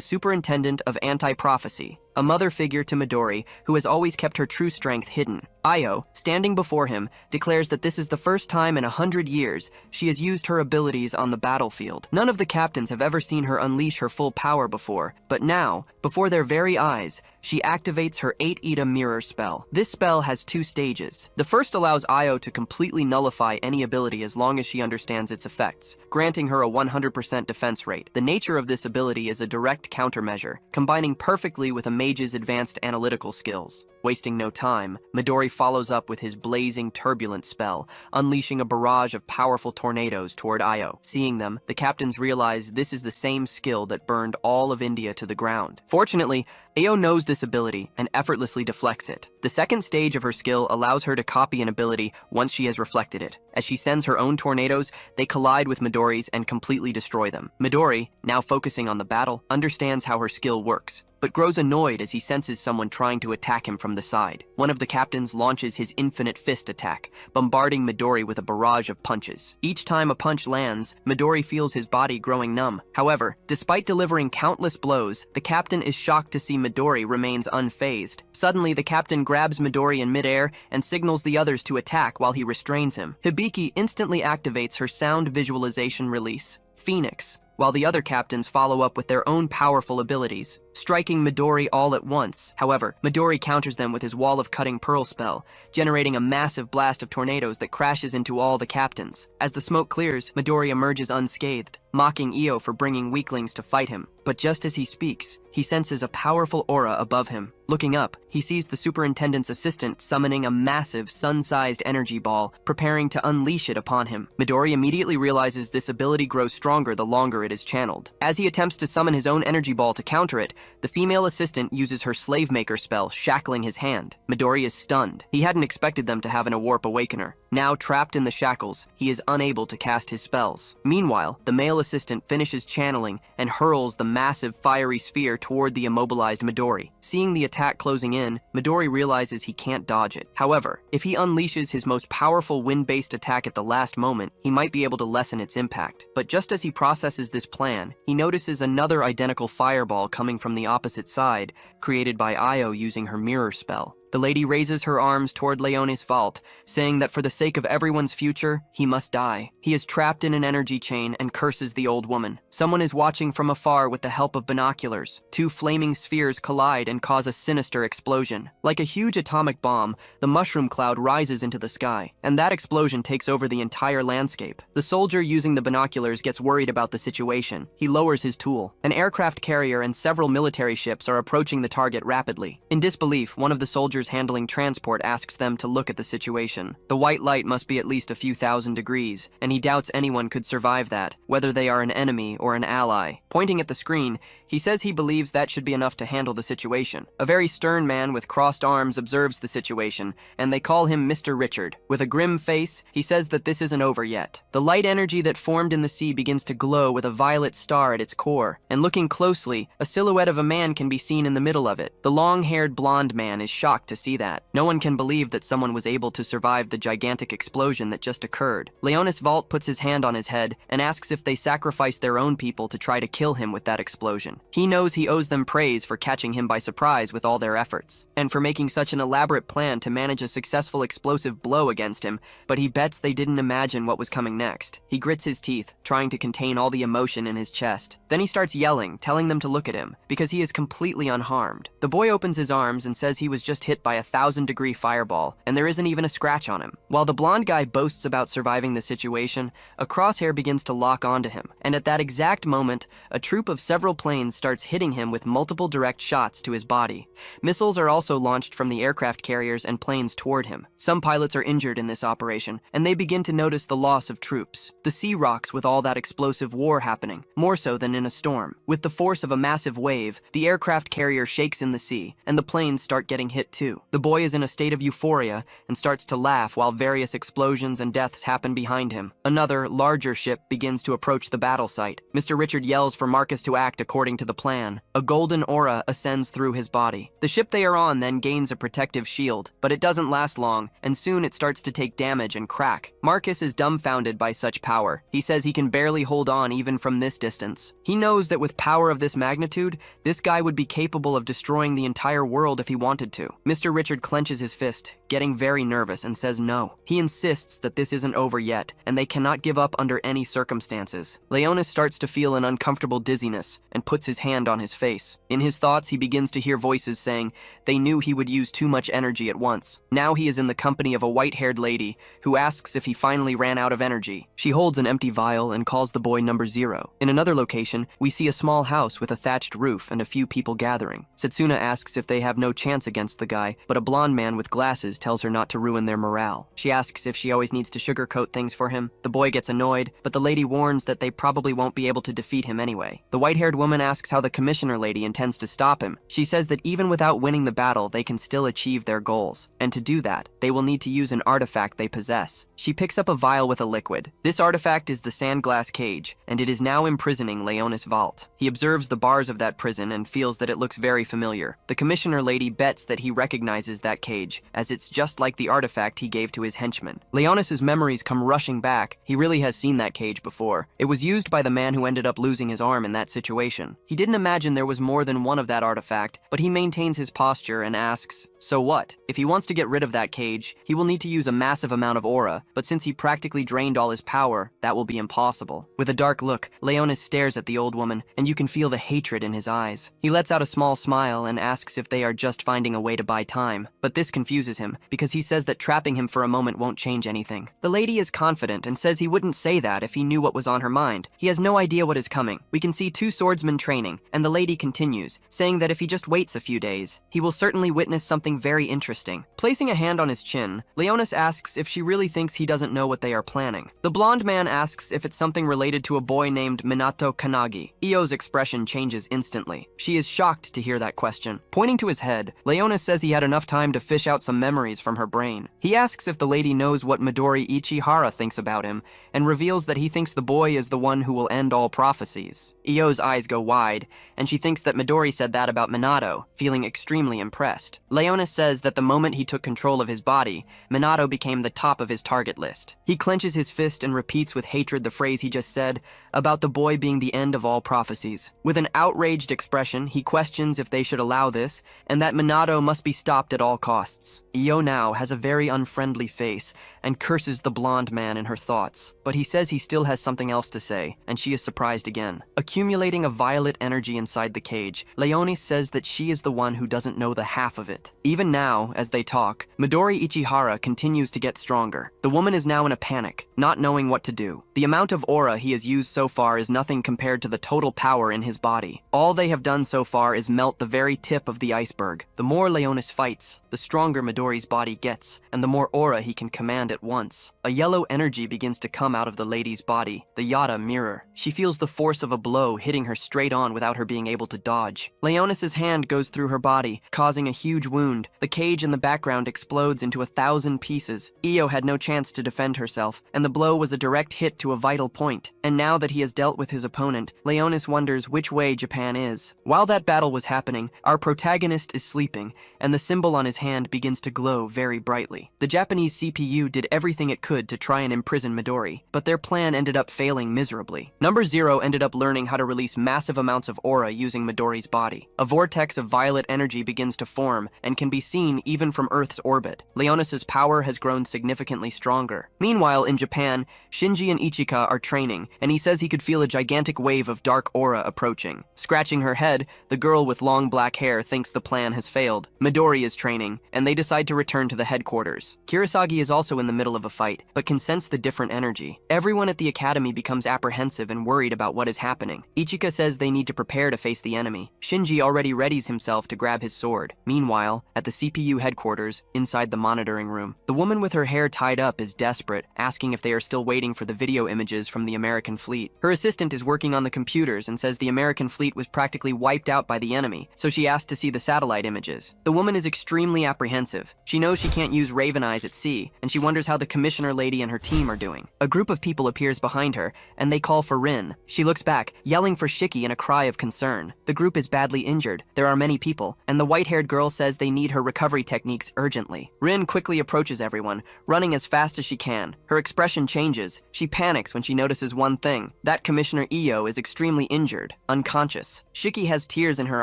superintendent of Anti-Prophecy. a mother figure to Midori who has always kept her true strength hidden. Io, standing before him, declares that this is the first time in 100 years she has used her abilities on the battlefield. None of the captains have ever seen her unleash her full power before, but now, before their very eyes, she activates her 8-Ida mirror spell. This spell has 2 stages. The first allows Io to completely nullify any ability as long as she understands its effects, granting her a 100% defense rate. The nature of this ability is a direct countermeasure, combining perfectly with a mage's advanced analytical skills. Wasting no time, Midori follows up with his blazing turbulent spell, unleashing a barrage of powerful tornadoes toward Io. Seeing them, the captains realize this is the same skill that burned all of India to the ground. Fortunately, Io knows this ability and effortlessly deflects it. The second stage of her skill allows her to copy an ability once she has reflected it. As she sends her own tornadoes, they collide with Midori's and completely destroy them. Midori, now focusing on the battle, understands how her skill works, but grows annoyed as he senses someone trying to attack him from the side. One of the captains launches his infinite fist attack, bombarding Midori with a barrage of punches. Each time a punch lands, Midori feels his body growing numb. However, despite delivering countless blows, the captain is shocked to see Midori remains unfazed. Suddenly, the captain grabs Midori in midair and signals the others to attack while he restrains him. Hibiki instantly activates her sound visualization release, Phoenix, while the other captains follow up with their own powerful abilities, striking Midori all at once. However, Midori counters them with his Wall of Cutting Pearl spell, generating a massive blast of tornadoes that crashes into all the captains. As the smoke clears, Midori emerges unscathed, mocking Io for bringing weaklings to fight him. But just as he speaks, he senses a powerful aura above him. Looking up, he sees the superintendent's assistant summoning a massive, sun-sized energy ball, preparing to unleash it upon him. Midori immediately realizes this ability grows stronger the longer it is channeled. As he attempts to summon his own energy ball to counter it, the female assistant uses her Slave Maker spell, shackling his hand. Midori is stunned. He hadn't expected them to have a Warp Awakener. Now trapped in the shackles, he is unable to cast his spells. Meanwhile, the male assistant finishes channeling and hurls the massive fiery sphere toward the immobilized Midori. Seeing the attack closing in, Midori realizes he can't dodge it. However, if he unleashes his most powerful wind-based attack at the last moment, he might be able to lessen its impact. But just as he processes this plan, he notices another identical fireball coming from the opposite side, created by Io using her mirror spell. The lady raises her arms toward Leone's vault, saying that for the sake of everyone's future, he must die. He is trapped in an energy chain and curses the old woman. Someone is watching from afar with the help of binoculars. 2 flaming spheres collide and cause a sinister explosion. Like a huge atomic bomb, the mushroom cloud rises into the sky, and that explosion takes over the entire landscape. The soldier using the binoculars gets worried about the situation. He lowers his tool. An aircraft carrier and several military ships are approaching the target rapidly. In disbelief, one of the soldiers handling transport asks them to look at the situation. The white light must be at least a few thousand degrees, and he doubts anyone could survive that, whether they are an enemy or an ally. Pointing at the screen, he says he believes that should be enough to handle the situation. A very stern man with crossed arms observes the situation, and they call him Mr. Richard. With a grim face, he says that this isn't over yet. The light energy that formed in the sea begins to glow with a violet star at its core, and looking closely, a silhouette of a man can be seen in the middle of it. The long-haired blonde man is shocked to see that. No one can believe that someone was able to survive the gigantic explosion that just occurred. Leonis Vault puts his hand on his head and asks if they sacrificed their own people to try to kill him with that explosion. He knows he owes them praise for catching him by surprise with all their efforts, and for making such an elaborate plan to manage a successful explosive blow against him, but he bets they didn't imagine what was coming next. He grits his teeth, trying to contain all the emotion in his chest. Then he starts yelling, telling them to look at him, because he is completely unharmed. The boy opens his arms and says he was just hit by a 1,000-degree fireball, and there isn't even a scratch on him. While the blonde guy boasts about surviving the situation, a crosshair begins to lock onto him, and at that exact moment, a troop of several planes starts hitting him with multiple direct shots to his body. Missiles are also launched from the aircraft carriers and planes toward him. Some pilots are injured in this operation, and they begin to notice the loss of troops. The sea rocks with all that explosive war happening, more so than in a storm. With the force of a massive wave, the aircraft carrier shakes in the sea, and the planes start getting hit too. too. The boy is in a state of euphoria and starts to laugh while various explosions and deaths happen behind him. Another, larger ship begins to approach the battle site. Mr. Richard yells for Marcus to act according to the plan. A golden aura ascends through his body. The ship they are on then gains a protective shield, but it doesn't last long, and soon it starts to take damage and crack. Marcus is dumbfounded by such power. He says he can barely hold on even from this distance. He knows that with power of this magnitude, this guy would be capable of destroying the entire world if he wanted to. Mr. Richard clenches his fist, getting very nervous, and says no. He insists that this isn't over yet, and they cannot give up under any circumstances. Leonis starts to feel an uncomfortable dizziness and puts his hand on his face. In his thoughts, he begins to hear voices saying they knew he would use too much energy at once. Now he is in the company of a white-haired lady who asks if he finally ran out of energy. She holds an empty vial and calls the boy number 0. In another location, we see a small house with a thatched roof and a few people gathering. Setsuna asks if they have no chance against the guy, but a blonde man with glasses tells her not to ruin their morale. She asks if she always needs to sugarcoat things for him. The boy gets annoyed, but the lady warns that they probably won't be able to defeat him anyway. The white-haired woman asks how the commissioner lady intends to stop him. She says that even without winning the battle, they can still achieve their goals. And to do that, they will need to use an artifact they possess. She picks up a vial with a liquid. This artifact is the sandglass cage, and it is now imprisoning Leonis' vault. He observes the bars of that prison and feels that it looks very familiar. The commissioner lady bets that he recognizes that cage, as it's just like the artifact he gave to his henchman. Leonis' memories come rushing back. He really has seen that cage before. It was used by the man who ended up losing his arm in that situation. He didn't imagine there was more than one of that artifact, but he maintains his posture and asks, so what? If he wants to get rid of that cage, he will need to use a massive amount of aura, but since he practically drained all his power, that will be impossible. With a dark look, Leonis stares at the old woman, and you can feel the hatred in his eyes. He lets out a small smile and asks if they are just finding a way to buy time, but this confuses him, because he says that trapping him for a moment won't change anything. The lady is confident and says he wouldn't say that if he knew what was on her mind. He has no idea what is coming. We can see 2 swordsmen training, and the lady continues, saying that if he just waits a few days, he will certainly witness something very interesting. Placing a hand on his chin, Leonis asks if she really thinks he doesn't know what they are planning. The blonde man asks if it's something related to a boy named Minato Kanagi. Io's expression changes instantly. She is shocked to hear that question. Pointing to his head, Leonis says he had enough time to fish out some memories from her brain. He asks if the lady knows what Midori Ichihara thinks about him, and reveals that he thinks the boy is the one who will end all prophecies. Io's eyes go wide, and she thinks that Midori said that about Minato, feeling extremely impressed. Leonis says that the moment he took control of his body, Minato became the top of his target list. He clenches his fist and repeats with hatred the phrase he just said about the boy being the end of all prophecies. With an outraged expression, he questions if they should allow this, and that Minato must be stopped at all costs. Io now has a very unfriendly face and curses the blonde man in her thoughts, but he says he still has something else to say, and she is surprised again. Accumulating a violet energy inside the cage, Leonis says that she is the one who doesn't know the half of it. Even now, as they talk, Midori Ichihara continues to get stronger. The woman is now in a panic, not knowing what to do. The amount of aura he has used so far is nothing compared to the total power in his body. All they have done so far is melt the very tip of the iceberg. The more Leonis fights, the stronger Midori's body gets, and the more aura he can command at once. A yellow energy begins to come out of the lady's body, the Yata mirror. She feels the force of a blow hitting her straight on without her being able to dodge. Leonis' hand goes through her body, causing a huge wound. The cage in the background explodes into 1,000 pieces. Io had no chance to defend herself, and the blow was a direct hit to a vital point. And now that he has dealt with his opponent, Leonis wonders which way Japan is. While that battle was happening, our protagonist is sleeping, and the symbol on his hand begins to glow very brightly. The Japanese CPU did everything it could to try and imprison Midori, but their plan ended up failing miserably. Number 0 ended up learning how to release massive amounts of aura using Midori's body. A vortex of violet energy begins to form and can be seen even from Earth's orbit. Leonis' power has grown significantly stronger. Meanwhile, in Japan, Shinji and Ichika are training, and he says he could feel a gigantic wave of dark aura approaching. Scratching her head, the girl with long black hair thinks the plan has failed. Midori is training, and they decide to return to the headquarters. Kurosagi is also in the middle of a fight, but can sense the different energy. Everyone at the academy becomes apprehensive and worried about what is happening. Ichika says they need to prepare to face the enemy. Shinji already readies himself to grab his sword. Meanwhile, at the CPU headquarters inside the monitoring room. The woman with her hair tied up is desperate, asking if they are still waiting for the video images from the American fleet. Her assistant is working on the computers and says the American fleet was practically wiped out by the enemy, so she asked to see the satellite images. The woman is extremely apprehensive. She knows she can't use Raven Eyes at sea, and she wonders how the commissioner lady and her team are doing. A group of people appears behind her, and they call for Rin. She looks back, yelling for Shiki in a cry of concern. The group is badly injured. There are many people, and the white-haired girl says they need her recovery techniques urgently. Rin quickly approaches everyone, running as fast as she can. Her expression changes. She panics when she notices one thing. That Commissioner Io is extremely injured, unconscious. Shiki has tears in her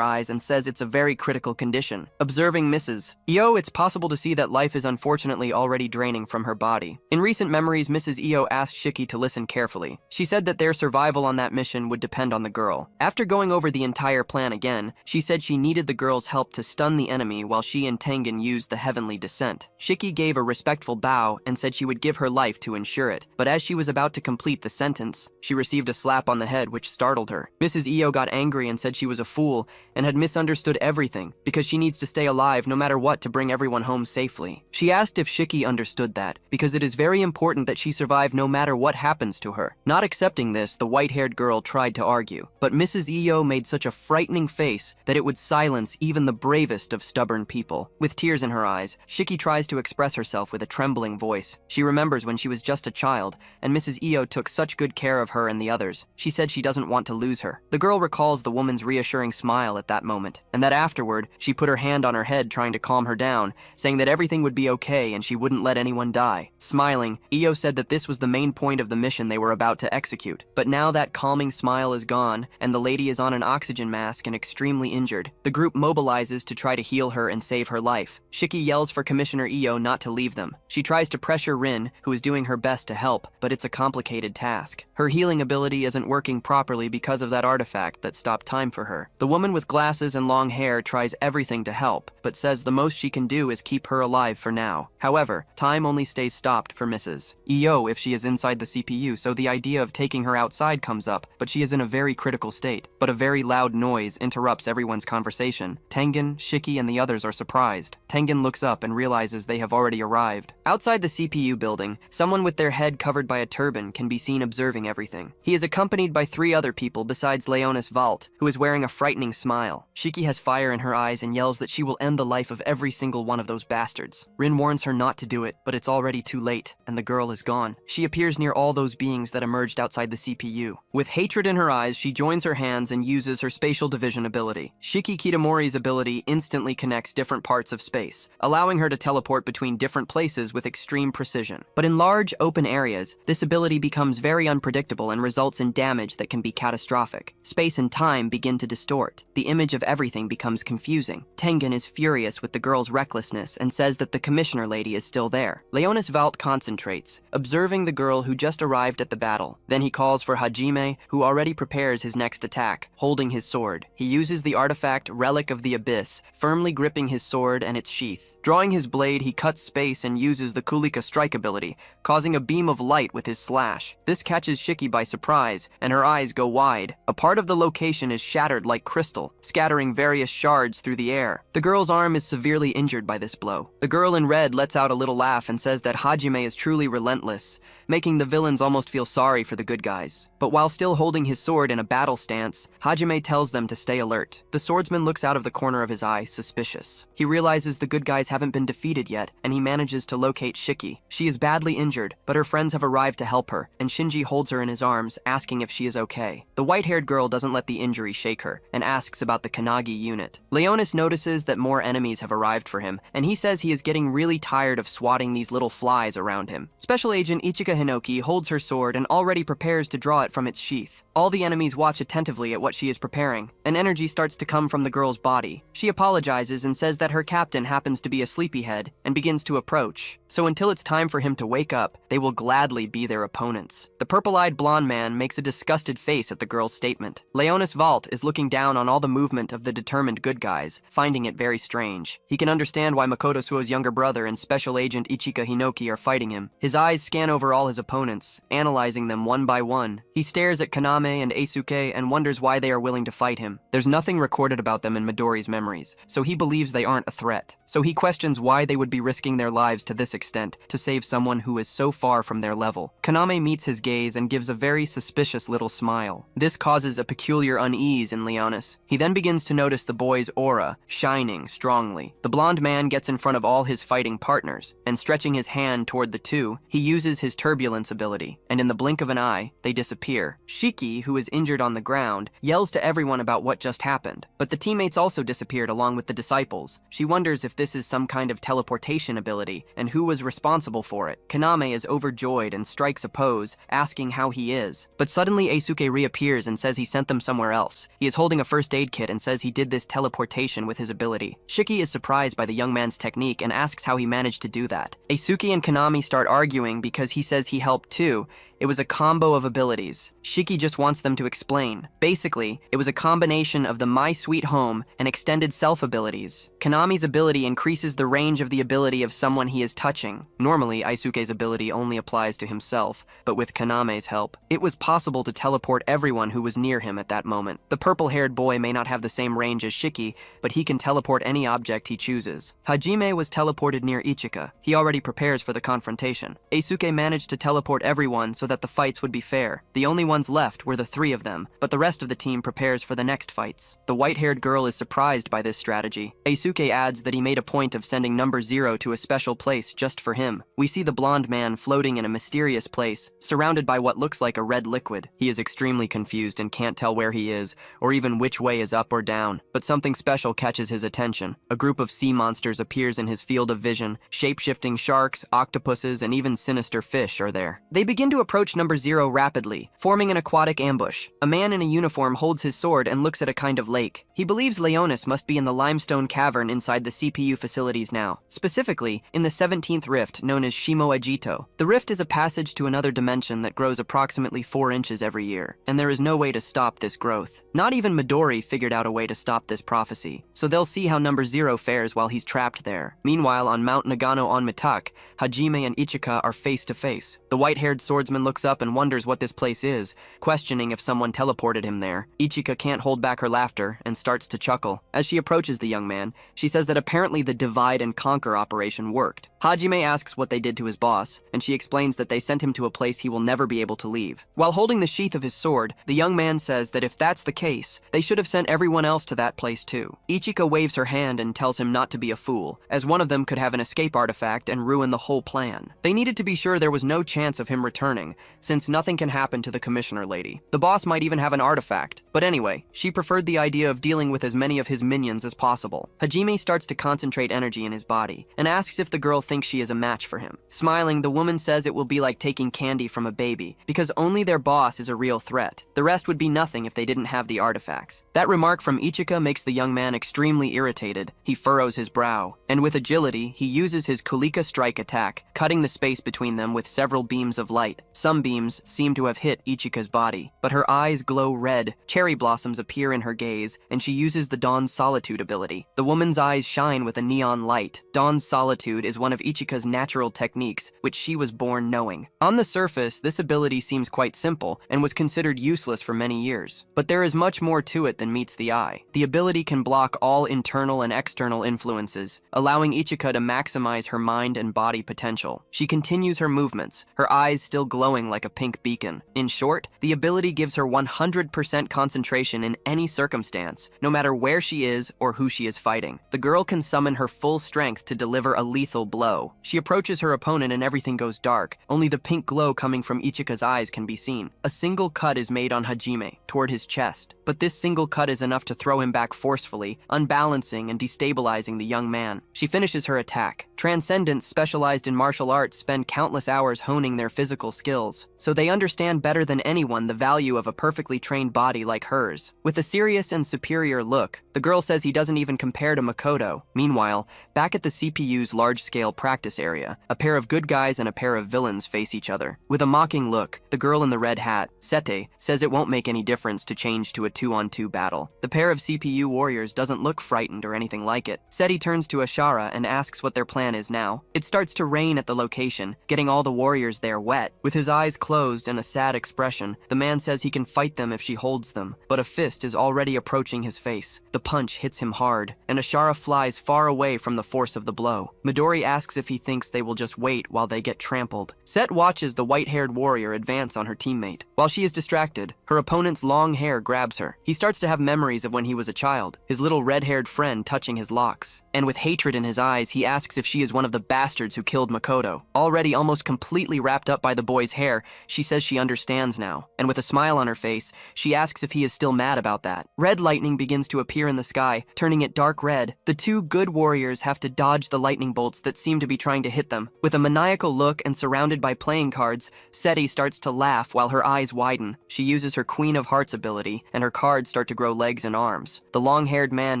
eyes and says it's a very critical condition. Observing Mrs. Io, it's possible to see that life is unfortunately already draining from her body. In recent memories, Mrs. Io asked Shiki to listen carefully. She said that their survival on that mission would depend on the girl. After going over the entire plan again, she said she needed the girl's help to stun the enemy while she and Tengen used the heavenly descent. Shiki gave a respectful bow and said she would give her life to ensure it, but as she was about to complete the sentence, she received a slap on the head which startled her. Mrs. Io got angry and said she was a fool and had misunderstood everything because she needs to stay alive no matter what to bring everyone home safely. She asked if Shiki understood that, because it is very important that she survive no matter what happens to her. Not accepting this, the white-haired girl tried to argue, but Mrs. Io made such a frightening face that it would silence even the bravest of stubborn people. With tears in her eyes, Shiki tries to express herself with a trembling voice. She remembers when she was just a child, and Mrs. Io took such good care of her and the others. She said she doesn't want to lose her. The girl recalls the woman's reassuring smile at that moment, and that afterward, she put her hand on her head trying to calm her down, saying that everything would be okay and she wouldn't let anyone die. Smiling, Io said that this was the main point of the mission they were about to execute. But now that calming smile is gone, and the lady is on an oxygen mask and extremely injured. The group mobilizes to try to heal her and save her life. Shiki yells for Commissioner Io not to leave them. She tries to pressure Rin, who is doing her best to help, but it's a complicated task. Her healing ability isn't working properly because of that artifact that stopped time for her. The woman with glasses and long hair tries everything to help, but says the most she can do is keep her alive for now. However, time only stays stopped for Mrs. Io if she is inside the CPU, so the idea of taking her outside comes up, but she is in a very critical state. But a very loud noise interrupts everyone's conversation. Tengen, Shiki, and the others are surprised. Tengen looks up and realizes they have already arrived. Outside the CPU building, someone with their head covered by a turban can be seen observing everything. He is accompanied by 3 other people besides Leonis Valt, who is wearing a frightening smile. Shiki has fire in her eyes and yells that she will end the life of every single one of those bastards. Rin warns her not to do it, but it's already too late, and the girl is gone. She appears near all those beings that emerged outside the CPU. With hatred in her eyes, she joins her hands and uses her spatial division ability. Shiki Kitamori's ability instantly connects different parts of space, allowing her to teleport between different places with extreme precision. But in large, open areas, this ability becomes very unpredictable and results in damage that can be catastrophic. Space and time begin to distort. The image of everything becomes confusing. Tengen is furious with the girl's recklessness and says that the commissioner lady is still there. Leonis Valt concentrates, observing the girl who just arrived at the battle. Then he calls for Hajime, who already prepares his next attack, holding his sword. He uses the artifact Relic of the Abyss, firmly gripping his sword and its sheath. Drawing his blade, he cuts space and uses the Kulika strike ability, causing a beam of light with his slash. This catches Shiki by surprise, and her eyes go wide. A part of the location is shattered like crystal, scattering various shards through the air. The girl's arm is severely injured by this blow. The girl in red lets out a little laugh and says that Hajime is truly relentless, making the villains almost feel sorry for the good guys. But while still holding his sword in a battle stance, Hajime tells them to stay alert. The swordsman looks out of the corner of his eye, suspicious. He realizes the good guys haven't been defeated yet, and he manages to locate Shiki. She is badly injured, but her friends have arrived to help her, and Shinji holds her in his arms, asking if she is okay. The white-haired girl doesn't let the injury shake her, and asks about the Kanagi unit. Leonis notices that more enemies have arrived for him, and he says he is getting really tired of swatting these little flies around him. Special Agent Ichika Hinoki holds her sword and already prepares to draw it from its sheath. All the enemies watch attentively at what she is preparing. An energy starts to come from the girl's body. She apologizes and says that her captain happens to be a sleepyhead and begins to approach. so until it's time for him to wake up, they will gladly be their opponents. The purple-eyed blonde man makes a disgusted face at the girl's statement. Leonis Valt is looking down on all the movement of the determined good guys, finding it very strange. He can understand why Makoto Suo's younger brother and Special Agent Ichika Hinoki are fighting him. His eyes scan over all his opponents, analyzing them one by one. He stares at Kaname and Eisuke and wonders why they are willing to fight him. There's nothing recorded about them in Midori's memories, so he believes they aren't a threat. So he questions why they would be risking their lives to this extent to save someone who is so far from their level. Kaname meets his gaze and gives a very suspicious little smile. This causes a peculiar unease in Leonis. He then begins to notice the boy's aura, shining strongly. The blonde man gets in front of all his fighting partners, and stretching his hand toward the two, he uses his turbulence ability, and in the blink of an eye, they disappear. Shiki, who is injured on the ground, yells to everyone about what just happened, but the teammates also disappeared along with the disciples. She wonders if this is some kind of teleportation ability, and who was responsible for it. Kaname is overjoyed and strikes a pose, asking how he is. But suddenly Eisuke reappears and says he sent them somewhere else. He is holding a first aid kit and says he did this teleportation with his ability. Shiki is surprised by the young man's technique and asks how he managed to do that. Eisuke and Kaname start arguing because he says he helped too. It was a combo of abilities. Shiki just wants them to explain. Basically, it was a combination of the My Sweet Home and Extended Self abilities. Kaname's ability increases the range of the ability of someone he is touching. Normally, Eisuke's ability only applies to himself, but with Kaname's help, it was possible to teleport everyone who was near him at that moment. The purple-haired boy may not have the same range as Shiki, but he can teleport any object he chooses. Hajime was teleported near Ichika. He already prepares for the confrontation. Eisuke managed to teleport everyone so that the fights would be fair. The only ones left were the three of them, but the rest of the team prepares for the next fights. The white-haired girl is surprised by this strategy. Eisuke adds that he made a point of sending number 0 to a special place just for him. We see the blonde man floating in a mysterious place, surrounded by what looks like a red liquid. He is extremely confused and can't tell where he is, or even which way is up or down. But something special catches his attention. A group of sea monsters appears in his field of vision. Shape-shifting sharks, octopuses, and even sinister fish are there. They begin to approach number 0 rapidly, forming an aquatic ambush. A man in a uniform holds his sword and looks at a kind of lake. He believes Leonis must be in the limestone cavern inside the CPU facilities now, specifically in the 17th rift known as Shimo Ajito. The rift is a passage to another dimension that grows approximately 4 inches every year, and there is no way to stop this growth. Not even Midori figured out a way to stop this prophecy, so they'll see how number 0 fares while he's trapped there. Meanwhile, on Mount Nagano on Mitak, Hajime and Ichika are face to face. The white-haired swordsman looks up and wonders what this place is, questioning if someone teleported him there. Ichika can't hold back her laughter and starts to chuckle. As she approaches the young man, she says that apparently the divide and conquer operation worked. Hajime asks what they did to his boss, and she explains that they sent him to a place he will never be able to leave. While holding the sheath of his sword, the young man says that if that's the case, they should have sent everyone else to that place too. Ichika waves her hand and tells him not to be a fool, as one of them could have an escape artifact and ruin the whole plan. They needed to be sure there was no chance of him returning, since nothing can happen to the commissioner lady. The boss might even have an artifact, but anyway, she preferred the idea of dealing with as many of his minions as possible. Hajime starts to concentrate energy in his body, and asks if the girl thinks she is a match for him. Smiling, the woman says it will be like taking candy from a baby, because only their boss is a real threat. The rest would be nothing if they didn't have the artifacts. That remark from Ichika makes the young man extremely irritated. He furrows his brow, and with agility, he uses his Kulika strike attack, cutting the space between them with several beams of light. Some beams seem to have hit Ichika's body, but her eyes glow red, cherry blossoms appear in her gaze, and she uses the Dawn's Solitude ability. The woman's eyes shine with a neon light. Dawn's Solitude is one of Ichika's natural techniques, which she was born knowing. On the surface, this ability seems quite simple, and was considered useless for many years. But there is much more to it than meets the eye. The ability can block all internal and external influences, allowing Ichika to maximize her mind and body potential. She continues her movements, her eyes still glowing like a pink beacon. In short, the ability gives her 100% concentration in any circumstance, no matter where she is or who she is fighting. The girl can summon her full strength to deliver a lethal blow. She approaches her opponent and everything goes dark. Only the pink glow coming from Ichika's eyes can be seen. A single cut is made on Hajime, toward his chest, but this single cut is enough to throw him back forcefully, unbalancing and destabilizing the young man. She finishes her attack. Transcendents specialized in martial arts spend countless hours honing honing their physical skills, so they understand better than anyone the value of a perfectly trained body like hers. With a serious and superior look, the girl says he doesn't even compare to Makoto. Meanwhile, back at the CPU's large-scale practice area, a pair of good guys and a pair of villains face each other. With a mocking look, the girl in the red hat, Sete, says it won't make any difference to change to a 2-on-2 battle. The pair of CPU warriors doesn't look frightened or anything like it. Sete turns to Ashara and asks what their plan is now. It starts to rain at the location, getting all the warriors there wet. With his eyes closed and a sad expression, the man says he can fight them if she holds them, but a fist is already approaching his face. The punch hits him hard, and Ashara flies far away from the force of the blow. Midori asks if he thinks they will just wait while they get trampled. Set watches the white-haired warrior advance on her teammate. While she is distracted, her opponent's long hair grabs her. He starts to have memories of when he was a child, his little red-haired friend touching his locks. And with hatred in his eyes, he asks if she is one of the bastards who killed Makoto. Already almost completely wrapped up by the boy's hair, she says she understands now. And with a smile on her face, she asks if he is still mad about that. Red lightning begins to appear in the sky, turning it dark red. The two good warriors have to dodge the lightning bolts that seem to be trying to hit them. With a maniacal look and surrounded by playing cards, Seti starts to laugh while her eyes widen. She uses her Queen of Hearts ability, and her cards start to grow legs and arms. The long-haired man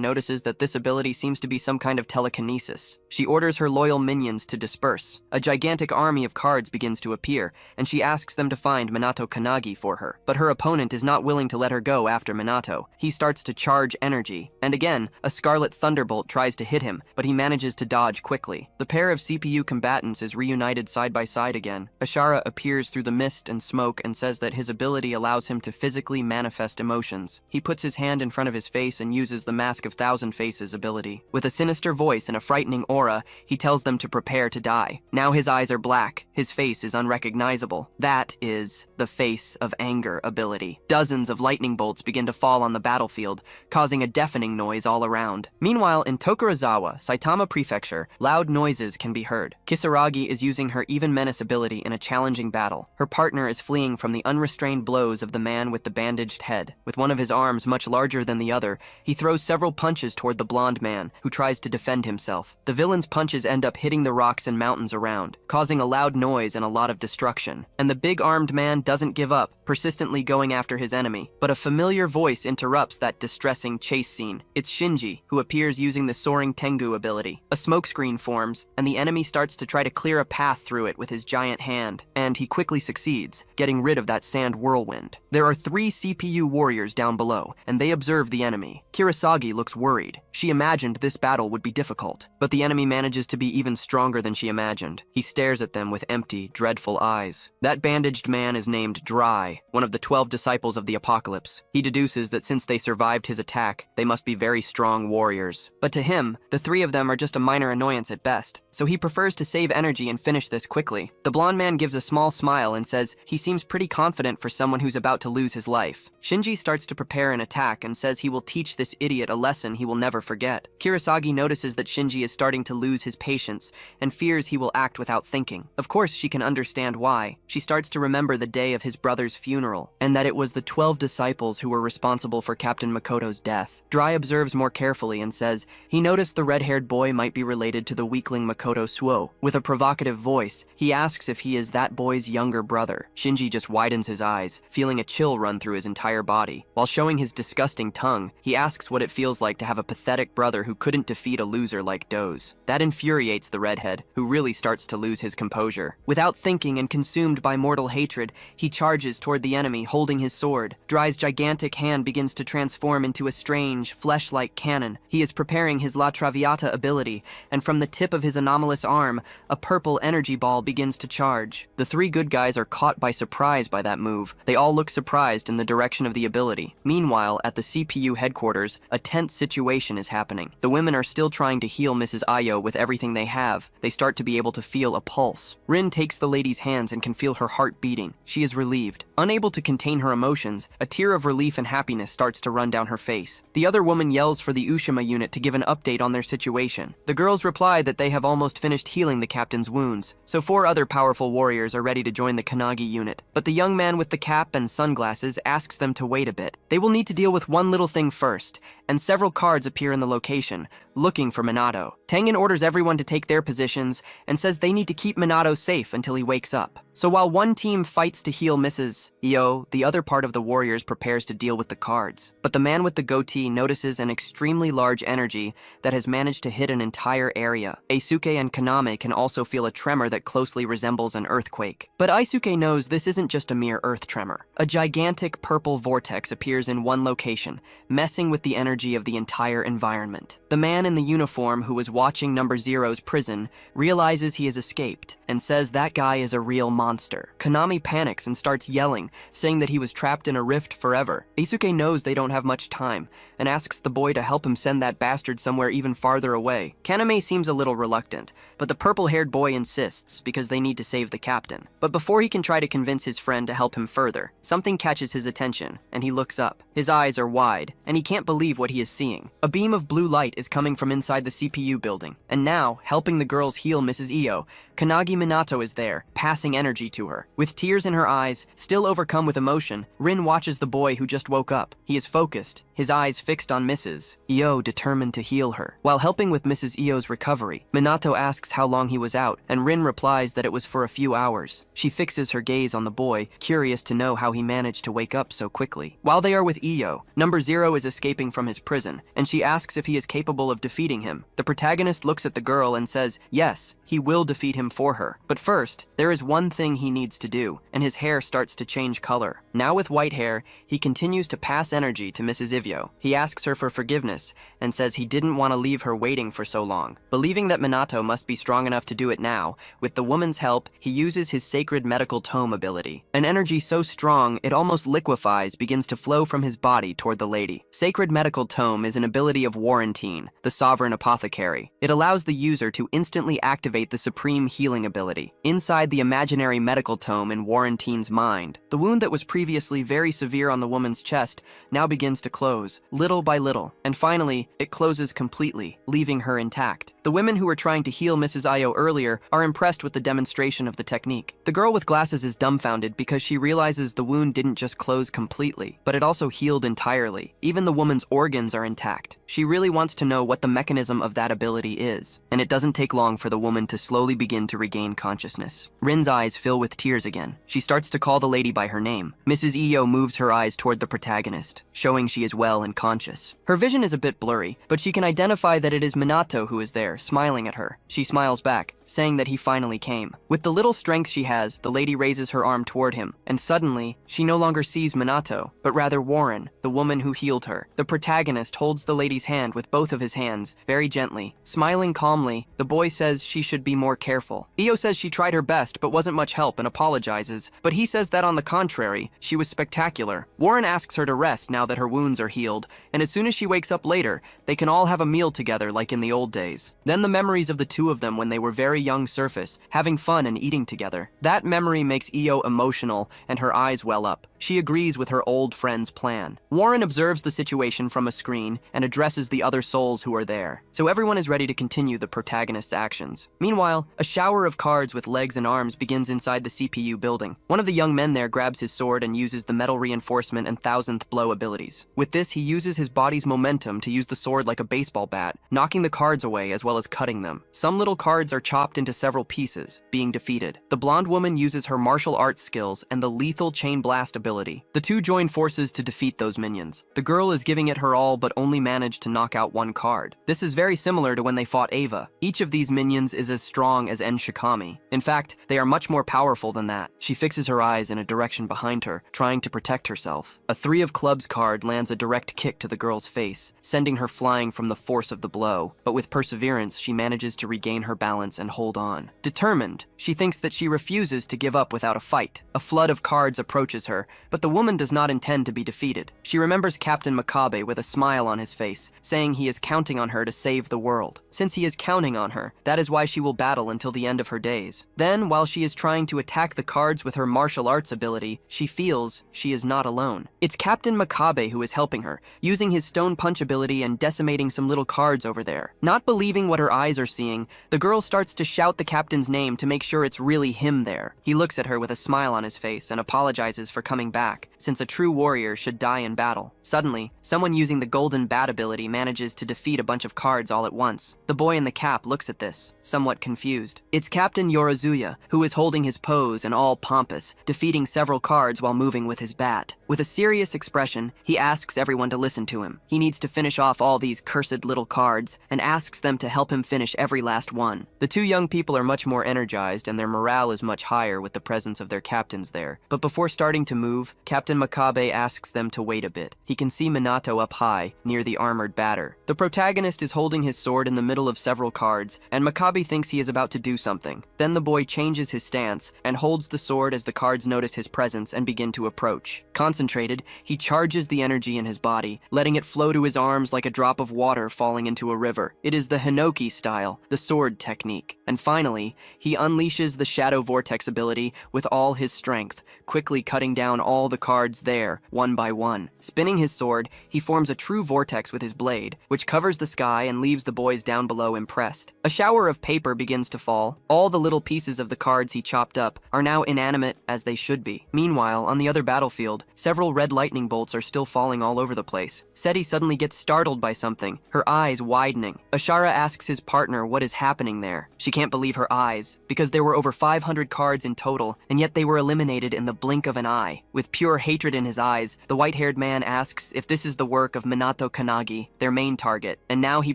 notices that this ability seems to be some kind of telekinesis. She orders her loyal minions to disperse. A gigantic army of cards begins to appear, and she asks them to find Minato Kanagi for her. But her opponent is not willing to let her go after Minato. He starts to charge energy, and again, a scarlet thunderbolt tries to hit him, but he manages to dodge quickly. The pair of CPU combatants is reunited side by side again. Ashara appears through the mist and smoke and says that his ability allows him to physically manifest emotions. He puts his hand in front of his face and uses the Mask of Thousand Faces ability. With a sinister voice and a frightening aura, he tells them to prepare to die. Now his eyes are black, his face is unrecognizable. That is the Face of Anger ability. Dozens of lightning bolts begin to fall on the battlefield, causing a deafening noise all around. Meanwhile, in Tokorozawa, Saitama Prefecture, loud noises can be heard. Kisaragi is using her Even Menace ability in a challenging battle. Her partner is fleeing from the unrestrained blows of the man with the bandaged head. With one of his arms much larger than the other, he throws several punches toward the blonde man, who tries to defend himself. The villain's punches end up hitting the rocks and mountains around, causing a loud noise and a lot of destruction. And the big-armed man doesn't give up, persistently going after his enemy. But a familiar voice interrupts that distressing chase scene. It's Shinji, who appears using the Soaring Tengu ability. A smokescreen forms, and the enemy starts to try to clear a path through it with his giant hand, and he quickly succeeds, getting rid of that sand whirlwind. There are 3 CPU warriors down below, and they observe the enemy. Kurosagi looks worried. She imagined this battle would be difficult, but the enemy manages to be even stronger than she imagined. He stares at them with empty, dreadful eyes. That bandaged man is named Dry, one of the 12 disciples of the Apocalypse. He deduces that since they survived his attack, they must be very strong warriors. But to him, the 3 of them are just a minor annoyance at best, so he prefers to save energy and finish this quickly. The blonde man gives a small smile and says he seems pretty confident for someone who's about to lose his life. Shinji starts to prepare an attack and says he will teach this idiot a lesson he will never forget. Kurosagi notices that Shinji is starting to lose his patience and fears he will act without thinking. Of course, she can understand why. She starts to remember the day of his brother's funeral, and that it was the 12 disciples who were responsible for Captain Makoto's death. Dry observes more carefully and says he noticed the red-haired boy might be related to the weakling Makoto Suo. With a provocative voice, he asks if he is that boy's younger brother. Shinji just widens his eyes, feeling a chill run through his entire body. While showing his disgusting tongue, he asks what it feels like to have a pathetic brother who couldn't defeat a loser like Doze. That infuriates the redhead, who really starts to lose his composure. Without thinking and consumed by mortal hatred, he charges toward the enemy, holding his sword. Dry's gigantic hand begins to transform into a strange, flesh-like cannon. He is preparing his La Traviata ability, and from the tip of his anomalous arm, a purple energy ball begins to charge. The 3 good guys are caught by surprise by that move. They all look surprised in the direction of the ability. Meanwhile, at the CPU headquarters, a tense situation is happening. The women are still trying to heal Mrs. Ayo with everything they have. They start to be able to feel a pulse. Rin takes the lady's hands and can feel her heart beating. She is relieved. Unable to contain her emotions, a tear of relief and happiness starts to run down her face. The other woman yells for the Ushima unit to give an update on their situation. The girls reply that they have almost finished healing the captain's wounds, so 4 other powerful warriors are ready to join the Kanagi unit. But the young man with the cap and sunglasses asks them to wait a bit. They will need to deal with one little thing first, and several cards appear in the location, looking for Minato. Tengen orders everyone to take their positions and says they need to keep Minato safe until he wakes up. So while one team fights to heal Mrs. Io, the other part of the warriors prepares to deal with the cards. But the man with the goatee notices an extremely large energy that has managed to hit an entire area. Eisuke and Kaname can also feel a tremor that closely resembles an earthquake. But Eisuke knows this isn't just a mere earth tremor. A gigantic purple vortex appears in one location, messing with the energy of the entire environment. The man in the uniform who was watching Number Zero's prison realizes he has escaped and says that guy is a real monster. Kaname panics and starts yelling, saying that he was trapped in a rift forever. Eisuke knows they don't have much time and asks the boy to help him send that bastard somewhere even farther away. Kaname seems a little reluctant, but the purple-haired boy insists because they need to save the captain. But before he can try to convince his friend to help him further, something catches his attention, and he looks up. His eyes are wide, and he can't believe what he is seeing. A beam of blue light is coming from inside the CPU building, and now, helping the girls heal Mrs. Io, Kanagi Minato is there, passing energy to her. With tears in her eyes, still overcome with emotion, Rin watches the boy who just woke up. He is focused, his eyes fixed on Mrs. Io, determined to heal her. While helping with Mrs. Io's recovery, Minato asks how long he was out, and Rin replies that it was for a few hours. She fixes her gaze on the boy, curious to know how he managed to wake up so quickly. While they are with Io, Number Zero is escaping from his prison, and she asks if he is capable of defeating him. The protagonist looks at the girl and says, yes, he will defeat him for her. But first, there is one thing he needs to do, and his hair starts to change color. Now with white hair, he continues to pass energy to Mrs. Ivio. He asks her for forgiveness and says he didn't want to leave her waiting for so long. Believing that Minato must be strong enough to do it now, with the woman's help, he uses his sacred medical tome ability. An energy so strong it almost liquefies begins to flow from his body toward the lady. Sacred medical tome is an ability of Warrantine, the sovereign apothecary. It allows the user to instantly activate the supreme healing ability. Inside the imaginary medical tome in Warrantine's mind, the wound that was previously very severe on the woman's chest now begins to close, little by little, and finally, it closes completely, leaving her intact. The women who were trying to heal Mrs. Io earlier are impressed with the demonstration of the technique. The girl with glasses is dumbfounded because she realizes the wound didn't just close completely, but it also healed entirely. Even the woman's organs are intact. She really wants to know what the mechanism of that ability is, and it doesn't take long for the woman to slowly begin to regain consciousness. Rin's eyes fill with tears again. She starts to call the lady by her name. Mrs. Io moves her eyes toward the protagonist, showing she is well and conscious. Her vision is a bit blurry, but she can identify that it is Minato who is there, smiling at her. She smiles back, saying that he finally came. With the little strength she has, the lady raises her arm toward him, and suddenly, she no longer sees Minato, but rather Warren, the woman who healed her. The protagonist holds the lady's hand with both of his hands, very gently. Smiling calmly, the boy says she should be more careful. Io says she tried her best but wasn't much help and apologizes, but he says that on the contrary, she was spectacular. Warren asks her to rest now that her wounds are healed, and as soon as she wakes up later, they can all have a meal together like in the old days. Then the memories of the two of them when they were very young surface, having fun and eating together. That memory makes Io emotional and her eyes well up. She agrees with her old friend's plan. Warren observes the situation from a screen and addresses the other souls who are there, so everyone is ready to continue the protagonist's actions. Meanwhile, a shower of cards with legs and arms begins inside the CPU building. One of the young men there grabs his sword and uses the metal reinforcement and thousandth blow abilities. With this, he uses his body's momentum to use the sword like a baseball bat, knocking the cards away as well as cutting them. Some little cards are chopped into several pieces, being defeated. The blonde woman uses her martial arts skills and the lethal chain blast ability. The two join forces to defeat those minions. The girl is giving it her all but only managed to knock out one card. This is very similar to when they fought Eva. Each of these minions is as strong as En Shikami. In fact, they are much more powerful than that. She fixes her eyes in a direction behind her, trying to protect herself. A 3 of clubs card lands a direct kick to the girl's face, sending her flying from the force of the blow. But with perseverance, she manages to regain her balance and hold on. Determined, she thinks that she refuses to give up without a fight. A flood of cards approaches her, but the woman does not intend to be defeated. She remembers Captain Makabe with a smile on his face, saying he is counting on her to save the world. Since he is counting on her, that is why she will battle until the end of her days. Then, while she is trying to attack the cards with her martial arts ability, she feels she is not alone. It's Captain Makabe who is helping her, using his stone punch ability and decimating some little cards over there. Not believing what her eyes are seeing, the girl starts to shout the captain's name to make sure it's really him there. He looks at her with a smile on his face and apologizes for coming back, since a true warrior should die in battle. Suddenly, someone using the golden bat ability manages to defeat a bunch of cards all at once. The boy in the cap looks at this, somewhat confused. It's Captain Yorozuya, who is holding his pose and all pompous, defeating several cards while moving with his bat. With a serious expression, he asks everyone to listen to him. He needs to finish off all these cursed little cards and asks them to help him finish every last one. The two young people are much more energized and their morale is much higher with the presence of their captains there. But before starting to move, Captain Makabe asks them to wait a bit. He can see Minato up high, near the armored batter. The protagonist is holding his sword in the middle of several cards, and Makabe thinks he is about to do something. Then the boy changes his stance and holds the sword as the cards notice his presence and begin to approach. Concentrated, he charges the energy in his body, letting it flow to his arms like a drop of water falling into a river. It is the Hinoki style, the sword technique. And finally, he unleashes the Shadow Vortex ability with all his strength, quickly cutting down all the cards there, one by one. Spinning his sword, he forms a true vortex with his blade, which covers the sky and leaves the boys down below impressed. A shower of paper begins to fall. All the little pieces of the cards he chopped up are now inanimate as they should be. Meanwhile, on the other battlefield, several red lightning bolts are still falling all over the place. Seti suddenly gets startled by something, her eyes widening. Ashara asks his partner what is happening there. She can't believe her eyes, because there were over 500 cards in total, and yet they were eliminated in the blink of an eye. With pure hatred in his eyes, the white-haired man asks if this is the work of Minato Kanagi, their main target, and now he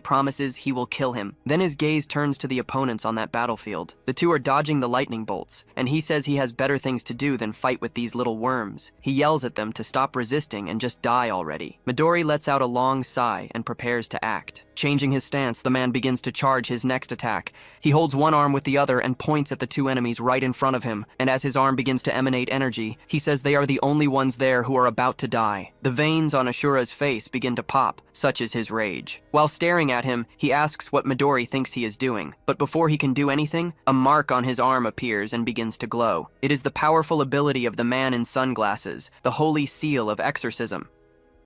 promises he will kill him. Then his gaze turns to the opponents on that battlefield. The two are dodging the lightning bolts, and he says he has better things to do than fight with these little worms. He yells at them to stop resisting and just die already. Midori lets out a long sigh and prepares to act. Changing his stance, the man begins to charge his next attack. He holds one arm with the other and points at the two enemies right in front of him, and as his arm begins to emanate energy, he says they are the only ones there who are about to die. The veins on Ashura's face begin to pop, such is his rage. While staring at him, he asks what Midori thinks he is doing, but before he can do anything, a mark on his arm appears and begins to glow. It is the powerful ability of the man in sunglasses, the holy seal of exorcism.